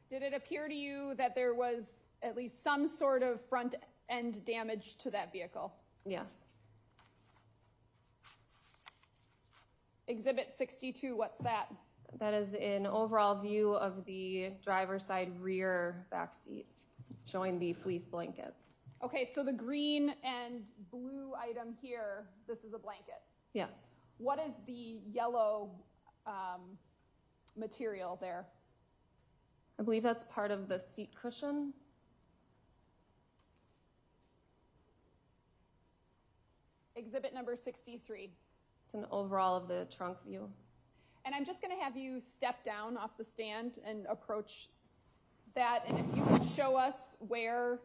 Speaker 2: Did it appear to you that there was at least some sort of front end damage to that vehicle?
Speaker 14: Yes.
Speaker 2: Exhibit 62, what's that?
Speaker 14: That is an overall view of the driver's side rear back seat, showing the fleece blanket.
Speaker 2: Okay, so the green and blue item here, this is a blanket.
Speaker 14: Yes.
Speaker 2: What is the yellow material there?
Speaker 14: I believe that's part of the seat cushion.
Speaker 2: Exhibit number 63.
Speaker 14: It's an overall of the trunk view.
Speaker 2: And I'm just going to have you step down off the stand and approach that. And if you could show us where,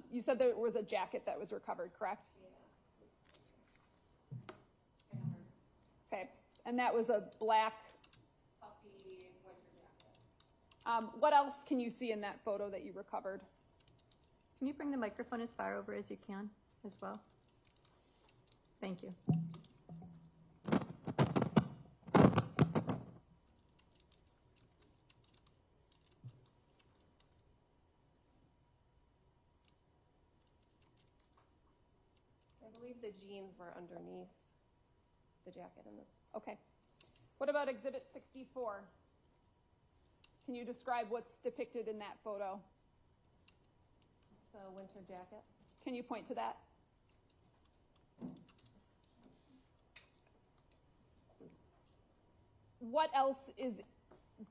Speaker 2: you said there was a jacket that was recovered, correct?
Speaker 14: Yeah.
Speaker 2: Okay. And that was a black puffy winter jacket. What else can you see in that photo that you recovered?
Speaker 1: Can you bring the microphone as far over as you can as well? Thank you.
Speaker 14: I believe the jeans were underneath the jacket in this.
Speaker 2: Okay. What about Exhibit 64? Can you describe what's depicted in that photo?
Speaker 14: The winter jacket.
Speaker 2: Can you point to that? What else is,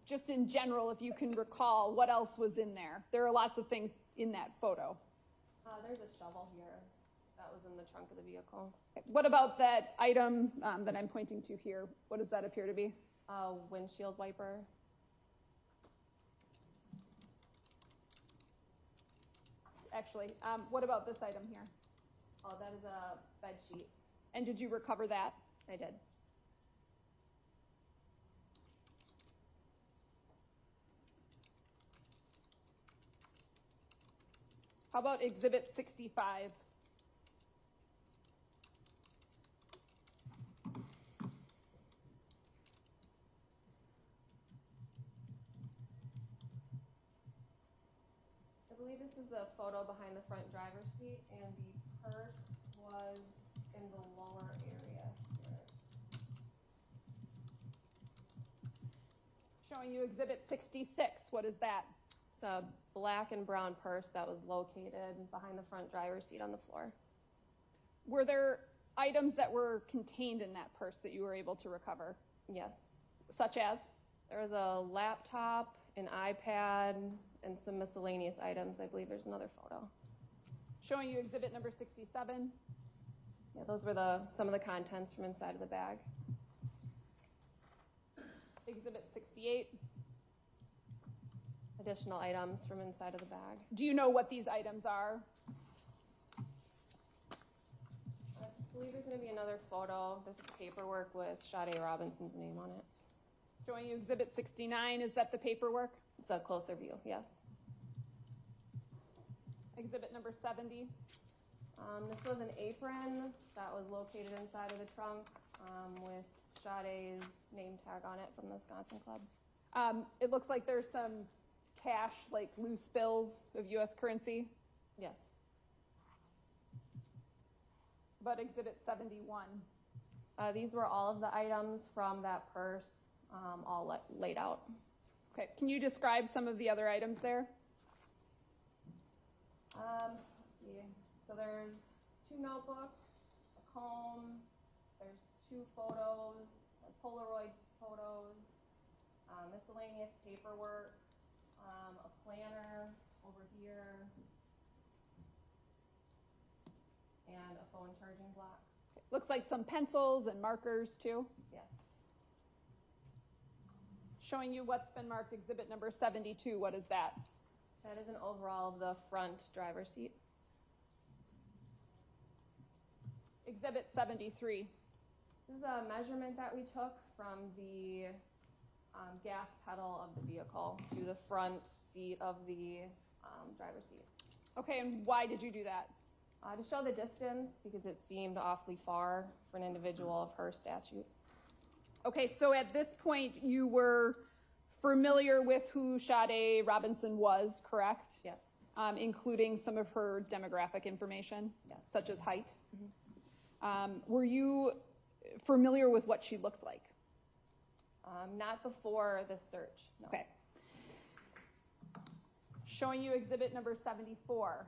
Speaker 2: just in general, if you can recall, what else was in there? There are lots of things in that photo.
Speaker 14: There's a shovel here that was in the trunk of the vehicle.
Speaker 2: What about that item that I'm pointing to here? What does that appear to be?
Speaker 14: A windshield wiper.
Speaker 2: Actually, what about this item here?
Speaker 14: Oh, that is a bed sheet.
Speaker 2: And did you recover that?
Speaker 14: I did.
Speaker 2: How about Exhibit 65?
Speaker 14: I believe this is a photo behind the front driver's seat, and the purse was in the lower area here.
Speaker 2: Showing you Exhibit 66. What is that?
Speaker 14: It's a black and brown purse that was located behind the front driver's seat on the floor.
Speaker 2: Were there items that were contained in that purse that you were able to recover?
Speaker 14: Yes.
Speaker 2: Such as?
Speaker 14: There was a laptop, an iPad, and some miscellaneous items. I believe there's another photo.
Speaker 2: Showing you Exhibit number 67.
Speaker 14: Yeah, those were some of the contents from inside of the bag.
Speaker 2: Exhibit 68.
Speaker 14: Additional items from inside of the bag.
Speaker 2: Do you know what these items are?
Speaker 14: I believe there's going to be another photo. This is paperwork with Sade Robinson's name on it.
Speaker 2: Showing you Exhibit 69. Is that the paperwork?
Speaker 14: It's a closer view, yes.
Speaker 2: Exhibit number 70.
Speaker 14: This was an apron that was located inside of the trunk with Sade's name tag on it from the Wisconsin Club.
Speaker 2: It looks like there's some cash, like loose bills of U.S. currency.
Speaker 14: Yes.
Speaker 2: But Exhibit 71.
Speaker 14: These were all of the items from that purse, all laid out.
Speaker 2: Okay, can you describe some of the other items there?
Speaker 14: Let's see. So there's 2 notebooks, a comb, there's 2 photos, Polaroid photos, miscellaneous paperwork, a planner over here, and a phone charging block.
Speaker 2: Looks like some pencils and markers too.
Speaker 14: Yes.
Speaker 2: Showing you what's been marked Exhibit number 72. What is that?
Speaker 14: That is an overall of the front driver's seat.
Speaker 2: Exhibit 73.
Speaker 14: This is a measurement that we took from the gas pedal of the vehicle to the front seat of the driver's seat.
Speaker 2: Okay, and why did you do that?
Speaker 14: To show the distance, because it seemed awfully far for an individual of her stature.
Speaker 2: Okay, so at this point you were familiar with who Sade Robinson was, correct?
Speaker 14: Yes.
Speaker 2: Including some of her demographic information,
Speaker 14: yes,
Speaker 2: such as height. Were you familiar with what she looked like?
Speaker 14: Not before the search, no.
Speaker 2: Okay. Showing you Exhibit number 74.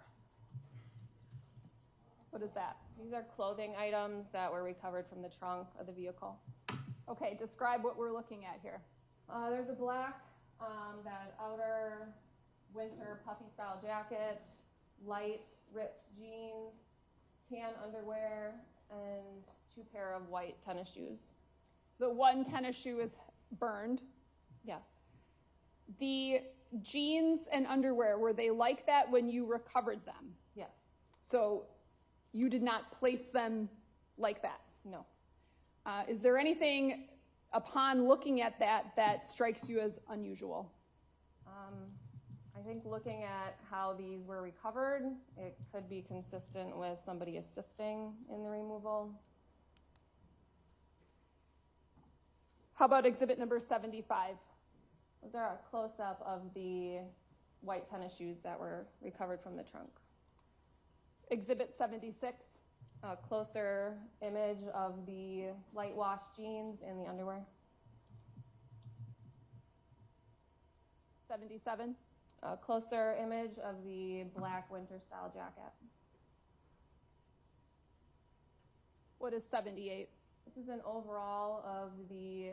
Speaker 2: What is that?
Speaker 14: These are clothing items that were recovered from the trunk of the vehicle.
Speaker 2: Okay, describe what we're looking at here.
Speaker 14: There's a black, that outer winter puffy style jacket, light ripped jeans, tan underwear, and 2 pair of white tennis shoes.
Speaker 2: The one tennis shoe is burned.
Speaker 14: Yes.
Speaker 2: The jeans and underwear, were they like that when you recovered them?
Speaker 14: Yes.
Speaker 2: So you did not place them like that?
Speaker 14: No.
Speaker 2: Is there anything upon looking at that strikes you as unusual?
Speaker 14: I think looking at how these were recovered, it could be consistent with somebody assisting in the removal.
Speaker 2: How about Exhibit number 75?
Speaker 14: Those are a close-up of the white tennis shoes that were recovered from the trunk.
Speaker 2: Exhibit 76?
Speaker 14: A closer image of the light wash jeans and the underwear.
Speaker 2: 77.
Speaker 14: A closer image of the black winter style jacket.
Speaker 2: What is 78?
Speaker 14: This is an overall of the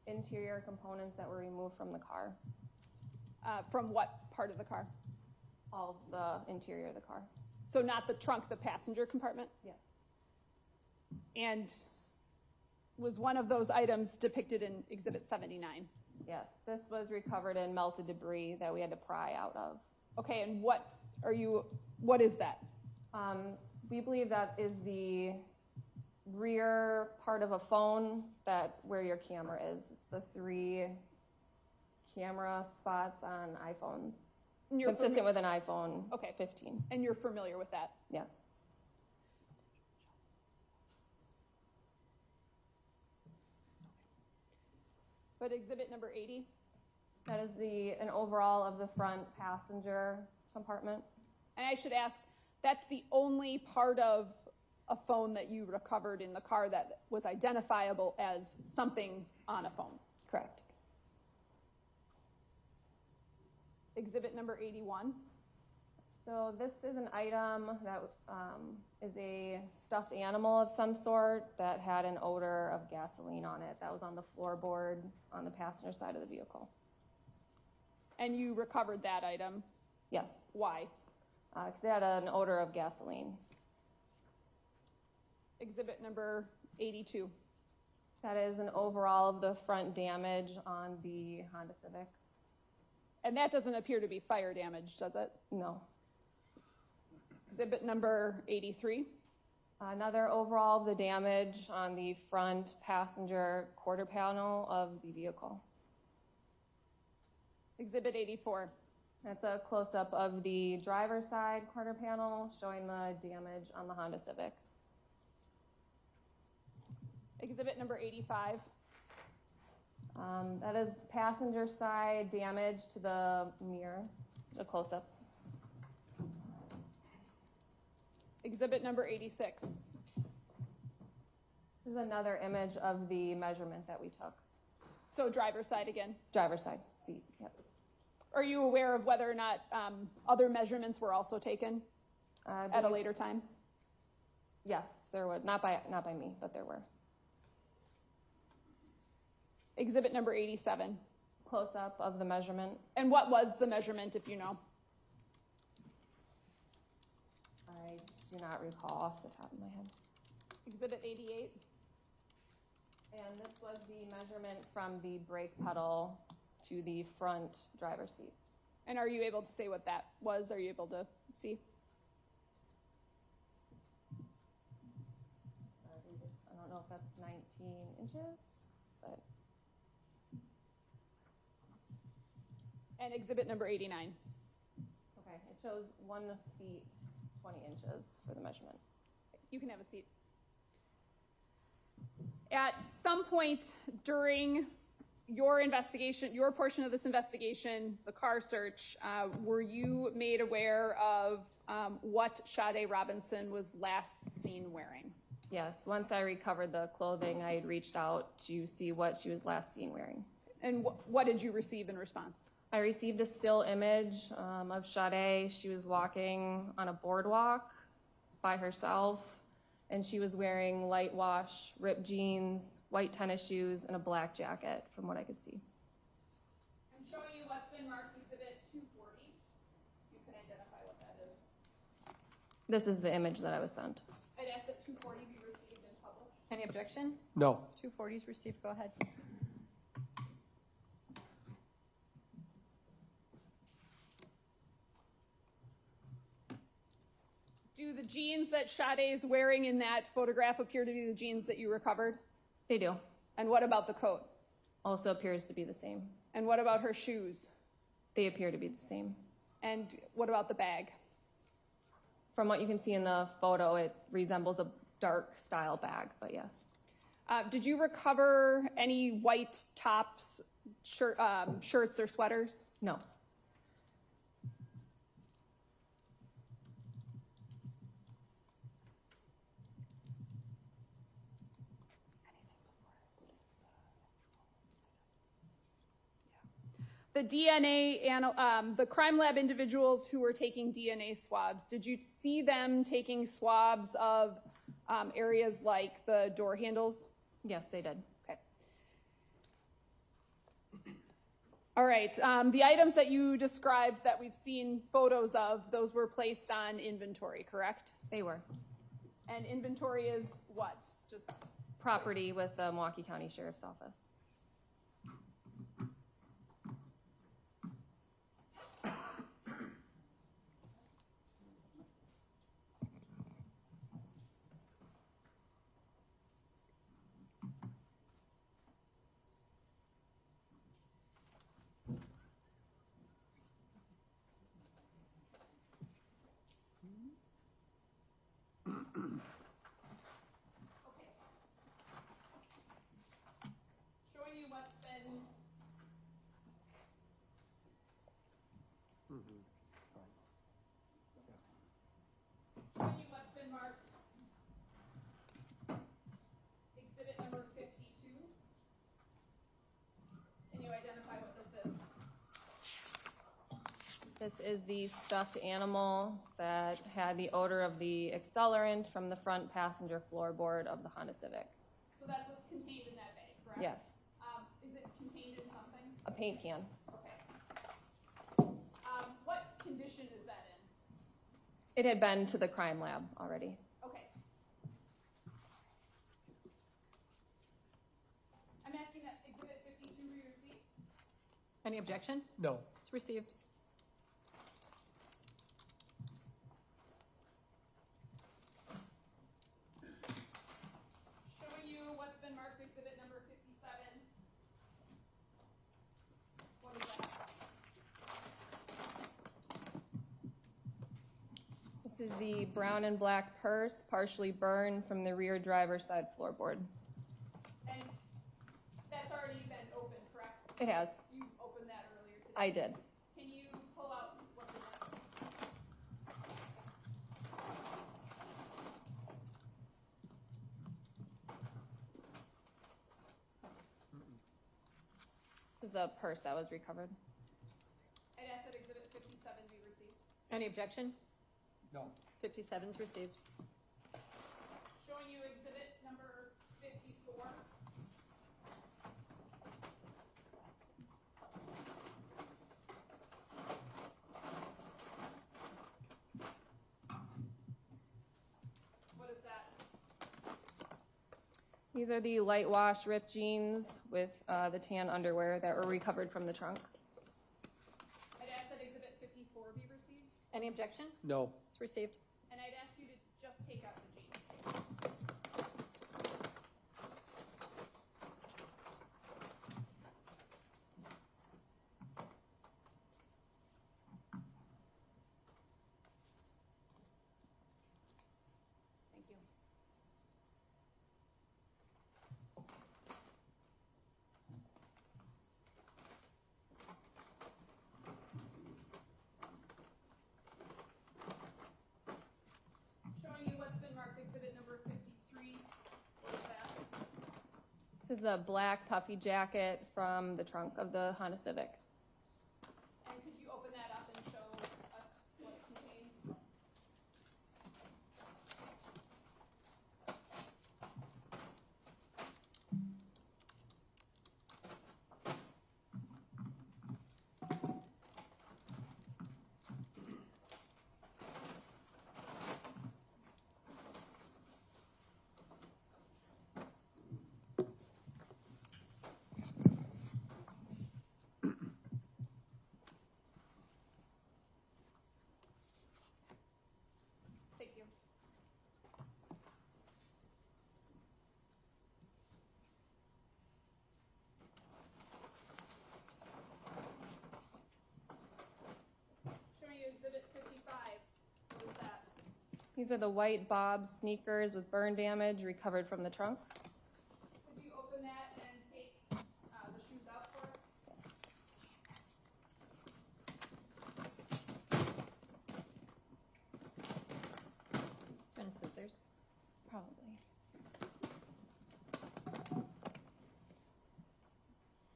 Speaker 14: interior components that were removed from the car.
Speaker 2: From what part of the car?
Speaker 14: All of the interior of the car.
Speaker 2: So not the trunk, the passenger compartment?
Speaker 14: Yes.
Speaker 2: And was one of those items depicted in Exhibit 79?
Speaker 14: Yes, this was recovered in melted debris that we had to pry out of.
Speaker 2: Okay, and what is that?
Speaker 14: We believe that is the rear part of a phone where your camera is. It's the 3 camera spots on iPhones. Consistent with an iPhone 15.
Speaker 2: And you're familiar with that?
Speaker 14: Yes.
Speaker 2: But exhibit number 80?
Speaker 14: That is an overall of the front passenger compartment.
Speaker 2: And I should ask, that's the only part of a phone that you recovered in the car that was identifiable as something on a phone?
Speaker 14: Correct.
Speaker 2: Exhibit number 81?
Speaker 14: So this is an item that is a stuffed animal of some sort that had an odor of gasoline on it. That was on the floorboard on the passenger side of the vehicle.
Speaker 2: And you recovered that item?
Speaker 14: Yes.
Speaker 2: Why?
Speaker 14: Because it had an odor of gasoline.
Speaker 2: Exhibit number 82?
Speaker 14: That is an overall of the front damage on the Honda Civic.
Speaker 2: And that doesn't appear to be fire damage, does it?
Speaker 14: No.
Speaker 2: Exhibit number 83?
Speaker 14: Another overall of the damage on the front passenger quarter panel of the vehicle.
Speaker 2: Exhibit 84?
Speaker 14: That's a close-up of the driver's side quarter panel showing the damage on the Honda Civic.
Speaker 2: Exhibit number 85?
Speaker 14: That is passenger side damage to the mirror, a close-up.
Speaker 2: Exhibit number 86?
Speaker 14: This is another image of the measurement that we took.
Speaker 2: So driver's side again?
Speaker 14: Driver's side seat, yep.
Speaker 2: Are you aware of whether or not other measurements were also taken at a later time?
Speaker 14: Yes, there were. Not by me, but there were.
Speaker 2: Exhibit number 87?
Speaker 14: Close-up of the measurement.
Speaker 2: And what was the measurement, if you know?
Speaker 14: I do not recall off the top of my head.
Speaker 2: Exhibit 88?
Speaker 14: And this was the measurement from the brake pedal to the front driver's seat.
Speaker 2: And are you able to say what that was? Are you able to see?
Speaker 14: I don't know if that's 19 inches, but.
Speaker 2: And exhibit number 89?
Speaker 14: Okay, it shows 1 feet, 20 inches for the measurement.
Speaker 2: You can have a seat. At some point during your investigation, your portion of this investigation, the car search, were you made aware of what Sade Robinson was last seen wearing?
Speaker 14: Yes, once I recovered the clothing, I had reached out to see what she was last seen wearing.
Speaker 2: And what did you receive in response?
Speaker 14: I received a still image of Sade. She was walking on a boardwalk by herself, and she was wearing light wash, ripped jeans, white tennis shoes, and a black jacket, from what I could see.
Speaker 2: I'm showing you what's been marked exhibit 240. You can identify what that is.
Speaker 14: This is the image that I was sent.
Speaker 2: I'd ask that 240 be received and published.
Speaker 1: Any objection?
Speaker 3: No.
Speaker 1: 240s received, go ahead.
Speaker 2: Do the jeans that Sade is wearing in that photograph appear to be the jeans that you recovered?
Speaker 14: They do.
Speaker 2: And what about the coat?
Speaker 14: Also appears to be the same.
Speaker 2: And what about her shoes?
Speaker 14: They appear to be the same.
Speaker 2: And what about the bag?
Speaker 14: From what you can see in the photo, it resembles a dark style bag, but yes.
Speaker 2: Did you recover any white tops, shirts or sweaters?
Speaker 14: No.
Speaker 2: the DNA and the crime lab individuals who were taking DNA swabs, did you see them taking swabs of areas like the door handles?
Speaker 1: Yes, they did.
Speaker 2: Okay. All right. The items that you described that we've seen photos of, those were placed on inventory, correct?
Speaker 1: They were.
Speaker 2: And inventory is what? Just
Speaker 1: Property with the Milwaukee County Sheriff's Office.
Speaker 2: showing you what's been showing you what's been marked exhibit number 52. Can you identify what this is?
Speaker 1: This is the stuffed animal that had the odor of the accelerant from the front passenger floorboard of the Honda Civic.
Speaker 2: So that's what's contained in that bag, correct?
Speaker 1: Yes,
Speaker 2: Is it contained in something?
Speaker 1: a paint can.
Speaker 2: Okay. What condition is that in?
Speaker 1: It had been to the crime lab already.
Speaker 2: Okay. I'm asking that exhibit 52 be received.
Speaker 1: Any objection?
Speaker 3: No.
Speaker 1: It's received.
Speaker 2: Showing you what's been marked exhibit number 57. What is that?
Speaker 1: This is the brown and black purse, partially burned from the rear driver's side floorboard.
Speaker 2: And that's already been opened, correct?
Speaker 1: It has.
Speaker 2: You opened that earlier today.
Speaker 1: I did.
Speaker 2: Can you pull out what's in there?
Speaker 1: This is the purse that was recovered.
Speaker 2: I'd ask that exhibit 57 be received.
Speaker 1: Any objection?
Speaker 3: No.
Speaker 1: 57's received.
Speaker 2: Showing you exhibit number 54. What is that?
Speaker 1: These are the light wash ripped jeans with the tan underwear that were recovered from the trunk.
Speaker 2: I'd ask that exhibit 54 be received.
Speaker 1: Any objection?
Speaker 3: No.
Speaker 1: It's received.
Speaker 2: And I'd ask you to just take out the jeans. Thank you. Showing you what's been marked exhibit number 53. What is that?
Speaker 1: This is the black puffy jacket from the trunk of the Honda Civic.
Speaker 2: And could you open that up and show us what it contains? Thank you. Showing you exhibit 55. What is that?
Speaker 1: These are the white Bob's sneakers with burn damage recovered from the trunk.
Speaker 2: Could you open that and take the shoes out for us?
Speaker 1: Do you want scissors? Probably.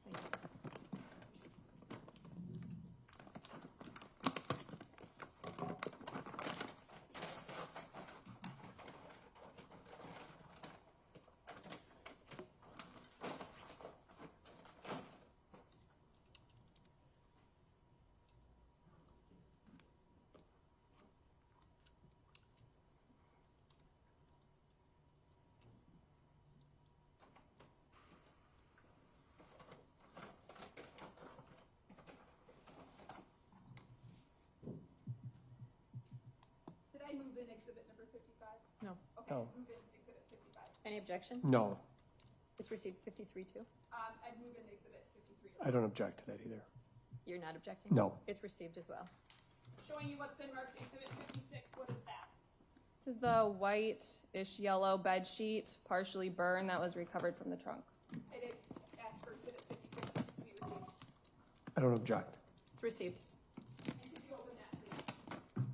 Speaker 1: Thanks, Liz.
Speaker 2: in exhibit number 55?
Speaker 1: No.
Speaker 2: Okay,
Speaker 3: No.
Speaker 2: move in exhibit 55.
Speaker 1: Any objection?
Speaker 3: No,
Speaker 1: It's received 53 too.
Speaker 2: I'd move in exhibit 53.
Speaker 3: I don't object to that either.
Speaker 1: You're not objecting?
Speaker 3: No.
Speaker 1: It's received as well.
Speaker 2: Showing you what's been marked exhibit 56, what is that?
Speaker 21: This is the white-ish yellow bed sheet, partially burned, that was recovered from the trunk.
Speaker 2: I did ask for exhibit 56 to be received.
Speaker 3: I don't object.
Speaker 1: It's received.
Speaker 2: And could you open that, please?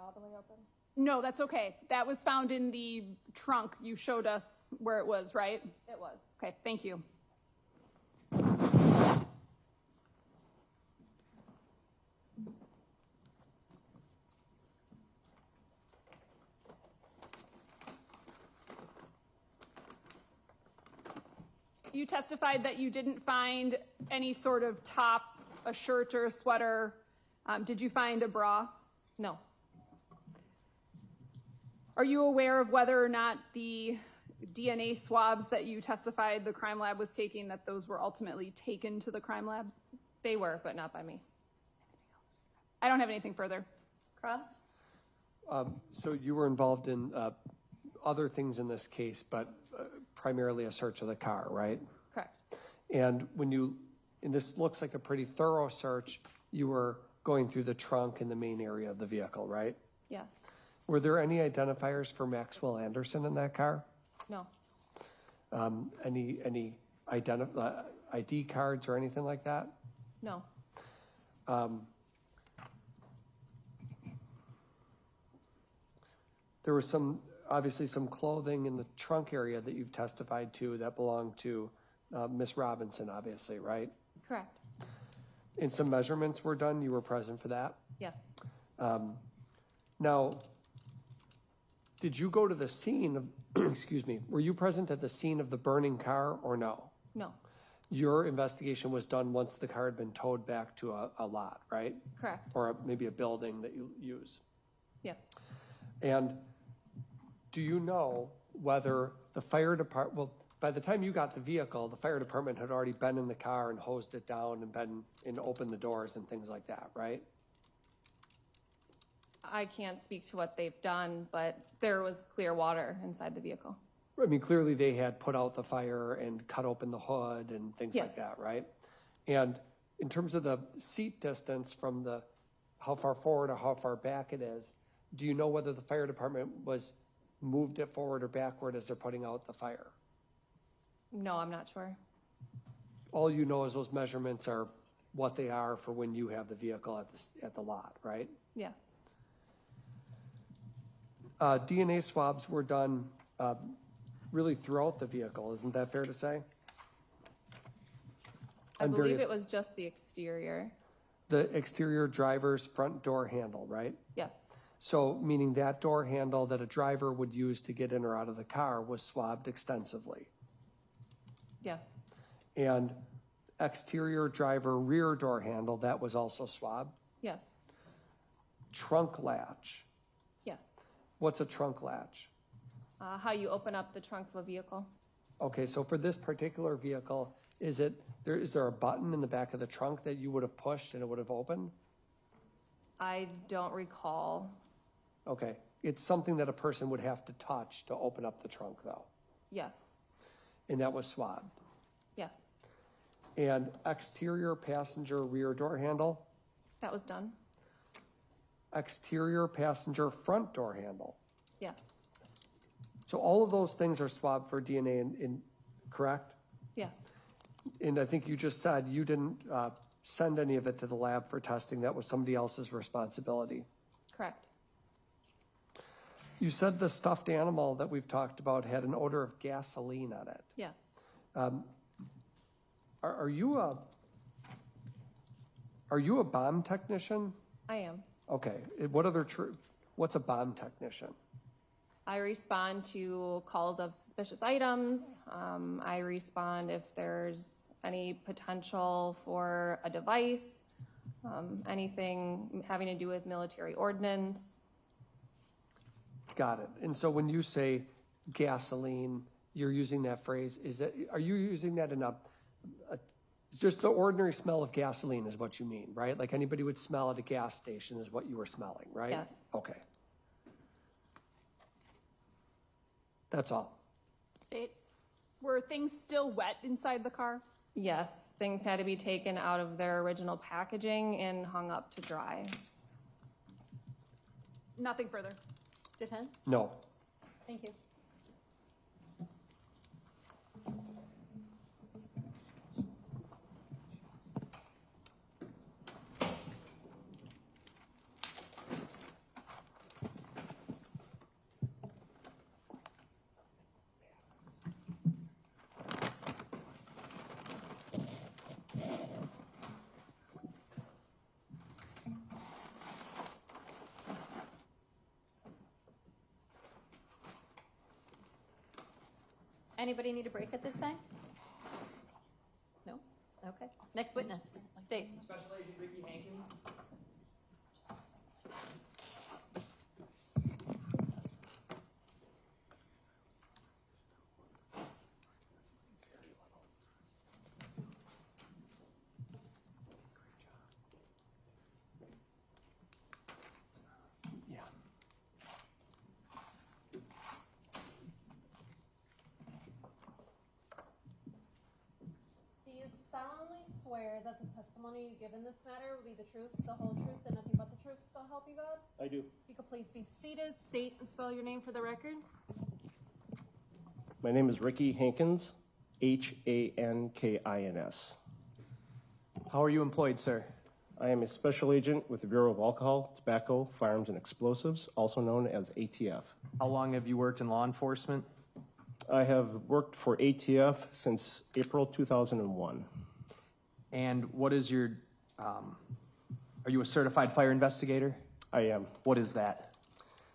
Speaker 21: All the way open?
Speaker 2: No, that's okay. That was found in the trunk. You showed us where it was, right?
Speaker 21: It was.
Speaker 2: Okay, thank you. You testified that you didn't find any sort of top, a shirt or a sweater. Did you find a bra?
Speaker 21: No.
Speaker 2: Are you aware of whether or not the DNA swabs that you testified the crime lab was taking, that those were ultimately taken to the crime lab?
Speaker 21: They were, but not by me.
Speaker 2: I don't have anything further.
Speaker 1: Cross?
Speaker 3: So you were involved in other things in this case, but primarily a search of the car, right?
Speaker 21: Correct.
Speaker 3: And and this looks like a pretty thorough search, you were going through the trunk and the main area of the vehicle, right?
Speaker 21: Yes.
Speaker 3: Were there any identifiers for Maxwell Anderson in that car?
Speaker 21: No.
Speaker 3: Any ID cards or anything like that?
Speaker 21: No.
Speaker 3: There was obviously some clothing in the trunk area that you've testified to that belonged to Miss Robinson, obviously, right?
Speaker 21: Correct.
Speaker 3: And some measurements were done, you were present for that?
Speaker 21: Yes.
Speaker 3: Now, did you go to the scene of, excuse me, were you present at the scene of the burning car or no?
Speaker 21: No.
Speaker 3: Your investigation was done once the car had been towed back to a lot, right?
Speaker 21: Correct.
Speaker 3: Or maybe a building that you use.
Speaker 21: Yes.
Speaker 3: And do you know whether the fire department, well, by the time you got the vehicle, the fire department had already been in the car and hosed it down and opened the doors and things like that, right?
Speaker 21: I can't speak to what they've done, but there was clear water inside the vehicle.
Speaker 3: I mean, clearly they had put out the fire and cut open the hood and things like
Speaker 21: Yes.
Speaker 3: that, right? And in terms of the seat distance from how far forward or how far back it is, do you know whether the fire department moved it forward or backward as they're putting out the fire?
Speaker 21: No, I'm not sure.
Speaker 3: All you know is those measurements are what they are for when you have the vehicle at the lot, right?
Speaker 21: Yes.
Speaker 3: DNA swabs were done really throughout the vehicle, isn't that fair to say?
Speaker 21: I believe it was just the exterior.
Speaker 3: The exterior driver's front door handle, right?
Speaker 21: Yes.
Speaker 3: So meaning that door handle that a driver would use to get in or out of the car was swabbed extensively.
Speaker 21: Yes.
Speaker 3: And exterior driver rear door handle, that was also swabbed.
Speaker 21: Yes.
Speaker 3: Trunk latch.
Speaker 21: Yes.
Speaker 3: What's a trunk latch?
Speaker 21: How you open up the trunk of a vehicle.
Speaker 3: Okay, so for this particular vehicle, is there a button in the back of the trunk that you would have pushed and it would have opened?
Speaker 21: I don't recall.
Speaker 3: Okay, it's something that a person would have to touch to open up the trunk though.
Speaker 21: Yes.
Speaker 3: And that was swabbed.
Speaker 21: Yes.
Speaker 3: And exterior passenger rear door handle?
Speaker 21: That was done.
Speaker 3: Exterior passenger front door handle?
Speaker 21: Yes.
Speaker 3: So all of those things are swabbed for DNA, correct?
Speaker 21: Yes.
Speaker 3: And I think you just said you didn't send any of it to the lab for testing. That was somebody else's responsibility.
Speaker 21: Correct.
Speaker 3: You said the stuffed animal that we've talked about had an odor of gasoline on it.
Speaker 1: Yes.
Speaker 3: Are you a bomb technician?
Speaker 1: I am.
Speaker 3: Okay. What's a bomb technician?
Speaker 21: I respond to calls of suspicious items. I respond if there's any potential for a device, anything having to do with military ordnance.
Speaker 3: Got it. And so when you say gasoline, you're using that phrase. Are you using that in just the ordinary smell of gasoline is what you mean, right? Like anybody would smell at a gas station is what you were smelling, right?
Speaker 21: Yes.
Speaker 3: Okay. That's all.
Speaker 2: State, were things still wet inside the car?
Speaker 21: Yes, things had to be taken out of their original packaging and hung up to dry.
Speaker 2: Nothing further.
Speaker 1: Defense?
Speaker 3: No.
Speaker 1: Thank you. Anybody need a break at this time? No? Okay. Next witness. State.
Speaker 6: Special Agent Ricky Hankins.
Speaker 12: Solemnly swear that the testimony you give in this matter will be the truth, the whole truth, and nothing but the truth, so help you God?
Speaker 18: I do.
Speaker 12: You could please be seated, state and spell your name for the record.
Speaker 18: My name is Ricky Hankins, Hankins.
Speaker 6: How are you employed, sir?
Speaker 18: I am a special agent with the Bureau of Alcohol, Tobacco, Firearms, and Explosives, also known as ATF.
Speaker 6: How long have you worked in law enforcement?
Speaker 18: I have worked for ATF since April 2001.
Speaker 6: And what is your, are you a certified fire investigator?
Speaker 18: I am.
Speaker 6: What is that?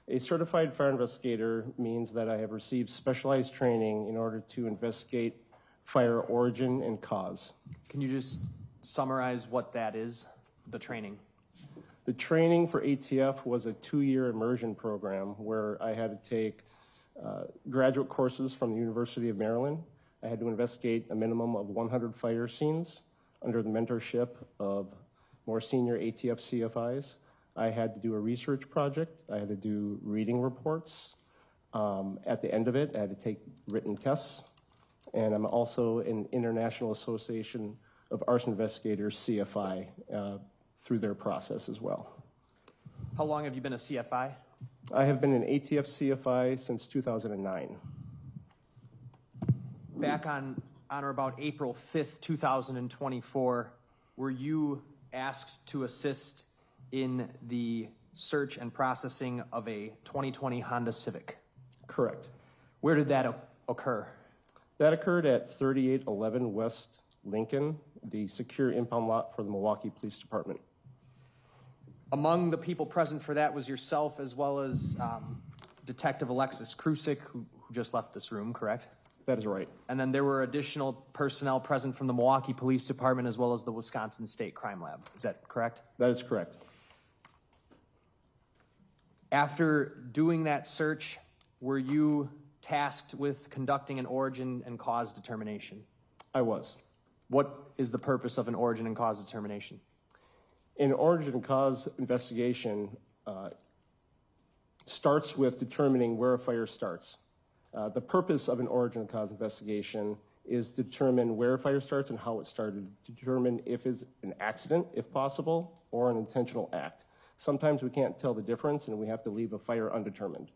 Speaker 18: A certified fire investigator means that I have received specialized training in order to investigate fire origin and cause.
Speaker 6: Can you just summarize what that is, the training?
Speaker 18: The training for ATF was a 2-year immersion program where I had to take graduate courses from the University of Maryland. I had to investigate a minimum of 100 fire scenes under the mentorship of more senior ATF CFIs. I had to do a research project. I had to do reading reports. At the end of it, I had to take written tests. And I'm also an International Association of Arson Investigators, CFI, through their process as well.
Speaker 6: How long have you been a CFI?
Speaker 18: I have been an ATF CFI since 2009.
Speaker 6: Back on or about April 5th, 2024, were you asked to assist in the search and processing of a 2020 Honda Civic?
Speaker 18: Correct.
Speaker 6: Where did that occur?
Speaker 18: That occurred at 3811 West Lincoln, the secure impound lot for the Milwaukee Police Department.
Speaker 6: Among the people present for that was yourself as well as Detective Alexis Krusik, who just left this room, correct?
Speaker 18: That is right.
Speaker 6: And then there were additional personnel present from the Milwaukee Police Department as well as the Wisconsin State Crime Lab. Is that correct?
Speaker 18: That is correct.
Speaker 6: After doing that search, were you tasked with conducting an origin and cause determination?
Speaker 18: I was.
Speaker 6: What is the purpose of an origin and cause determination?
Speaker 18: An origin and cause investigation starts with determining where a fire starts. The purpose of an origin and cause investigation is to determine where a fire starts and how it started, to determine if it's an accident, if possible, or an intentional act. Sometimes we can't tell the difference and we have to leave a fire undetermined.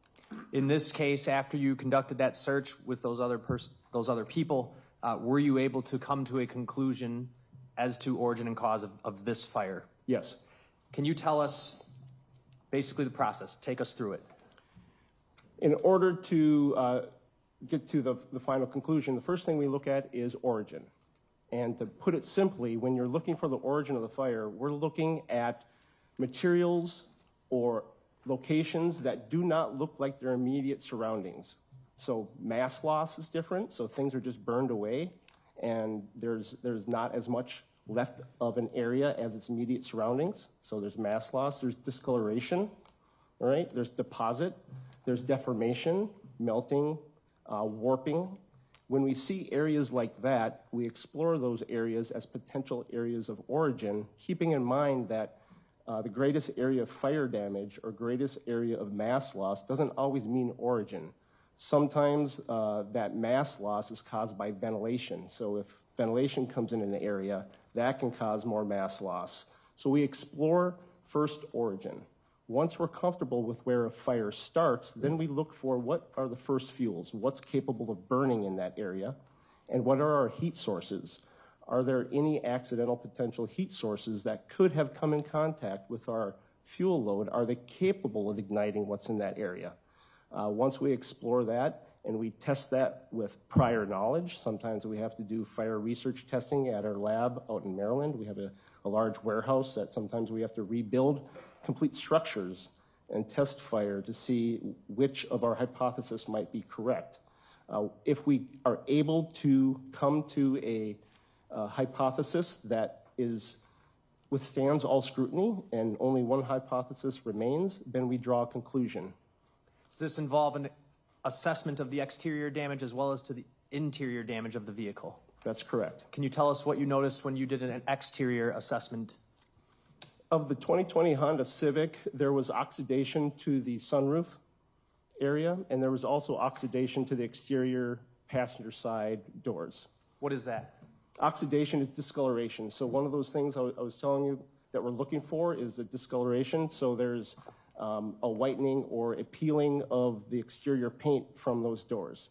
Speaker 6: In this case, after you conducted that search with those other people, were you able to come to a conclusion as to origin and cause of this fire?
Speaker 18: Yes.
Speaker 6: Can you tell us basically the process? Take us through it.
Speaker 18: In order to get to the final conclusion, the first thing we look at is origin. And to put it simply, when you're looking for the origin of the fire, we're looking at materials or locations that do not look like their immediate surroundings. So mass loss is different, so things are just burned away, and there's not as much left of an area as its immediate surroundings. So there's mass loss, there's discoloration, all right? There's deposit, there's deformation, melting, warping. When we see areas like that, we explore those areas as potential areas of origin, keeping in mind that the greatest area of fire damage or greatest area of mass loss doesn't always mean origin. Sometimes that mass loss is caused by ventilation. So if ventilation comes in an area, that can cause more mass loss. So we explore first origin. Once we're comfortable with where a fire starts, then we look for what are the first fuels, what's capable of burning in that area, and what are our heat sources. Are there any accidental potential heat sources that could have come in contact with our fuel load? Are they capable of igniting what's in that area? Once we explore that and we test that with prior knowledge, sometimes we have to do fire research testing at our lab out in Maryland. We have a large warehouse that sometimes we have to rebuild complete structures and test fire to see which of our hypothesis might be correct. If we are able to come to a hypothesis that withstands all scrutiny and only one hypothesis remains, then we draw a conclusion.
Speaker 6: Does this involve an assessment of the exterior damage as well as to the interior damage of the vehicle?
Speaker 18: That's correct.
Speaker 6: Can you tell us what you noticed when you did an exterior assessment?
Speaker 18: Of the 2020 Honda Civic, there was oxidation to the sunroof area, and there was also oxidation to the exterior passenger side doors.
Speaker 6: What is that?
Speaker 18: Oxidation is discoloration. So one of those things I was telling you that we're looking for is the discoloration. So there's a whitening or a peeling of the exterior paint from those doors.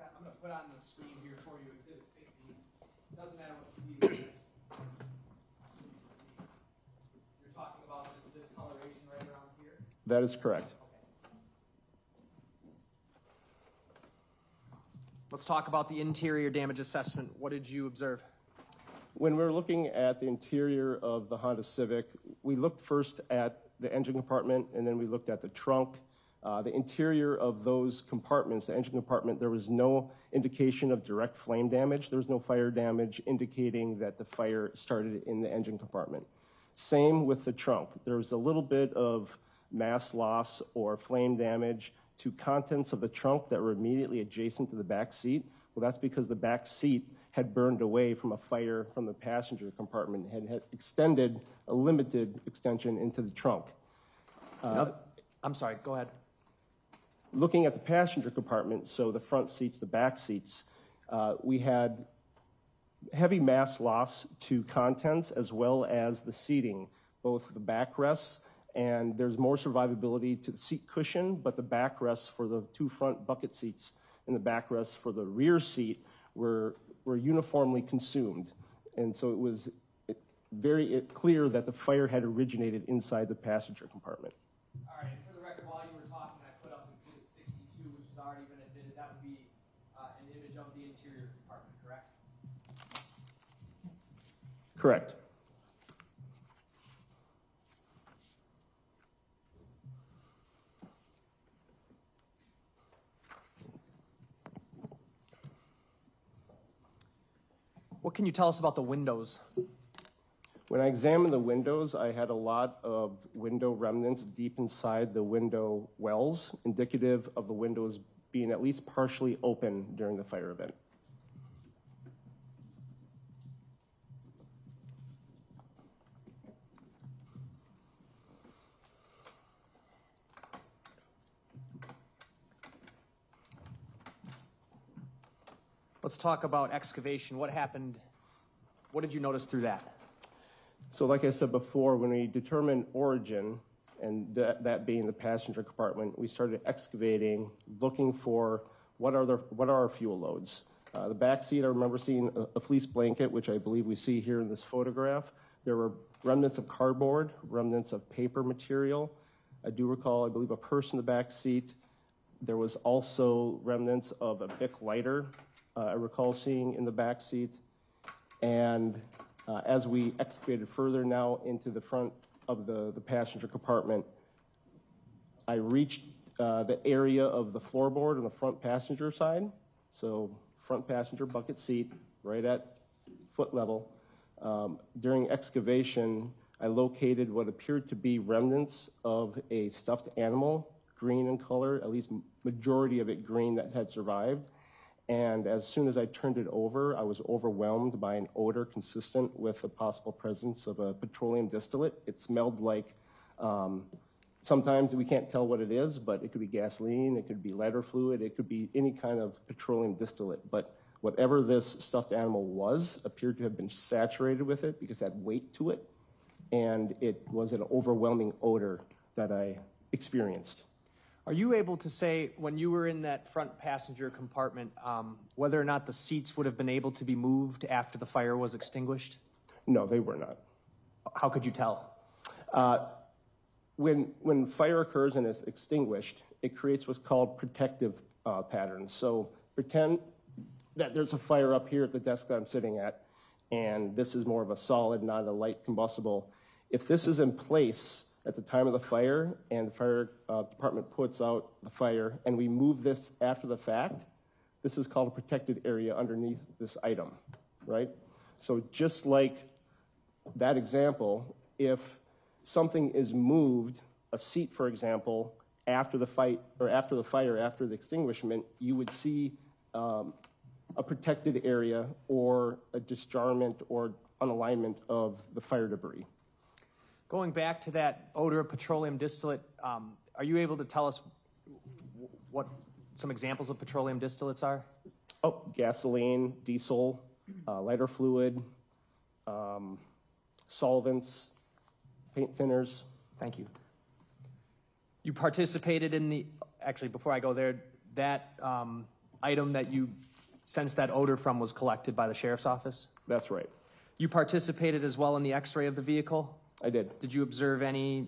Speaker 6: I'm going to put on the screen here for you Exhibit 60. Doesn't matter what the speed is. You're talking about this discoloration right around here?
Speaker 18: That is correct.
Speaker 6: Let's talk about the interior damage assessment. What did you observe?
Speaker 18: When we're looking at the interior of the Honda Civic, we looked first at the engine compartment, and then we looked at the trunk. The interior of those compartments, the engine compartment, there was no indication of direct flame damage. There was no fire damage indicating that the fire started in the engine compartment. Same with the trunk. There was a little bit of mass loss or flame damage to contents of the trunk that were immediately adjacent to the back seat. Well, that's because the back seat had burned away from a fire from the passenger compartment, had extended a limited extension into the trunk.
Speaker 6: I'm sorry, go ahead.
Speaker 18: Looking at the passenger compartment, so the front seats, the back seats, we had heavy mass loss to contents as well as the seating, both the backrests, and there's more survivability to the seat cushion, but the backrests for the two front bucket seats and the backrests for the rear seat were uniformly consumed. And so it was very clear that the fire had originated inside the passenger compartment.
Speaker 6: All right, for the record, while you were talking, I put up Exhibit 62, which has already been admitted. That would be an image of the interior compartment, correct?
Speaker 18: Correct.
Speaker 6: What can you tell us about the windows?
Speaker 18: When I examined the windows, I had a lot of window remnants deep inside the window wells, indicative of the windows being at least partially open during the fire event.
Speaker 6: Let's talk about excavation. What happened? What did you notice through that?
Speaker 18: So like I said before, when we determined origin, and that being the passenger compartment, we started excavating, looking for what are our fuel loads. The back seat, I remember seeing a fleece blanket, which I believe we see here in this photograph. There were remnants of cardboard, remnants of paper material. I do recall, I believe, a purse in the back seat. There was also remnants of a Bic lighter I recall seeing in the back seat. And as we excavated further now into the front of the passenger compartment, I reached the area of the floorboard on the front passenger side. So front passenger bucket seat, right at foot level. During excavation, I located what appeared to be remnants of a stuffed animal, green in color, at least majority of it green that had survived. And as soon as I turned it over, I was overwhelmed by an odor consistent with the possible presence of a petroleum distillate. It smelled like, sometimes we can't tell what it is, but it could be gasoline, it could be lighter fluid, it could be any kind of petroleum distillate. But whatever this stuffed animal was appeared to have been saturated with it because it had weight to it. And it was an overwhelming odor that I experienced.
Speaker 6: Are you able to say, when you were in that front passenger compartment, whether or not the seats would have been able to be moved after the fire was extinguished?
Speaker 18: No, they were not.
Speaker 6: How could you tell?
Speaker 18: When fire occurs and is extinguished, it creates what's called protective patterns. So pretend that there's a fire up here at the desk that I'm sitting at, and this is more of a solid, not a light combustible. If this is in place at the time of the fire, and the fire department puts out the fire, and we move this after the fact, this is called a protected area underneath this item, right? So just like that example, if something is moved, a seat, for example, after the fire, after the extinguishment, you would see a protected area or a dischargement or unalignment of the fire debris.
Speaker 6: Going back to that odor of petroleum distillate, are you able to tell us what some examples of petroleum distillates are?
Speaker 18: Oh, gasoline, diesel, lighter fluid, solvents, paint thinners.
Speaker 6: Thank you. You participated in the, actually before I go there, that item that you sensed that odor from was collected by the sheriff's office?
Speaker 18: That's right.
Speaker 6: You participated as well in the x-ray of the vehicle?
Speaker 18: I did.
Speaker 6: Did you observe any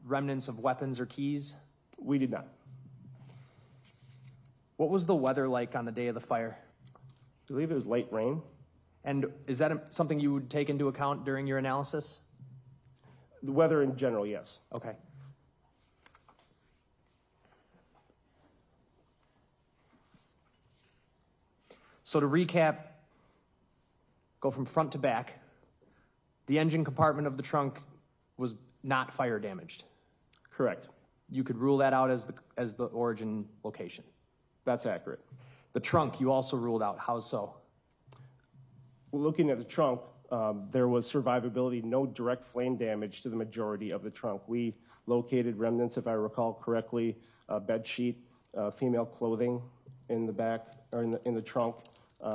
Speaker 6: remnants of weapons or keys?
Speaker 18: We did not.
Speaker 6: What was the weather like on the day of the fire?
Speaker 18: I believe it was light rain.
Speaker 6: And is that something you would take into account during your analysis?
Speaker 18: The weather in general, yes.
Speaker 6: Okay. So to recap, go from front to back. The engine compartment of the trunk was not fire damaged.
Speaker 18: Correct.
Speaker 6: You could rule that out as the origin location.
Speaker 18: That's accurate.
Speaker 6: The trunk you also ruled out. How so?
Speaker 18: Looking at the trunk, there was survivability, no direct flame damage to the majority of the trunk. We located remnants, if I recall correctly, bed sheet, female clothing in the back or in the trunk.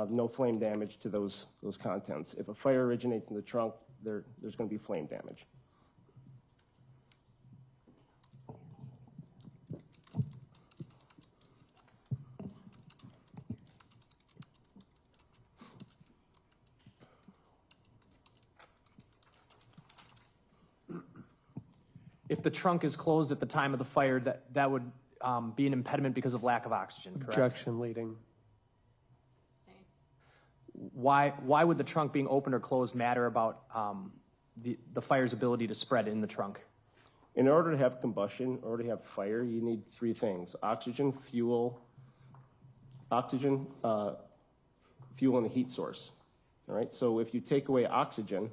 Speaker 18: No flame damage to those contents. If a fire originates in the trunk, there's going to be flame damage.
Speaker 6: If the trunk is closed at the time of the fire, that would be an impediment because of lack of oxygen, correct?
Speaker 3: Objection leading.
Speaker 6: Why would the trunk being open or closed matter about the fire's ability to spread in the trunk?
Speaker 18: In order to have combustion, in order to have fire, you need three things: oxygen, fuel, and a heat source. All right. So if you take away oxygen,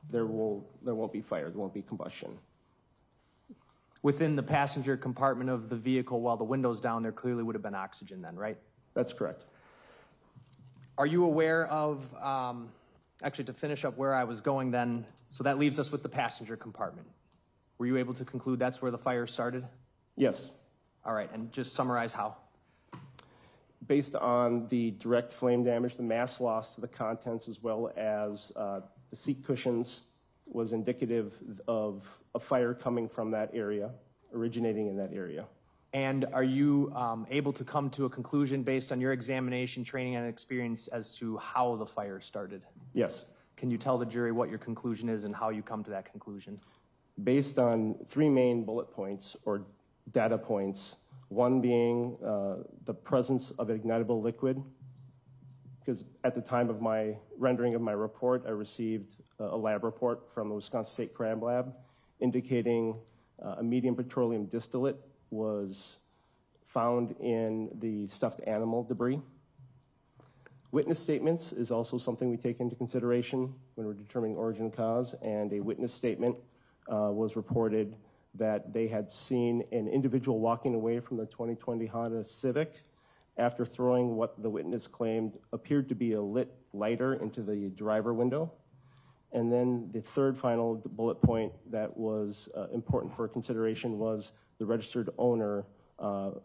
Speaker 18: there won't be fire. There won't be combustion.
Speaker 6: Within the passenger compartment of the vehicle, while the window's down, there clearly would have been oxygen then, right?
Speaker 18: That's correct.
Speaker 6: Are you aware of, actually to finish up where I was going then, so that leaves us with the passenger compartment. Were you able to conclude that's where the fire started?
Speaker 18: Yes.
Speaker 6: All right, and just summarize how.
Speaker 18: Based on the direct flame damage, the mass loss to the contents, as well as the seat cushions, was indicative of a fire coming from that area, originating in that area.
Speaker 6: And are you able to come to a conclusion based on your examination, training, and experience as to how the fire started?
Speaker 18: Yes.
Speaker 6: Can you tell the jury what your conclusion is and how you come to that conclusion?
Speaker 18: Based on 3 main bullet points or data points, one being the presence of ignitable liquid, because at the time of my rendering of my report, I received a lab report from the Wisconsin State Crime Lab indicating a medium petroleum distillate was found in the stuffed animal debris. Witness statements is also something we take into consideration when we're determining origin and cause, and a witness statement was reported that they had seen an individual walking away from the 2020 Honda Civic after throwing what the witness claimed appeared to be a lit lighter into the driver window. And then the third final bullet point that was important for consideration was the registered owner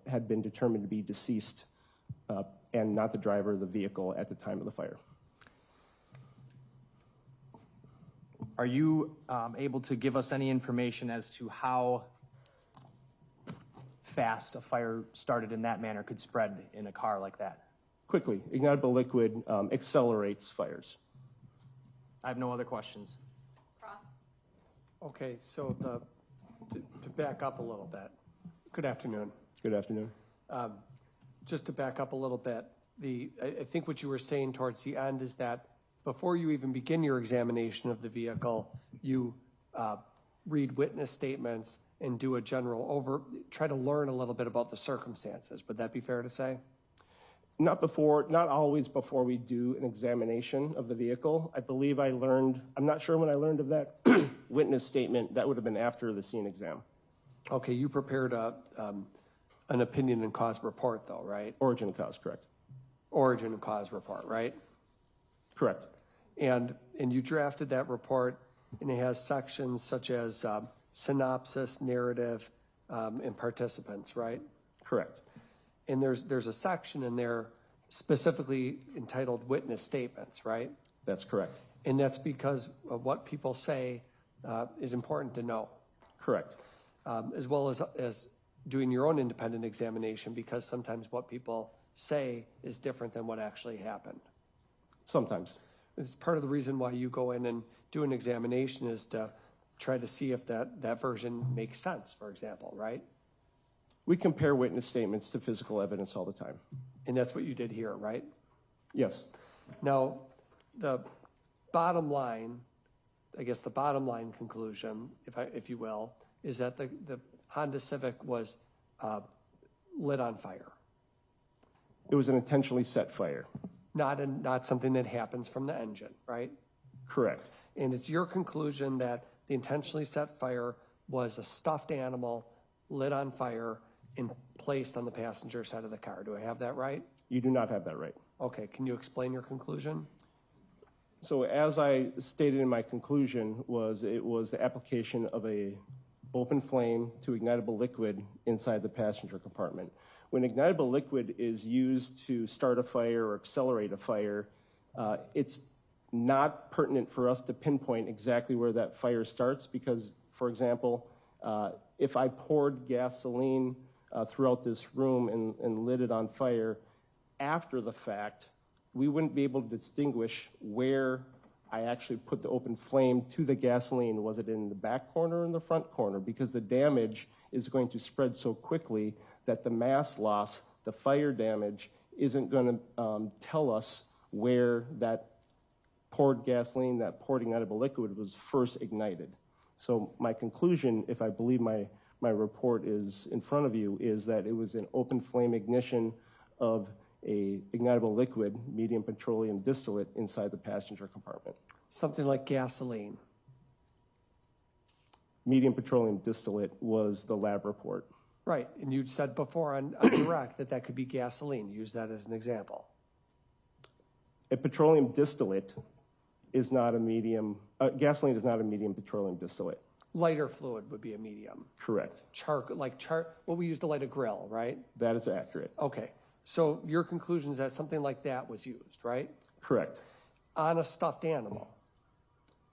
Speaker 18: had been determined to be deceased and not the driver of the vehicle at the time of the fire.
Speaker 6: Are you able to give us any information as to how fast a fire started in that manner could spread in a car like that?
Speaker 18: Quickly, ignitable liquid accelerates fires.
Speaker 6: I have no other questions.
Speaker 3: Okay, so to back up a little bit. Good afternoon.
Speaker 18: Good afternoon.
Speaker 3: Just to back up a little bit, I think what you were saying towards the end is that before you even begin your examination of the vehicle, you read witness statements and do a try to learn a little bit about the circumstances. Would that be fair to say?
Speaker 18: Not always before we do an examination of the vehicle. I believe I'm not sure when I learned of that witness statement, that would have been after the scene exam.
Speaker 3: Okay, you prepared an opinion and cause report though, right?
Speaker 18: Origin and cause, correct.
Speaker 3: Origin and cause report, right?
Speaker 18: Correct.
Speaker 3: And you drafted that report, and it has sections such as synopsis, narrative, and participants, right?
Speaker 18: Correct.
Speaker 3: And there's a section in there specifically entitled witness statements, right?
Speaker 18: That's correct.
Speaker 3: And that's because of what people say is important to know.
Speaker 18: Correct.
Speaker 3: As well as doing your own independent examination, because sometimes what people say is different than what actually happened.
Speaker 18: Sometimes.
Speaker 3: It's part of the reason why you go in and do an examination is to try to see if that version makes sense, for example, right?
Speaker 18: We compare witness statements to physical evidence all the time.
Speaker 3: And that's what you did here, right?
Speaker 18: Yes.
Speaker 3: Now, the bottom line, I guess the bottom line conclusion, if you will, is that the Honda Civic was lit on fire.
Speaker 18: It was an intentionally set fire.
Speaker 3: Not something that happens from the engine, right?
Speaker 18: Correct.
Speaker 3: And it's your conclusion that the intentionally set fire was a stuffed animal lit on fire and placed on the passenger side of the car. Do I have that right?
Speaker 18: You do not have that right.
Speaker 3: Okay, can you explain your conclusion?
Speaker 18: So as I stated in my conclusion, it was the application of a open flame to ignitable liquid inside the passenger compartment. When ignitable liquid is used to start a fire or accelerate a fire, it's not pertinent for us to pinpoint exactly where that fire starts because, for example, if I poured gasoline throughout this room and lit it on fire after the fact, we wouldn't be able to distinguish where I actually put the open flame to the gasoline. Was it in the back corner or in the front corner? Because the damage is going to spread so quickly that the mass loss, the fire damage, isn't going to tell us where that poured gasoline, that poured ignitable liquid was first ignited. So my conclusion, if I believe my report is in front of you, is that it was an open flame ignition of a ignitable liquid, medium petroleum distillate, inside the passenger compartment.
Speaker 3: Something like gasoline.
Speaker 18: Medium petroleum distillate was the lab report.
Speaker 3: Right, and you said before on direct that could be gasoline. Use that as an example.
Speaker 18: A petroleum distillate is not a medium, gasoline is not a medium petroleum distillate.
Speaker 3: Lighter fluid would be a medium.
Speaker 18: Correct.
Speaker 3: What we use to light a grill, right?
Speaker 18: That is accurate.
Speaker 3: Okay, so your conclusion is that something like that was used, right?
Speaker 18: Correct.
Speaker 3: On a stuffed animal.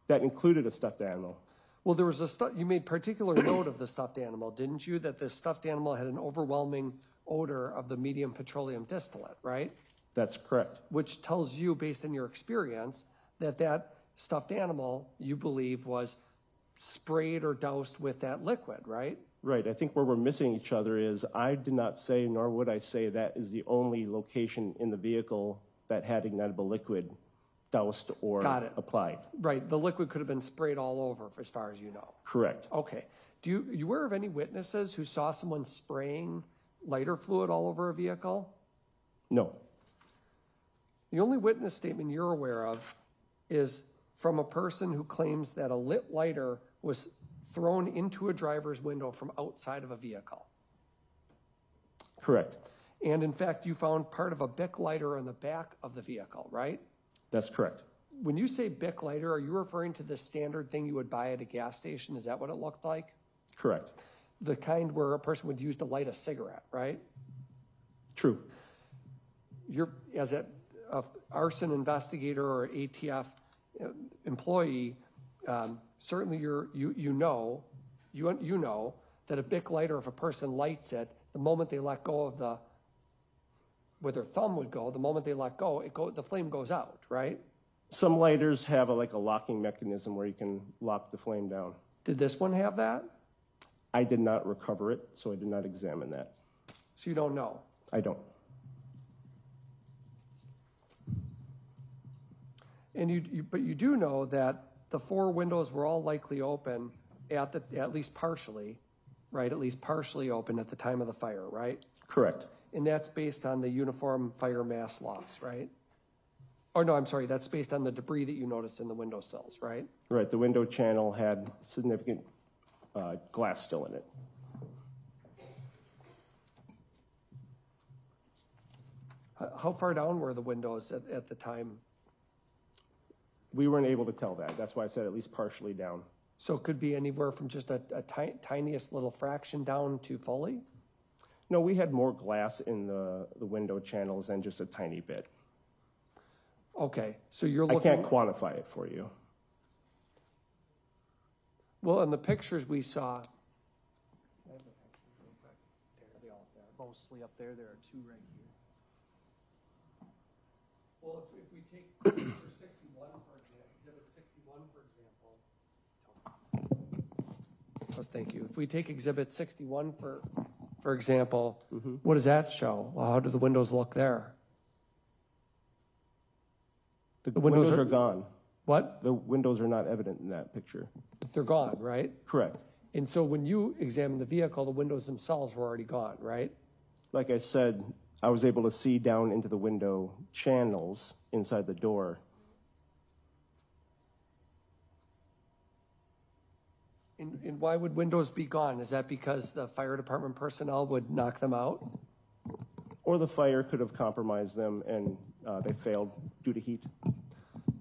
Speaker 18: That included a stuffed animal.
Speaker 3: Well, there was you made particular note of the stuffed animal, didn't you? That the stuffed animal had an overwhelming odor of the medium petroleum distillate, right?
Speaker 18: That's correct.
Speaker 3: Which tells you, based on your experience, that that stuffed animal, you believe, was sprayed or doused with that liquid, right?
Speaker 18: Right. I think where we're missing each other is I did not say, nor would I say, that is the only location in the vehicle that had ignitable liquid doused or applied.
Speaker 3: Right. The liquid could have been sprayed all over, as far as you know.
Speaker 18: Correct.
Speaker 3: Okay. You aware of any witnesses who saw someone spraying lighter fluid all over a vehicle?
Speaker 18: No.
Speaker 3: The only witness statement you're aware of is from a person who claims that a lit lighter was thrown into a driver's window from outside of a vehicle.
Speaker 18: Correct.
Speaker 3: And in fact, you found part of a Bic lighter on the back of the vehicle, right?
Speaker 18: That's correct.
Speaker 3: When you say Bic lighter, are you referring to the standard thing you would buy at a gas station? Is that what it looked like?
Speaker 18: Correct.
Speaker 3: The kind where a person would use to light a cigarette, right?
Speaker 18: True.
Speaker 3: You're, as an arson investigator or ATF employee, certainly you know that a Bic lighter, if a person lights it, the moment they let go of where their thumb would go, the moment they let go, the flame goes out, right?
Speaker 18: Some lighters have like a locking mechanism where you can lock the flame down.
Speaker 3: Did this one have that?
Speaker 18: I did not recover it, so I did not examine that.
Speaker 3: So you don't know?
Speaker 18: I don't.
Speaker 3: And but you do know that the 4 windows were all likely open at least partially, right? At least partially open at the time of the fire, right?
Speaker 18: Correct.
Speaker 3: And that's based on the uniform fire mass loss, right? Or no, I'm sorry, that's based on the debris that you noticed in the windowsills, right?
Speaker 18: Right. The window channel had significant glass still in it.
Speaker 3: How far down were the windows at the time?
Speaker 18: We weren't able to tell that. That's why I said at least partially down.
Speaker 3: So it could be anywhere from just a tiniest little fraction down to fully?
Speaker 18: No, we had more glass in the window channels than just a tiny bit.
Speaker 3: Okay, so you're looking...
Speaker 18: I can't quantify it for you.
Speaker 3: Well, in the pictures we saw...
Speaker 6: Mostly up there. There are 2 right here.
Speaker 3: Well, if we take picture 61, for example, exhibit 61, for example... Thank you. If we take exhibit 61, for example, what does that show? Well, how do the windows look there?
Speaker 18: The windows are gone.
Speaker 3: What?
Speaker 18: The windows are not evident in that picture.
Speaker 3: They're gone, right?
Speaker 18: Correct.
Speaker 3: And so when you examined the vehicle, the windows themselves were already gone, right?
Speaker 18: Like I said, I was able to see down into the window channels inside the door.
Speaker 3: And why would windows be gone? Is that because the fire department personnel would knock them out?
Speaker 18: Or the fire could have compromised them and they failed due to heat.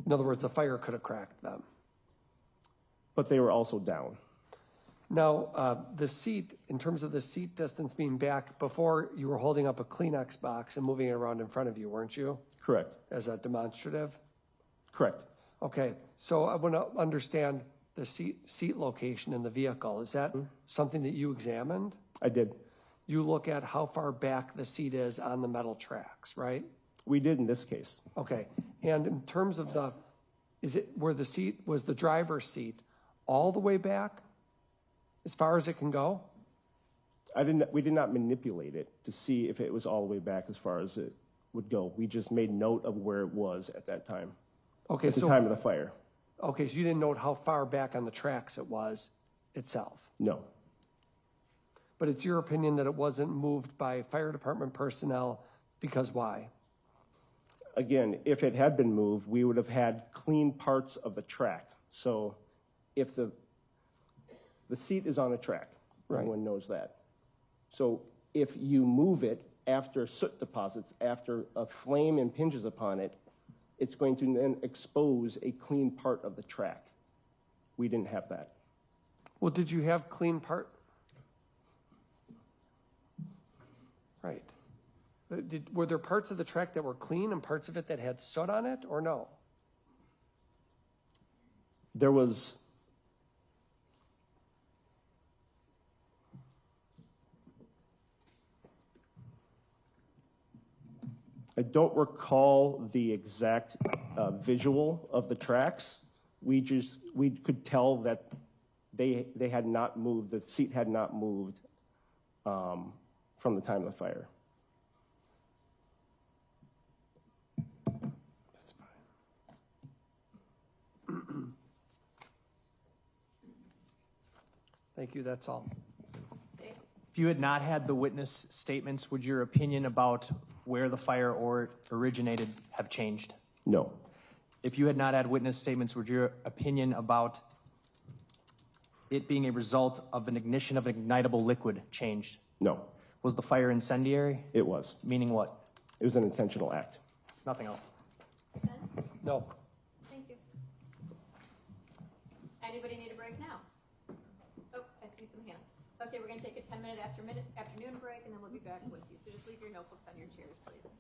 Speaker 3: In other words, the fire could have cracked them.
Speaker 18: But they were also down.
Speaker 3: Now, the seat, in terms of the seat distance being back, before you were holding up a Kleenex box and moving it around in front of you, weren't you?
Speaker 18: Correct.
Speaker 3: As a demonstrative?
Speaker 18: Correct.
Speaker 3: Okay, so I want to understand the seat location in the vehicle. Is that something that you examined?
Speaker 18: I did.
Speaker 3: You look at how far back the seat is on the metal tracks, right?
Speaker 18: We did in this case.
Speaker 3: Okay, and in terms of was the driver's seat all the way back as far as it can go?
Speaker 18: We did not manipulate it to see if it was all the way back as far as it would go. We just made note of where it was at that time.
Speaker 3: Okay,
Speaker 18: at the time of the fire.
Speaker 3: Okay, so you didn't note how far back on the tracks it was itself?
Speaker 18: No.
Speaker 3: But it's your opinion that it wasn't moved by fire department personnel because why?
Speaker 18: Again, if it had been moved, we would have had clean parts of the track. So if the seat is on a track, right. Everyone knows that. So if you move it after soot deposits, after a flame impinges upon it, it's going to then expose a clean part of the track. We didn't have that.
Speaker 3: Well, did you have clean part? Right. Were there parts of the track that were clean and parts of it that had soot on it, or no?
Speaker 18: There was I don't recall the exact visual of the tracks. We could tell that they had not moved, the seat had not moved from the time of the fire.
Speaker 3: That's fine. Thank you, that's all.
Speaker 6: If you had not had the witness statements, would your opinion about where the fire originated have changed?
Speaker 18: No.
Speaker 6: If you had not had witness statements, would your opinion about it being a result of an ignition of an ignitable liquid changed?
Speaker 18: No.
Speaker 6: Was the fire incendiary?
Speaker 18: It was.
Speaker 6: Meaning what?
Speaker 18: It was an intentional act.
Speaker 6: Nothing else.
Speaker 3: No.
Speaker 1: Thank you. Anybody need a break now? Oh, I see some hands. Okay, we're going to take a 10-minute afternoon break, and then we'll be back with you. So just leave your notebooks on your chairs, please.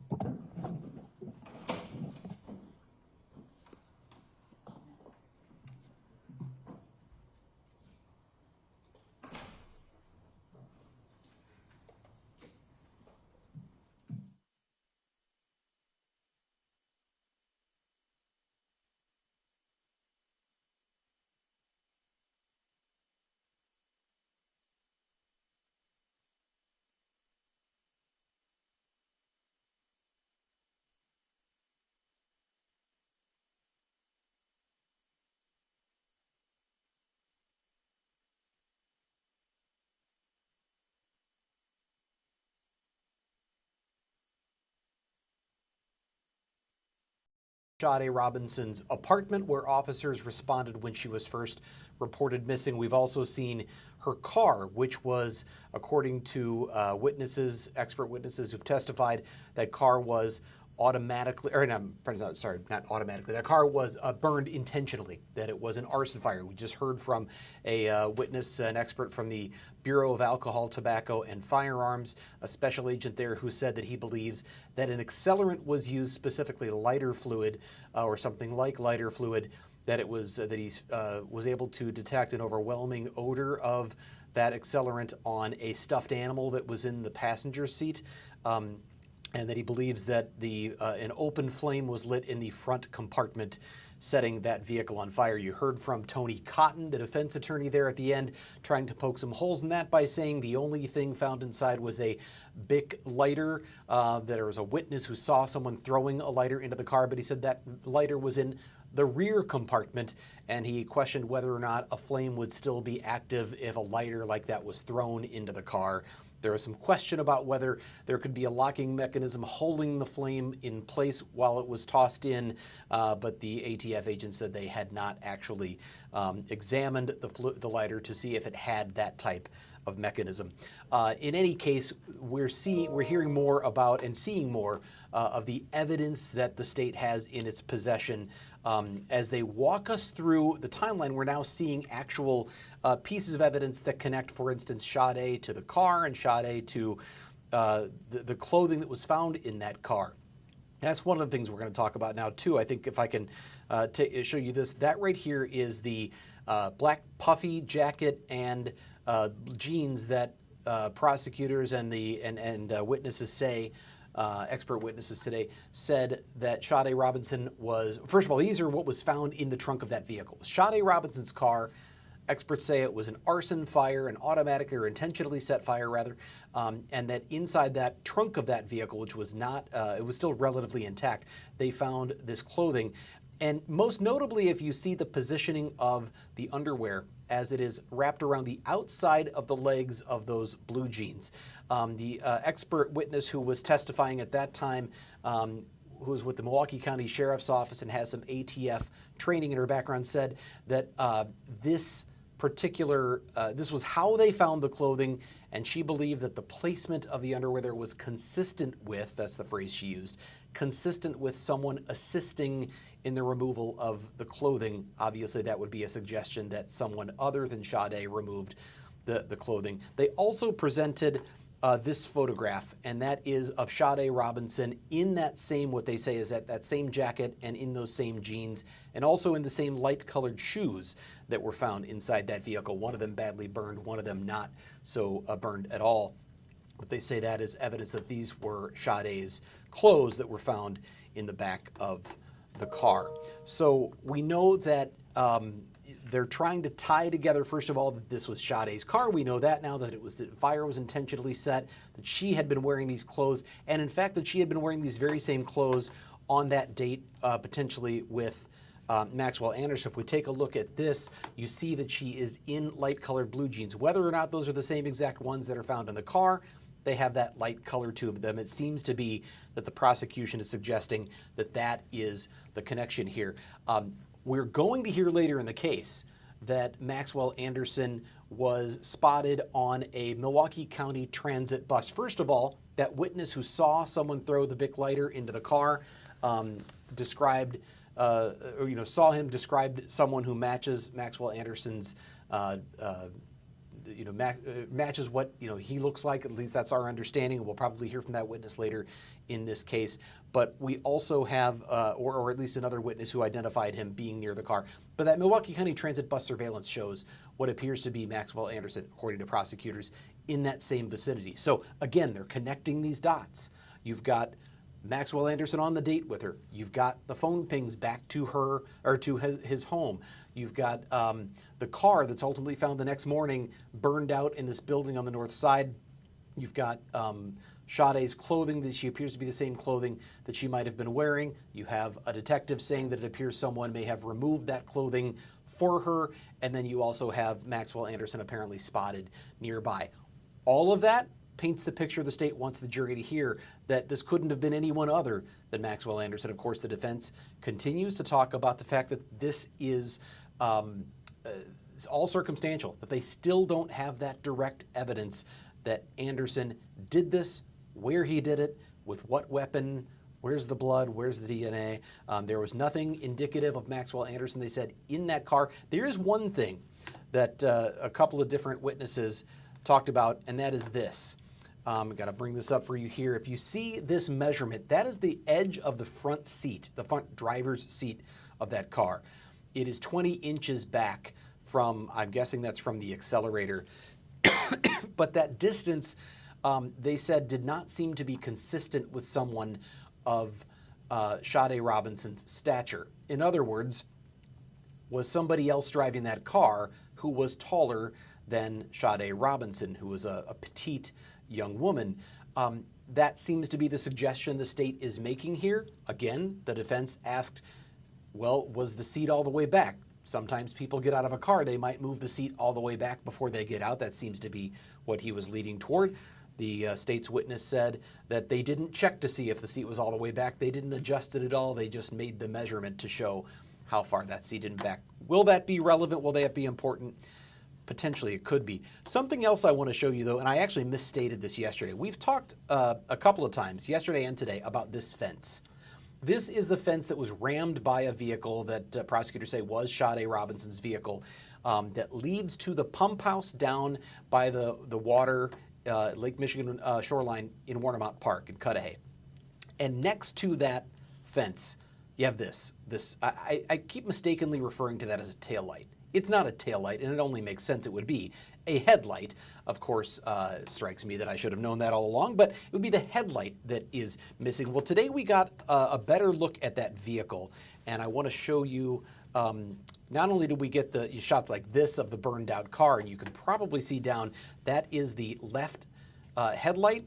Speaker 16: Sade Robinson's apartment, where officers responded when she was first reported missing. We've also seen her car, which was, according to expert witnesses who've testified, that car was automatically, or no, sorry, not automatically, that car was burned intentionally, that it was an arson fire. We just heard from a witness, an expert from the Bureau of Alcohol, Tobacco, and Firearms, a special agent there who said that he believes that an accelerant was used, specifically lighter fluid, or something like lighter fluid, that it was, that he was able to detect an overwhelming odor of that accelerant on a stuffed animal that was in the passenger seat. And that he believes that an open flame was lit in the front compartment, setting that vehicle on fire. You heard from Tony Cotton, the defense attorney there at the end, trying to poke some holes in that by saying the only thing found inside was a Bic lighter, that there was a witness who saw someone throwing a lighter into the car, but he said that lighter was in the rear compartment, and he questioned whether or not a flame would still be active if a lighter like that was thrown into the car. There was some question about whether there could be a locking mechanism holding the flame in place while it was tossed in, but the ATF agent said they had not actually examined the lighter to see if it had that type of mechanism. In any case, we're hearing more about and seeing more of the evidence that the state has in its possession. As they walk us through the timeline, we're now seeing actual pieces of evidence that connect, for instance, Sade to the car and Sade to the clothing that was found in that car. That's one of the things we're going to talk about now, too. I think if I can show you this, that right here is the black puffy jacket and jeans that prosecutors and witnesses say, expert witnesses today, said that Sade Robinson was, first of all, these are what was found in the trunk of that vehicle. Sade Robinson's car, experts say it was an arson fire, an automatic or intentionally set fire, rather, and that inside that trunk of that vehicle, which was not, it was still relatively intact, they found this clothing. And most notably, if you see the positioning of the underwear as it is wrapped around the outside of the legs of those blue jeans. The expert witness who was testifying at that time, who was with the Milwaukee County Sheriff's Office and has some ATF training in her background, said that this was how they found the clothing, and she believed that the placement of the underwear there was consistent with, that's the phrase she used, consistent with someone assisting in the removal of the clothing. Obviously, that would be a suggestion that someone other than Sade removed the clothing. They also presented this photograph, and that is of Sade Robinson in that same, what they say is that same jacket and in those same jeans, and also in the same light-colored shoes that were found inside that vehicle. One of them badly burned, one of them not so burned at all. But they say that is evidence that these were Sade's clothes that were found in the back of the car. So we know that they're trying to tie together, first of all, that this was Sade's car. We know that now, that the fire was intentionally set, that she had been wearing these clothes, and in fact that she had been wearing these very same clothes on that date, potentially with Maxwell Anderson. If we take a look at this, you see that she is in light-colored blue jeans. Whether or not those are the same exact ones that are found in the car, they have that light color to them. It seems to be that the prosecution is suggesting that that is the connection here. We're going to hear later in the case that Maxwell Anderson was spotted on a Milwaukee County Transit bus. First of all, that witness who saw someone throw the Bic lighter into the car described someone who matches Maxwell Anderson's, matches what he looks like. At least that's our understanding. We'll probably hear from that witness later in this case. But we also have, or at least another witness who identified him being near the car. But that Milwaukee County Transit bus surveillance shows what appears to be Maxwell Anderson, according to prosecutors, in that same vicinity. So again, they're connecting these dots. You've got Maxwell Anderson on the date with her. You've got the phone pings back to her, or to his home. You've got the car that's ultimately found the next morning burned out in this building on the north side. You've got Sade's clothing, that she appears to be the same clothing that she might have been wearing. You have a detective saying that it appears someone may have removed that clothing for her. And then you also have Maxwell Anderson apparently spotted nearby. All of that paints the picture the state wants the jury to hear, that this couldn't have been anyone other than Maxwell Anderson. Of course, the defense continues to talk about the fact that this is it's all circumstantial, that they still don't have that direct evidence that Anderson did this, where he did it, with what weapon, where's the blood, where's the DNA. There was nothing indicative of Maxwell Anderson, they said, in that car. There is one thing that a couple of different witnesses talked about, and that is this. I've got to bring this up for you here. If you see this measurement, that is the edge of the front seat, the front driver's seat of that car. It is 20 inches back from, I'm guessing that's from the accelerator. But that distance, they said, did not seem to be consistent with someone of Sade Robinson's stature. In other words, was somebody else driving that car who was taller than Sade Robinson, who was a petite young woman. That seems to be the suggestion the state is making here. Again, the defense asked, well, was the seat all the way back? Sometimes people get out of a car, they might move the seat all the way back before they get out. That seems to be what he was leading toward. The state's witness said that they didn't check to see if the seat was all the way back. They didn't adjust it at all. They just made the measurement to show how far that seat in back. Will that be relevant? Will that be important? Potentially it could be. Something else I want to show you, though, and I actually misstated this yesterday. We've talked a couple of times, yesterday and today, about this fence. This is the fence that was rammed by a vehicle that prosecutors say was Sade Robinson's vehicle, that leads to the pump house down by the water, Lake Michigan shoreline in Warnemont Park in Cudahy. And next to that fence, you have this. I keep mistakenly referring to that as a taillight. It's not a taillight, and it only makes sense it would be a headlight. Of course, strikes me that I should have known that all along, but it would be the headlight that is missing. Well, today we got a better look at that vehicle, and I want to show you, not only did we get the shots like this of the burned out car, and you can probably see down, that is the left headlight.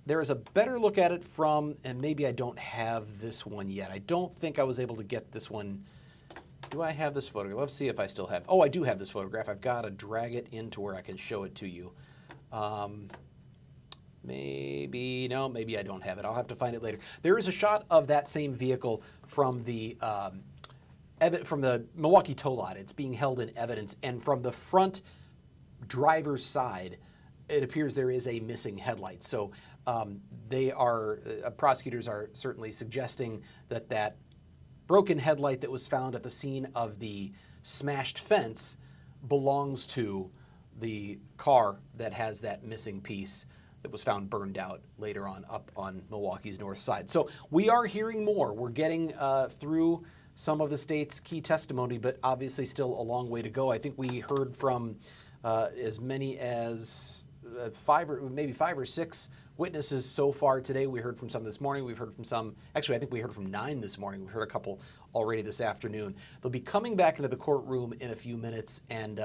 Speaker 16: There is a better look at it from, and maybe I don't have this one yet. I don't think I was able to get this one. Do I have this photograph? Let's see if I still have. Oh, I do have this photograph. I've got to drag it into where I can show it to you. Maybe I don't have it. I'll have to find it later. There is a shot of that same vehicle from the Milwaukee tow lot. It's being held in evidence, and from the front driver's side, it appears there is a missing headlight. So prosecutors are certainly suggesting that broken headlight that was found at the scene of the smashed fence belongs to the car that has that missing piece that was found burned out later on up on Milwaukee's north side. So we are hearing more. We're getting through some of the state's key testimony, but obviously still a long way to go. I think we heard from as many as 5 or 6 witnesses so far today. We heard from some this morning. We've heard from some, actually, I think we heard from 9 this morning. We've heard a couple already this afternoon. They'll be coming back into the courtroom in a few minutes, and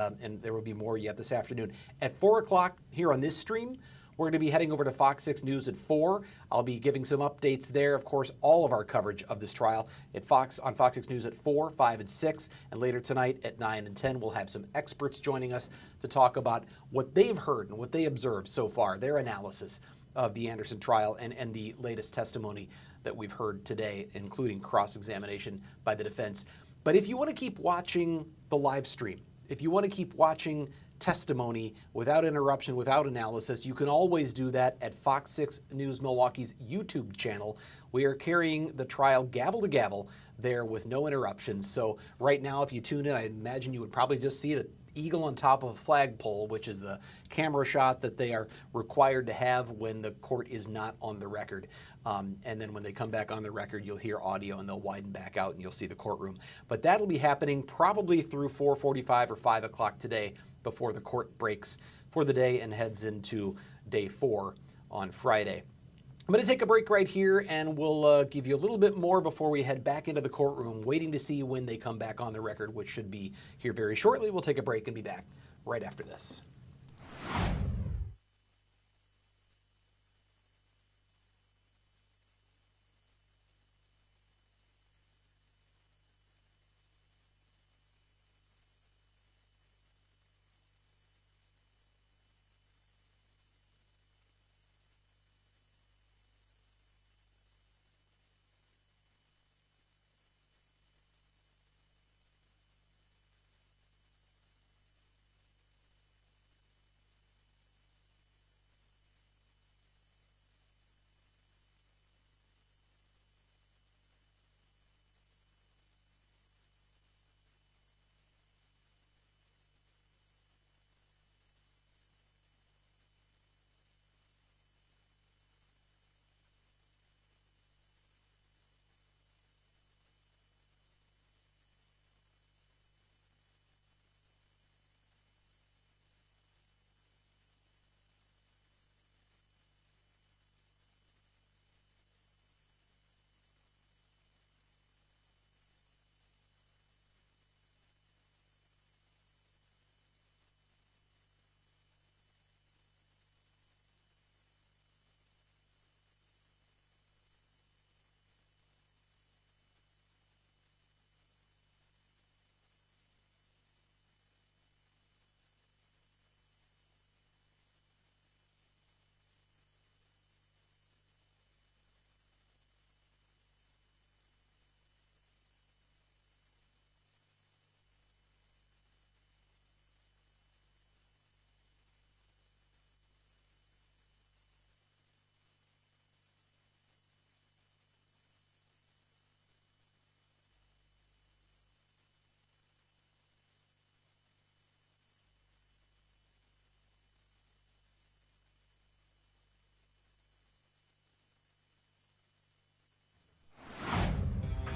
Speaker 16: there will be more yet this afternoon. At 4 o'clock here on this stream, we're going to be heading over to Fox 6 News at 4. I'll be giving some updates there. Of course, all of our coverage of this trial on Fox 6 News at 4, 5, and 6. And later tonight at 9 and 10, we'll have some experts joining us to talk about what they've heard and what they observed so far, their analysis of the Anderson trial and the latest testimony that we've heard today, including cross-examination by the defense. But if you want to keep watching the live stream, if you want to keep watching testimony without interruption, without analysis, you can always do that at Fox 6 News Milwaukee's YouTube channel. We are carrying the trial gavel to gavel there with no interruptions. So right now, if you tune in, I imagine you would probably just see the eagle on top of a flagpole, which is the camera shot that they are required to have when the court is not on the record. And then when they come back on the record, you'll hear audio and they'll widen back out and you'll see the courtroom. But that'll be happening probably through 4:45 or 5 o'clock today before the court breaks for the day and heads into day 4 on Friday. I'm going to take a break right here, and we'll give you a little bit more before we head back into the courtroom, waiting to see when they come back on the record, which should be here very shortly. We'll take a break and be back right after this.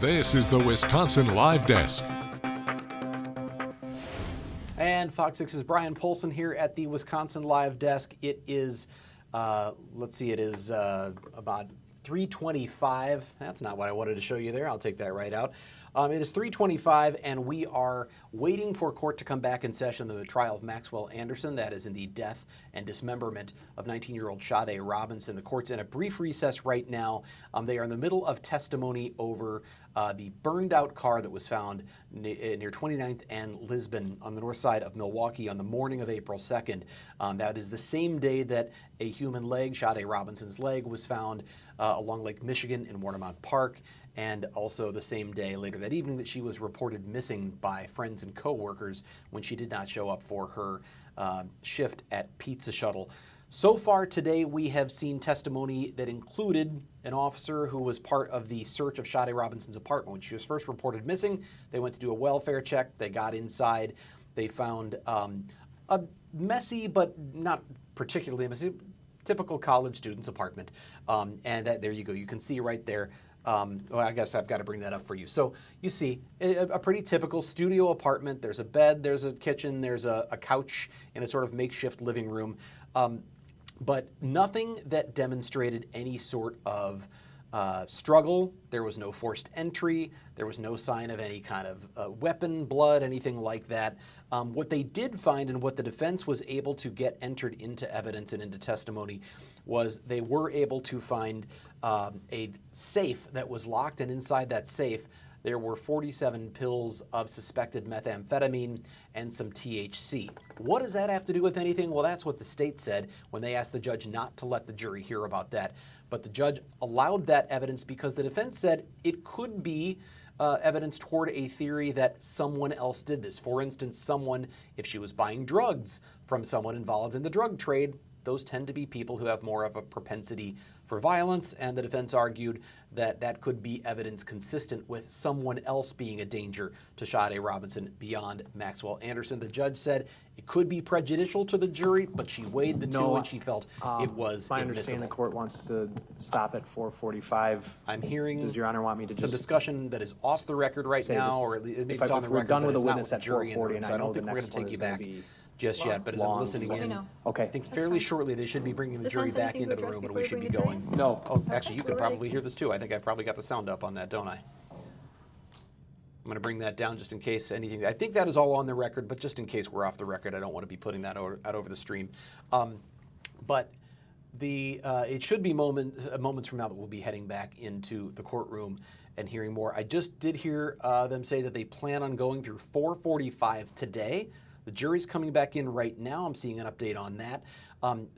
Speaker 19: This is the Wisconsin Live Desk.
Speaker 16: And Fox 6's Brian Polson here at the Wisconsin Live Desk. It is, let's see, it is about 3:25. That's not what I wanted to show you there. I'll take that right out. It is 3:25, and we are waiting for court to come back in session on the trial of Maxwell Anderson. That is in the death and dismemberment of 19-year-old Sade Robinson. The court's in a brief recess right now. They are in the middle of testimony over the burned-out car that was found near 29th and Lisbon on the north side of Milwaukee on the morning of April 2nd. That is the same day that a human leg, Sade Robinson's leg, was found along Lake Michigan in Warnemont Park, and also the same day later that evening that she was reported missing by friends and co-workers when she did not show up for her shift at Pizza Shuttle. So far today, we have seen testimony that included an officer who was part of the search of Sade Robinson's apartment. When she was first reported missing, they went to do a welfare check. They got inside. They found a messy, but not particularly messy, typical college student's apartment. And there you go. You can see right there. Well, I guess I've got to bring that up for you. So you see a pretty typical studio apartment. There's a bed, there's a kitchen, there's a couch in a sort of makeshift living room. but nothing that demonstrated any sort of struggle. There was no forced entry. There was no sign of any kind of weapon, blood, anything like that. What they did find, and what the defense was able to get entered into evidence and into testimony, was they were able to find a safe that was locked, and inside that safe there were 47 pills of suspected methamphetamine and some THC. What does that have to do with anything? Well, that's what the state said when they asked the judge not to let the jury hear about that. But the judge allowed that evidence because the defense said it could be evidence toward a theory that someone else did this. For instance, someone, if she was buying drugs from someone involved in the drug trade, those tend to be people who have more of a propensity for violence, and the defense argued that that could be evidence consistent with someone else being a danger to Sade Robinson beyond Maxwell Anderson. The judge said it could be prejudicial to the jury, but she weighed the two and she felt it was
Speaker 6: my
Speaker 16: admissible.
Speaker 6: understanding the court wants to stop at 4:45.
Speaker 16: I'm hearing
Speaker 6: Does Your Honor want me to
Speaker 16: some
Speaker 6: just
Speaker 16: discussion that is off the record right now, or at least maybe it's on the
Speaker 6: we're
Speaker 16: record,
Speaker 6: done
Speaker 16: but
Speaker 6: with
Speaker 16: it's
Speaker 6: the
Speaker 16: not
Speaker 6: witness
Speaker 16: with the
Speaker 6: at
Speaker 16: jury in the
Speaker 6: 4:40,
Speaker 16: room,
Speaker 6: and
Speaker 16: so
Speaker 6: I
Speaker 16: I don't
Speaker 6: know
Speaker 16: think
Speaker 6: the
Speaker 16: we're going
Speaker 6: next
Speaker 16: to
Speaker 6: one
Speaker 16: take you
Speaker 6: is gonna
Speaker 16: back
Speaker 6: be
Speaker 16: just yet. But as I'm listening in,
Speaker 6: Okay.
Speaker 16: I think fairly shortly they should be bringing the jury
Speaker 1: Defense,
Speaker 16: back
Speaker 1: anything
Speaker 16: into
Speaker 1: to
Speaker 16: the
Speaker 1: address
Speaker 16: room, and
Speaker 1: before
Speaker 16: we
Speaker 1: we
Speaker 16: should be
Speaker 1: bring the jury?
Speaker 16: going.
Speaker 6: No.
Speaker 16: Oh, actually, you can
Speaker 1: We're ready.
Speaker 16: probably hear this too. I think I've probably got the sound up on that, don't I? I'm going to bring that down just in case anything. I think that is all on the record, but just in case we're off the record, I don't want to be putting that out over the stream. But it should be moments from now that we'll be heading back into the courtroom and hearing more. I just did hear them say that they plan on going through 4:45 today. The jury's coming back in right now. I'm seeing an update on that.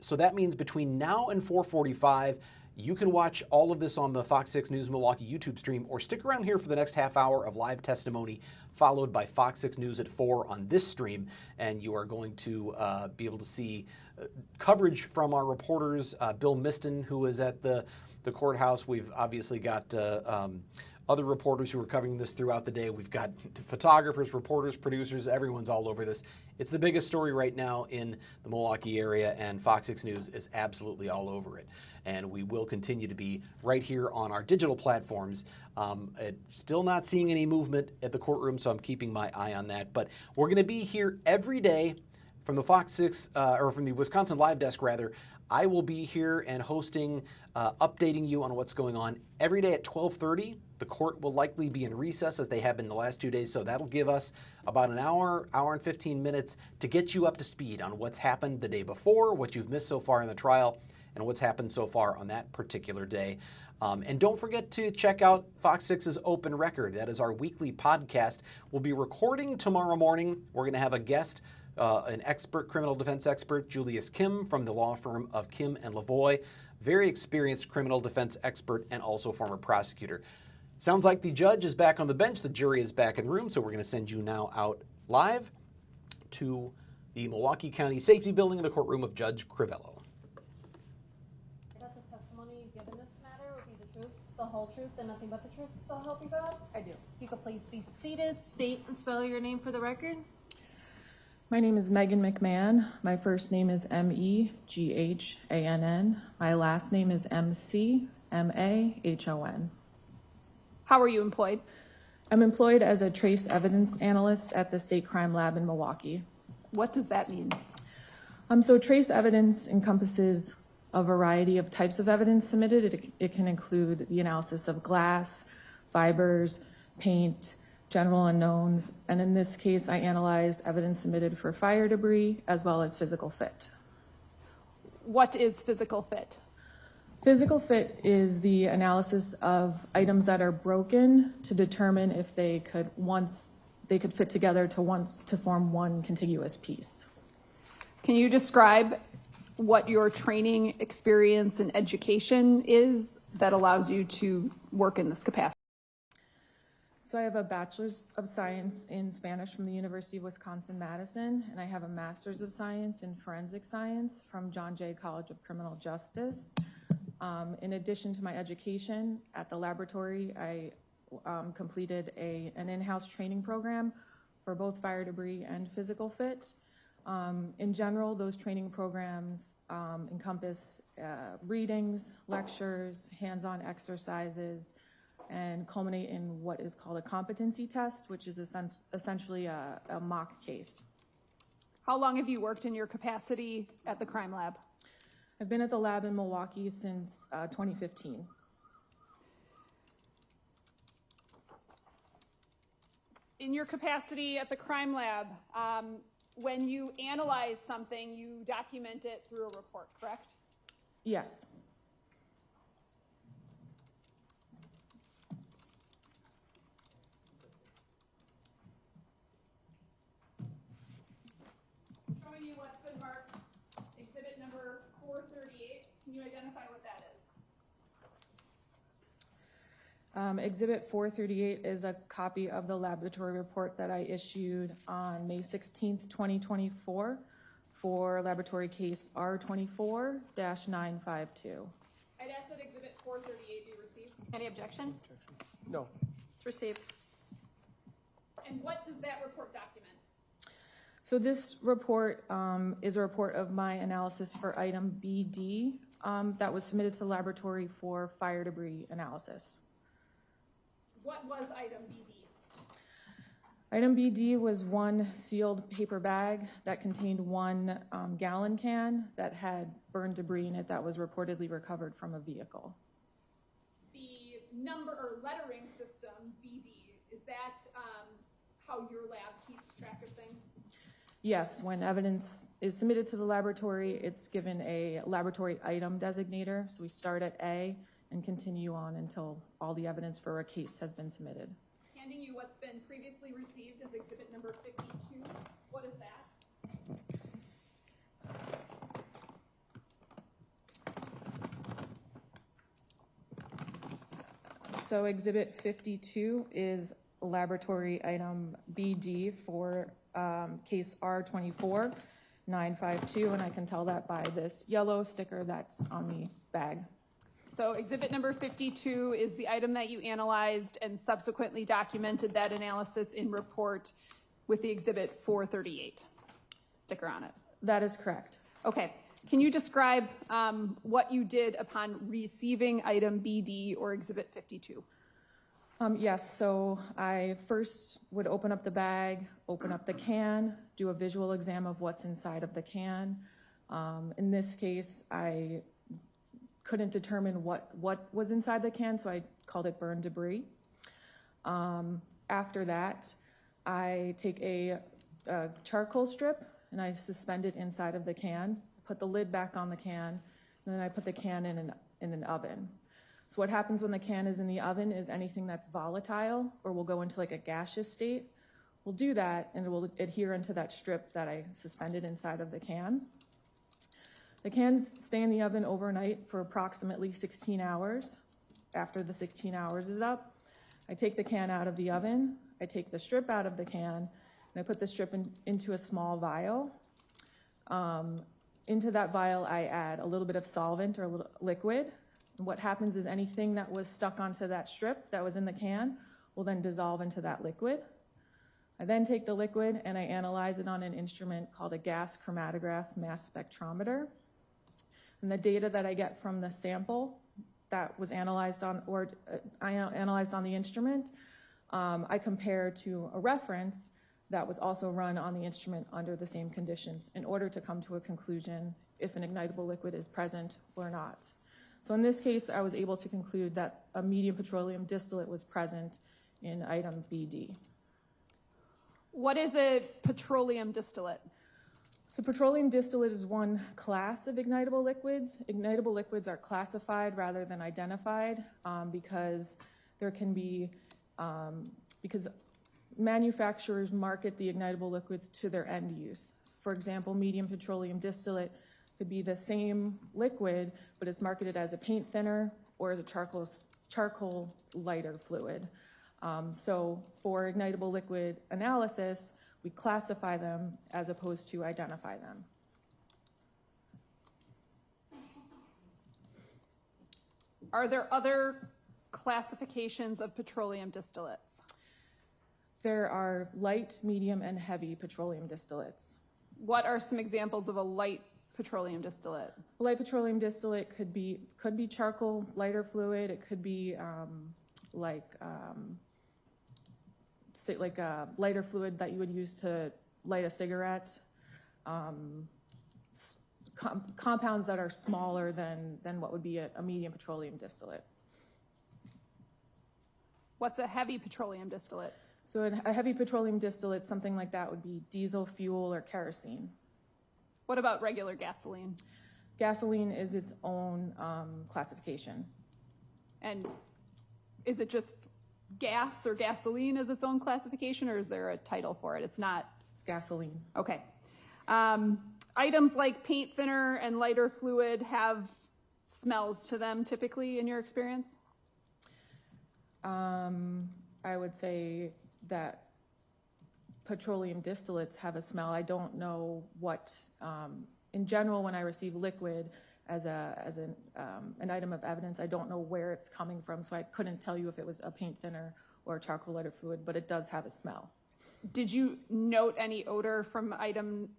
Speaker 16: So that means between now and 4:45, you can watch all of this on the Fox 6 News Milwaukee YouTube stream, or stick around here for the next half hour of live testimony, followed by Fox 6 News at 4 on this stream, and you are going to be able to see coverage from our reporters, Bill Miston, who is at the courthouse. We've obviously got other reporters who are covering this throughout the day. We've got photographers, reporters, producers, everyone's all over this. It's the biggest story right now in the Milwaukee area, and Fox 6 News is absolutely all over it. And we will continue to be right here on our digital platforms. Still not seeing any movement at the courtroom, so I'm keeping my eye on that. But we're going to be here every day from the Fox 6, or from the Wisconsin Live Desk, rather. I will be here and hosting, updating you on what's going on every day at 12:30. The court will likely be in recess, as they have been the last 2 days, so that'll give us about an hour and 15 minutes to get you up to speed on what's happened the day before, what you've missed so far in the trial, and what's happened so far on that particular day. And don't forget to check out Fox 6's Open Record. That is our weekly podcast. We'll be recording tomorrow morning. We're going to have a guest, an expert, criminal defense expert, Julius Kim from the law firm of Kim and Lavoie. Very experienced criminal defense expert and also former prosecutor. Sounds like the judge is back on the bench. The jury is back in the room, so we're going to send you now out live to the Milwaukee County Safety Building in the courtroom of Judge Crivello.
Speaker 12: That the testimony you give in this matter will be the truth, the whole truth, and nothing but the truth, so help you God?
Speaker 1: I do.
Speaker 12: You could please be seated, state and spell your name for the record.
Speaker 4: My name is Megan McMahon. My first name is M-E-G-H-A-N-N. My last name is M-C-M-A-H-O-N.
Speaker 2: How are you employed?
Speaker 4: I'm employed as a trace evidence analyst at the State Crime Lab in Milwaukee.
Speaker 2: What does that mean?
Speaker 4: So trace evidence encompasses a variety of types of evidence submitted. It can include the analysis of glass, fibers, paint, general unknowns, and in this case, I analyzed evidence submitted for fire debris as well as physical fit.
Speaker 2: What is physical fit?
Speaker 4: Physical fit is the analysis of items that are broken to determine if they could fit together to form one contiguous piece.
Speaker 2: Can you describe what your training, experience, and education is that allows you to work in this capacity?
Speaker 4: So I have a Bachelor's of Science in Spanish from the University of Wisconsin-Madison, and I have a Master's of Science in Forensic Science from John Jay College of Criminal Justice. In addition to my education at the laboratory, I completed an in-house training program for both fire debris and physical fit. In general, those training programs encompass readings, lectures, hands-on exercises, and culminate in what is called a competency test, which is essentially a mock case.
Speaker 2: How long have you worked in your capacity at the crime lab?
Speaker 4: I've been at the lab in Milwaukee since 2015.
Speaker 2: In your capacity at the crime lab, when you analyze something, you document it through a report, correct?
Speaker 4: Yes.
Speaker 2: Showing you what's been marked exhibit number 438. Can you identify what that is?
Speaker 4: Exhibit 438 is a copy of the laboratory report that I issued on May 16th, 2024 for laboratory case R24-952.
Speaker 2: I'd ask that exhibit 438 be received.
Speaker 1: Any objection?
Speaker 3: No.
Speaker 1: It's received.
Speaker 2: And what does that report document?
Speaker 4: So this report is a report of my analysis for item BD that was submitted to the laboratory for fire debris analysis.
Speaker 2: What was item BD?
Speaker 4: Item BD was one sealed paper bag that contained 1 gallon can that had burned debris in it that was reportedly recovered from a vehicle.
Speaker 2: The number or lettering system, BD, is that how your lab keeps track of things?
Speaker 4: Yes, when evidence is submitted to the laboratory, it's given a laboratory item designator. So we start at A and continue on until all the evidence for a case has been submitted.
Speaker 2: Handing you what's been previously received as exhibit number 52. What is that?
Speaker 4: So exhibit 52 is laboratory item BD for case R24-952, and I can tell that by this yellow sticker that's on the bag.
Speaker 2: So exhibit number 52 is the item that you analyzed and subsequently documented that analysis in report with the exhibit 438 sticker on it.
Speaker 4: That is correct.
Speaker 2: Okay. Can you describe what you did upon receiving item BD or exhibit 52?
Speaker 4: Yes, so I first would open up the bag, open up the can, do a visual exam of what's inside of the can. In this case, I couldn't determine what was inside the can, so I called it burned debris. After that, I take a charcoal strip and I suspend it inside of the can, put the lid back on the can, and then I put the can in an oven. So what happens when the can is in the oven is anything that's volatile or will go into like a gaseous state, we'll do that and it will adhere into that strip that I suspended inside of the can. The cans stay in the oven overnight for approximately 16 hours. After the 16 hours is up, I take the can out of the oven, I take the strip out of the can, and I put the strip into a small vial. Into that vial, I add a little bit of solvent or a little liquid. And what happens is anything that was stuck onto that strip that was in the can will then dissolve into that liquid. I then take the liquid and I analyze it on an instrument called a gas chromatograph mass spectrometer. And the data that I get from the sample that was analyzed on, or I analyzed on the instrument, I compare to a reference that was also run on the instrument under the same conditions in order to come to a conclusion if an ignitable liquid is present or not. So in this case, I was able to conclude that a medium petroleum distillate was present in item BD.
Speaker 2: What is a petroleum distillate?
Speaker 4: So petroleum distillate is one class of ignitable liquids. Ignitable liquids are classified rather than identified because there can be, because manufacturers market the ignitable liquids to their end use. For example, medium petroleum distillate could be the same liquid, but it's marketed as a paint thinner or as a charcoal lighter fluid. So for ignitable liquid analysis, we classify them as opposed to identify them.
Speaker 2: Are there other classifications of petroleum distillates?
Speaker 4: There are light, medium, and heavy petroleum distillates.
Speaker 2: What are some examples of a light petroleum distillate?
Speaker 4: A light petroleum distillate could be charcoal lighter fluid. It could be like a lighter fluid that you would use to light a cigarette. compounds that are smaller than what would be a medium petroleum distillate.
Speaker 2: What's a heavy petroleum distillate?
Speaker 4: So a heavy petroleum distillate, something like that would be diesel fuel or kerosene.
Speaker 2: What about regular gasoline?
Speaker 4: Gasoline is its own classification.
Speaker 2: And is it just gas or gasoline as its own classification, or is there a title for it? It's not.
Speaker 4: It's gasoline.
Speaker 2: Okay. Items like paint thinner and lighter fluid have smells to them typically in your experience?
Speaker 4: I would say that petroleum distillates have a smell. I don't know what, in general, when I receive liquid as an item of evidence, I don't know where it's coming from, so I couldn't tell you if it was a paint thinner or a charcoal lighter fluid, but it does have a smell.
Speaker 2: Did you note any odor from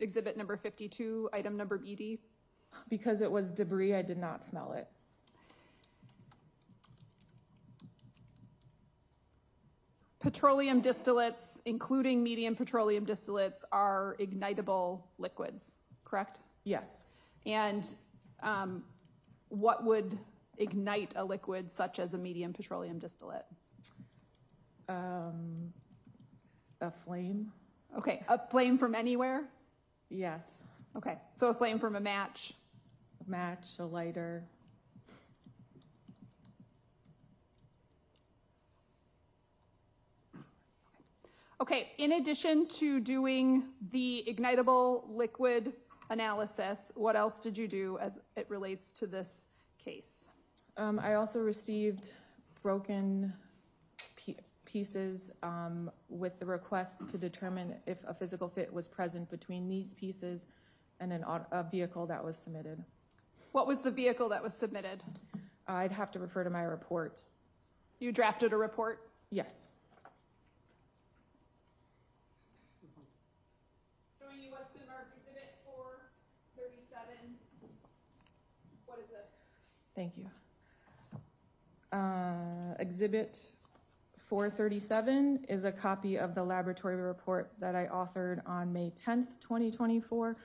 Speaker 2: exhibit number 52, item number BD?
Speaker 4: Because it was debris, I did not smell it.
Speaker 2: Petroleum distillates, including medium petroleum distillates, are ignitable liquids, correct?
Speaker 4: Yes.
Speaker 2: And what would ignite a liquid such as a medium petroleum distillate?
Speaker 4: A flame.
Speaker 2: Okay, a flame from anywhere?
Speaker 4: Yes.
Speaker 2: Okay, so a flame from a match?
Speaker 4: A match, a lighter.
Speaker 2: Okay, in addition to doing the ignitable liquid analysis, what else did you do as it relates to this case?
Speaker 4: I also received broken pieces with the request to determine if a physical fit was present between these pieces and a vehicle that was submitted.
Speaker 2: What was the vehicle that was submitted?
Speaker 4: I'd have to refer to my report.
Speaker 2: You drafted a report?
Speaker 4: Yes.
Speaker 2: Showing you what's been marked exhibit 437. What is this?
Speaker 4: Thank you. Exhibit 437 is a copy of the laboratory report that I authored on May 10th, 2024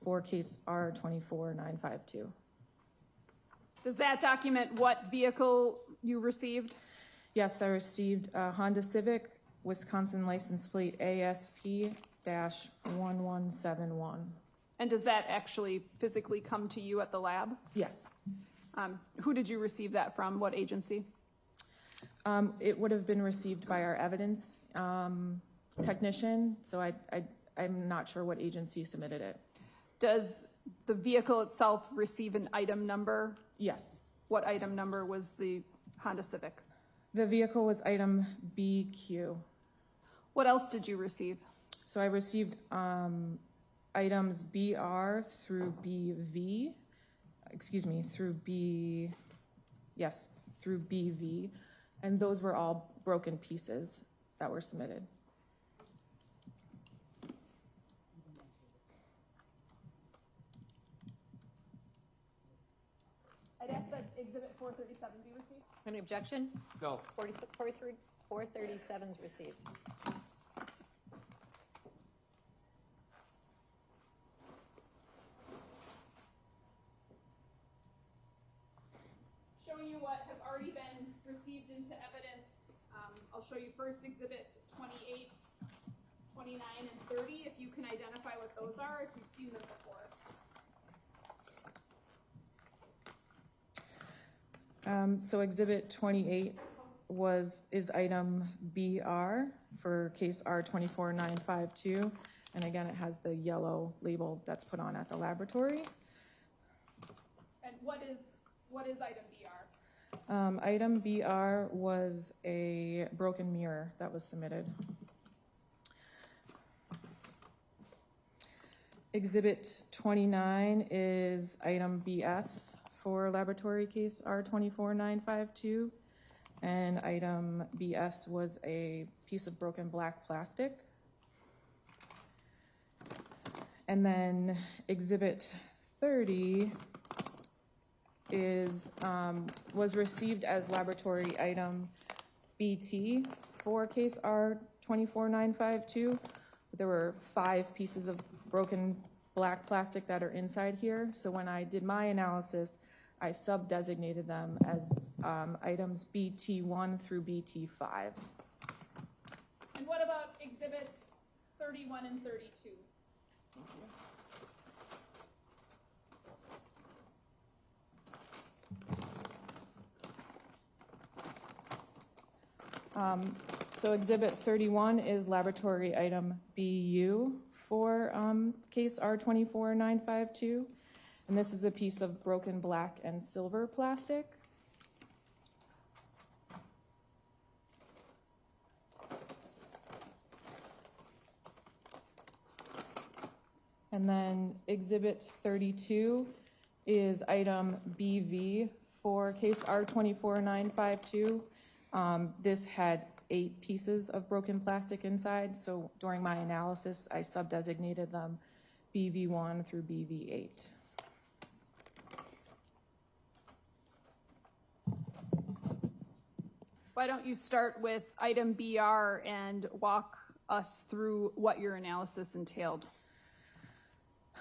Speaker 4: for case R24952.
Speaker 2: Does that document what vehicle you received?
Speaker 4: Yes, I received a Honda Civic, Wisconsin license plate ASP-1171.
Speaker 2: And does that actually physically come to you at the lab?
Speaker 4: Yes.
Speaker 2: Who did you receive that from? What agency?
Speaker 4: It would have been received by our evidence technician, so I'm not sure what agency submitted it.
Speaker 2: Does the vehicle itself receive an item number?
Speaker 4: Yes.
Speaker 2: What item number was the Honda Civic?
Speaker 4: The vehicle was item BQ.
Speaker 2: What else did you receive?
Speaker 4: So I received items BR through BV, through BV, and those were all broken pieces that were submitted.
Speaker 2: I'd ask that exhibit 437 be received.
Speaker 1: Any objection?
Speaker 3: No.
Speaker 1: 437 is received.
Speaker 2: Showing you what have already been received into evidence. I'll show you first exhibit 28, 29, and 30, if you can identify what those are, if you've seen them before.
Speaker 4: So exhibit 28 is item BR for case R24952, and again it has the yellow label that's put on at the laboratory.
Speaker 2: And what is item BR?
Speaker 4: Item BR was a broken mirror that was submitted. Exhibit 29 is item BS for laboratory case R24952, and item BS was a piece of broken black plastic. And then exhibit 30 was received as laboratory item BT for case R24952. There were 5 pieces of broken black plastic that are inside here. So when I did my analysis, I sub-designated them as items BT1 through BT5.
Speaker 2: And what about exhibits 31 and 32?
Speaker 4: So exhibit 31 is laboratory item BU for case R24952. And this is a piece of broken black and silver plastic. And then exhibit 32 is item BV for case R24952. This had 8 pieces of broken plastic inside, so during my analysis, I sub-designated them BV1 through BV8.
Speaker 2: Why don't you start with item BR and walk us through what your analysis entailed?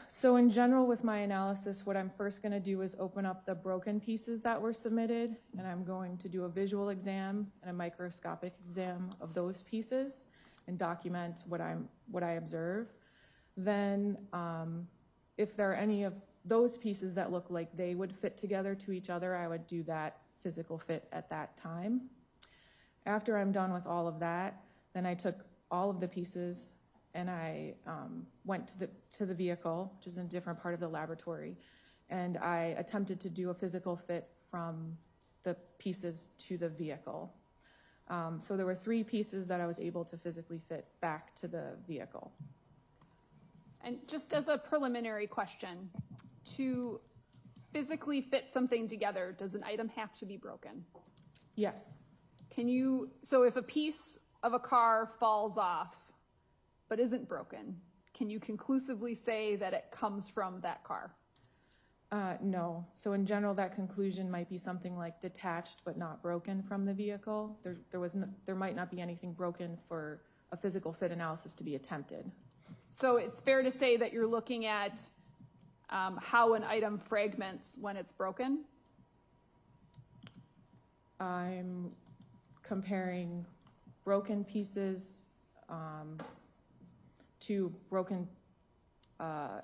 Speaker 4: So in general, with my analysis, what I'm first going to do is open up the broken pieces that were submitted, and I'm going to do a visual exam and a microscopic exam of those pieces and document what I observe. Then, if there are any of those pieces that look like they would fit together to each other, I would do that physical fit at that time. After I'm done with all of that, then I took all of the pieces and I went to the vehicle, which is in a different part of the laboratory, and I attempted to do a physical fit from the pieces to the vehicle. So there were 3 pieces that I was able to physically fit back to the vehicle.
Speaker 2: And just as a preliminary question, to physically fit something together, does an item have to be broken?
Speaker 4: Yes.
Speaker 2: So if a piece of a car falls off but isn't broken, can you conclusively say that it comes from that car?
Speaker 4: No. So in general, that conclusion might be something like detached but not broken from the vehicle. There might not be anything broken for a physical fit analysis to be attempted.
Speaker 2: So it's fair to say that you're looking at how an item fragments when it's broken?
Speaker 4: I'm comparing broken pieces to broken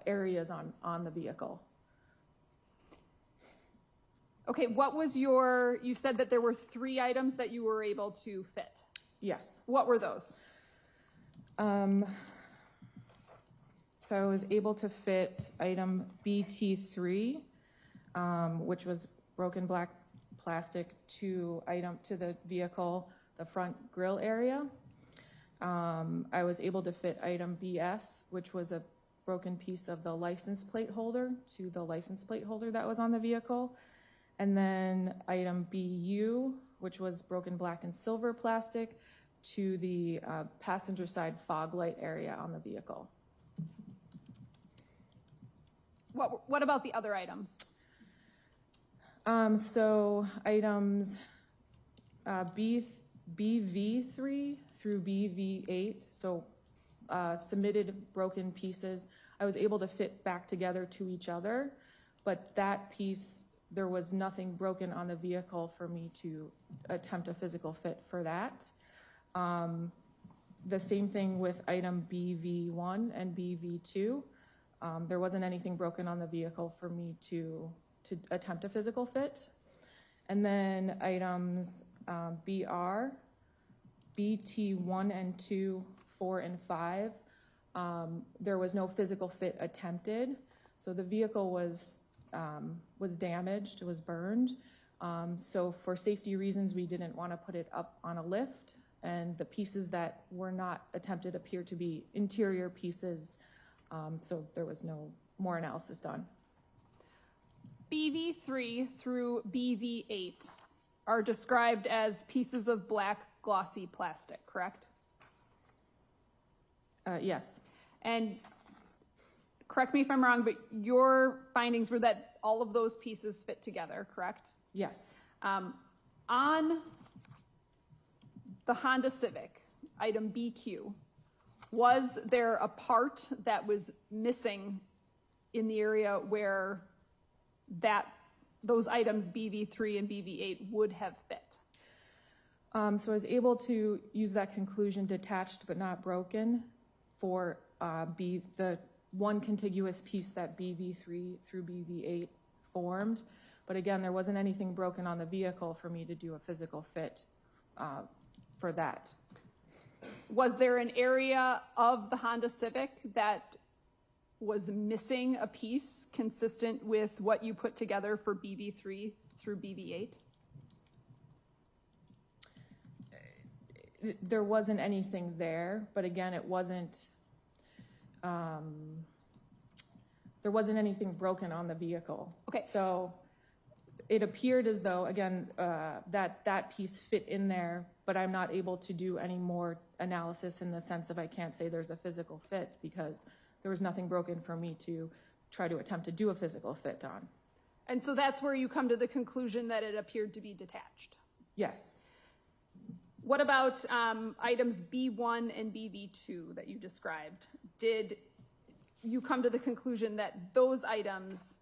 Speaker 4: areas on the vehicle.
Speaker 2: Okay, what was you said that there were 3 items that you were able to fit?
Speaker 4: Yes.
Speaker 2: What were those?
Speaker 4: So I was able to fit item BT3, which was broken black plastic, to the vehicle, the front grille area. I was able to fit item BS, which was a broken piece of the license plate holder, to the license plate holder that was on the vehicle. And then item BU, which was broken black and silver plastic, to the passenger side fog light area on the vehicle.
Speaker 2: What about the other items?
Speaker 4: So items BV3 through BV8, so submitted broken pieces, I was able to fit back together to each other, but that piece, there was nothing broken on the vehicle for me to attempt a physical fit for that. The same thing with item BV1 and BV2. There wasn't anything broken on the vehicle for me to attempt a physical fit. And then items BR, BT1 and 2, 4 and 5, there was no physical fit attempted. So the vehicle was damaged, it was burned. So for safety reasons, we didn't want to put it up on a lift, and the pieces that were not attempted appear to be interior pieces, so there was no more analysis done.
Speaker 2: BV3 through BV8 are described as pieces of black glossy plastic, correct?
Speaker 4: Yes.
Speaker 2: And correct me if I'm wrong, but your findings were that all of those pieces fit together, correct?
Speaker 4: Yes.
Speaker 2: On the Honda Civic, item BQ, was there a part that was missing in the area where those items BV3 and BV8 would have fit?
Speaker 4: So I was able to use that conclusion, detached but not broken, for the one contiguous piece that BV3 through BV8 formed. But again, there wasn't anything broken on the vehicle for me to do a physical fit for that.
Speaker 2: Was there an area of the Honda Civic that was missing a piece consistent with what you put together for BV3 through BV8?
Speaker 4: There wasn't anything there, but again, it wasn't, there wasn't anything broken on the vehicle.
Speaker 2: Okay.
Speaker 4: So it appeared as though, again, that piece fit in there, but I'm not able to do any more analysis in the sense of I can't say there's a physical fit because there was nothing broken for me to try to attempt to do a physical fit on.
Speaker 2: And so that's where you come to the conclusion that it appeared to be detached?
Speaker 4: Yes.
Speaker 2: What about items B1 and BV2 that you described? Did you come to the conclusion that those items,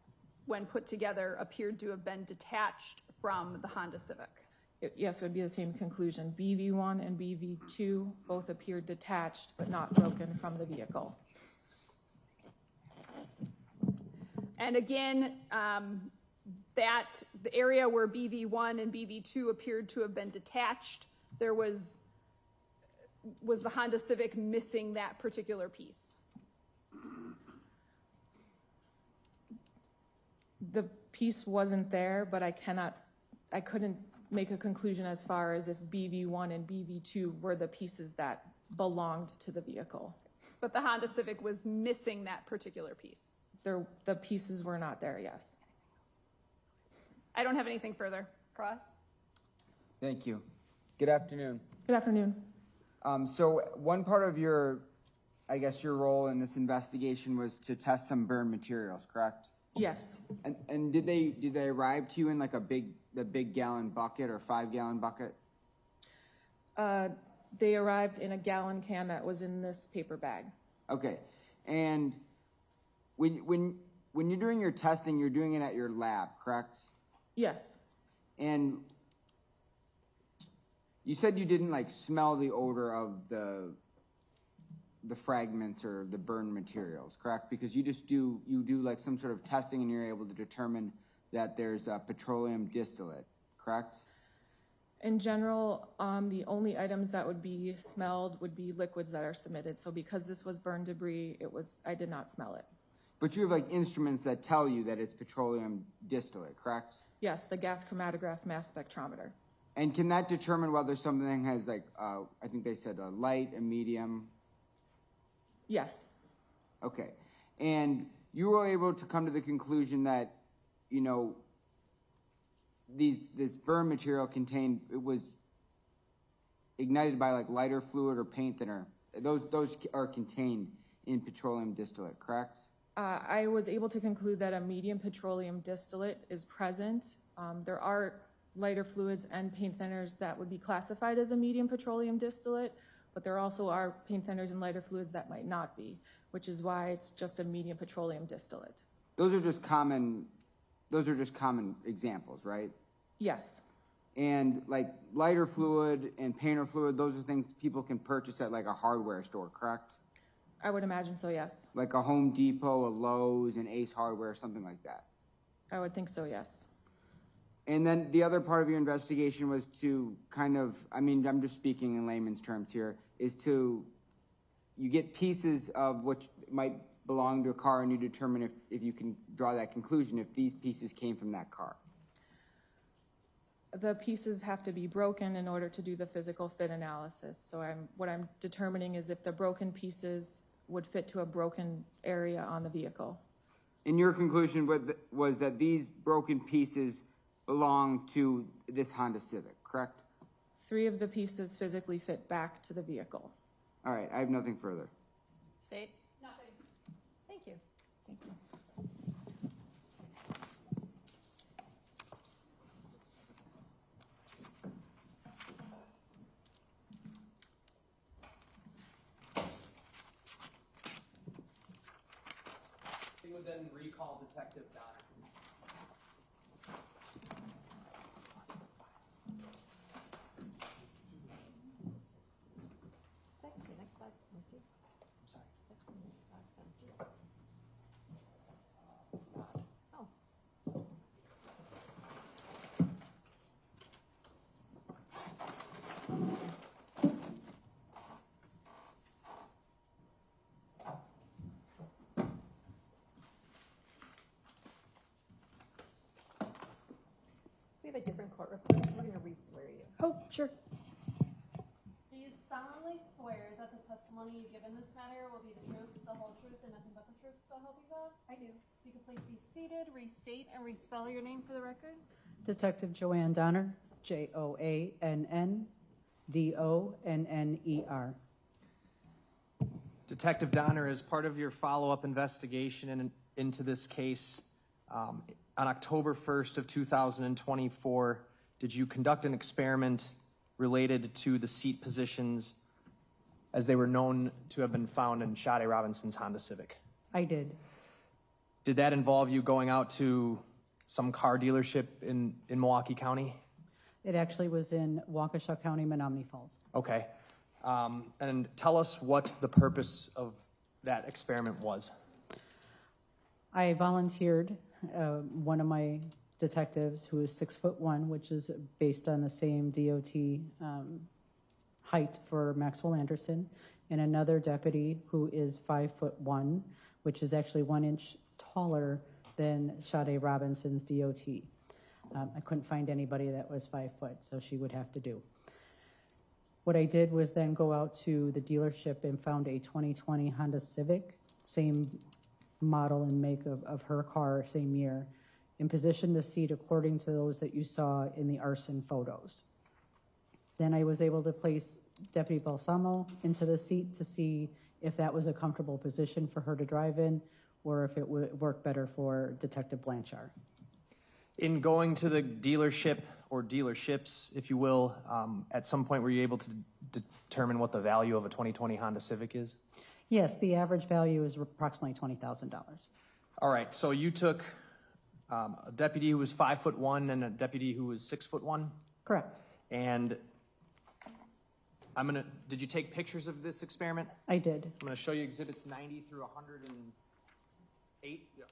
Speaker 2: when put together, appeared to have been detached from the Honda Civic?
Speaker 4: Yes, it would be the same conclusion. BV1 and BV2 both appeared detached but not broken from the vehicle.
Speaker 2: And again, that the area where BV1 and BV2 appeared to have been detached, there was the Honda Civic missing that particular piece?
Speaker 4: The piece wasn't there, but I couldn't make a conclusion as far as if BV1 and BV2 were the pieces that belonged to the vehicle.
Speaker 2: But the Honda Civic was missing that particular piece?
Speaker 4: The pieces were not there, yes.
Speaker 2: I don't have anything further. Cross?
Speaker 7: Thank you. Good afternoon.
Speaker 4: Good afternoon.
Speaker 7: So one part of your role in this investigation was to test some burn materials, correct?
Speaker 4: Yes.
Speaker 7: And did they arrive to you in like the big gallon bucket or 5-gallon bucket?
Speaker 4: They arrived in a gallon can that was in this paper bag.
Speaker 7: Okay. And when you're doing your testing, you're doing it at your lab, correct?
Speaker 4: Yes.
Speaker 7: And you said you didn't like smell the odor of the fragments or the burned materials, correct? Because you do like some sort of testing and you're able to determine that there's a petroleum distillate, correct?
Speaker 4: In general, the only items that would be smelled would be liquids that are submitted. So because this was burned debris, I did not smell it.
Speaker 7: But you have like instruments that tell you that it's petroleum distillate, correct?
Speaker 4: Yes, the gas chromatograph mass spectrometer.
Speaker 7: And can that determine whether something has like, I think they said a light, a medium?
Speaker 4: Yes.
Speaker 7: Okay. And you were able to come to the conclusion that, this burn material it was ignited by like lighter fluid or paint thinner. Those are contained in petroleum distillate, correct?
Speaker 4: I was able to conclude that a medium petroleum distillate is present. There are lighter fluids and paint thinners that would be classified as a medium petroleum distillate, but there also are paint thinners and lighter fluids that might not be, which is why it's just a medium petroleum distillate.
Speaker 7: Those are just common examples, right?
Speaker 4: Yes.
Speaker 7: And like lighter fluid and painter fluid, those are things people can purchase at like a hardware store, correct?
Speaker 4: I would imagine so, yes.
Speaker 7: Like a Home Depot, a Lowe's, an Ace Hardware, something like that.
Speaker 4: I would think so, yes.
Speaker 7: And then the other part of your investigation was to I'm just speaking in layman's terms here, you get pieces of what might belong to a car and you determine if you can draw that conclusion, if these pieces came from that car.
Speaker 4: The pieces have to be broken in order to do the physical fit analysis. So what I'm determining is if the broken pieces would fit to a broken area on the vehicle.
Speaker 7: And your conclusion was that these broken pieces belong to this Honda Civic, correct?
Speaker 4: 3 of the pieces physically fit back to the vehicle.
Speaker 7: All right, I have nothing further.
Speaker 1: State? Nothing. Thank you.
Speaker 4: Thank you.
Speaker 6: would then recall Detective Donner.
Speaker 1: Second, the next spot's empty.
Speaker 6: I'm sorry.
Speaker 1: Second, the next spot's empty. Oh. We have a different court report, so we're going to re-swear you.
Speaker 4: Oh, sure.
Speaker 12: Do you solemnly swear that the testimony you give in this matter will be the truth, the whole truth, and nothing but the truth, so help you God?
Speaker 1: I do.
Speaker 12: If you could please be seated, restate and respell your name for the record.
Speaker 5: Detective Joanne Donner, Joannndonner.
Speaker 6: Detective Donner, as part of your follow-up investigation into this case, on October 1st of 2024, did you conduct an experiment related to the seat positions as they were known to have been found in Sade Robinson's Honda Civic?
Speaker 5: I did.
Speaker 6: Did that involve you going out to some car dealership in Milwaukee County?
Speaker 5: It actually was in Waukesha County, Menominee Falls.
Speaker 6: Okay. And tell us what the purpose of that experiment was.
Speaker 5: I volunteered one of my detectives who is 6'1", which is based on the same DOT height for Maxwell Anderson, and another deputy who is 5'1", which is actually 1 inch taller than Sade Robinson's DOT. I couldn't find anybody that was 5 foot, so she would have to do. What I did was then go out to the dealership and found a 2020 Honda Civic, same model and make of her car, same year, and positioned the seat according to those that you saw in the arson photos. Then I was able to place Deputy Balsamo into the seat to see if that was a comfortable position for her to drive in, or if it would work better for Detective Blanchard.
Speaker 6: In going to the dealership or dealerships, if you will, at some point were you able to determine what the value of a 2020 Honda Civic is?
Speaker 5: Yes, the average value is approximately $20,000.
Speaker 6: All right, so you took a deputy who was 5'1" and a deputy who was 6'1"?
Speaker 5: Correct.
Speaker 6: And did you take pictures of this experiment?
Speaker 5: I did.
Speaker 6: I'm gonna show you exhibits 90 through 108. Yeah.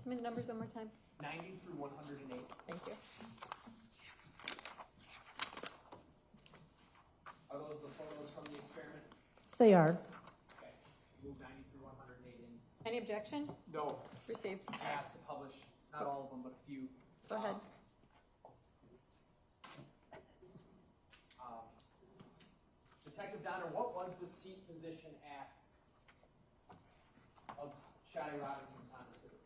Speaker 1: Tell me the numbers one more time.
Speaker 6: 90 through 108.
Speaker 1: Thank you.
Speaker 6: Are those the photos from the experiment?
Speaker 5: They are.
Speaker 6: Okay. Move 90 through 108 in.
Speaker 1: Any objection?
Speaker 6: No.
Speaker 1: Received.
Speaker 6: I asked to publish, not all of them, but a few.
Speaker 1: Go ahead.
Speaker 6: Detective Donner, what was the seat position of Sade Robinson's Honda Civic?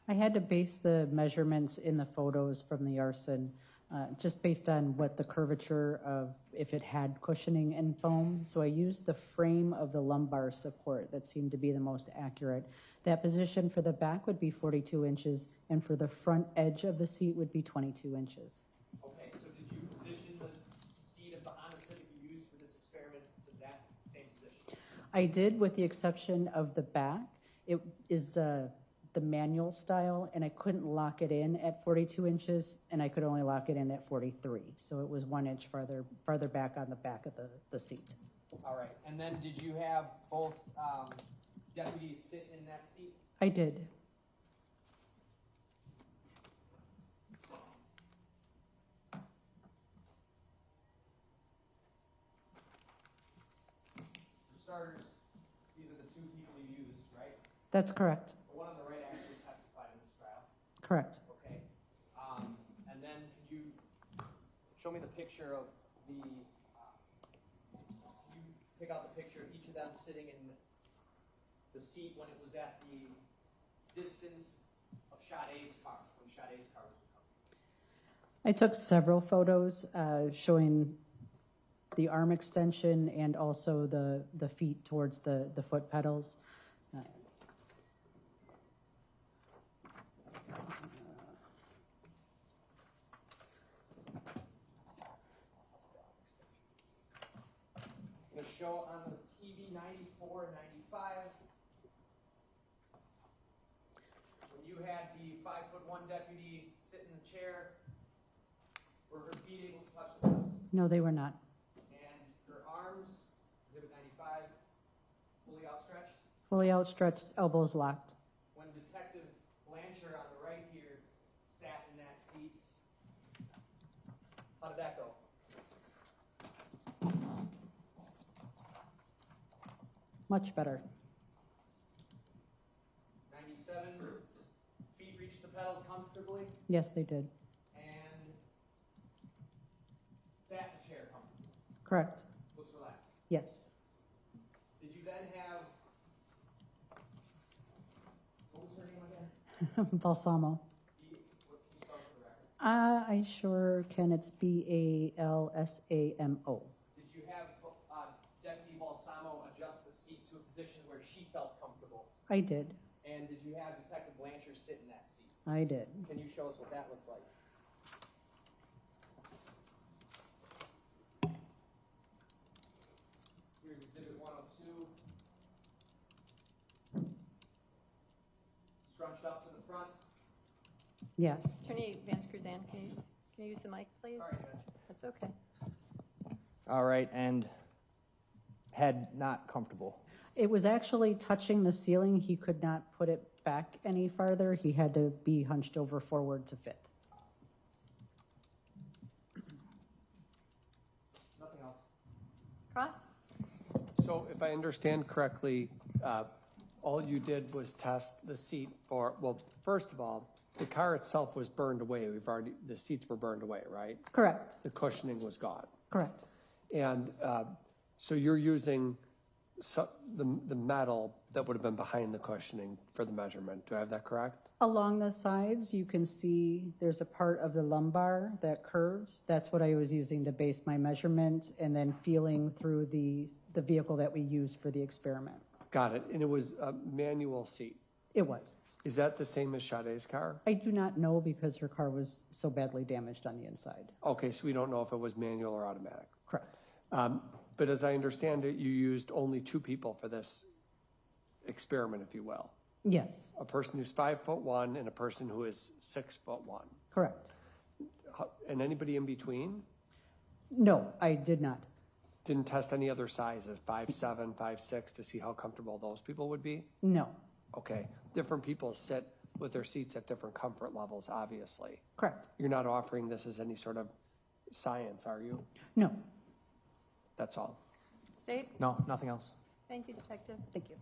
Speaker 5: I had to base the measurements in the photos from the arson just based on what the curvature of, if it had cushioning and foam. So I used the frame of the lumbar support that seemed to be the most accurate. That position for the back would be 42 inches, and for the front edge of the seat would be 22 inches.
Speaker 6: Okay, so did you position the seat of the Honda Civic you used for this experiment to that same position?
Speaker 5: I did, with the exception of the back. It is the manual style, and I couldn't lock it in at 42 inches, and I could only lock it in at 43. So it was 1 inch farther back on the back of the seat.
Speaker 6: All right, and then did you have both deputies sit in that seat?
Speaker 5: I did.
Speaker 6: For starters, these are the two people you used, right?
Speaker 5: That's correct.
Speaker 6: The one on the right actually testified in this trial.
Speaker 5: Correct.
Speaker 6: Okay. And then could you show me the picture of the, you pick out the picture of each of them sitting in the seat when it was at the distance of Sade's car, when Sade's car was recovered?
Speaker 5: I took several photos showing the arm extension and also the feet towards the foot pedals.
Speaker 6: I'm going to show on the PV 94 and 95. When you had the 5'1" deputy sit in the chair, were her feet able to touch the pedals?
Speaker 5: No, they were not.
Speaker 6: And her arms, exhibit 95, fully outstretched?
Speaker 5: Fully outstretched, elbows locked.
Speaker 6: When Detective Blanchard on the right here sat in that seat, how did that go?
Speaker 5: Much better.
Speaker 6: 97, feet reached the pedals comfortably
Speaker 5: Yes, they did.
Speaker 6: and sat in the chair comfortably.
Speaker 5: Correct.
Speaker 6: Looks relaxed.
Speaker 5: Yes.
Speaker 6: Did you then have, what was her name again?
Speaker 5: Balsamo.
Speaker 6: Can you spell it for the record?
Speaker 5: I sure can. It's Balsamo.
Speaker 6: Did you have Deputy Balsamo adjust the seat to a position where she felt comfortable?
Speaker 5: I did.
Speaker 6: And did you have Detective Blanchard sit in that seat?
Speaker 5: I did.
Speaker 6: Can you show us what that looked like? Here's Exhibit 102. Scrunched up to the front.
Speaker 5: Yes.
Speaker 1: Attorney Vance Cruzan, can you use the mic, please?
Speaker 6: Sorry, Judge.
Speaker 1: That's okay.
Speaker 6: All right, and head not comfortable.
Speaker 5: It was actually touching the ceiling. He could not put it back any farther. He had to be hunched over forward to fit.
Speaker 6: Nothing else.
Speaker 1: Cross?
Speaker 3: So if I understand correctly, all you did was test the seat for, well, first of all, the car itself was burned away. The seats were burned away, right?
Speaker 5: Correct.
Speaker 3: The cushioning was gone.
Speaker 5: Correct.
Speaker 3: And so you're using the metal that would have been behind the cushioning for the measurement. Do I have that correct?
Speaker 5: Along the sides, you can see there's a part of the lumbar that curves. That's what I was using to base my measurement, and then feeling through the vehicle that we used for the experiment.
Speaker 3: Got it. And it was a manual seat.
Speaker 5: It was.
Speaker 3: Is that the same as Sade's car?
Speaker 5: I do not know because her car was so badly damaged on the inside.
Speaker 3: Okay, so we don't know if it was manual or automatic.
Speaker 5: Correct.
Speaker 3: But as I understand it, you used only 2 people for this experiment, if you will.
Speaker 5: Yes.
Speaker 3: A person who's 5'1" and a person who is 6'1".
Speaker 5: Correct.
Speaker 3: And anybody in between?
Speaker 5: No, I did not.
Speaker 3: Didn't test any other sizes, 5'7", 5'6", to see how comfortable those people would be?
Speaker 5: No.
Speaker 3: Okay. Different people sit with their seats at different comfort levels, obviously.
Speaker 5: Correct.
Speaker 3: You're not offering this as any sort of science, are you?
Speaker 5: No.
Speaker 3: That's all.
Speaker 1: State?
Speaker 6: No, nothing else.
Speaker 1: Thank you, Detective.
Speaker 5: Thank you.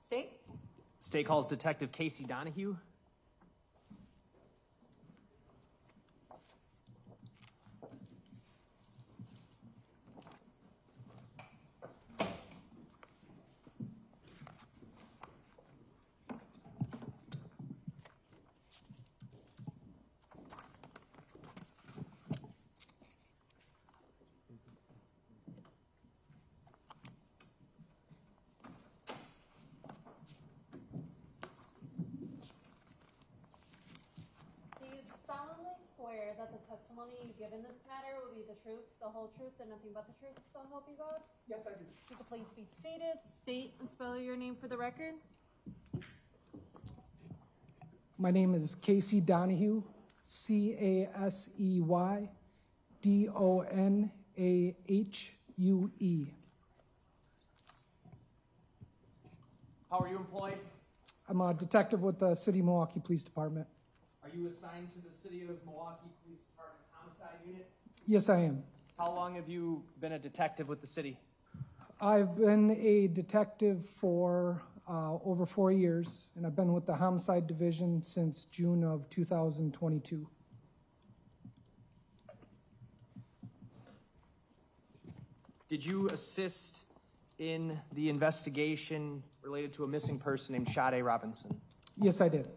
Speaker 1: State?
Speaker 6: State calls Detective Casey Donahue.
Speaker 12: Swear that the testimony you give in this matter will be the truth, the whole truth, and nothing but the truth, so help you God?
Speaker 3: Yes, I do.
Speaker 12: Would you please be seated, state and spell your name for the record?
Speaker 8: My name is Casey Donahue, Casey Donahue.
Speaker 6: How are you employed?
Speaker 8: I'm a detective with the City of Milwaukee Police Department.
Speaker 6: Are you assigned to the City of Milwaukee Police Department's homicide unit?
Speaker 8: Yes, I am.
Speaker 6: How long have you been a detective with the city?
Speaker 8: I've been a detective for over 4 years, and I've been with the Homicide Division since June of 2022.
Speaker 6: Did you assist in the investigation related to a missing person named Sade Robinson?
Speaker 8: Yes, I did.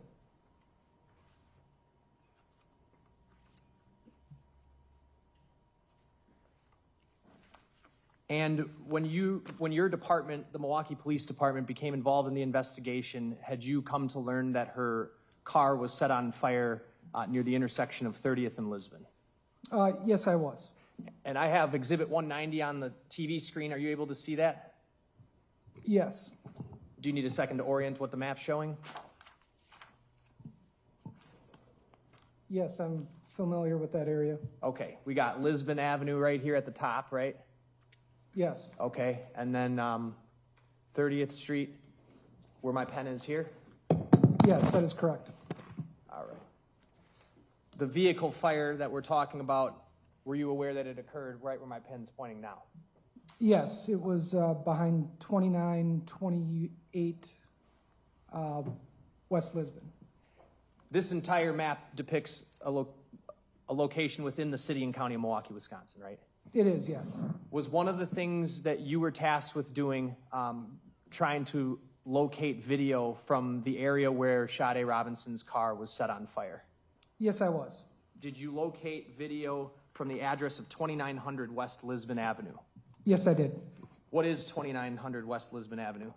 Speaker 6: And when your department, the Milwaukee Police Department, became involved in the investigation, had you come to learn that her car was set on fire near the intersection of 30th and Lisbon?
Speaker 8: Yes, I was.
Speaker 6: And I have Exhibit 190 on the TV screen. Are you able to see that?
Speaker 8: Yes.
Speaker 6: Do you need a second to orient what the map's showing?
Speaker 8: Yes, I'm familiar with that area.
Speaker 6: Okay, we got Lisbon Avenue right here at the top, right?
Speaker 8: Yes.
Speaker 6: Okay, and then 30th Street, where my pen is here?
Speaker 8: Yes, that is correct.
Speaker 6: All right. The vehicle fire that we're talking about, were you aware that it occurred right where my pen's pointing now?
Speaker 8: Yes, it was behind 2928 West Lisbon.
Speaker 6: This entire map depicts a location within the city and county of Milwaukee, Wisconsin, right?
Speaker 8: It is, yes.
Speaker 6: Was one of the things that you were tasked with doing trying to locate video from the area where Sade Robinson's car was set on fire?
Speaker 8: Yes, I was.
Speaker 6: Did you locate video from the address of 2900 West Lisbon Avenue?
Speaker 8: Yes, I did.
Speaker 6: What is 2900 West Lisbon Avenue?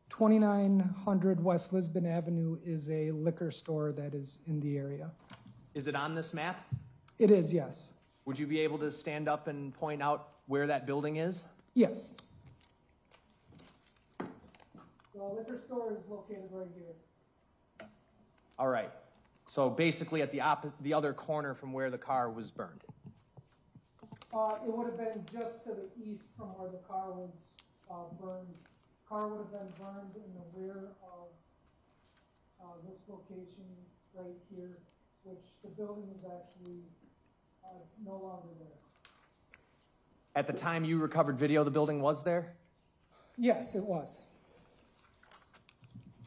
Speaker 8: 2900 West Lisbon Avenue is a liquor store that is in the area.
Speaker 6: Is it on this map?
Speaker 8: It is, yes.
Speaker 6: Would you be able to stand up and point out where that building is?
Speaker 8: Yes. The liquor store is located right here.
Speaker 6: All right. So basically at the other corner from where the car was burned.
Speaker 8: It would have been just to the east from where the car was burned. Car would have been burned in the rear of this location right here, which the building is actually no longer there.
Speaker 6: At the time you recovered video, the building was there?
Speaker 8: Yes, it was.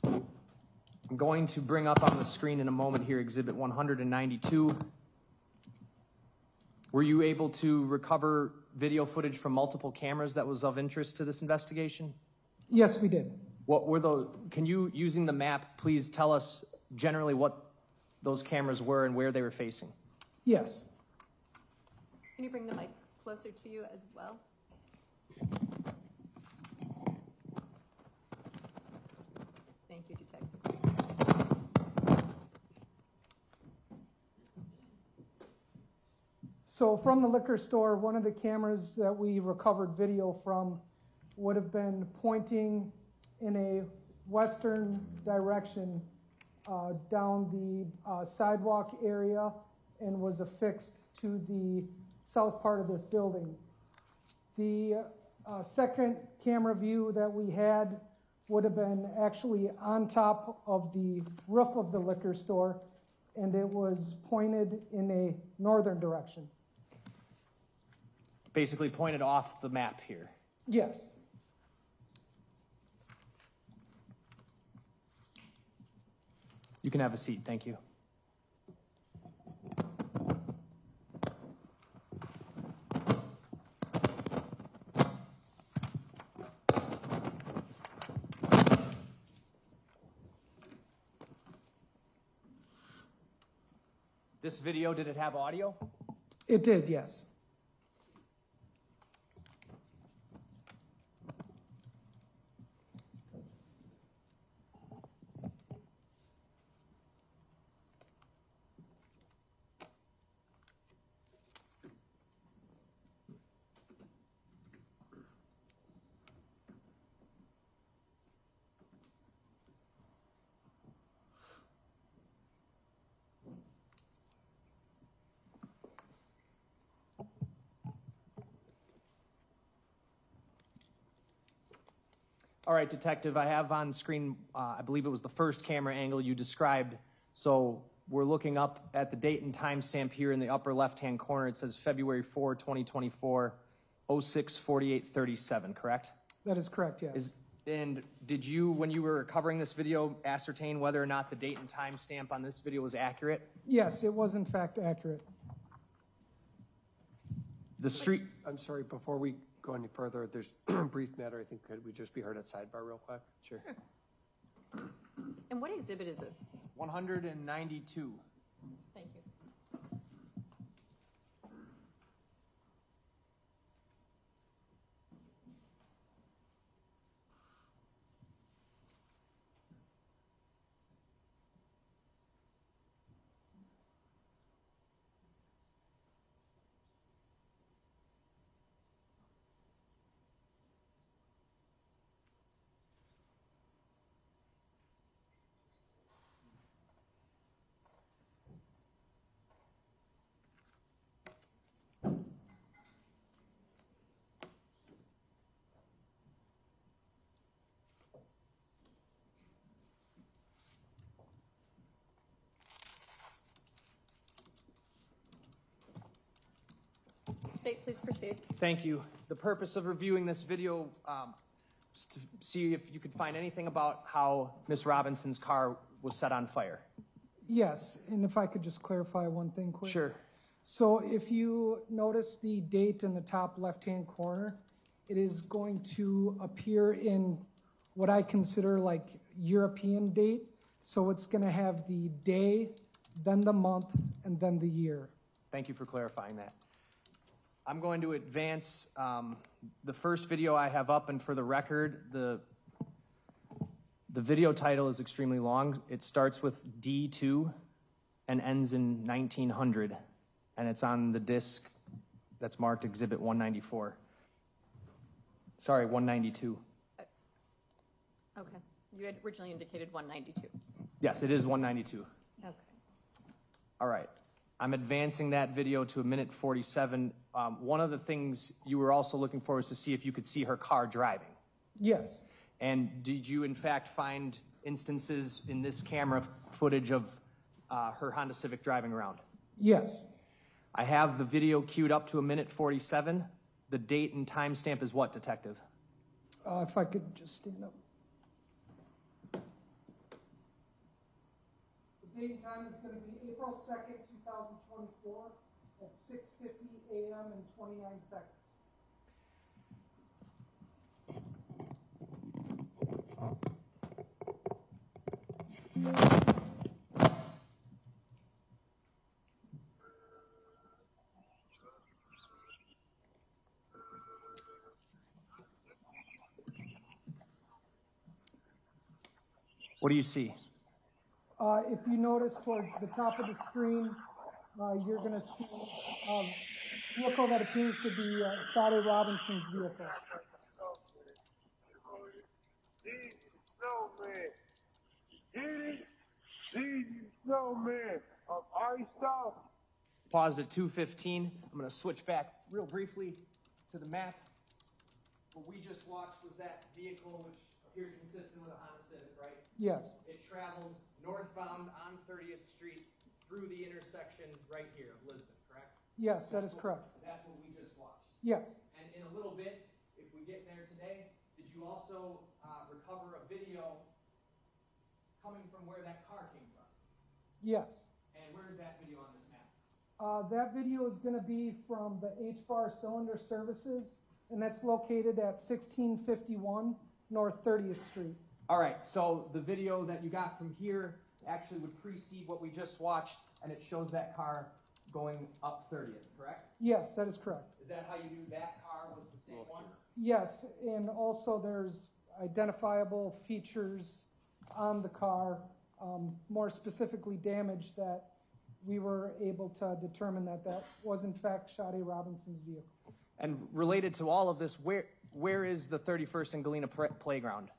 Speaker 6: I'm going to bring up on the screen in a moment here Exhibit 192. Were you able to recover video footage from multiple cameras that was of interest to this investigation?
Speaker 8: Yes, we did.
Speaker 6: What were those? Can you, using the map, please tell us generally what those cameras were and where they were facing?
Speaker 8: Yes.
Speaker 1: Can you bring the mic closer to you as well? Thank you, Detective.
Speaker 8: So from the liquor store, one of the cameras that we recovered video from would have been pointing in a western direction down the sidewalk area and was affixed to the south part of this building. The second camera view that we had would have been actually on top of the roof of the liquor store, and it was pointed in a northern direction.
Speaker 6: Basically pointed off the map here.
Speaker 8: Yes.
Speaker 6: You can have a seat, thank you. This video, did it have audio?
Speaker 8: It did, yes.
Speaker 6: All right, Detective, I have on screen, I believe it was the first camera angle you described. So we're looking up at the date and timestamp here in the upper left-hand corner. It says February 4, 2024, 06:48:37, correct?
Speaker 8: That is correct, yes.
Speaker 6: And did you, when you were recovering this video, ascertain whether or not the date and timestamp on this video was accurate?
Speaker 8: Yes, it was in fact accurate.
Speaker 6: The street...
Speaker 3: I'm sorry, before we go any further, there's a brief matter, I think, could we just be heard at sidebar real quick?
Speaker 6: Sure.
Speaker 1: And what exhibit is this?
Speaker 6: 192.
Speaker 1: Thank you. State, please proceed.
Speaker 6: Thank you. The purpose of reviewing this video is to see if you could find anything about how Miss Robinson's car was set on fire.
Speaker 8: Yes, and if I could just clarify one thing quick.
Speaker 6: Sure.
Speaker 8: So if you notice the date in the top left-hand corner, it is going to appear in what I consider like European date. So it's going to have the day, then the month, and then the year.
Speaker 6: Thank you for clarifying that. I'm going to advance the first video I have up, and for the record, the video title is extremely long. It starts with D2 and ends in 1900, and it's on the disc that's marked Exhibit 194. Sorry, 192.
Speaker 1: Okay. You had originally indicated 192.
Speaker 6: Yes, it is 192.
Speaker 1: Okay.
Speaker 6: All right. I'm advancing that video to 1:47. One of the things you were also looking for was to see if you could see her car driving.
Speaker 8: Yes.
Speaker 6: And did you, in fact, find instances in this camera footage of her Honda Civic driving around?
Speaker 8: Yes.
Speaker 6: I have the video queued up to 1:47. The date and timestamp is what, Detective?
Speaker 8: If I could just stand up. The date and time is going to be April 2nd, 2024 at 6:50 a.m. and 29 seconds.
Speaker 6: What do you see?
Speaker 8: If you notice towards the top of the screen, you're going to see a vehicle that appears to be Sade Robinson's vehicle.
Speaker 6: Paused at 2:15. I'm going to switch back real briefly to the map. What we just watched was that vehicle, which appeared consistent with a Honda Civic, right?
Speaker 8: Yes.
Speaker 6: It traveled northbound on 30th Street through the intersection right here of Lisbon, correct?
Speaker 8: Yes, that is correct.
Speaker 6: That's what we just watched.
Speaker 8: Yes.
Speaker 6: And in a little bit, if we get there today, did you also recover a video coming from where that car came from?
Speaker 8: Yes.
Speaker 6: And where is that video on this map?
Speaker 8: That video is going to be from the H-Bar Cylinder Services, and that's located at 1651 North 30th Street.
Speaker 6: All right, so the video that you got from here actually would precede what we just watched, and it shows that car going up 30th, correct?
Speaker 8: Yes, that is correct.
Speaker 6: Is that how you knew that car was the same one?
Speaker 8: Yes, and also there's identifiable features on the car, more specifically damage, that we were able to determine that that was in fact Sade Robinson's vehicle.
Speaker 6: And related to all of this, where is the 31st and Galena playground?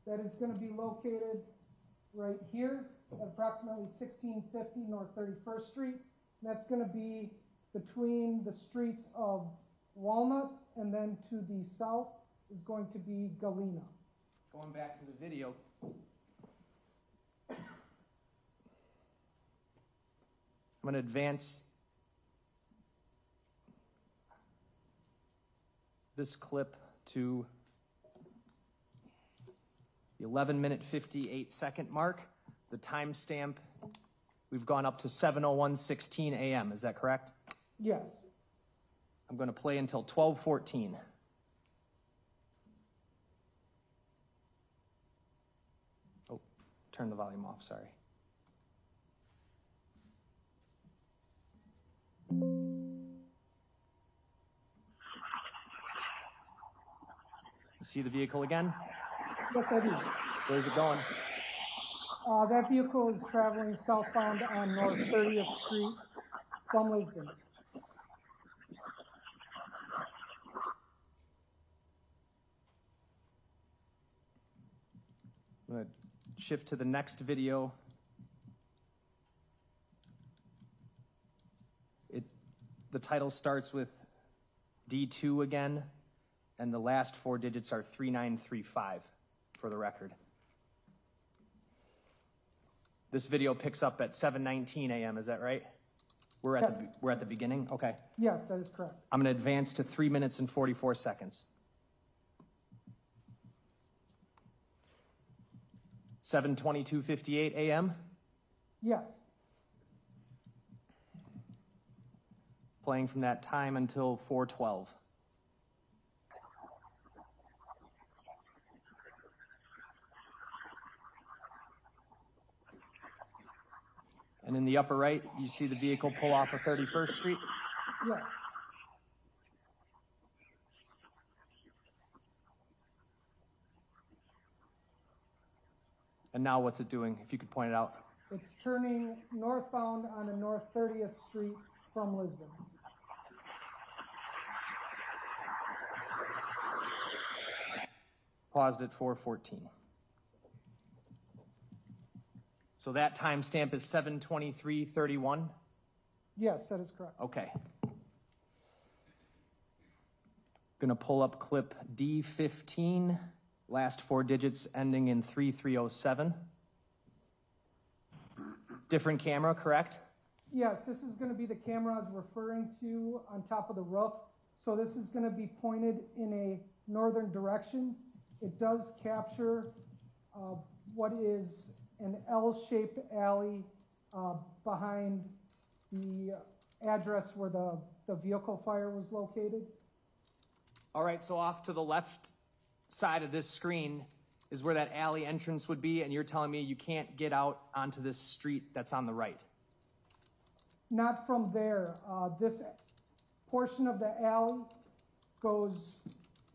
Speaker 8: That is going to be located right here at approximately 1650 North 31st Street. And that's going to be between the streets of Walnut, and then to the south is going to be Galena.
Speaker 6: Going back to the video. I'm going to advance this clip to the 11-minute 58-second mark. The timestamp, we've gone up to 7:01:16 a.m. Is that correct?
Speaker 8: Yes.
Speaker 6: I'm going to play until 12:14. Oh, turn the volume off, sorry. See the vehicle again?
Speaker 8: Yes, I do.
Speaker 6: Where's it going?
Speaker 8: That vehicle is traveling southbound on North 30th Street from Lisbon.
Speaker 6: I'm going to shift to the next video. The title starts with D2 again, and the last four digits are 3935 for the record. This video picks up at 7:19 a.m., is that right? We're at the beginning? Okay.
Speaker 8: Yes, that is correct.
Speaker 6: I'm going to advance to 3 minutes and 44 seconds. 7:22:58 a.m.
Speaker 8: Yes.
Speaker 6: Playing from that time until 4:12. And in the upper right, you see the vehicle pull off of 31st Street?
Speaker 8: Yes.
Speaker 6: And now what's it doing, if you could point it out?
Speaker 8: It's turning northbound on North 30th Street from Lisbon.
Speaker 6: Paused at 4:14. So that timestamp is 7:23:31?
Speaker 8: Yes, that is correct.
Speaker 6: Okay. Gonna pull up clip D15, last 4 digits ending in 3307. Different camera, correct?
Speaker 8: Yes, this is going to be the camera I was referring to on top of the roof. So this is going to be pointed in a northern direction. It does capture what is an L-shaped alley behind the address where the vehicle fire was located.
Speaker 6: All right, so off to the left side of this screen is where that alley entrance would be, and you're telling me you can't get out onto this street that's on the right?
Speaker 8: Not from there. This portion of the alley goes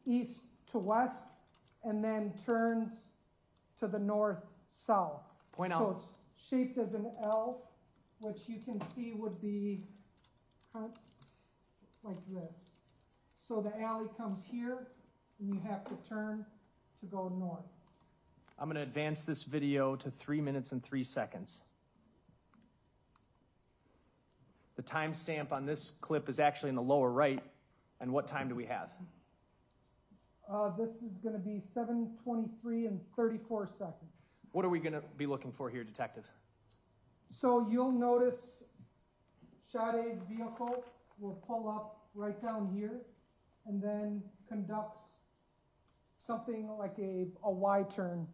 Speaker 8: east to west and then turns to the north-south.
Speaker 6: Point out.
Speaker 8: So it's shaped as an L, which you can see would be like this. So the alley comes here, and you have to turn to go north.
Speaker 6: I'm gonna advance this video to 3 minutes and 3 seconds. The timestamp on this clip is actually in the lower right, and what time do we have?
Speaker 8: This is going to be 7:23 and 34 seconds.
Speaker 6: What are we gonna be looking for here, Detective?
Speaker 8: So you'll notice Sade's vehicle will pull up right down here and then conducts something like a Y-turn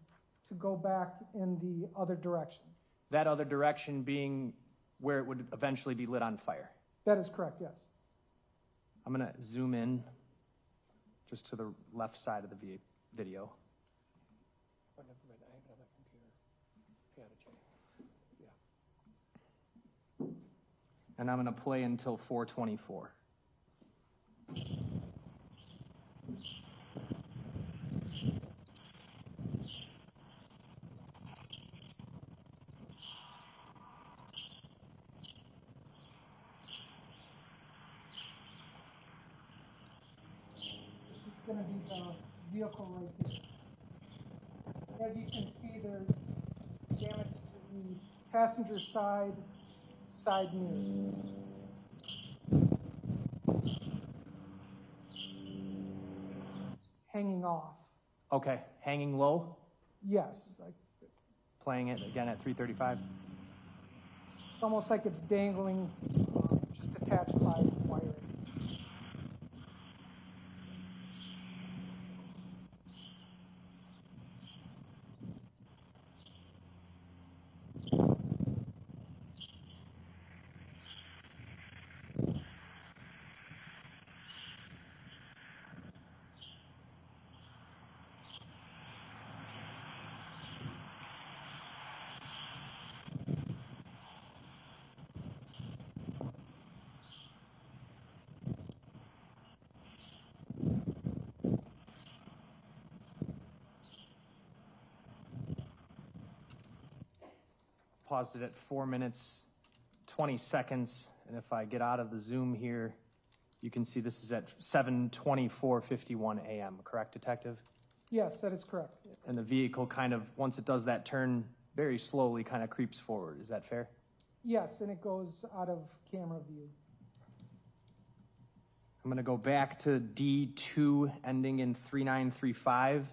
Speaker 8: to go back in the other direction.
Speaker 6: That other direction being where it would eventually be lit on fire.
Speaker 8: That is correct, yes.
Speaker 6: I'm gonna zoom in just to the left side of the video.
Speaker 3: Oh, never mind, I have another computer. Yeah.
Speaker 6: And I'm gonna play until 4:24.
Speaker 8: Going to be the vehicle right here. As you can see, there's damage to the passenger side mirror. It's hanging off.
Speaker 6: Okay, hanging low?
Speaker 8: Yes, it's like
Speaker 6: Playing it again at 3:35?
Speaker 8: it's almost like it's dangling, just attached by wiring.
Speaker 6: Paused it at 4 minutes, 20 seconds. And if I get out of the zoom here, you can see this is at 7:24:51 a.m., correct, Detective?
Speaker 8: Yes, that is correct.
Speaker 6: And the vehicle kind of, once it does that turn, very slowly kind of creeps forward. Is that fair?
Speaker 8: Yes, and it goes out of camera view.
Speaker 6: I'm going to go back to D2 ending in 3935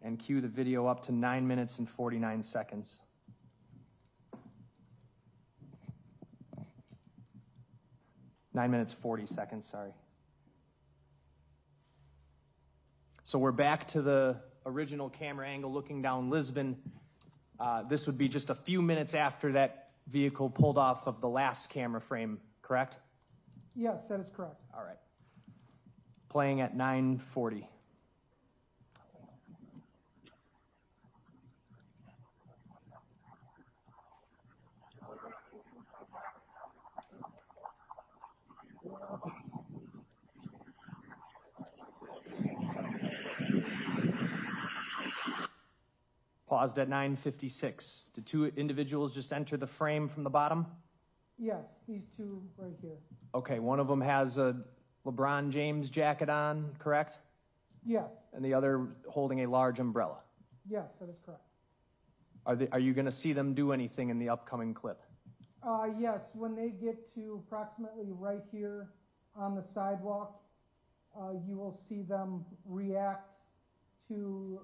Speaker 6: and cue the video up to 9 minutes and 49 seconds. 9 minutes, 40 seconds, sorry. So we're back to the original camera angle looking down Lisbon. This would be just a few minutes after that vehicle pulled off of the last camera frame, correct?
Speaker 8: Yes, that is correct.
Speaker 6: All right. Playing at 9:40. Paused at 9:56. Did two individuals just enter the frame from the bottom?
Speaker 8: Yes, these two right here.
Speaker 6: Okay, one of them has a LeBron James jacket on, correct?
Speaker 8: Yes,
Speaker 6: And the other holding a large umbrella.
Speaker 8: yes, that is correct.
Speaker 6: Are you going to see them do anything in the upcoming clip?
Speaker 8: Yes, when they get to approximately right here on the sidewalk, you will see them react to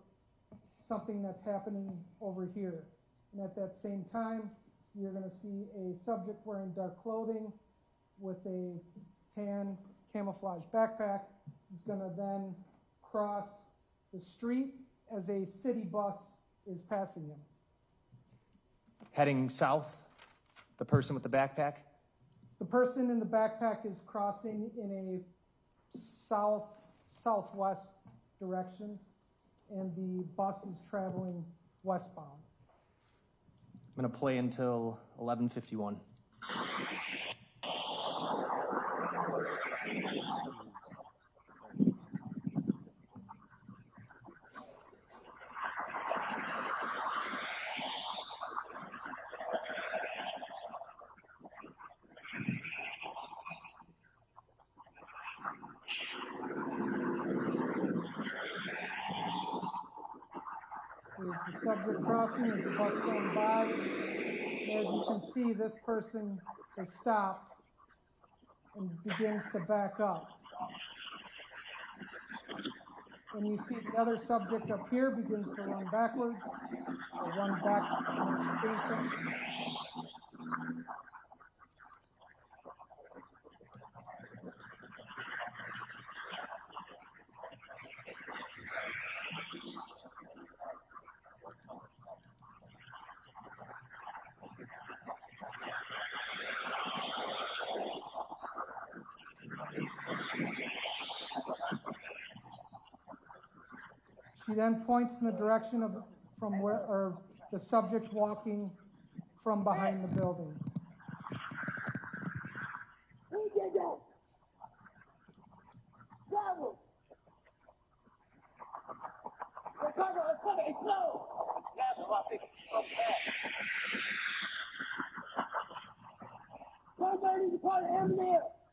Speaker 8: something that's happening over here. And at that same time, you're going to see a subject wearing dark clothing with a tan camouflage backpack. He's going to then cross the street as a city bus is passing him.
Speaker 6: Heading south, the person with the backpack?
Speaker 8: The person in the backpack is crossing in a southwest direction, and the bus is traveling westbound.
Speaker 6: I'm going to play until 11:51.
Speaker 8: There's the subject crossing as the bus going by. As you can see, this person has stopped and begins to back up. And you see the other subject up here begins to run backwards, or run back on the street. She then points in the direction of from where, or the subject walking from behind the building.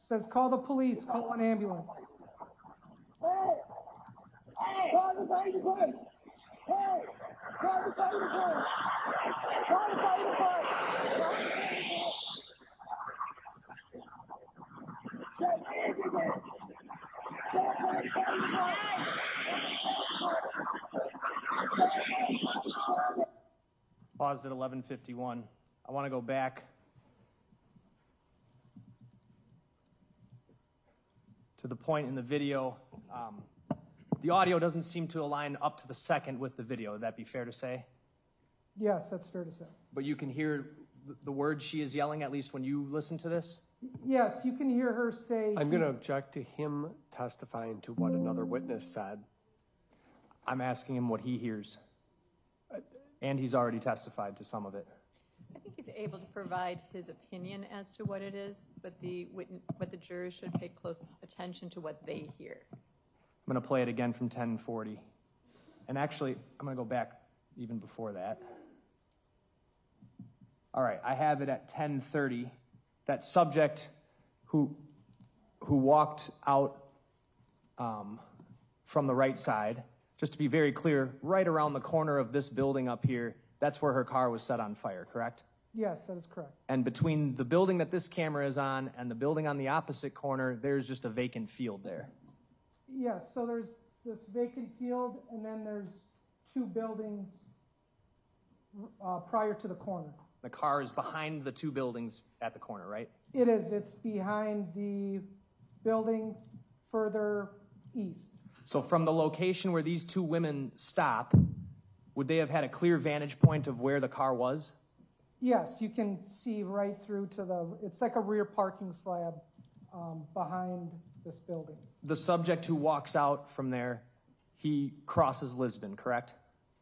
Speaker 8: Says, call the police, call an ambulance.
Speaker 6: Paused at 11:51. I want to go back to the point in the video. The audio doesn't seem to align up to the second with the video. Would that be fair to say?
Speaker 8: Yes, that's fair to say.
Speaker 6: But you can hear the words she is yelling, at least when you listen to this?
Speaker 8: Yes, you can hear her say...
Speaker 3: I'm going to object to him testifying to what another witness said.
Speaker 6: I'm asking him what he hears. And he's already testified to some of it.
Speaker 1: I think he's able to provide his opinion as to what it is, but the jurors should pay close attention to what they hear.
Speaker 6: I'm going to play it again from 10:40. And actually, I'm going to go back even before that. All right, I have it at 10:30. That subject who walked out from the right side, just to be very clear, right around the corner of this building up here, that's where her car was set on fire, correct?
Speaker 8: Yes, that is correct.
Speaker 6: And between the building that this camera is on and the building on the opposite corner, there's just a vacant field there.
Speaker 8: Yes, so there's this vacant field, and then there's two buildings prior to the corner.
Speaker 6: The car is behind the two buildings at the corner, right?
Speaker 8: It is. It's behind the building further east.
Speaker 6: So from the location where these two women stop, would they have had a clear vantage point of where the car was?
Speaker 8: Yes, you can see right through to it's like a rear parking slab behind this building.
Speaker 6: The subject who walks out from there, he crosses Lisbon, correct?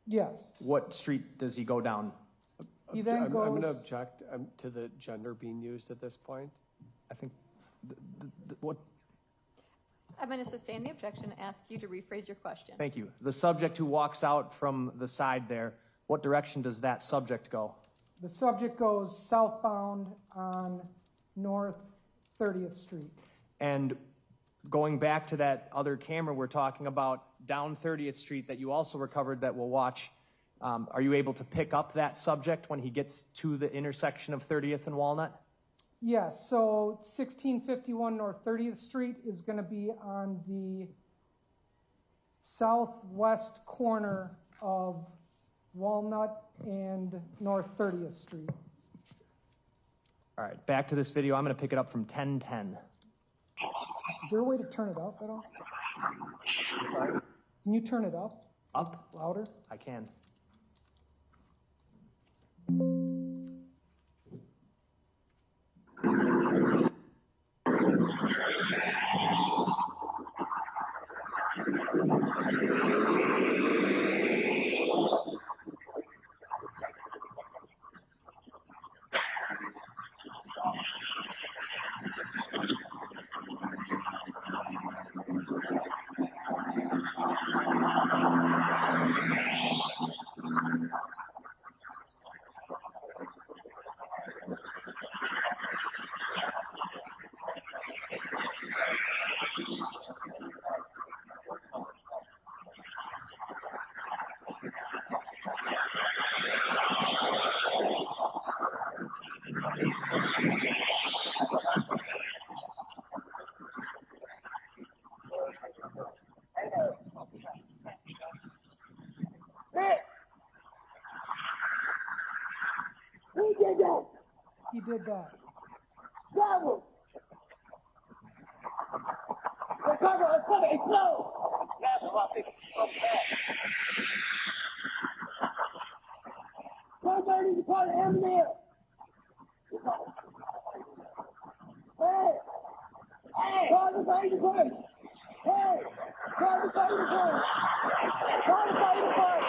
Speaker 8: Yes.
Speaker 6: What street does he go down?
Speaker 8: He then
Speaker 3: I'm
Speaker 8: goes.
Speaker 3: going to object to the gender being used at this point.
Speaker 6: I think, what?
Speaker 1: I'm going to sustain the objection and ask you to rephrase your question.
Speaker 6: Thank you. The subject who walks out from the side there, what direction does that subject go?
Speaker 8: The subject goes southbound on North 30th Street.
Speaker 6: And going back to that other camera we're talking about, down 30th Street that you also recovered that we'll watch, are you able to pick up that subject when he gets to the intersection of 30th and Walnut?
Speaker 8: Yes, so 1651 North 30th Street is going to be on the southwest corner of Walnut and North 30th Street.
Speaker 6: All right, back to this video. I'm going to pick it up from 1010.
Speaker 8: Is there a way to turn it up at all?
Speaker 6: I'm sorry?
Speaker 8: Can you turn it up?
Speaker 6: Up?
Speaker 8: Louder?
Speaker 6: I can.
Speaker 8: He did that.
Speaker 9: Bravo! Recover, it's slow! That's what they somebody to call the ambulance! Hey! Hey! Call the fire department! Hey! Call the fire department! Call the fire department!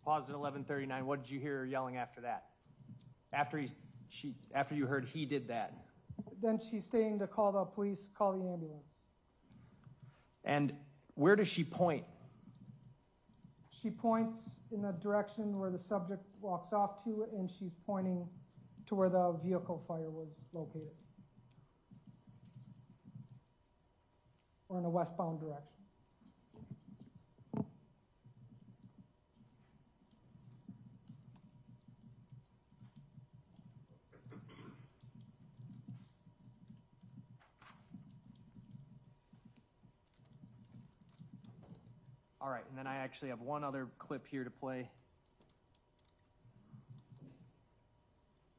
Speaker 6: Pause at 11:39. What did you hear her yelling after that? After you heard he did that.
Speaker 8: Then she's saying to call the police, call the ambulance.
Speaker 6: And where does she point?
Speaker 8: She points in the direction where the subject walks off to, and she's pointing to where the vehicle fire was located. Or in a westbound direction.
Speaker 6: All right, and then I actually have one other clip here to play.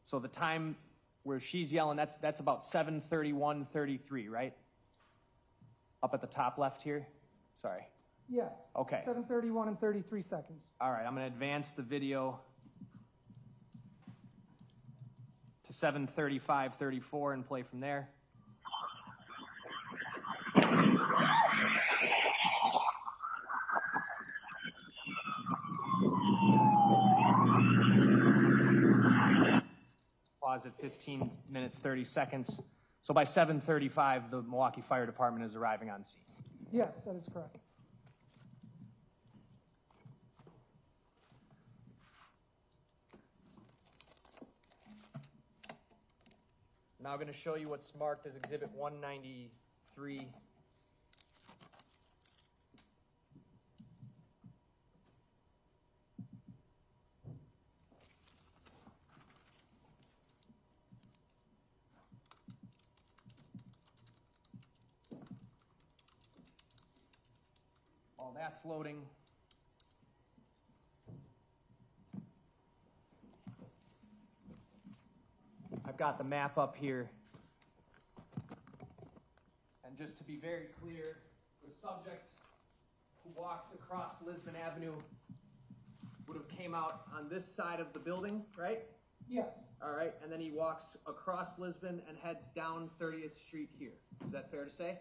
Speaker 6: So the time where she's yelling, that's about 7:31:33, right? Up at the top left here? Sorry.
Speaker 8: Yes.
Speaker 6: Okay.
Speaker 8: 7:31 and 33 seconds.
Speaker 6: All right, I'm going to advance the video to 7:35:34 and play from there. Pause at 15 minutes, 30 seconds. So by 7:35, the Milwaukee Fire Department is arriving on scene.
Speaker 8: Yes, that is correct.
Speaker 6: Now I'm going to show you what's marked as Exhibit 193. While that's loading, I've got the map up here. And just to be very clear, the subject who walked across Lisbon Avenue would have came out on this side of the building, right?
Speaker 8: Yes.
Speaker 6: All right, and then he walks across Lisbon and heads down 30th Street here. Is that fair to say?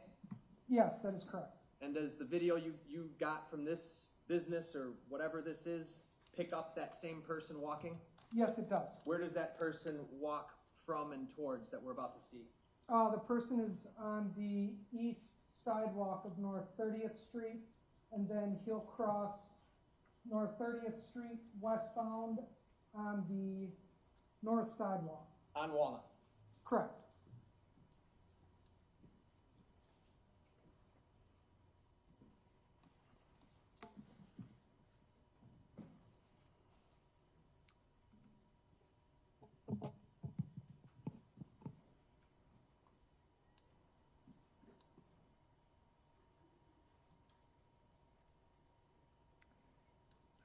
Speaker 8: Yes, that is correct.
Speaker 6: And does the video you got from this business or whatever this is pick up that same person walking?
Speaker 8: Yes, it does.
Speaker 6: Where does that person walk from and towards that we're about to see?
Speaker 8: The person is on the east sidewalk of North 30th Street, and then he'll cross North 30th Street westbound on the north sidewalk.
Speaker 6: On Walnut?
Speaker 8: Correct.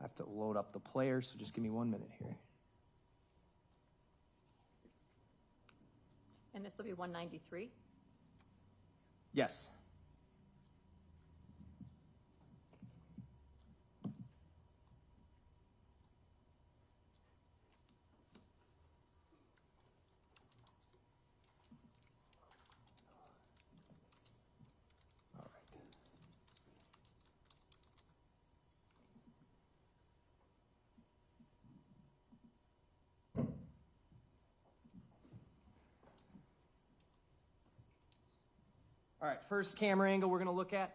Speaker 6: I have to load up the player, so just give me 1 minute here.
Speaker 1: And this will be 193?
Speaker 6: Yes. All right, first camera angle we're going to look at.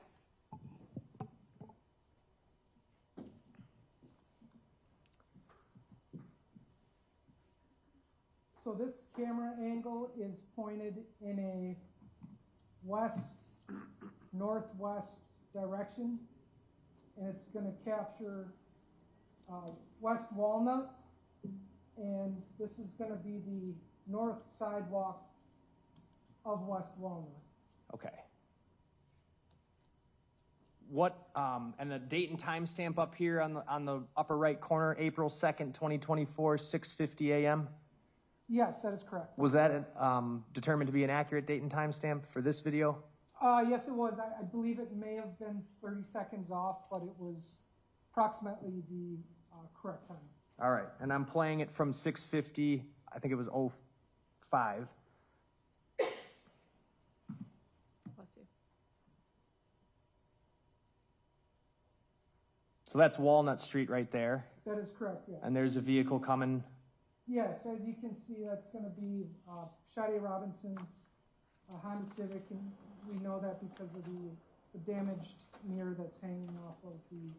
Speaker 8: So this camera angle is pointed in a west-northwest direction, and it's going to capture West Walnut, and this is going to be the north sidewalk of West Walnut.
Speaker 6: Okay. What, and the date and time stamp up here on the upper right corner, April 2nd, 2024, 6:50 a.m.?
Speaker 8: Yes, that is correct.
Speaker 6: Was that determined to be an accurate date and time stamp for this video?
Speaker 8: Yes, it was. I believe it may have been 30 seconds off, but it was approximately the correct time.
Speaker 6: All right, and I'm playing it from 6:50, I think it was 05. So that's Walnut Street right there.
Speaker 8: That is correct, yeah.
Speaker 6: And there's a vehicle coming.
Speaker 8: Yes, as you can see, that's going to be Sade Robinson's Honda Civic, and we know that because of the damaged mirror that's hanging off of the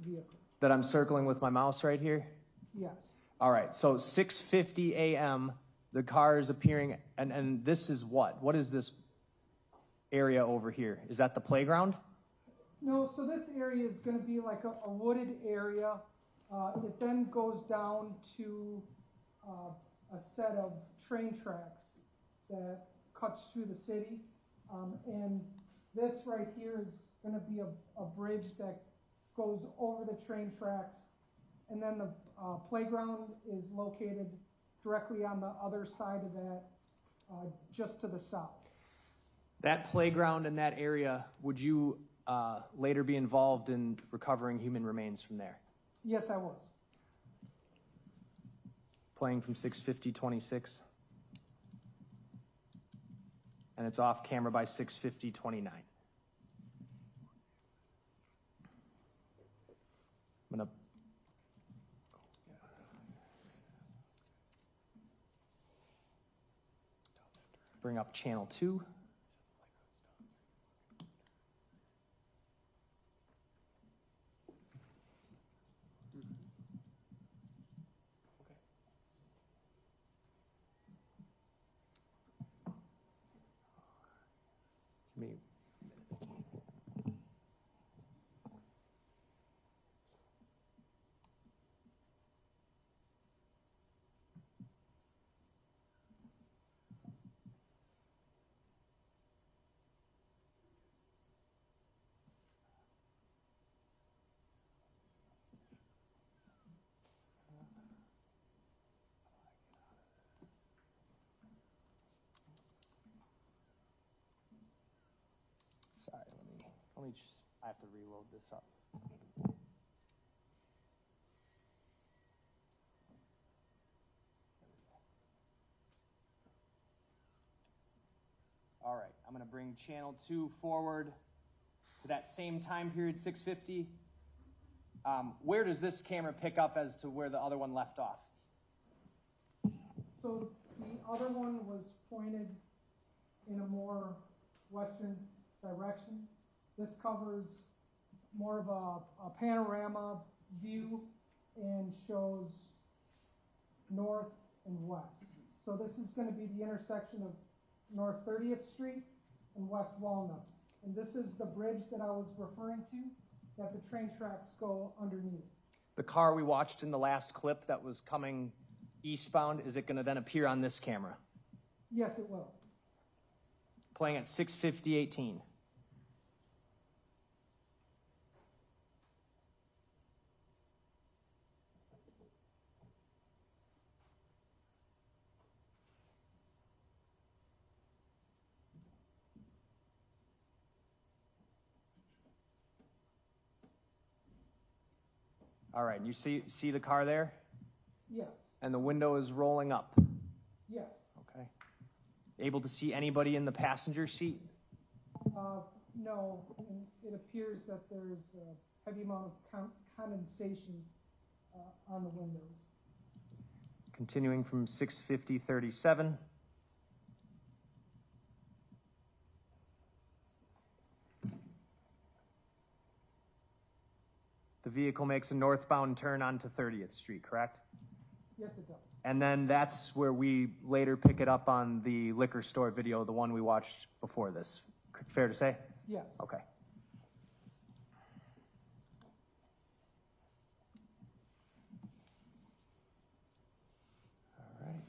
Speaker 8: vehicle.
Speaker 6: That I'm circling with my mouse right here?
Speaker 8: Yes.
Speaker 6: All right, so 6:50 a.m., the car is appearing, and this is what? What is this area over here? Is that the playground?
Speaker 8: No, so this area is going to be like a wooded area. It then goes down to a set of train tracks that cuts through the city. And this right here is going to be a bridge that goes over the train tracks. And then the playground is located directly on the other side of that, just to the south.
Speaker 6: That playground in that area, would you later be involved in recovering human remains from there?
Speaker 8: Yes, I was.
Speaker 6: Playing from 6:50:26. And it's off camera by 6:50:29. I'm going to bring up channel 2. Me. I have to reload this up. All right, I'm going to bring channel 2 forward to that same time period, 6:50. Where does this camera pick up as to where the other one left off?
Speaker 8: So the other one was pointed in a more western direction. This covers more of a panorama view and shows north and west. So this is going to be the intersection of North 30th Street and West Walnut. And this is the bridge that I was referring to, that the train tracks go underneath.
Speaker 6: The car we watched in the last clip that was coming eastbound, is it going to then appear on this camera?
Speaker 8: Yes, it will.
Speaker 6: Playing at 6:50:18. All right, and you see the car there?
Speaker 8: Yes.
Speaker 6: And the window is rolling up?
Speaker 8: Yes.
Speaker 6: Okay. Able to see anybody in the passenger seat?
Speaker 8: No, and it appears that there's a heavy amount of condensation on the windows.
Speaker 6: Continuing from 6:50:37. The vehicle makes a northbound turn onto 30th Street, correct?
Speaker 8: Yes, it does.
Speaker 6: And then that's where we later pick it up on the liquor store video, the one we watched before this. Fair to say?
Speaker 8: Yes.
Speaker 6: Okay. All right.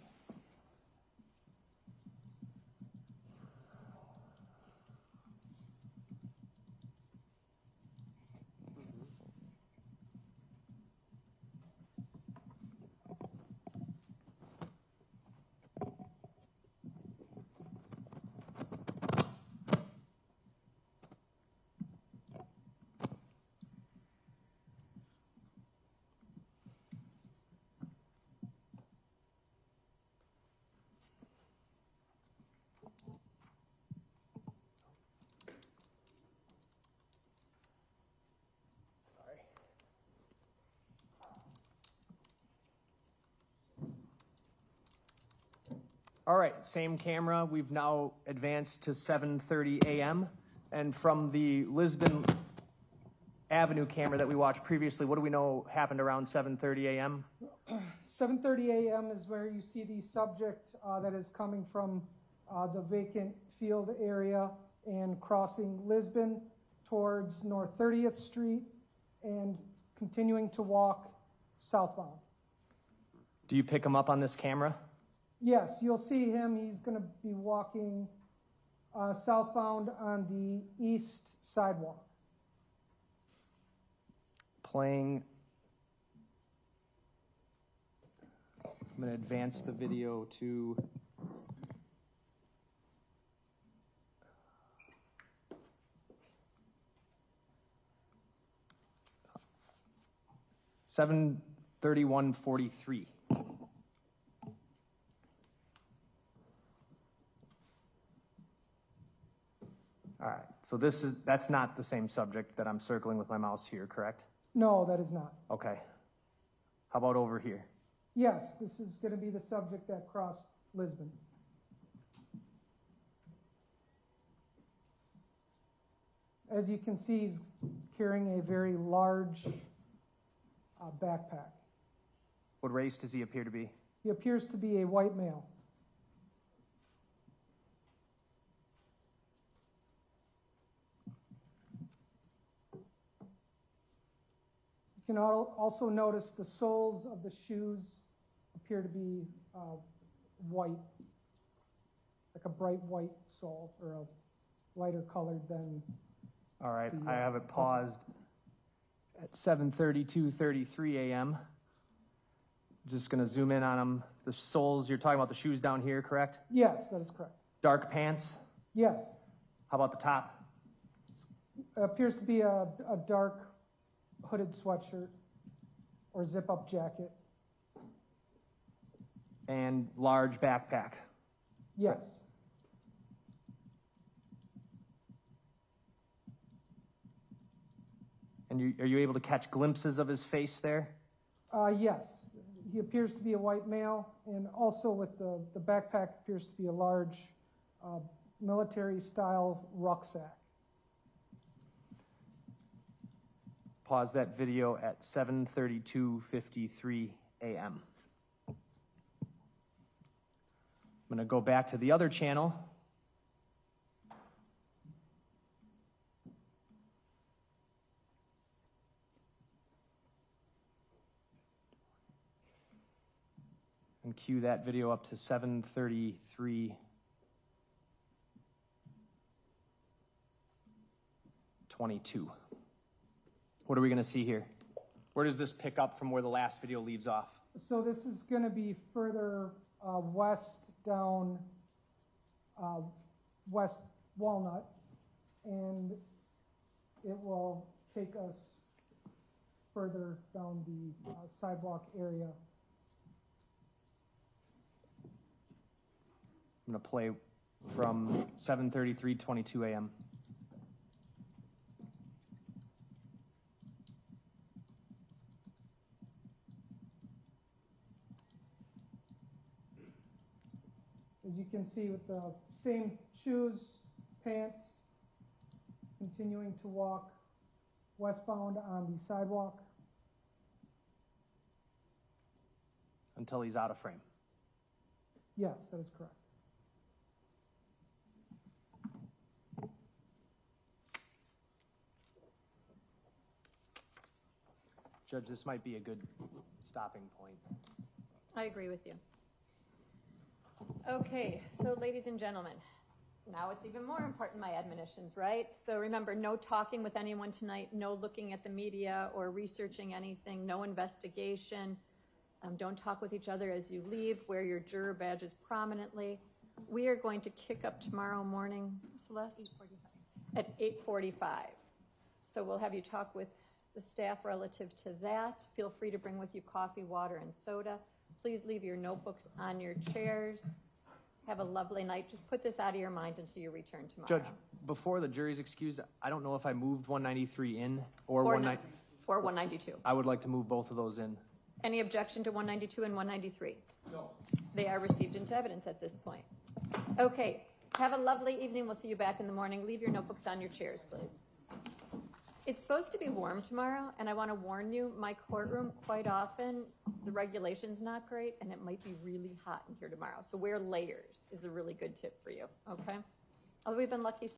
Speaker 6: All right, same camera. We've now advanced to 7:30 a.m. And from the Lisbon Avenue camera that we watched previously, what do we know happened around 7:30 a.m.?
Speaker 8: 7:30 a.m. is where you see the subject that is coming from the vacant field area and crossing Lisbon towards North 30th Street and continuing to walk southbound.
Speaker 6: Do you pick him up on this camera?
Speaker 8: Yes, you'll see him. He's going to be walking southbound on the east sidewalk.
Speaker 6: Playing. I'm going to advance the video to 7:31:43. All right, so that's not the same subject that I'm circling with my mouse here, correct?
Speaker 8: No, that is not.
Speaker 6: Okay. How about over here?
Speaker 8: Yes, this is going to be the subject that crossed Lisbon. As you can see, he's carrying a very large backpack.
Speaker 6: What race does he appear to be?
Speaker 8: He appears to be a white male. You can also notice the soles of the shoes appear to be white, like a bright white sole, or a lighter colored than.
Speaker 6: All right, I have it paused at 7:32:33 a.m. Just going to zoom in on them. The soles, you're talking about the shoes down here, correct?
Speaker 8: Yes, that is correct.
Speaker 6: Dark pants?
Speaker 8: Yes.
Speaker 6: How about the top?
Speaker 8: Appears to be a dark hooded sweatshirt or zip-up jacket.
Speaker 6: And large backpack.
Speaker 8: Yes.
Speaker 6: And are you able to catch glimpses of his face there?
Speaker 8: Yes. He appears to be a white male, and also with the backpack appears to be a large military-style rucksack.
Speaker 6: Pause that video at 7:32:53 a.m. I'm going to go back to the other channel. And cue that video up to 7:33:22. What are we going to see here? Where does this pick up from where the last video leaves off?
Speaker 8: So this is going to be further west down West Walnut, and it will take us further down the sidewalk area.
Speaker 6: I'm going to play from 7:33:22 a.m.
Speaker 8: As you can see, with the same shoes, pants, continuing to walk westbound on the sidewalk.
Speaker 6: Until he's out of frame.
Speaker 8: Yes, that is correct.
Speaker 6: Judge, this might be a good stopping point.
Speaker 1: I agree with you. Okay, so ladies and gentlemen, now it's even more important, my admonitions, right? So remember, no talking with anyone tonight, no looking at the media or researching anything, no investigation. Don't talk with each other as you leave. Wear your juror badges prominently. We are going to kick up tomorrow morning, Celeste? 8:45. At 8:45. So we'll have you talk with the staff relative to that. Feel free to bring with you coffee, water, and soda. Please leave your notebooks on your chairs. Have a lovely night. Just put this out of your mind until you return tomorrow.
Speaker 6: Judge, before the jury's excused, I don't know if I moved 193 in or
Speaker 1: 192.
Speaker 6: I would like to move both of those in.
Speaker 1: Any objection to 192 and 193?
Speaker 6: No.
Speaker 1: They are received into evidence at this point. Okay, have a lovely evening. We'll see you back in the morning. Leave your notebooks on your chairs, please. It's supposed to be warm tomorrow, and I want to warn you, my courtroom, quite often, the regulation's not great, and it might be really hot in here tomorrow. So wear layers is a really good tip for you, okay? Although we've been lucky